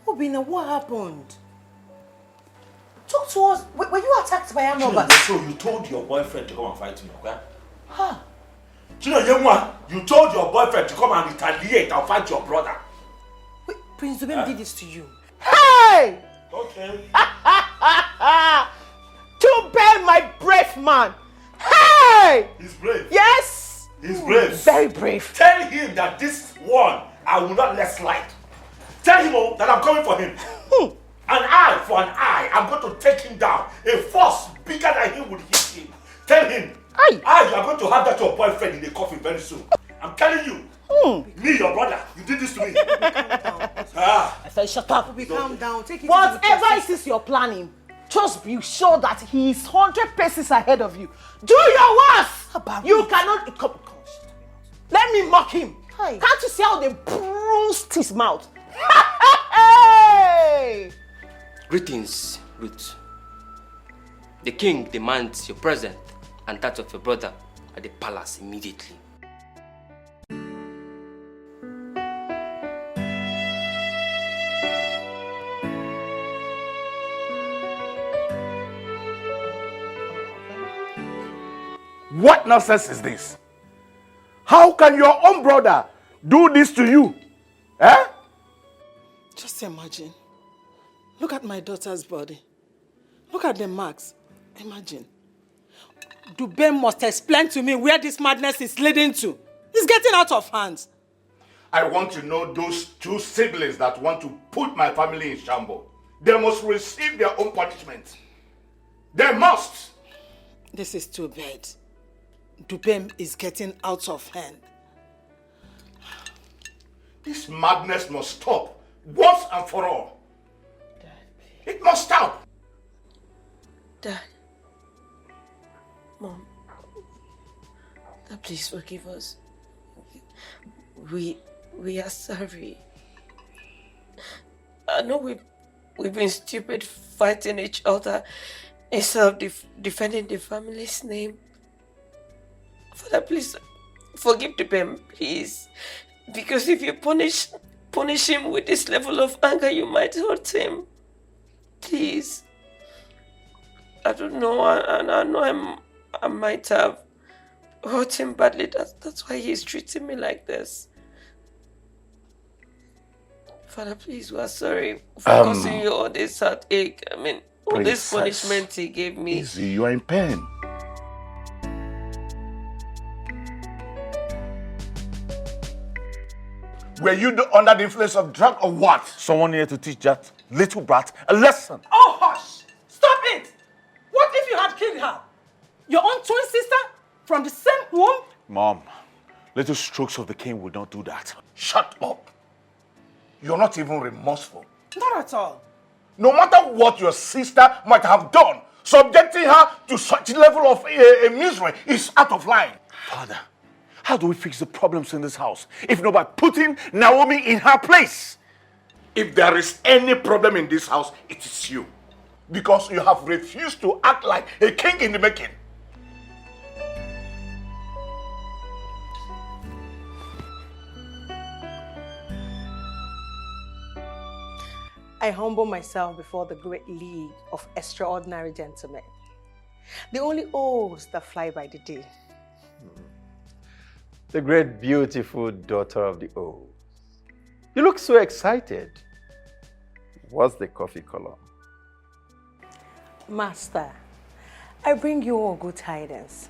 Obina, what happened? Talk to us. Were you attacked by armed robbers? So you told your boyfriend to come and fight me, okay? Huh? You told your boyfriend to come and retaliate and fight your brother. Wait, Prince Dubem did this to you. Hey! Okay. Dubem, my brave man. Hey! He's brave. Yes! He's brave. Very brave. Tell him that this one I will not let slide. Tell him that I'm coming for him. An eye for an eye. I'm going to take him down. A force bigger than him would hit him. Tell him. You are going to have that your boyfriend in the coffin very soon. I'm telling you. Me, your brother, you did this to me. I said, shut up. Calm down. Take it Whatever it is you're planning, just be sure that he is 100 paces ahead of you. Do your worst. You cannot. Come. Let me mock him. Can't you see how they bruised his mouth? Hey! Greetings, Ruth. The king demands your presence and that of your brother at the palace immediately. What nonsense is this? How can your own brother do this to you? Eh? Just imagine. Look at my daughter's body. Look at the marks. Imagine. Dubem must explain to me where this madness is leading to. It's getting out of hand. I want to know those two siblings that want to put my family in shambles. They must receive their own punishment. They must. This is too bad. Dubem is getting out of hand. This madness must stop once and for all. It must stop. Dad. Mom. Dad, please forgive us. We are sorry. I know we've been stupid fighting each other instead of defending the family's name. Father, please forgive Dubem, please. Because if you punish him with this level of anger, you might hurt him. Please. I don't know. I know I might have hurt him badly. That's why he's treating me like this. Father, please, we are sorry for causing you all this heartache. I mean, all this punishment he gave me. Easy, you are in pain. Were you under the influence of drug or what? Someone here to teach that little brat a lesson. Oh, hush! Stop it! What if you had killed her? Your own twin sister? From the same womb? Mom, little strokes of the cane will not do that. Shut up. You're not even remorseful. Not at all. No matter what your sister might have done, subjecting her to such level of misery is out of line. Father, how do we fix the problems in this house if not by putting Naomi in her place? If there is any problem in this house, it is you. Because you have refused to act like a king in the making. I humble myself before the great league of extraordinary gentlemen. The only O's that fly by the day. The great beautiful daughter of the O's. You look so excited. What's the coffee color? Master, I bring you all good tidings.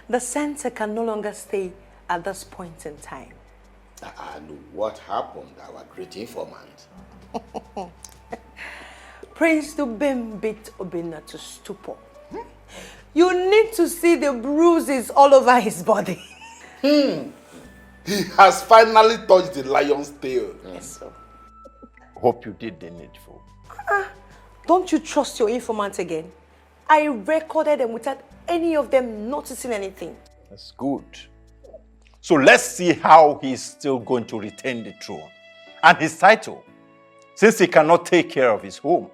The center can no longer stay at this point in time. And what happened, our great informant? Prince Dubem beat Obinna to stupor. You need to see the bruises all over his body. He has finally touched the lion's tail. Yes, sir. Hope you did the needful. Don't you trust your informant again? I recorded them without any of them noticing anything. That's good. So let's see how he's still going to retain the throne and his title, since he cannot take care of his home.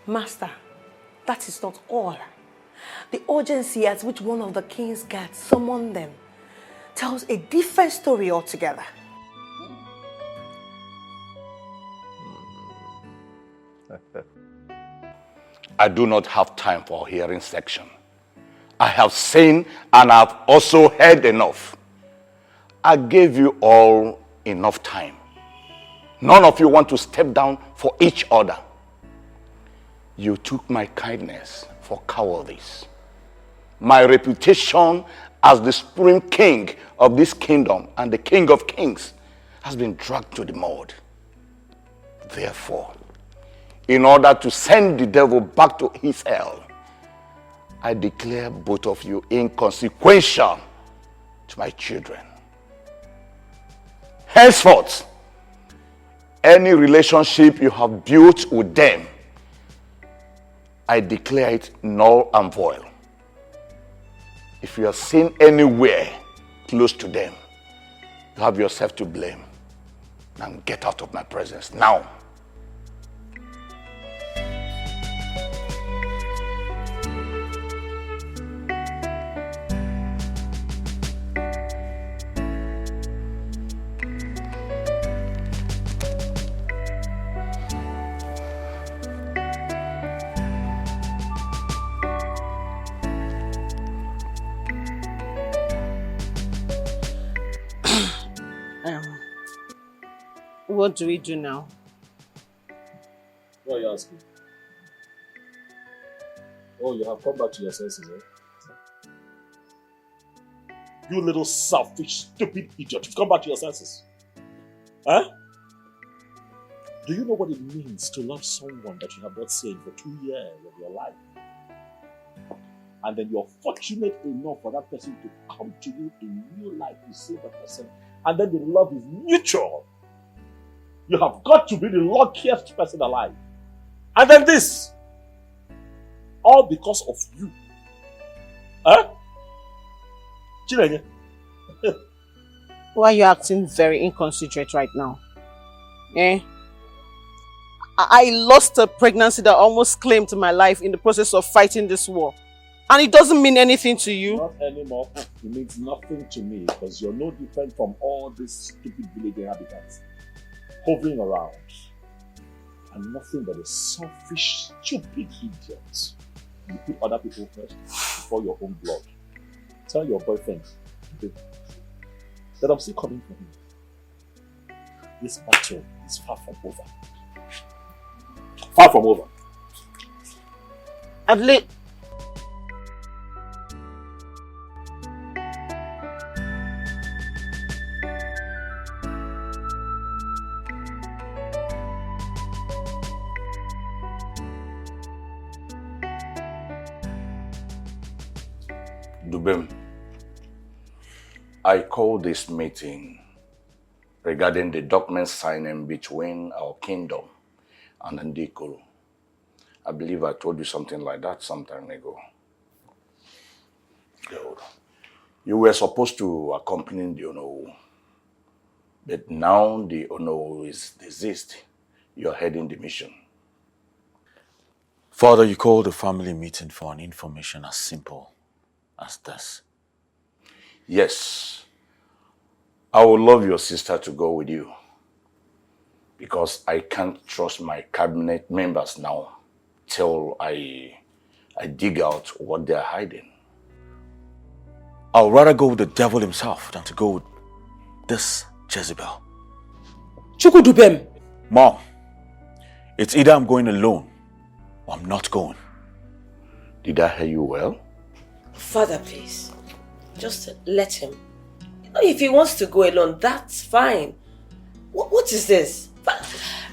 Master, that is not all. The urgency at which one of the king's guards summoned them tells a different story altogether. I do not have time for hearing section. I have seen and I've also heard enough. I gave you all enough time. None of you want to step down for each other. You took my kindness for cowardice. My reputation as the supreme king of this kingdom and the king of kings has been dragged to the mud. Therefore, in order to send the devil back to his hell, I declare both of you inconsequential to my children. Henceforth, any relationship you have built with them, I declare it null and void. If you are seen anywhere close to them, you have yourself to blame. And get out of my presence now. What do we do now? What are you asking? Oh, you have come back to your senses, eh? You little selfish, stupid idiot. You've come back to your senses. Huh? Do you know what it means to love someone that you have not seen for 2 years of your life? And then you're fortunate enough for that person to come to you in real life. You see the person, and then the love is mutual. You have got to be the luckiest person alive. And then this, all because of you. Huh? Chinenye. Why are you acting very inconsiderate right now? Eh? I lost a pregnancy that almost claimed my life in the process of fighting this war. And it doesn't mean anything to you. Not anymore. It means nothing to me because you're no different from all these stupid village inhabitants hovering around. And nothing but a selfish, stupid idiot. You put other people first before your own blood. Tell your boyfriend that I'm still coming for him. This battle is far from over. Far from over. At least. Dubem, I call this meeting regarding the document signing between our kingdom and Ndikuru. I believe I told you something like that some time ago. Good. You were supposed to accompany the Ono, but now the Ono is deceased. You're heading the mission. Father, you called a family meeting for an information as simple as this. Yes. I would love your sister to go with you because I can't trust my cabinet members now till I dig out what they're hiding. I'll rather go with the devil himself than to go with this Jezebel. Chukudubem. Mom, it's either I'm going alone or I'm not going. Did I hear you well? Father, please. Just let him. If he wants to go alone, that's fine. What is this?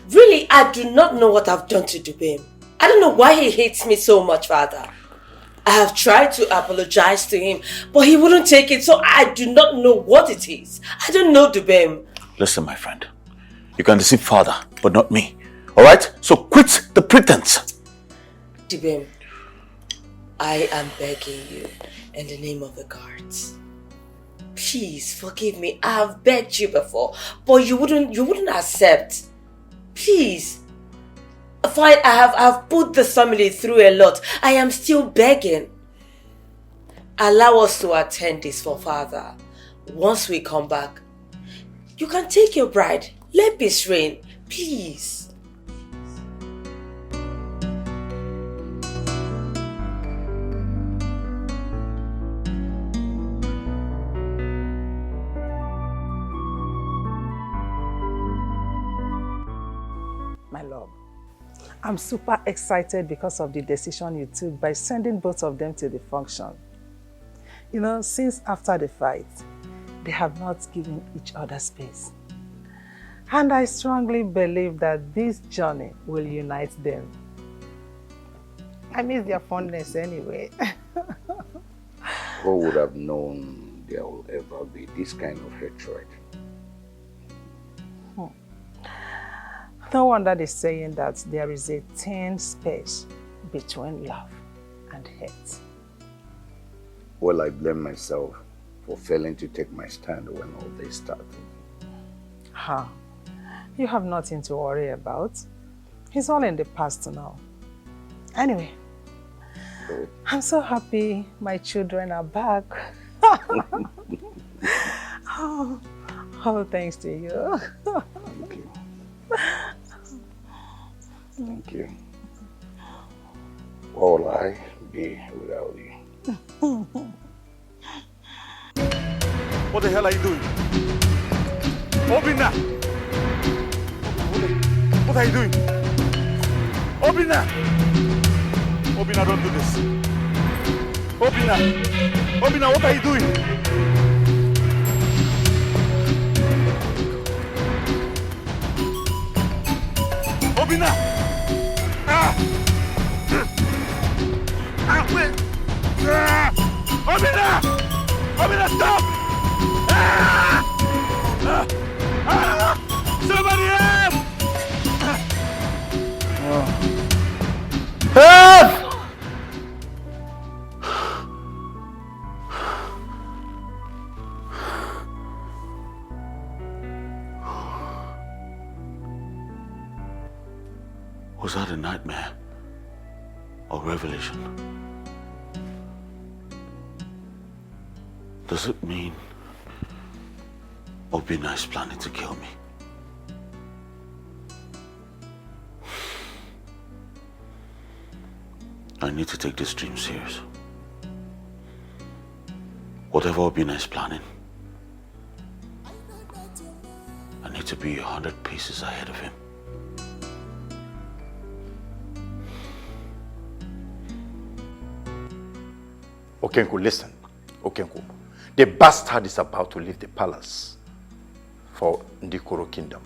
Really, I do not know what I've done to Dubem. I don't know why he hates me so much, Father. I have tried to apologize to him, but he wouldn't take it, so I do not know what it is. I don't know Dubem. Listen, my friend. You can deceive Father, but not me. Alright? So quit the pretense. Dubem, I am begging you in the name of the gods. Please forgive me. I have begged you before, but you wouldn't accept. Please. Fine, I've put the family through a lot. I am still begging. Allow us to attend this for Father. Once we come back, you can take your bride. Let peace reign. Please. My love, I'm super excited because of the decision you took by sending both of them to the function. You know, since after the fight, they have not given each other space. And I strongly believe that this journey will unite them. I miss their fondness anyway. Who would have known there will ever be this kind of hatred? No wonder they're saying that there is a thin space between love and hate. Well, I blame myself for failing to take my stand when all this started. You have nothing to worry about. It's all in the past now. Anyway, I'm so happy my children are back. Oh, thanks to you. Thank you. Thank you. What will I be without you? What the hell are you doing? Obina! What are you doing? Obina! Obina, don't do this. Obina! Obina, what are you doing? Obina! Ah! Ah, wait! Ah! Obina! Obina, stop! Ah! Ah! Ah! Somebody help! Help! Was that a nightmare or revelation? Does it mean Obina is planning to kill me? I need to take this dream serious. Whatever Obina is planning, I need to be 100 paces ahead of him. Okenku, listen. Okenku, the bastard is about to leave the palace for Ndikoro Kingdom.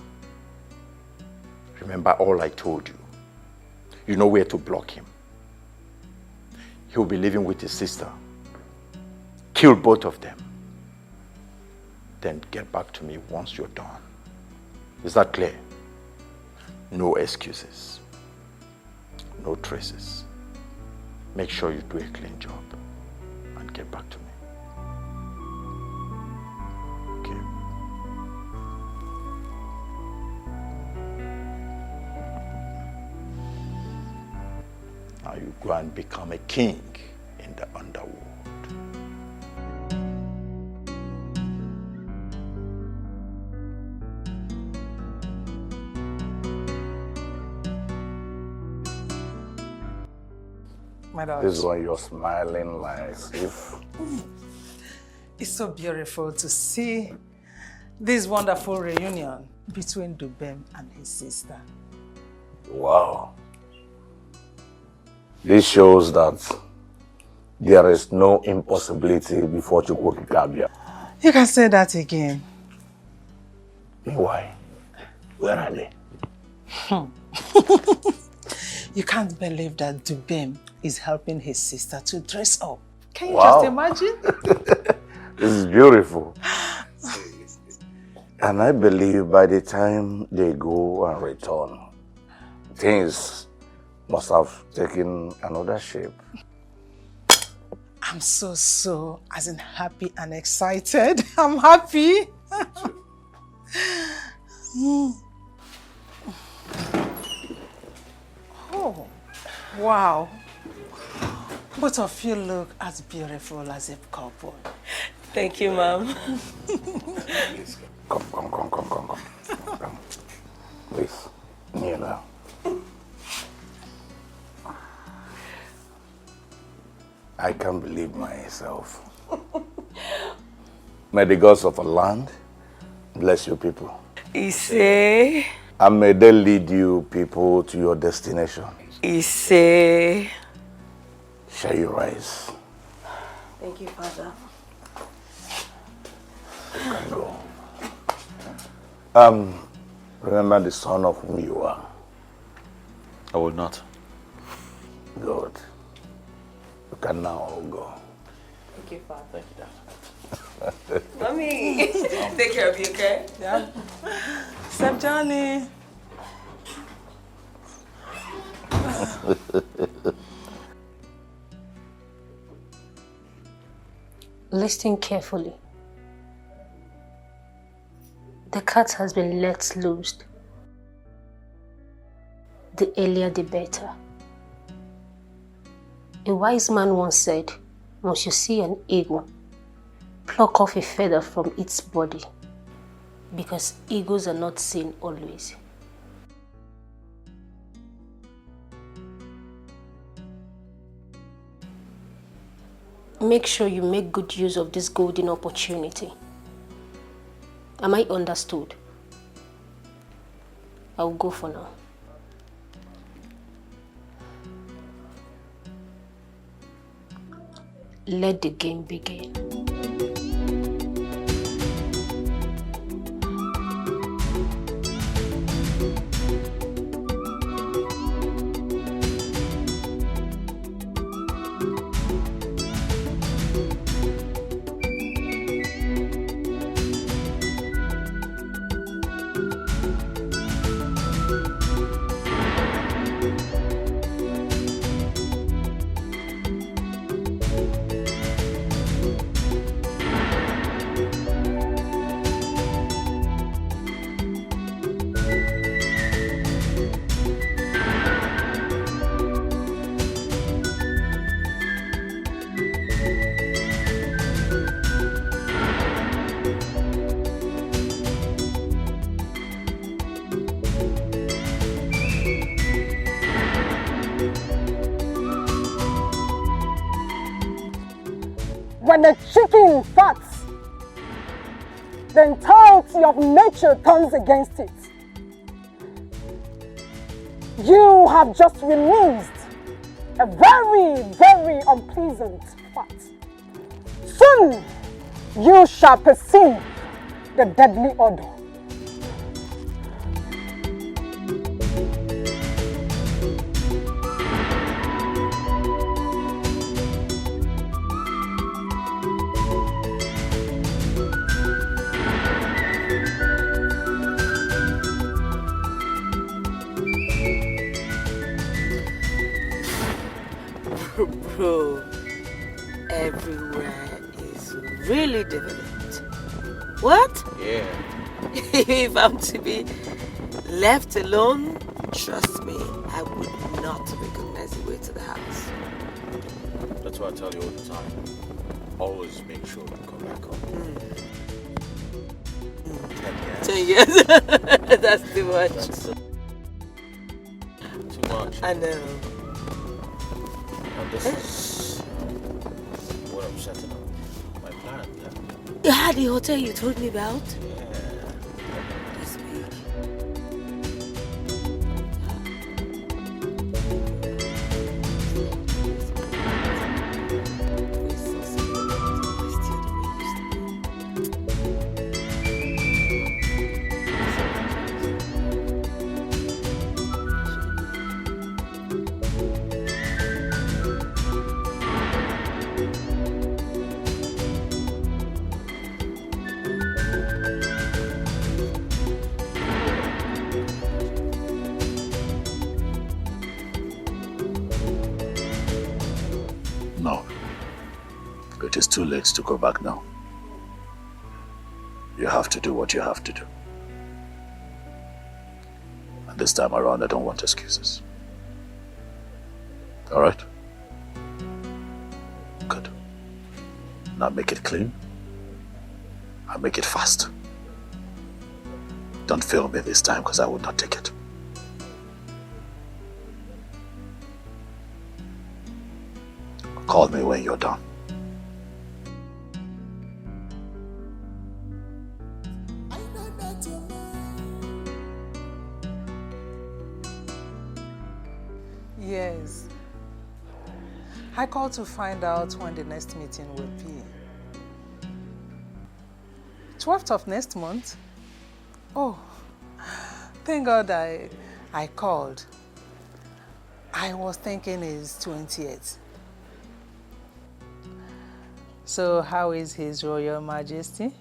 Remember all I told you. You know where to block him. He'll be living with his sister. Kill both of them. Then get back to me once you're done. Is that clear? No excuses. No traces. Make sure you do a clean job. And get back to me. Okay. Now you go and become a king in the underworld. My daughter. This is why you're smiling like if... It's so beautiful to see this wonderful reunion between Dubem and his sister. Wow. This shows that there is no impossibility before Chukwokikabia. You can say that again. Why? Where are they? You can't believe that Dubem is helping his sister to dress up. Can you Wow. just imagine? This is beautiful. And I believe by the time they go and return, things must have taken another shape. I'm so as in happy and excited. I'm happy. Oh, wow. Both of you look as beautiful as a couple. Thank you, Mom. Come. Please, kneel down. I can't believe myself. May the gods of a land bless you people. Ise. And may they lead you people to your destination. Ise. Shall you rise? Thank you, Father. You can go. Remember the son of whom you are. I will not. Good. You can now all go. Thank you, Father. Thank you, Dad. Mommy, take care of you, okay? Yeah. Step Johnny. Listen carefully. The cat has been let loose. The earlier the better. A wise man once said, once you see an eagle, pluck off a feather from its body, because eagles are not seen always. Make sure you make good use of this golden opportunity. Am I understood? I will go for now. Let the game begin. When a chicken farts, the entirety of nature turns against it. You have just released a very, very unpleasant fart. Soon you shall perceive the deadly odor. Bro, everywhere is really developed. What? Yeah. If I'm to be left alone, trust me, I would not recognize the way to the house. That's why I tell you all the time. Always make sure you come back home. 10 years. That's too much. That's too much. I know. And this is what I'm setting up. My plan, yeah. Yeah, the hotel you told me about? That's big. No. It is too late to go back now. You have to do what you have to do. And this time around, I don't want excuses. All right? Good. Now make it clean. And make it fast. Don't fail me this time, because I will not take it. Call me when you're done. Yes. I called to find out when the next meeting will be. 12th of next month? Oh, Thank God I called. I was thinking it's 20th. So how is His Royal Majesty?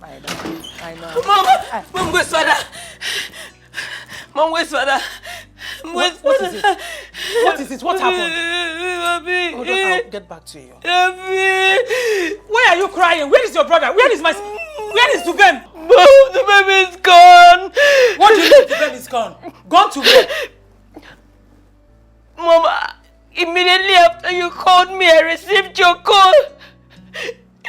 I know. Mom, where's father? Mom, where's father? What is it? What is it? What happened? Hold on, I'll get back to you. Why are you crying? Where is your brother? Where is Dubem? Mom, the baby is gone. What do you mean Dubem is gone? Gone to where? Mom, immediately after you called me, I received your call.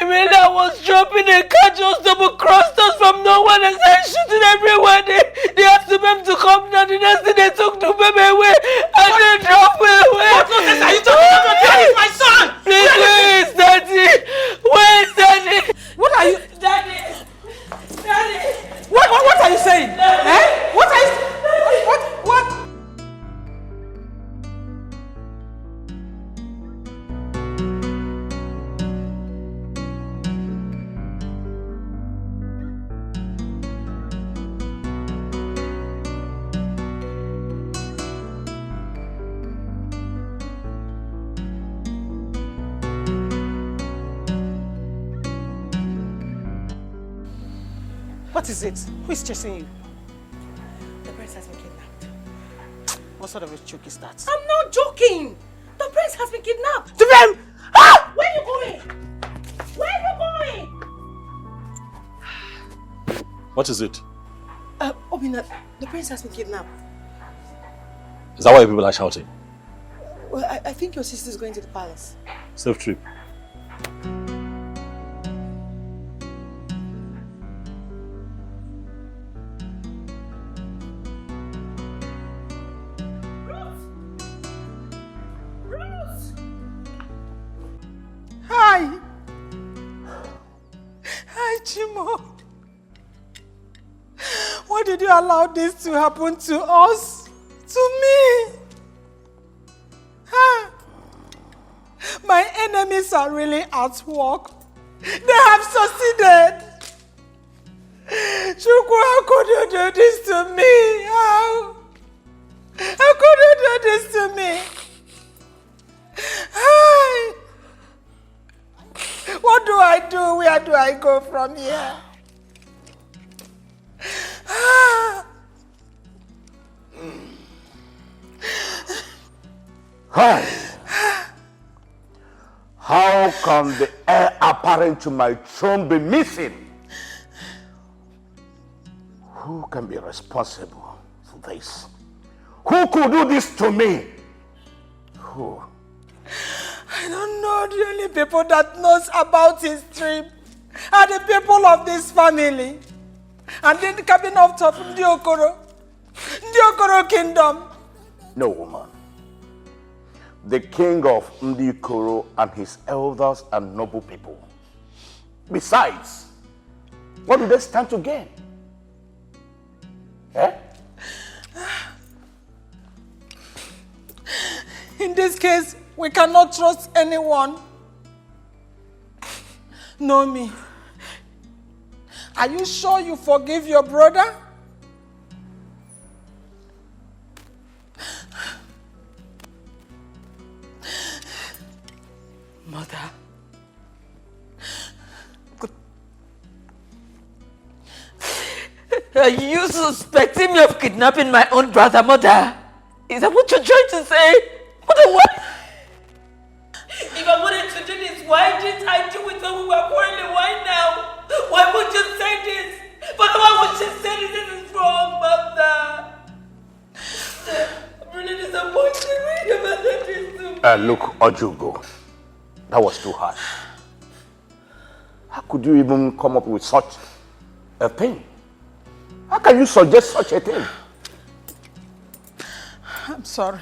Immediately I was dropping a car, just double-crossed us from nowhere and started shooting everywhere. They asked them to come down. The next thing they took the baby away and they drove me away. What nonsense are you talking about? Where is my son? Please, where is Daddy? Where is Daddy? What are you... Daddy! What are you saying? Eh? What are you... What? What is it? Who is chasing you? The prince has been kidnapped. What sort of a joke is that? I'm not joking. The prince has been kidnapped. To them! Ah! Where are you going? Where are you going? What is it? Obina, the prince has been kidnapped. Is that why people are shouting? Well, I think your sister is going to the palace. Safe trip. Hi, Chimo. Why did you allow this to happen to us? To me? Huh? My enemies are really at work. They have succeeded. Chukwu, how could you do this to me? How could you do this to me? Hi. What do I do? Where do I go from here? Hi. How can the heir apparent to my throne be missing? Who can be responsible for this? Who could do this to me? Who? I don't know. The only people that knows about his trip are the people of this family. And then the cabinet of top from the Okoro kingdom. No, woman. The king of Ndikoro and his elders and noble people. Besides, what do they stand to gain? Eh? In this case, we cannot trust anyone. Naomi, are you sure you forgive your brother? Mother. Are you suspecting me of kidnapping my own brother, Mother? Is that what you're trying to say? Mother, what? If I wanted to do this, why didn't I do it when we were quarreling? Why now? Why would you say this? But why would you say this? This is wrong, Mother. I'm really disappointed. Why you never said this to me? Look, Ojugo, that was too harsh. How could you even come up with such a thing? How can you suggest such a thing? I'm sorry.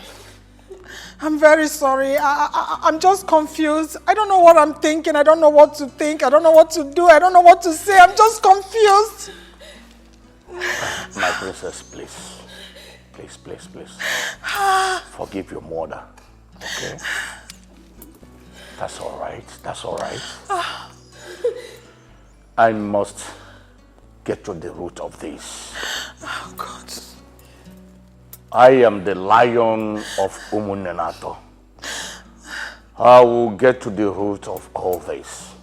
I'm very sorry. I'm just confused. I don't know what I'm thinking. I don't know what to think. I don't know what to do. I don't know what to say. I'm just confused. My princess, please. Please, please, please. Forgive your mother. Okay? That's all right. That's all right. I must get to the root of this. Oh, God. I am the lion of Umunenato. I will get to the root of all this.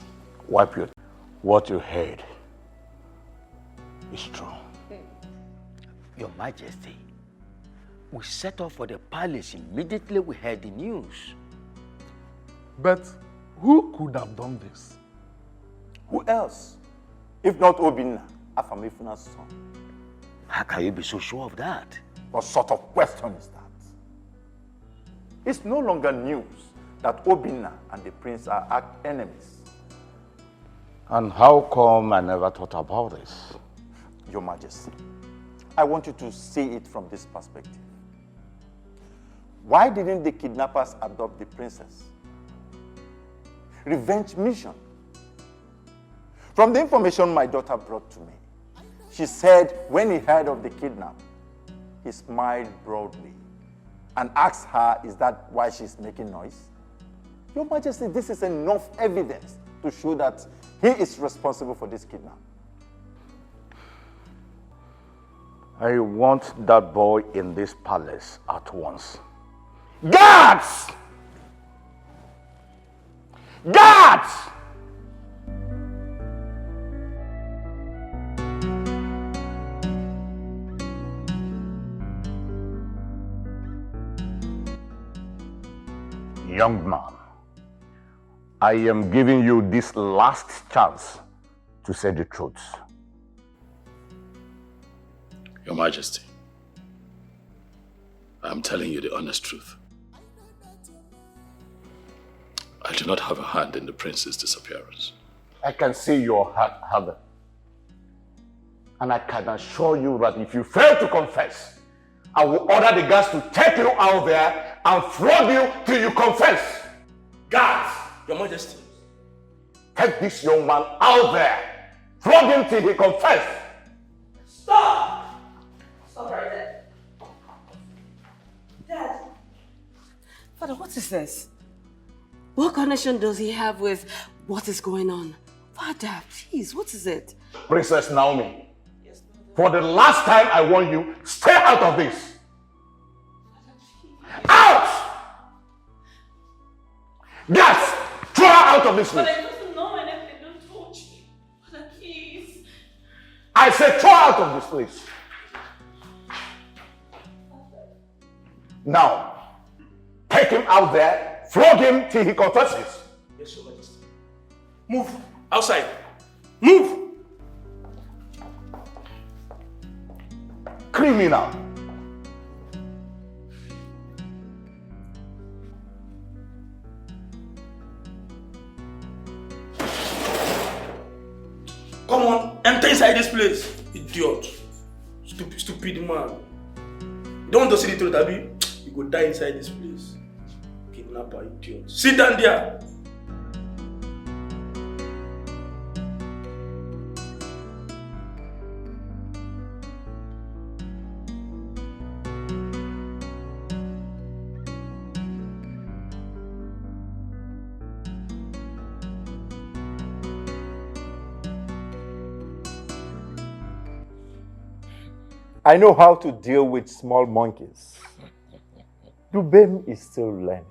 Wipe your... What you heard is true. Your Majesty, we set off for the palace immediately we heard the news. But who could have done this? Who else? If not Obinna, Afamifuna's son. How can you be so sure of that? What sort of question is that? It's no longer news that Obinna and the prince are enemies. And how come I never thought about this? Your Majesty, I want you to see it from this perspective. Why didn't the kidnappers adopt the princess? Revenge mission. From the information my daughter brought to me, she said when he heard of the kidnap, he smiled broadly and asked her, is that why she's making noise? Your Majesty, this is enough evidence to show that he is responsible for this kidnap. I want that boy in this palace at once. Guards! Guards! Young man, I am giving you this last chance to say the truth. Your Majesty, I am telling you the honest truth. I do not have a hand in the prince's disappearance. I can see your heart, Heather. And I can assure you that if you fail to confess, I will order the guards to take you out there and flog you till you confess. Guards, Your Majesty. Take this young man out there. Flog him till he confesses. Stop! Stop right there. Dad. Father, what is this? What connection does he have with what is going on? Father, please, what is it? Princess Naomi, for the last time I warn you, stay out of this. Out! Guards, throw her out of this place. But I don't know anything, don't touch me. Father, please. I said throw her out of this place. Now, take him out there, flog him till he confesses. Yes, Your Majesty. Move. Outside. Move. Criminal. Come on, enter inside this place. Idiot. Stupid man. You don't want to see the truth, Abi? You go die inside this place. Kidnapper, idiot. Sit down there. I know how to deal with small monkeys. Dubem is still learning.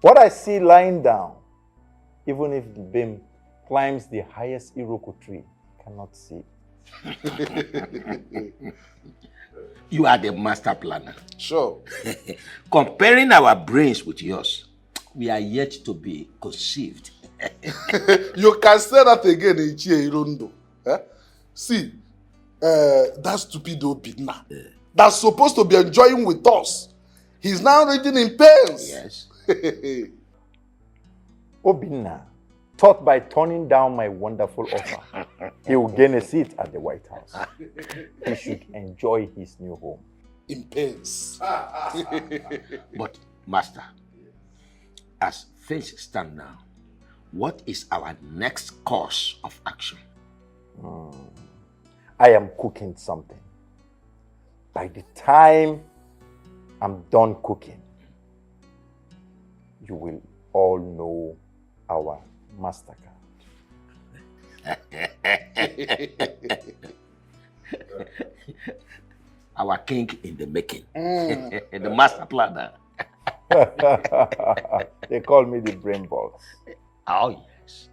What I see lying down, even if Dubem climbs the highest Iroko tree, cannot see. You are the master planner. Sure. Comparing our brains with yours, we are yet to be conceived. You can say that again, Ichie Irondo. See, that stupid Obinna that's supposed to be enjoying with us, he's now reading in pains. Yes. Obinna thought by turning down my wonderful offer, he will gain a seat at the White House. He should enjoy his new home. In pains. But, Master, as things stand now, what is our next course of action? I am cooking something. By the time I'm done cooking, you will all know our MasterCard. Our king in the making. The master planner. They call me the brain box. Oh, yes.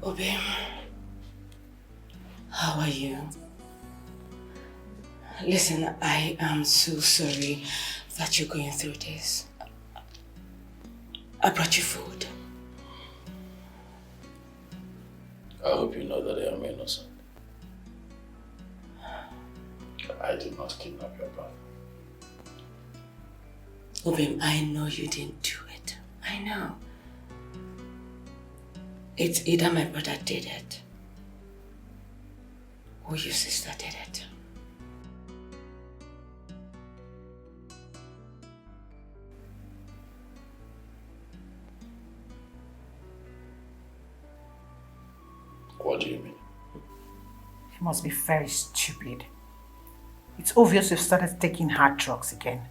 Obi, how are you? Listen, I am so sorry that you're going through this. I brought you food. I hope you know that I am innocent. I did not kidnap your brother. Obim, I know you didn't do it. I know. It's either my brother did it or your sister did it. What do you mean? He must be very stupid. It's obvious you've started taking hard drugs again.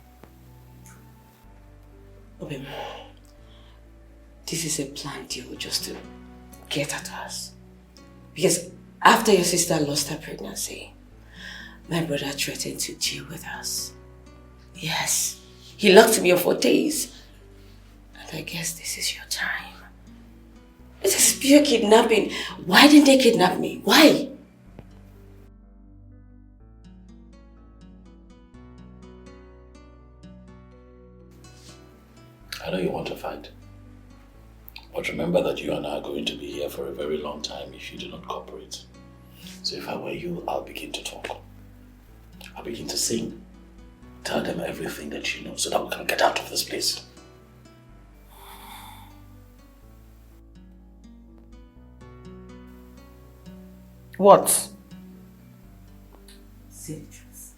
Obim, this is a planned deal just to get at us. Because after your sister lost her pregnancy, my brother threatened to deal with us. Yes, he locked me up for days. And I guess this is your time. It is pure kidnapping. Why didn't they kidnap me? Why? I know you want to fight. But remember that you and I are going to be here for a very long time if you do not cooperate. So if I were you, I'll begin to talk. I'll begin to sing. Tell them everything that you know so that we can get out of this place. What? Citrus.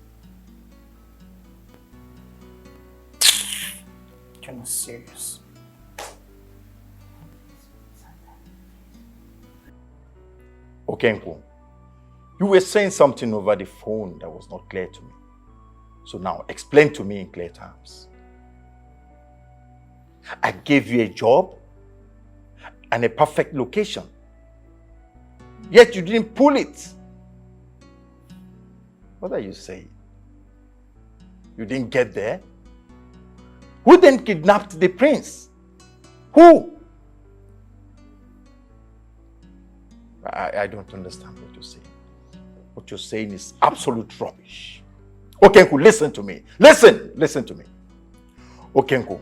You're not serious. Okenku, you were saying something over the phone that was not clear to me. So now explain to me in clear terms. I gave you a job and a perfect location. Yet you didn't pull it. What are you saying? You didn't get there? Who then kidnapped the prince? Who? I don't understand what you're saying. What you're saying is absolute rubbish. Okenku, listen to me. Listen to me. Okenku,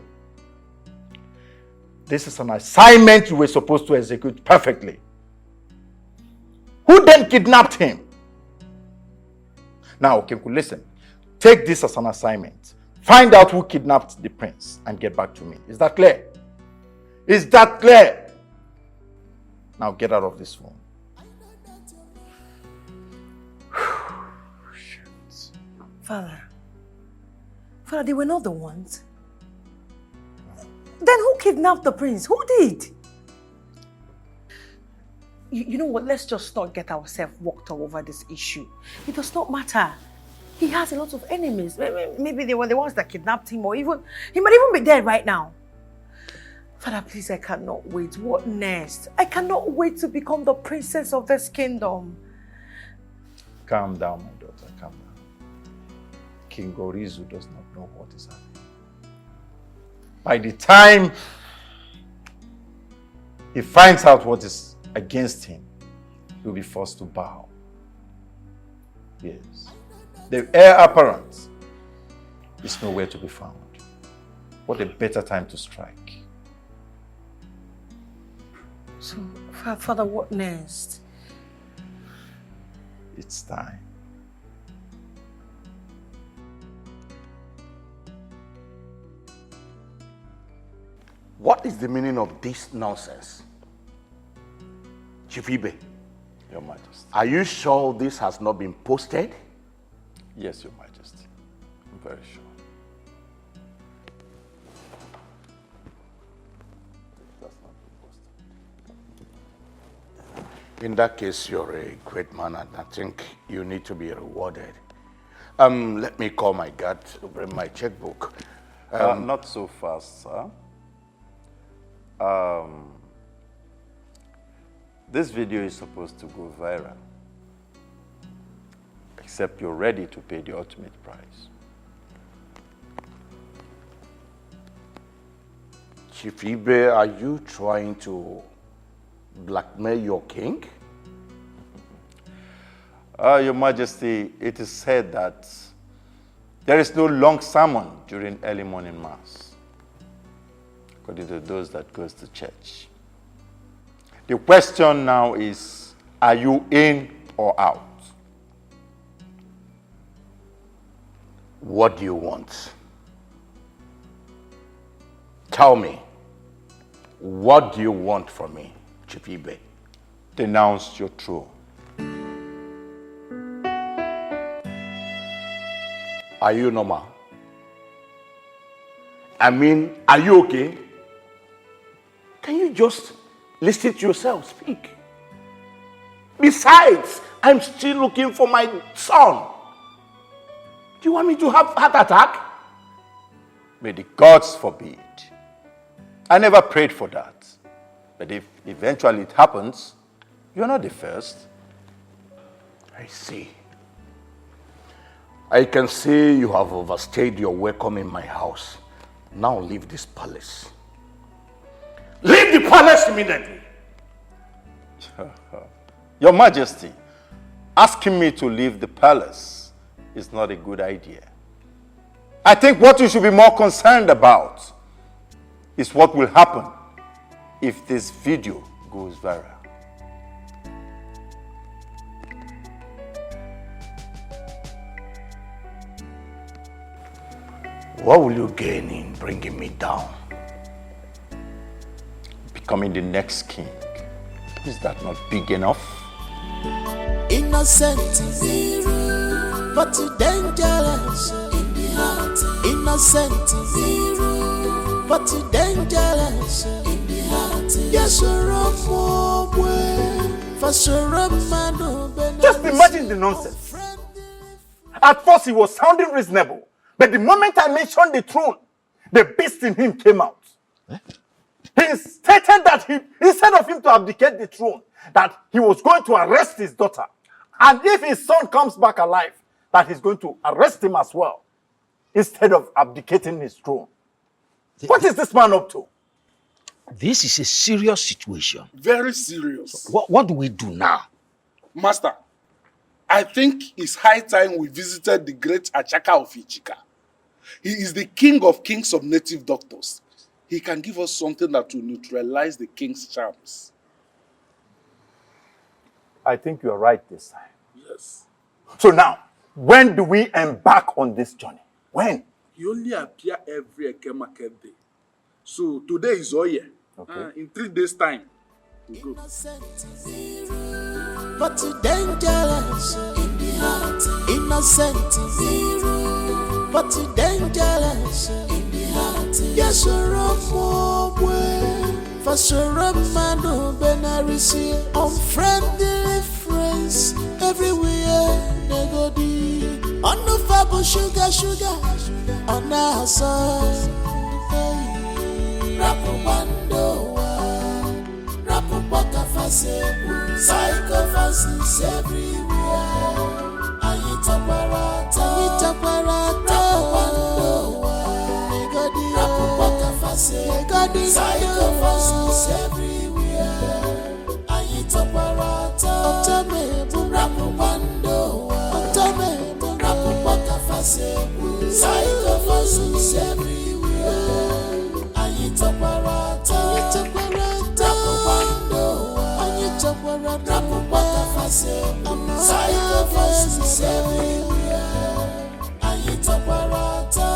this is an assignment you were supposed to execute perfectly. Who then kidnapped him? Now, Okenku, listen. Take this as an assignment. Find out who kidnapped the prince and get back to me. Is that clear? Is that clear? Now get out of this phone. Father, they were not the ones. Then who kidnapped the prince? Who did? You know what? Let's just not get ourselves worked up over this issue. It does not matter. He has a lot of enemies. Maybe they were the ones that kidnapped him, or even he might even be dead right now. Father, please, I cannot wait. What next? I cannot wait to become the princess of this kingdom. Calm down, my daughter. Calm down. King Gorizu does not know what is happening. By the time he finds out what is against him, he'll be forced to bow. Yes. The heir apparent is nowhere to be found. What a better time to strike. So, Father, what next? It's time. What is the meaning of this nonsense? Chief Ibe, Your Majesty. Are you sure this has not been posted? Yes, Your Majesty. I'm very sure. In that case, you're a great man, and I think you need to be rewarded. Let me call my guard to bring my checkbook. Not so fast, sir. This video is supposed to go viral. Except you're ready to pay the ultimate price. Chief Ibe, are you trying to blackmail your king? Your Majesty, it is said that there is no long sermon during early morning mass, according to those that goes to church. The question now is, are you in or out? What do you want? Tell me, what do you want from me, Chief Ibe? Denounce your throne. Are you normal? I mean, are you okay? Can you just listen to yourself speak? Besides, I'm still looking for my son. Do you want me to have heart attack? May the gods forbid. I never prayed for that. But if eventually it happens, you're not the first. I see. I can see you have overstayed your welcome in my house. Now leave this palace. Leave the palace immediately! Your Majesty, asking me to leave the palace is not a good idea. I think what you should be more concerned about is what will happen if this video goes viral. What will you gain in bringing me down? Becoming the next king. Is that not big enough? Innocent zero, but dangerous in the heart. Innocent zero, but dangerous in the heart. Yes, Just imagine the nonsense. At first, he was sounding reasonable, but the moment I mentioned the throne, the beast in him came out. He stated that instead of him to abdicate the throne, that he was going to arrest his daughter. And if his son comes back alive, that he's going to arrest him as well, instead of abdicating his throne. What is this man up to? This is a serious situation. Very serious. What do we do now? Master, I think it's high time we visited the great Achaka of Ichika. He is the king of kings of native doctors. He can give us something that will neutralize the king's charms. I think you're right this time. Yes. So now, when do we embark on this journey? When? He only appears every Eke market day. So today is Oye. Okay. In 3 days' time, we go. But dangerous in the heart. Innocent zero, but dangerous in the heart. Yes, unfriendly friends everywhere they go deep. Unfavorable sugar on our side. Psychophancies everywhere. Ayitaparata, psychophancies everywhere. Ayitaparata, psychophancies everywhere. Ayitaparata, psychophancies everywhere. Ayitaparata.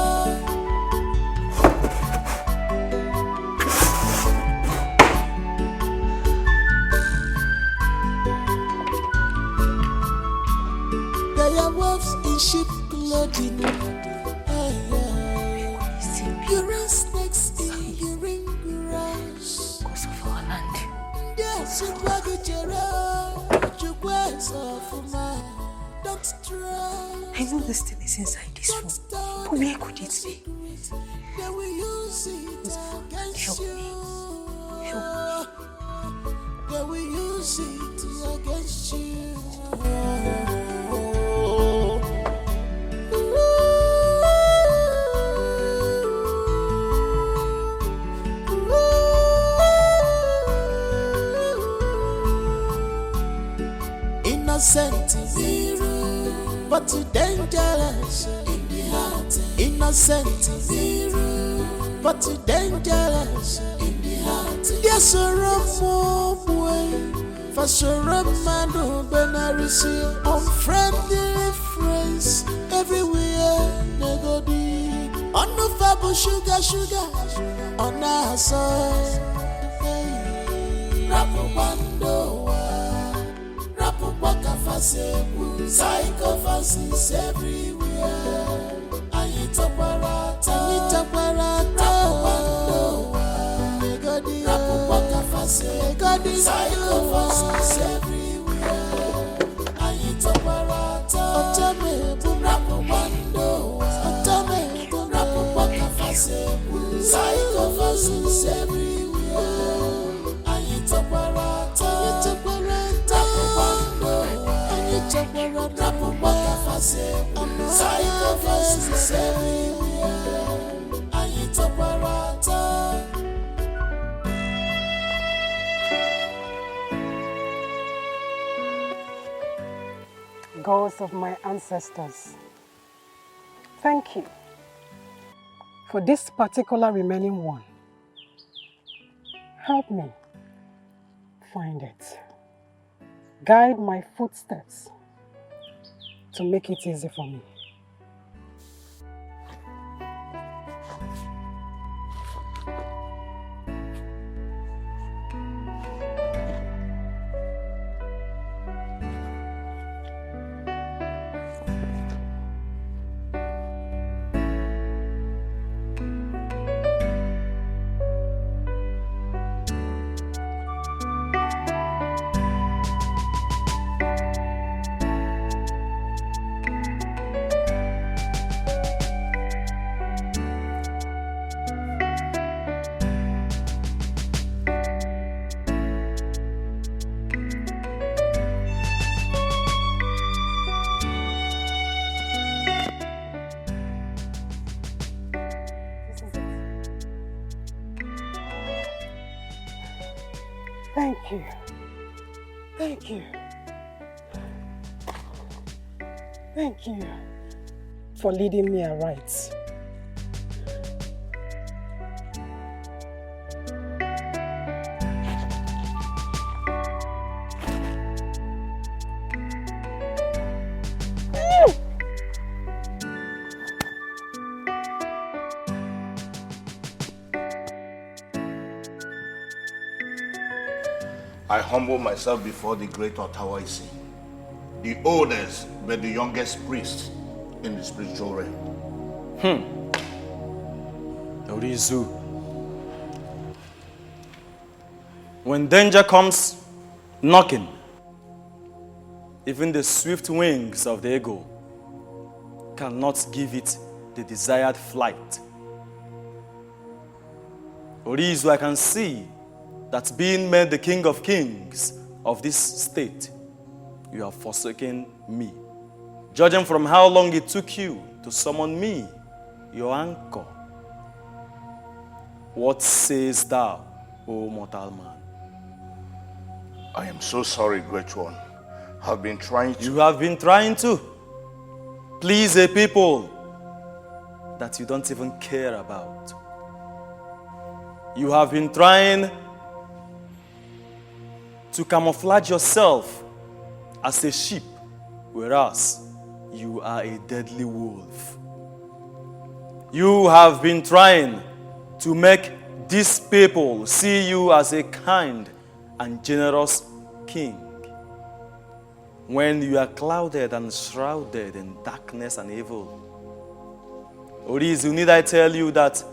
They are wolves in sheep clothing. You run snakes in the ring grass. Because of our land. Yes, you walk it you wears off man. Don't try. I know this thing is inside this room. But where could it be? They will use it against you. Help me. They will use it against you. Innocent zero, but dangerous in the heart. Innocent zero, but dangerous in the heart. Yes, a way for sure, man who benarisi unfriendly friends everywhere. Negodi on the fable sugar on our side. Rapubando. Psychophasis everywhere. Ayita parata, Negodi, psychophasis everywhere. Ayita parata, psychophasis everywhere. Ayita parata, psychophasis everywhere. Ayita parata. Gods of my ancestors, thank you for this particular remaining one. Help me find it. Guide my footsteps to make it easy for me. Thank you. Thank you. Thank you for leading me aright. I humble myself before the great Otawaisi, the oldest but the youngest priest in the spiritual realm. Orizu. When danger comes knocking, even the swift wings of the eagle cannot give it the desired flight. Orizu, I can see that being made the King of Kings of this state, you have forsaken me. Judging from how long it took you to summon me, your anchor. What sayest thou, O mortal man? I am so sorry, Great One. I've been trying to... You have been trying to please a people that you don't even care about. You have been trying to camouflage yourself as a sheep, whereas you are a deadly wolf. You have been trying to make these people see you as a kind and generous king, when you are clouded and shrouded in darkness and evil. Orizu, need I tell you that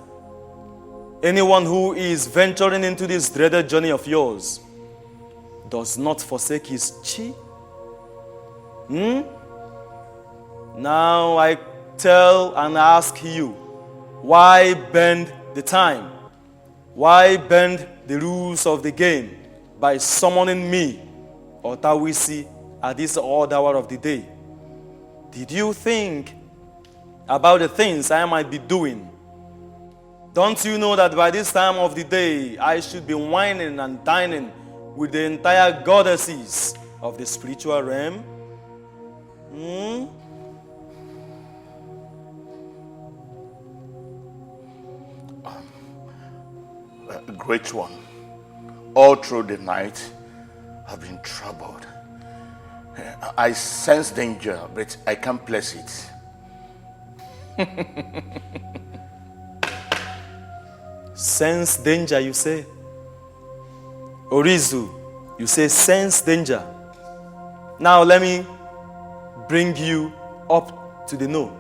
Anyone who is venturing into this dreaded journey of yours does not forsake his chi. Now I tell and ask you, why bend the time? Why bend the rules of the game by summoning me, Otawisi, at this odd hour of the day? Did you think about the things I might be doing? Don't you know that by this time of the day, I should be wining and dining with the entire goddesses of the spiritual realm? Great one, all through the night, I've been troubled. I sense danger, but I can't place it. Sense danger, you say? Orizu, you say sense danger. Now let me bring you up to the know.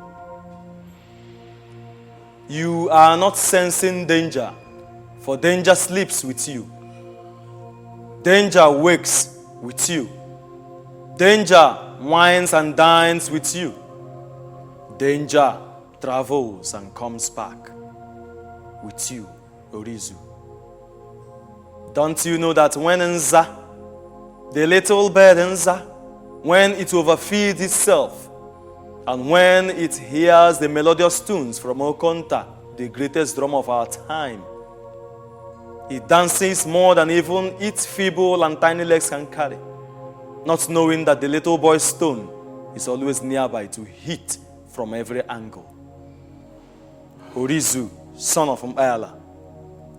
You are not sensing danger, for danger sleeps with you. Danger wakes with you. Danger wines and dines with you. Danger travels and comes back with you, Orizu. Don't you know that when Nza, the little bird Nza, when it overfeeds itself, and when it hears the melodious tunes from Okonta, the greatest drum of our time, it dances more than even its feeble and tiny legs can carry, not knowing that the little boy's stone is always nearby to hit from every angle. Orizu, son of Mbayala,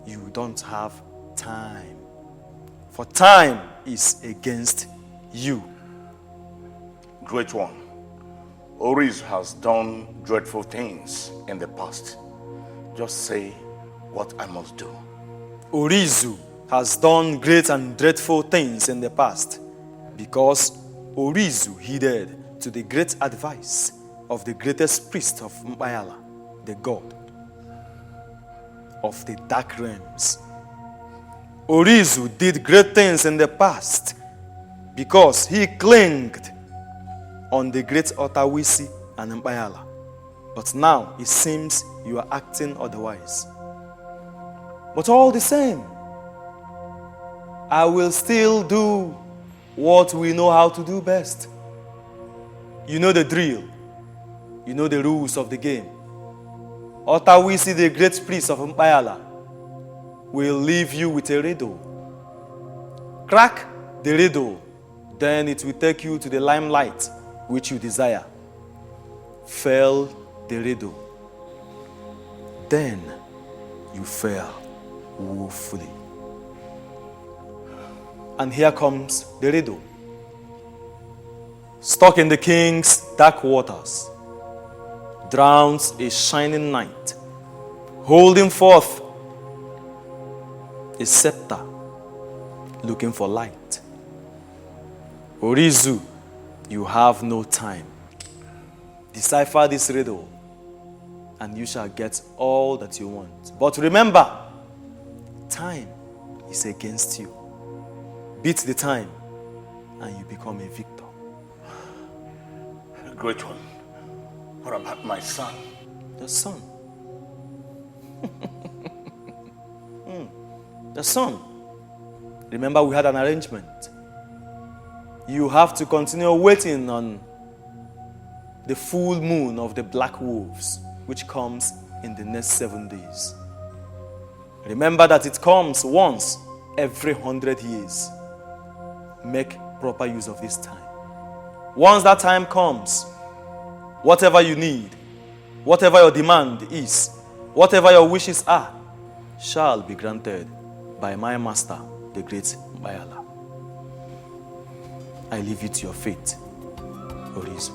you don't have time. For time is against you. Great one, Orizu has done dreadful things in the past. Just say what I must do. Orizu has done great and dreadful things in the past because Orizu heeded to the great advice of the greatest priest of Mbayala, the god of the dark realms. Orizu did great things in the past because he clinged on the great Otawisi and Mbayala. But now it seems you are acting otherwise. But all the same, I will still do what we know how to do best. You know the drill. You know the rules of the game. Otawisi, the great priest of Mbayala, will leave you with a riddle. Crack the riddle, then it will take you to the limelight which you desire. Fail the riddle, then you fail woefully. And here comes the riddle. Stuck in the king's dark waters, drowns a shining knight, holding forth a scepter, looking for light. Orizu, you have no time. Decipher this riddle, and you shall get all that you want. But remember, time is against you. Beat the time, and you become a victor. Great one. What about my son? The son. The son. Remember, we had an arrangement. You have to continue waiting on the full moon of the black wolves, which comes in the next 7 days. Remember that it comes once every 100 years. Make proper use of this time. Once that time comes, whatever you need, whatever your demand is, whatever your wishes are, shall be granted by my master, the great Mbayala. I leave you to your fate, Orizu.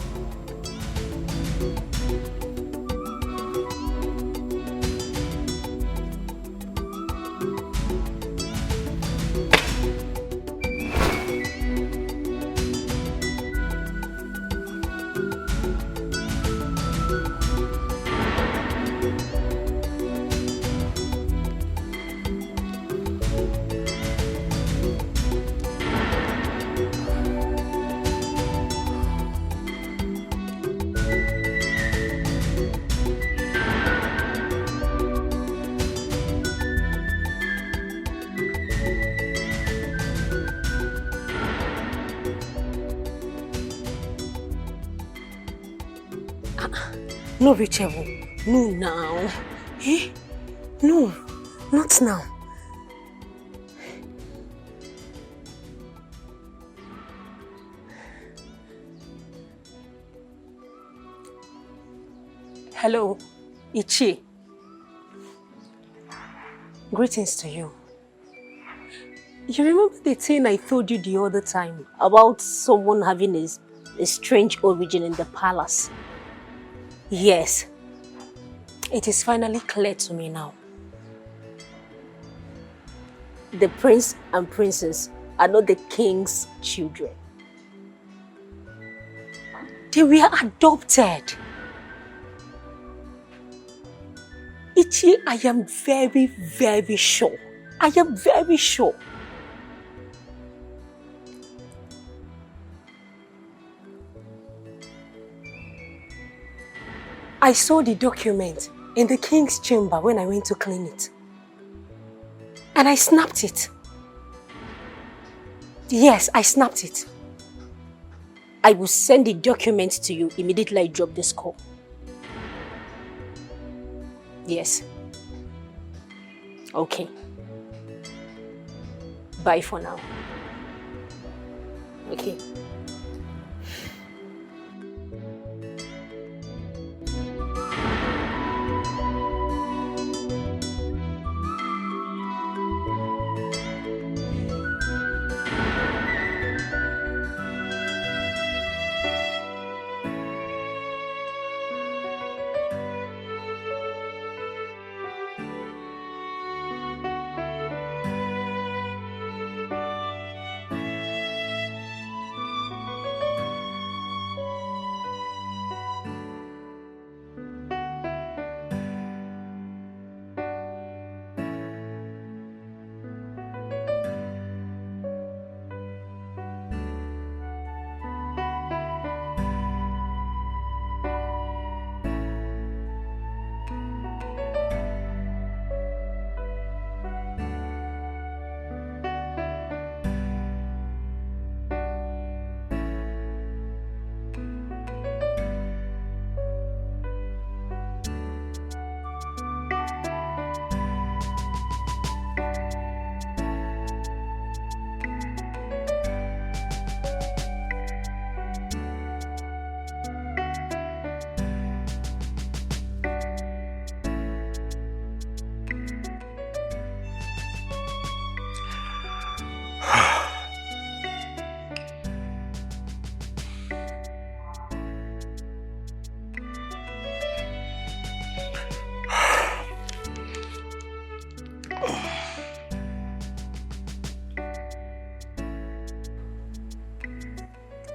No, reachable. No, now. Eh? No, not now. Hello, Ichi. Greetings to you. You remember the thing I told you the other time about someone having a strange origin in the palace? Yes. It is finally clear to me now. The prince and princess are not the king's children. They were adopted. Ichi, I am very, very sure. I am very sure. I saw the document in the king's chamber when I went to clean it. And I snapped it. Yes, I snapped it. I will send the document to you immediately I drop this call. Yes. Okay. Bye for now. Okay.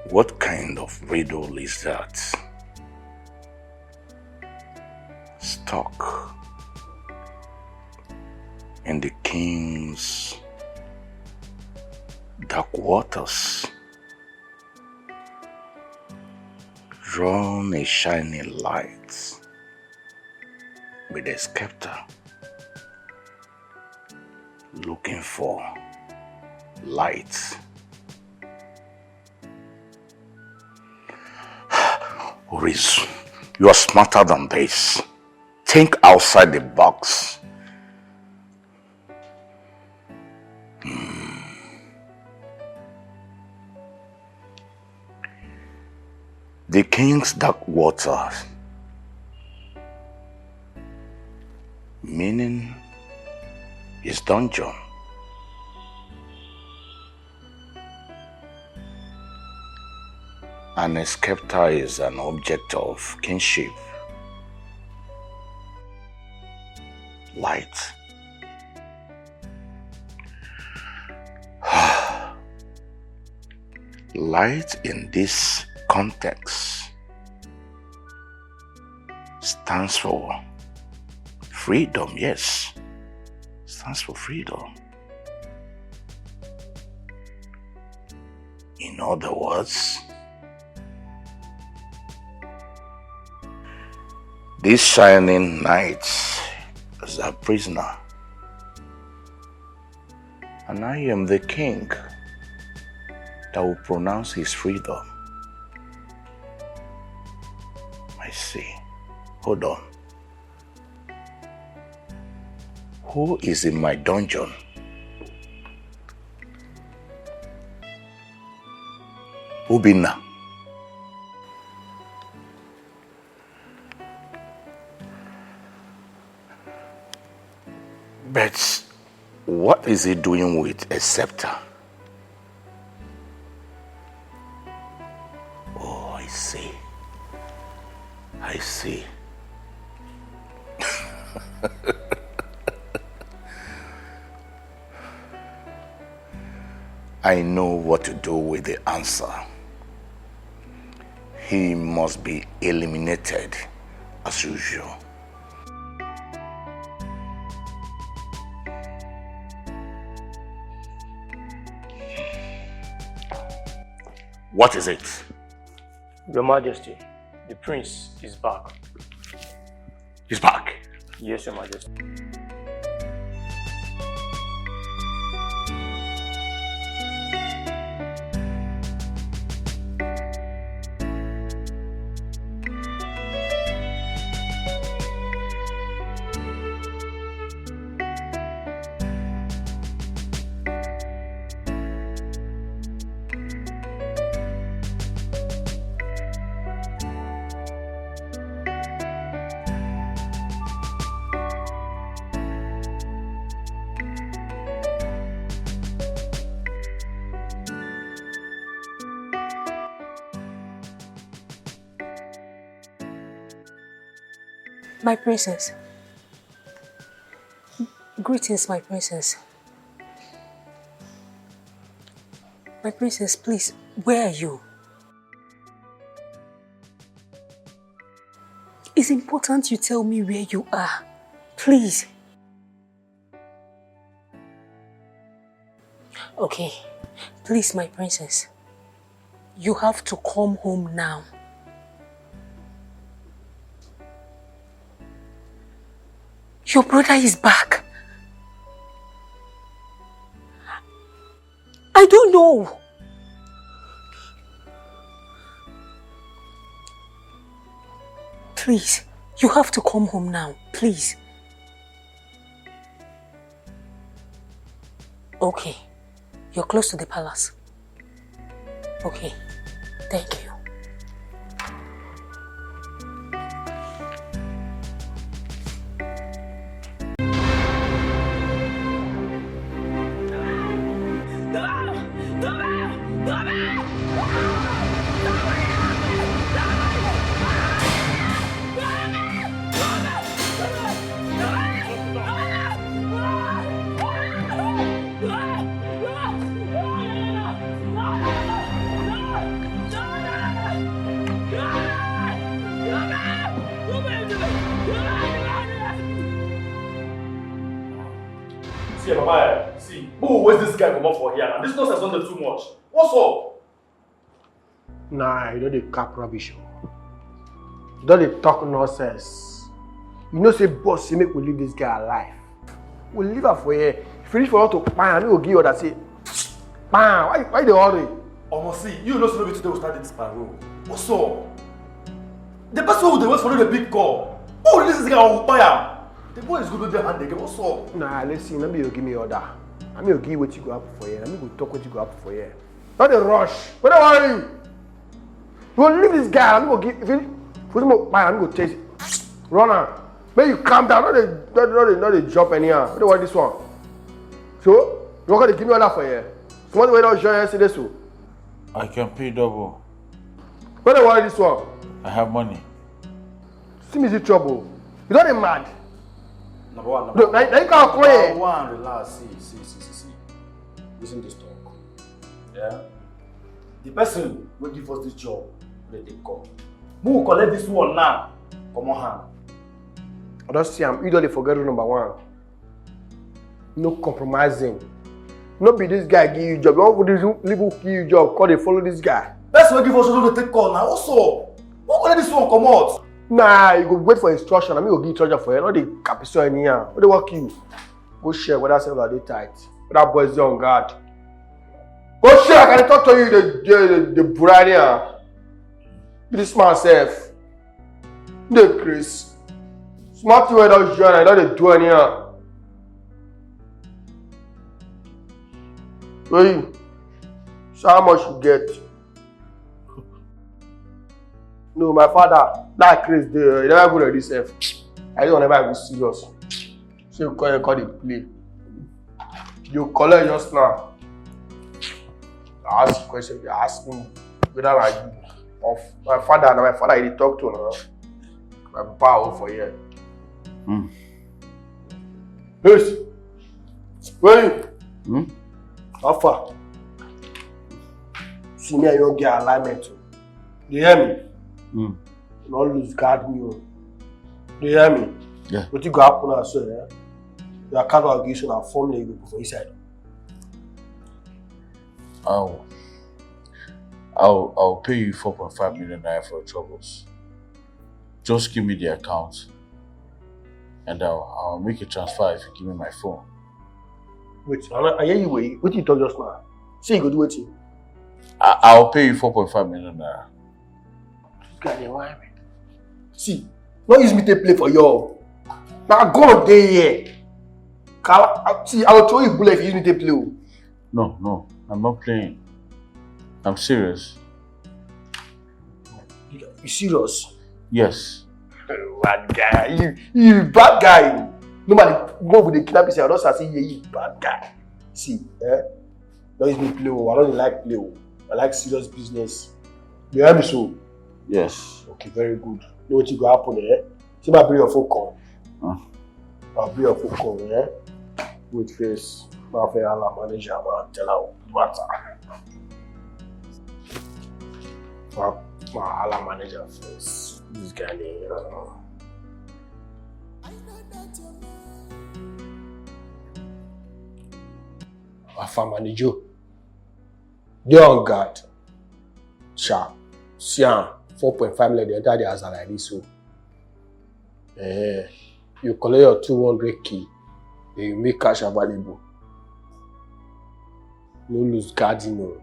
What kind of riddle is that? Stuck in the king's dark waters. Drawn a shining light with a scepter, looking for light. Riz, you are smarter than this. Think outside the box. The king's dark waters, meaning his dungeon. And a scepter is an object of kinship. Light. Light in this context stands for freedom, yes. Stands for freedom. In other words, this shining night is a prisoner, and I am the king that will pronounce his freedom. I see. Hold on. Who is in my dungeon? Ubina. But what is he doing with a scepter? Oh, I see. I see. I know what to do with the answer. He must be eliminated as usual. What is it? Your Majesty, the prince is back. He's back? Yes, Your Majesty. My princess. Greetings, my princess. My princess, please, where are you? It's important you tell me where you are. Please. Okay. Please, my princess. You have to come home now. Your brother is back. I don't know. Please, you have to come home now. Please. Okay. You're close to the palace. Okay. Thank you. See, Papa, see, where's this guy come up for here? And this nonsense is not too much. What's up? Nah, you know the cap rubbish. You know they talk nonsense. You know say boss, you make we leave this guy alive. We leave her for here. Finish for her to bam, we will give you that say, bam, why they hurry? Almost see, you know slowly today we start this parole. What's up? The person who they wait for the big call. Who release this guy on fire? The boy is good with their hand again. What's up? Nah, let's see. Let me give me order. Let me give you what you go up for here. Let me go talk what you go up for here. Not a rush. But don't worry. You will leave this guy. I'm going to give. If you I'm going to chase it. Runner. May you calm down. Not a jump anyhow. Don't worry this one. So, you're going to give me order for here. So, what do we don't show yesterday? So, I can pay double. But don't worry this one. I have money. See me the trouble. You don't mad. Number one. Now you can't play. Number one, relax. See. Listen to this talk. Yeah? The person will give us this job, let it come. We will collect this one now. Come on, hand. I don't see him. You don't forget rule number one. No compromising. No be this guy give you job. You want to leave who give you job, call they follow this guy. That's why give us a take call now. Also, who collect this one come out? Nah, you go wait for instruction. I mean, go give instruction for you. Not the capital in here. What they work you? Go share whether self are they tight. Whether boys on guard. Go share. I can talk to you the bride here. Be this man self. The Chris. Smart thing wey don join, I don't do anyhow. Hey, so how much you get? No, my father, that craze there, he never go ready self. I don't never go serious. So you call the play. You collect just now. I ask you question, you ask me whether like you of my father and my father he talk to now. My papa for here. Yes. Wait. How far? See me, I don't get alignment. You hear me? Don't lose guard me. You hear me? Yeah. What you go happen as well, eh? Your account allegation and formula you go for inside. I'll pay you 4.5 million naira for your troubles. Just give me the account and I'll make a transfer if you give me my phone. Wait, I hear you wait. What you talk just now? Say you go do it. I'll pay you 4.5 million naira. This guy dey whine me. See, don't use me to play for you. Now God dey here. See, I will throw you bullet if you use me to play. No, I'm not playing. I'm serious. You serious? Yes. Bad guy. You bad guy. Nobody go with the kidnap you say, I don't say you bad guy. See, don't use me to play. I don't like play. I like serious business. You hear me so? Yes. Okay, very good. You know what you go happen there? See my bring your phone call. I'll bring your phone call, Wait first. My manager, man, tell her what matter. My manager first. This guy there, My manager. They on guard. Sharp. Sian. 4.5 million, they enter the house like this. So, you collect your 200k, then you make cash available. No lose guarding. No.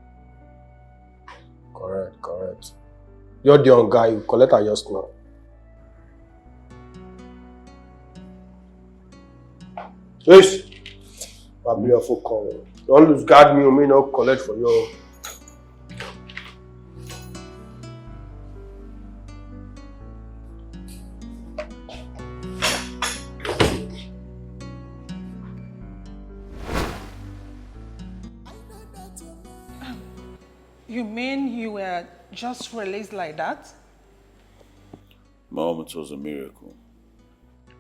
Correct. You're the young guy, you collect a just now. Yes. I'll be your phone call. Don't lose guard me, you may not collect for you. You mean you were just released like that? Mom, it was a miracle.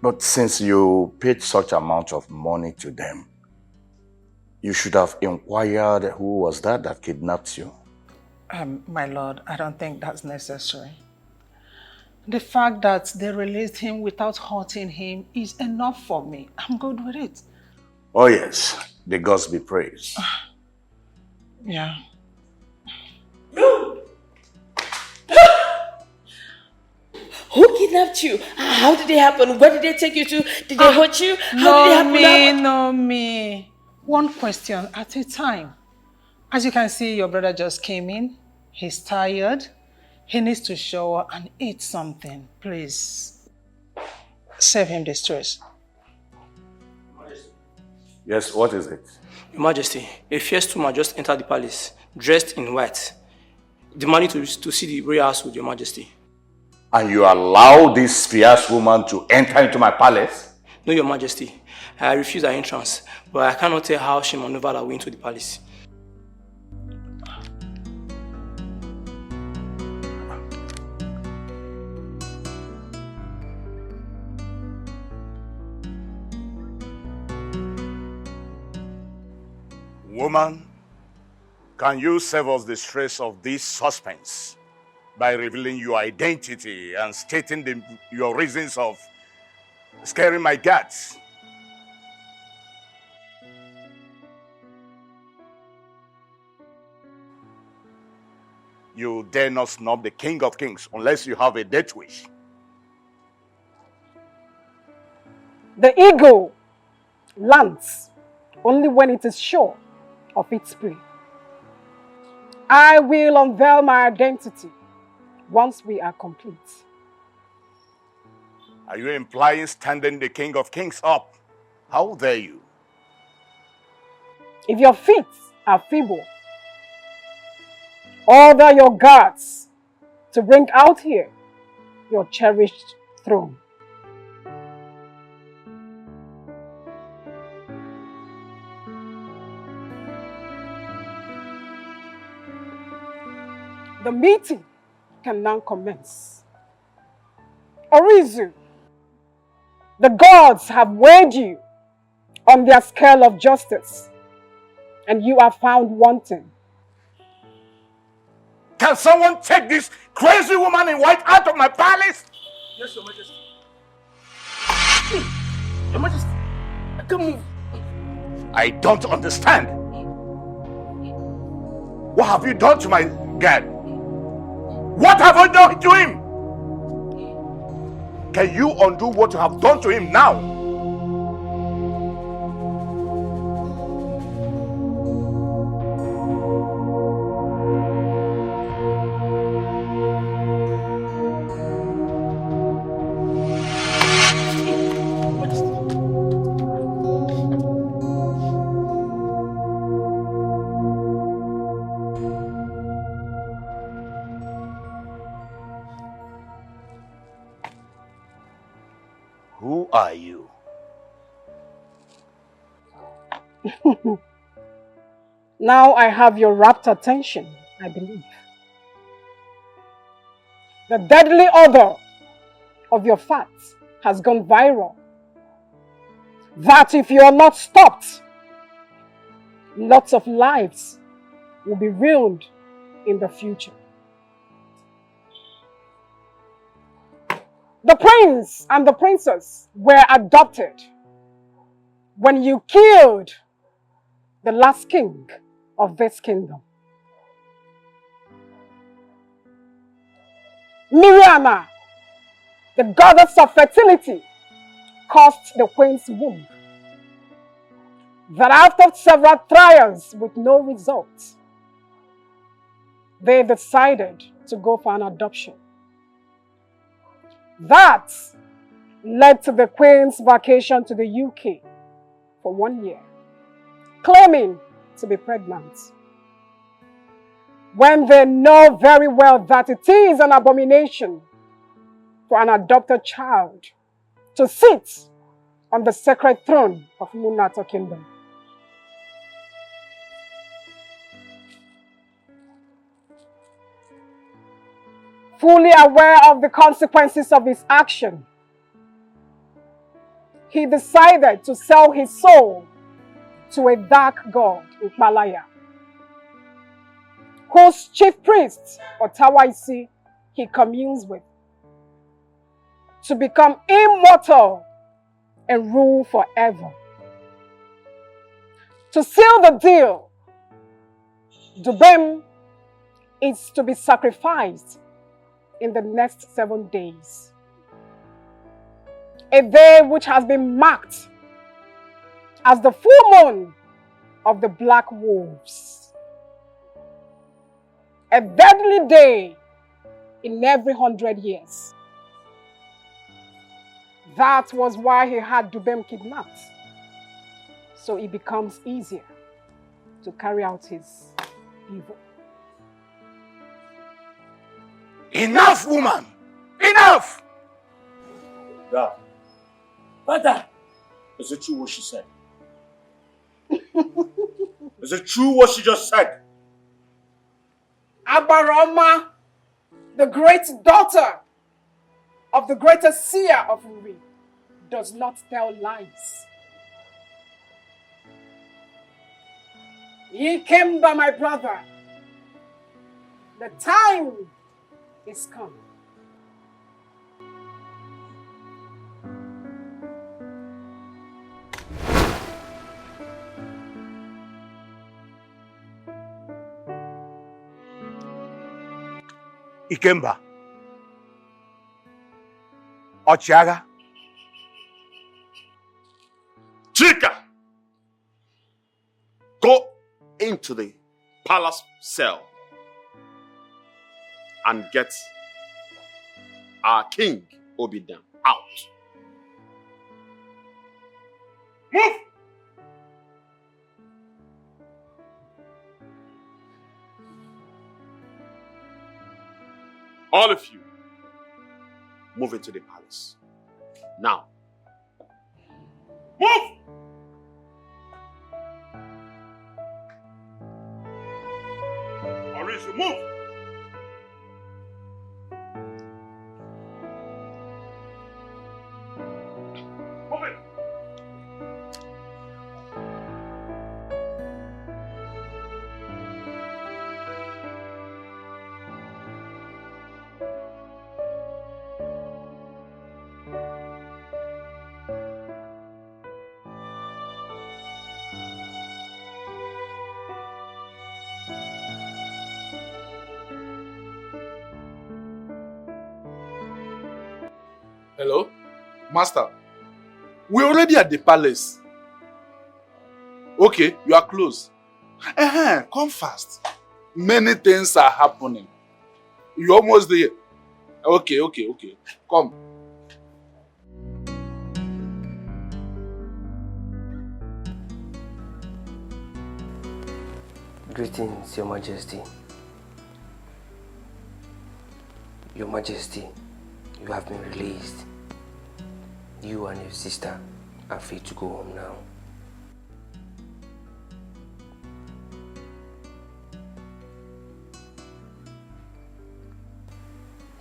But since you paid such amount of money to them, you should have inquired who was that kidnapped you. My lord, I don't think that's necessary. The fact that they released him without hurting him is enough for me. I'm good with it. Oh yes, the gods be praised. Yeah. Who kidnapped you? How did it happen? Where did they take you to? Did they hurt you? How did it happen? No me. One question at a time. As you can see, your brother just came in. He's tired. He needs to shower and eat something. Please, save him the stress. Yes, what is it? Your Majesty, a fierce woman just entered the palace, dressed in white, demanding to see the royal household, Your Majesty. And you allow this fierce woman to enter into my palace? No, Your Majesty. I refuse her entrance, but I cannot tell how she maneuvered her way into the palace. Woman, can you save us the stress of this suspense by revealing your identity and stating your reasons of scaring my guards? You dare not snub the King of Kings unless you have a death wish. The eagle lands only when it is sure of its prey. I will unveil my identity once we are complete. Are you implying standing the King of Kings up? How dare you? If your feet are feeble, order your guards to bring out here your cherished throne. The meeting can now commence. Orizu, the gods have weighed you on their scale of justice, and you are found wanting. Can someone take this crazy woman in white out of my palace? Yes, Your Majesty. Your Majesty, I can't move. I don't understand. What have you done to my guard? What have I done to him? Can you undo what you have done to him now? Who are you? Now I have your rapt attention, I believe. The deadly odor of your fat has gone viral. That if you are not stopped, lots of lives will be ruined in the future. The prince and the princess were adopted when you killed the last king of this kingdom. Miriana, the goddess of fertility, caused the queen's womb. That after several trials with no result, they decided to go for an adoption. That led to the queen's vacation to the UK for 1 year, claiming to be pregnant, when they know very well that it is an abomination for an adopted child to sit on the sacred throne of Munata Kingdom. Fully aware of the consequences of his action, he decided to sell his soul to a dark god in Malaya, whose chief priest, Otawaisi, he communes with, to become immortal and rule forever. To seal the deal, Dubem is to be sacrificed in the next 7 days. A day which has been marked as the full moon of the black wolves. A deadly day in every 100 years. That was why he had Dubem kidnapped. So it becomes easier to carry out his evil. Enough, woman! Enough! Dad. Father! Is it true what she said? Is it true what she just said? Abaroma, the great daughter of the greatest seer of Uri, does not tell lies. He came by my brother. The time is come. Ikemba. Ochiaga. Chika! Go into the palace cell and get our king Obidan out. Move! All of you, move into the palace. Now. Move! Maurice, move! Move it! Hello? Master, we're already at the palace. Okay, you are close. Come fast. Many things are happening. You're almost there. Okay. Come. Greetings, Your Majesty. Your Majesty, you have been released. You and your sister are free to go home now.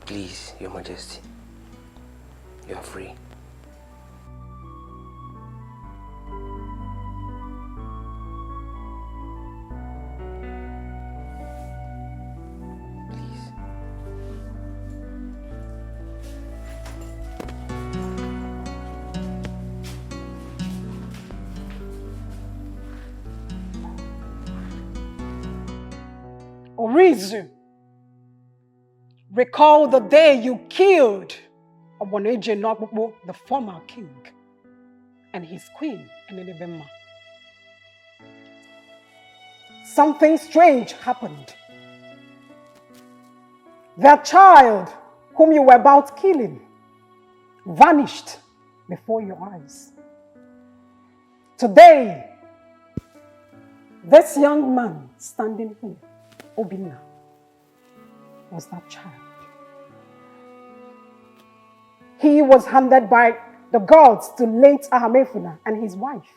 Please, Your Majesty, you are free. Orizu, recall the day you killed Oboneje Nogbubo, the former king, and his queen, Enenebema. Something strange happened. Their child, whom you were about killing, vanished before your eyes. Today, this young man standing here, Obinna, was that child. He was handed by the gods to late Ahamefuna and his wife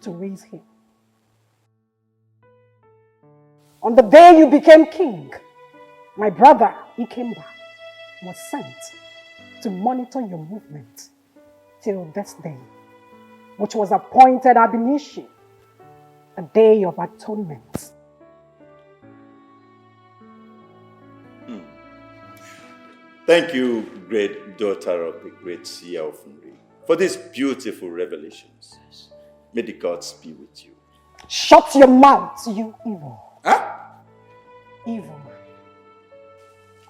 to raise him. On the day you became king, my brother Ikemba was sent to monitor your movement till this day, which was appointed Abinishi, a day of atonement. Thank you, great daughter of the great seer of Nri, for these beautiful revelations. May the gods be with you. Shut your mouth, you evil. Huh? Evil.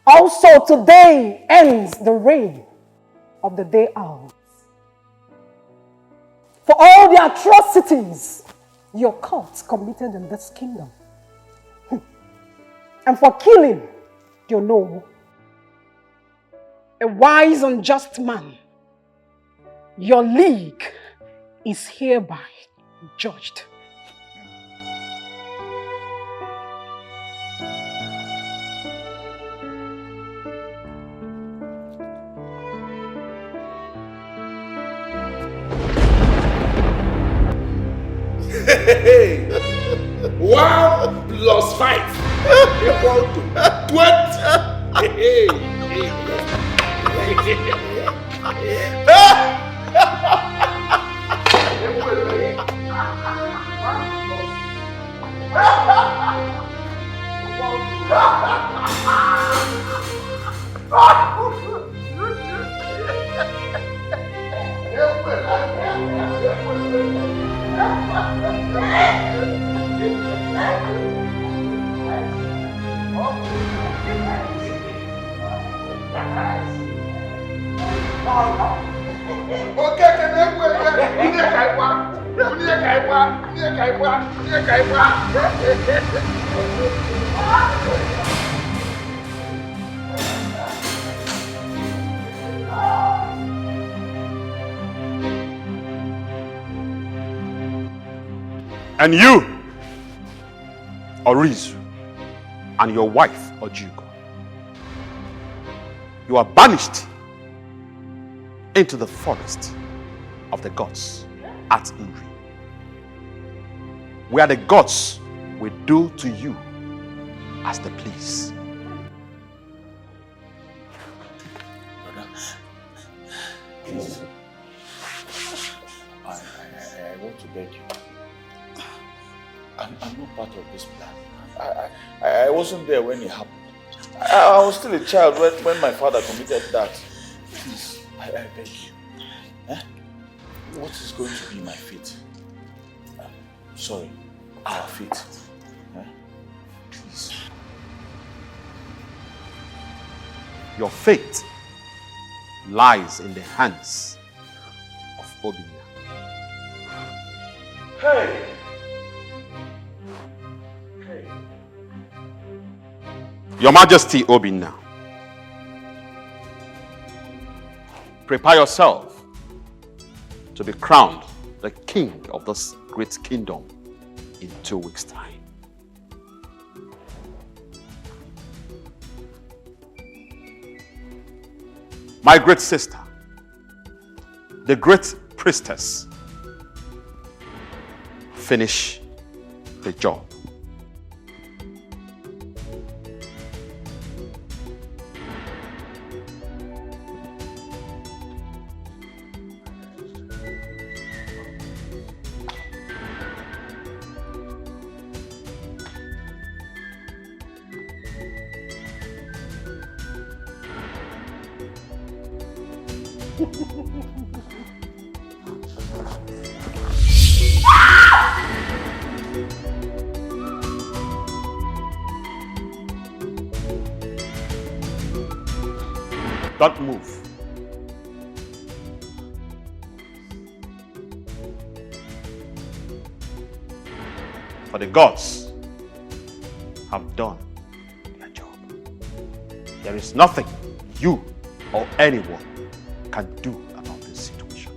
Also, today ends the reign of the day owls. For all the atrocities your cults committed in this kingdom, and for killing your noble, a wise and just man, your league is hereby judged. Hey, 1 plus 5 equal to 20. And you, Orizu, and your wife, Ojugo, you are banished into the forest of the gods at Nri, where the gods will do to you as they please. Brother, please. I want to beg you. I'm not part of this plan. I wasn't there when it happened. I was still a child when my father committed that. Please, I beg you. What is going to be my fate? Sorry, our fate. Please. Your fate lies in the hands of Obinya. Hey! Your Majesty Obinna, prepare yourself to be crowned the king of this great kingdom in 2 weeks' time. My great sister, the great priestess, finish the job. Don't move. For the gods have done their job. There is nothing you or anyone can do about this situation.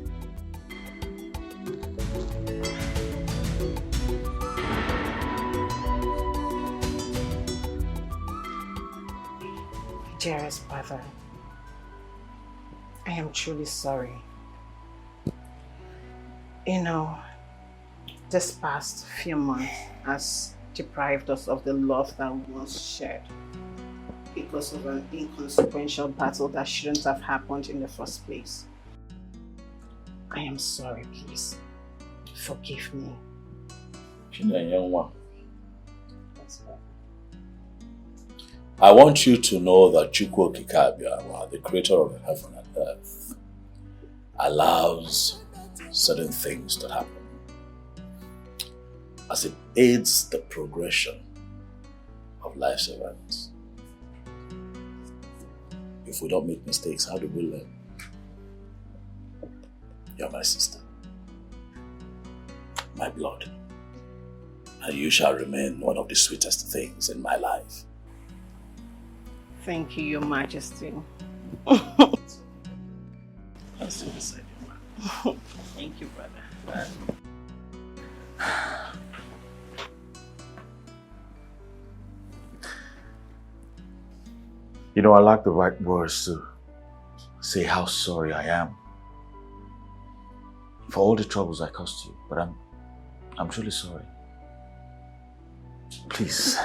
Dearest brother, I am truly sorry. You know, this past few months has deprived us of the love that we once shared because of an inconsequential battle that shouldn't have happened in the first place. I am sorry, please. Forgive me. I want you to know that Chukwu Okike, the creator of heaven and earth, allows certain things to happen as it aids the progression of life's events. If we don't make mistakes, how do we learn? You're my sister, my blood, and you shall remain one of the sweetest things in my life. Thank you, Your Majesty. I'll still beside you, man. Thank you, brother. You know, I lack the right words to say how sorry I am for all the troubles I caused you, but I'm truly sorry. Please,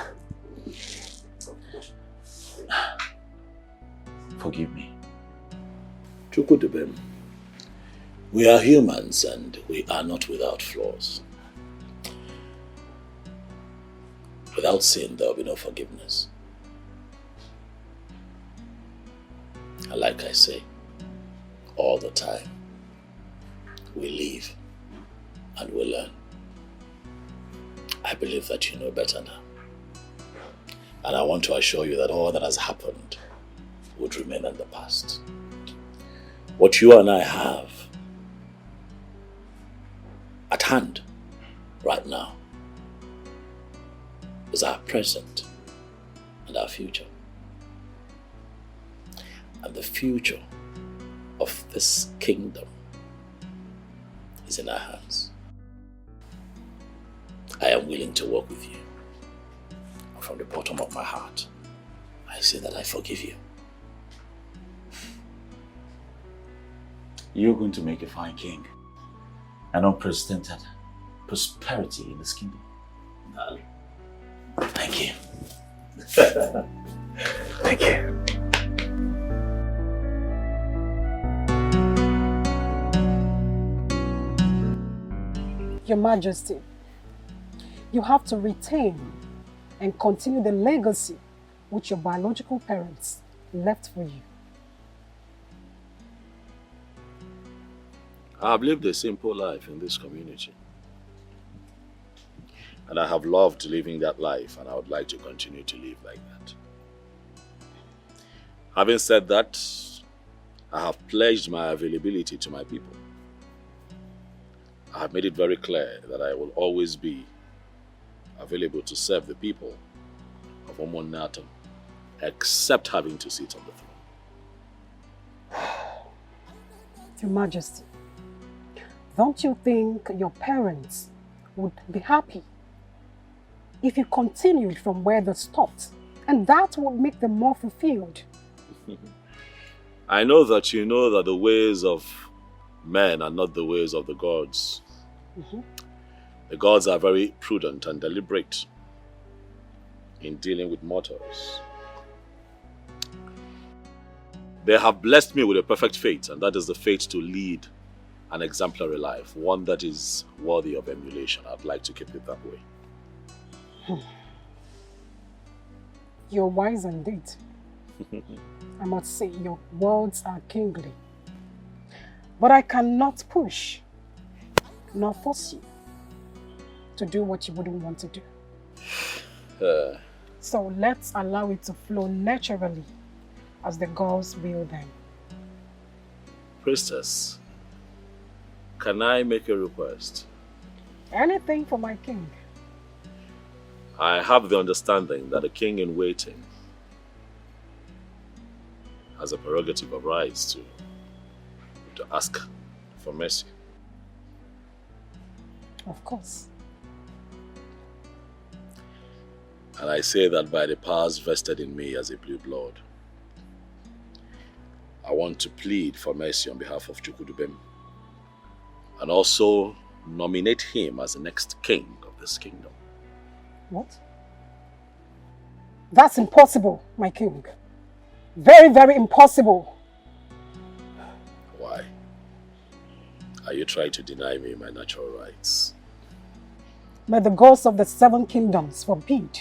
forgive me. Chukudubem, we are humans and we are not without flaws. Without sin, there will be no forgiveness. And like I say, all the time, we live and we learn. I believe that you know better now. And I want to assure you that all that has happened would remain in the past. What you and I have at hand right now is our present and our future. And the future of this kingdom is in our hands. am willing to work with you. And from the bottom of my heart, I say that I forgive you. You're going to make a fine king. An unprecedented prosperity in this kingdom. Thank you. Thank you. Your Majesty, you have to retain and continue the legacy which your biological parents left for you. I have lived a simple life in this community. And I have loved living that life, and I would like to continue to live like that. Having said that, I have pledged my availability to my people. I have made it very clear that I will always be available to serve the people of Omonato, except having to sit on the throne. Your Majesty, don't you think your parents would be happy if you continued from where they stopped, and that would make them more fulfilled? I know that you know that the ways of men are not the ways of the gods. The gods are very prudent and deliberate in dealing with mortals. They have blessed me with a perfect fate, and that is the fate to lead an exemplary life, one that is worthy of emulation. I'd like to keep it that way. You're wise indeed. I must say, your words are kingly. But I cannot push nor force you to do what you wouldn't want to do. So let's allow it to flow naturally as the gods will them. Priestess, can I make a request? Anything for my king. I have the understanding that a king in waiting has a prerogative of rights to ask for mercy. Of course. And I say that by the powers vested in me as a blue blood, I want to plead for mercy on behalf of Chukudubem and also nominate him as the next king of this kingdom. What? That's impossible, my king. Very, very impossible. Why? Are you trying to deny me my natural rights? May the gods of the seven kingdoms forbid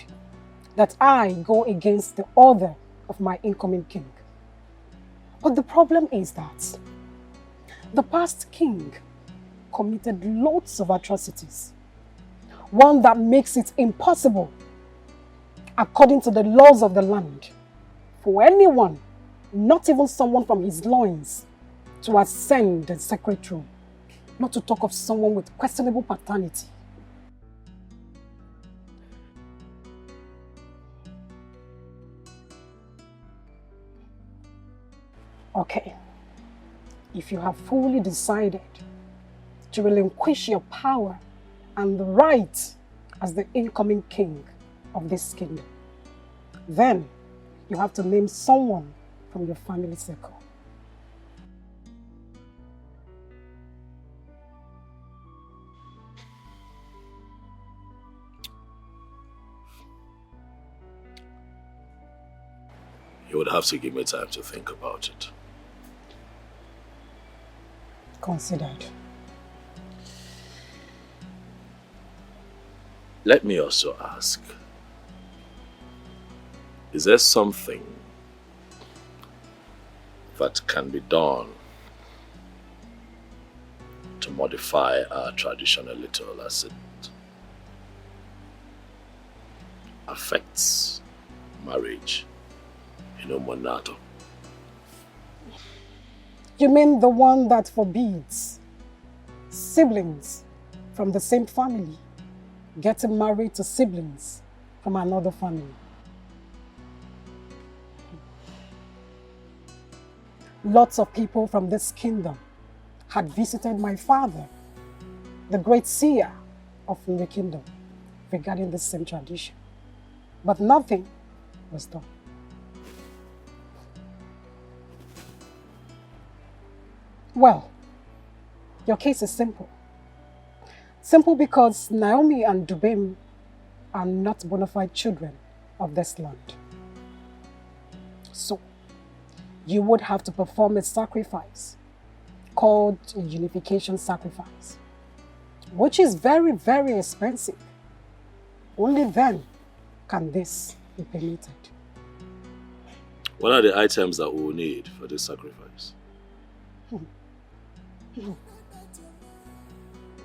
that I go against the order of my incoming king. But the problem is that the past king committed lots of atrocities. One that makes it impossible, according to the laws of the land, for anyone, not even someone from his loins, to ascend the sacred throne, not to talk of someone with questionable paternity. Okay, if you have fully decided to relinquish your power and the right as the incoming king of this kingdom, then you have to name someone from your family circle. You would have to give me time to think about it. Considered. Let me also ask, is there something that can be done to modify our tradition a little as it affects marriage in Omonato? You mean the one that forbids siblings from the same family getting married to siblings from another family? Lots of people from this kingdom had visited my father, the great seer of the kingdom, regarding this same tradition, but nothing was done. Well, your case is simple. Simple because Naomi and Dubem are not bona fide children of this land. So, you would have to perform a sacrifice called a unification sacrifice, which is very, very expensive. Only then can this be permitted. What are the items that we will need for this sacrifice?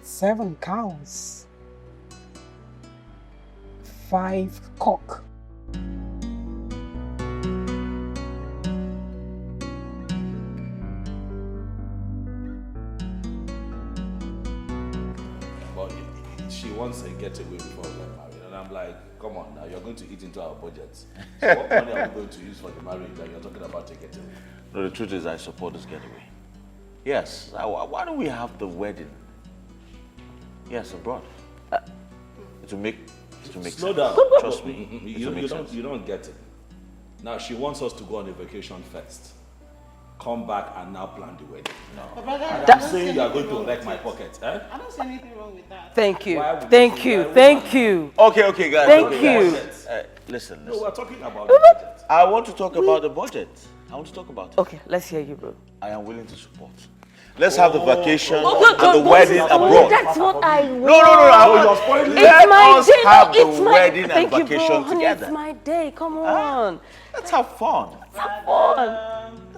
7 cows, 5 cock. But she wants a getaway before we get married. And I'm like, come on now, you're going to eat into our budget. So what money are we going to use for the marriage that you're talking about a getaway? No, the truth is I support this getaway. Yes, why don't we have the wedding? Yes, abroad. To make Slow sense. down. Trust me. You don't get it. Now she wants us to go on a vacation first. Come back and now plan the wedding. No. And I'm saying you are going to wreck my pocket. Eh? I don't see anything wrong with that. Thank you. Thank you. Thank you. Okay, guys. Thank you. Listen. No, we're talking about the budget. I want to talk about the budget. I want to talk about it. Okay, let's hear you, bro. I am willing to support. Let's have the vacation Oh, and the wedding abroad. That's what I want. No. You're spoiling it. Let us have the wedding and Thank you, vacation bro. Honey, together. it's my day. Come on. Let's have fun. Let's have fun.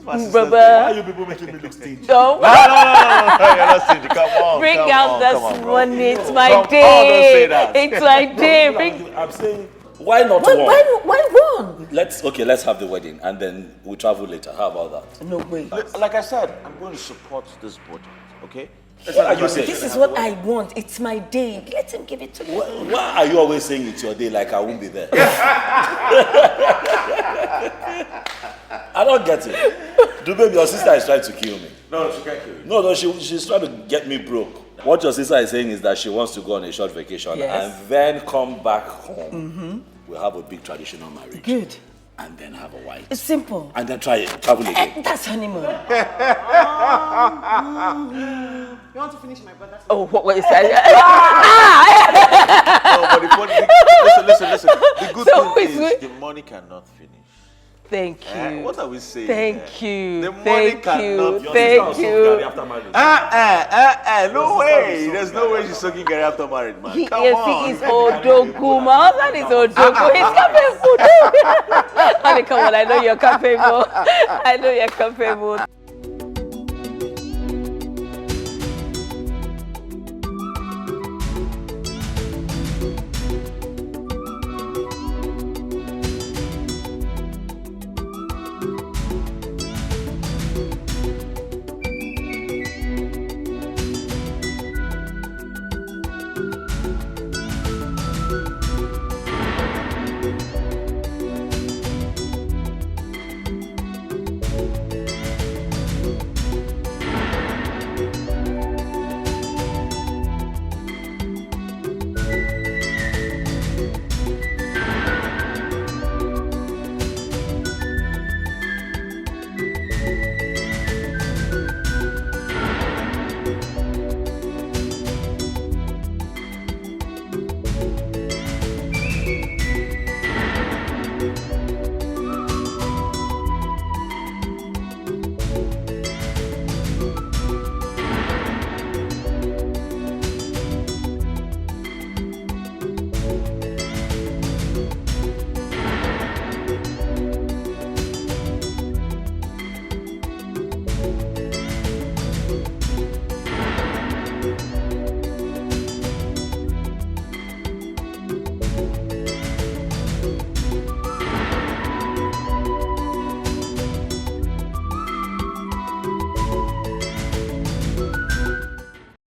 Why are you people making me look stingy? No. No, you're not stingy. Come on. Bring come out on, this come on, bro. money. It's my Come on, day. don't say that. It's my day. I'm saying, why not Why one? why one? Let's have the wedding and then we travel later. How about that? No way. Like I said, I'm going to support this budget. Okay? What are you saying? This is what I want. It's my day. Let him give it to me. Why are you always saying it's your day like I won't be there? I don't get it. Baby, your sister is trying to kill me. No, she can't kill you. No, she's trying to get me broke. What your sister is saying is that she wants to go on a short vacation and then come back home. Mm-hmm. We'll have a big traditional marriage. Good. And then have a wife. It's simple. And then travel again. That's honeymoon. You want to finish my brother's? Oh, what is that? No, but the funny, listen. The good thing is the money cannot finish. Thank you. What are we saying? Thank you. The money Thank cannot. you. Thank you. No way. There's no way she's sucking Gary after married, man. Come on. He is Odogu. My husband is Odogu. He's capable. Honey, come on. I know you're capable.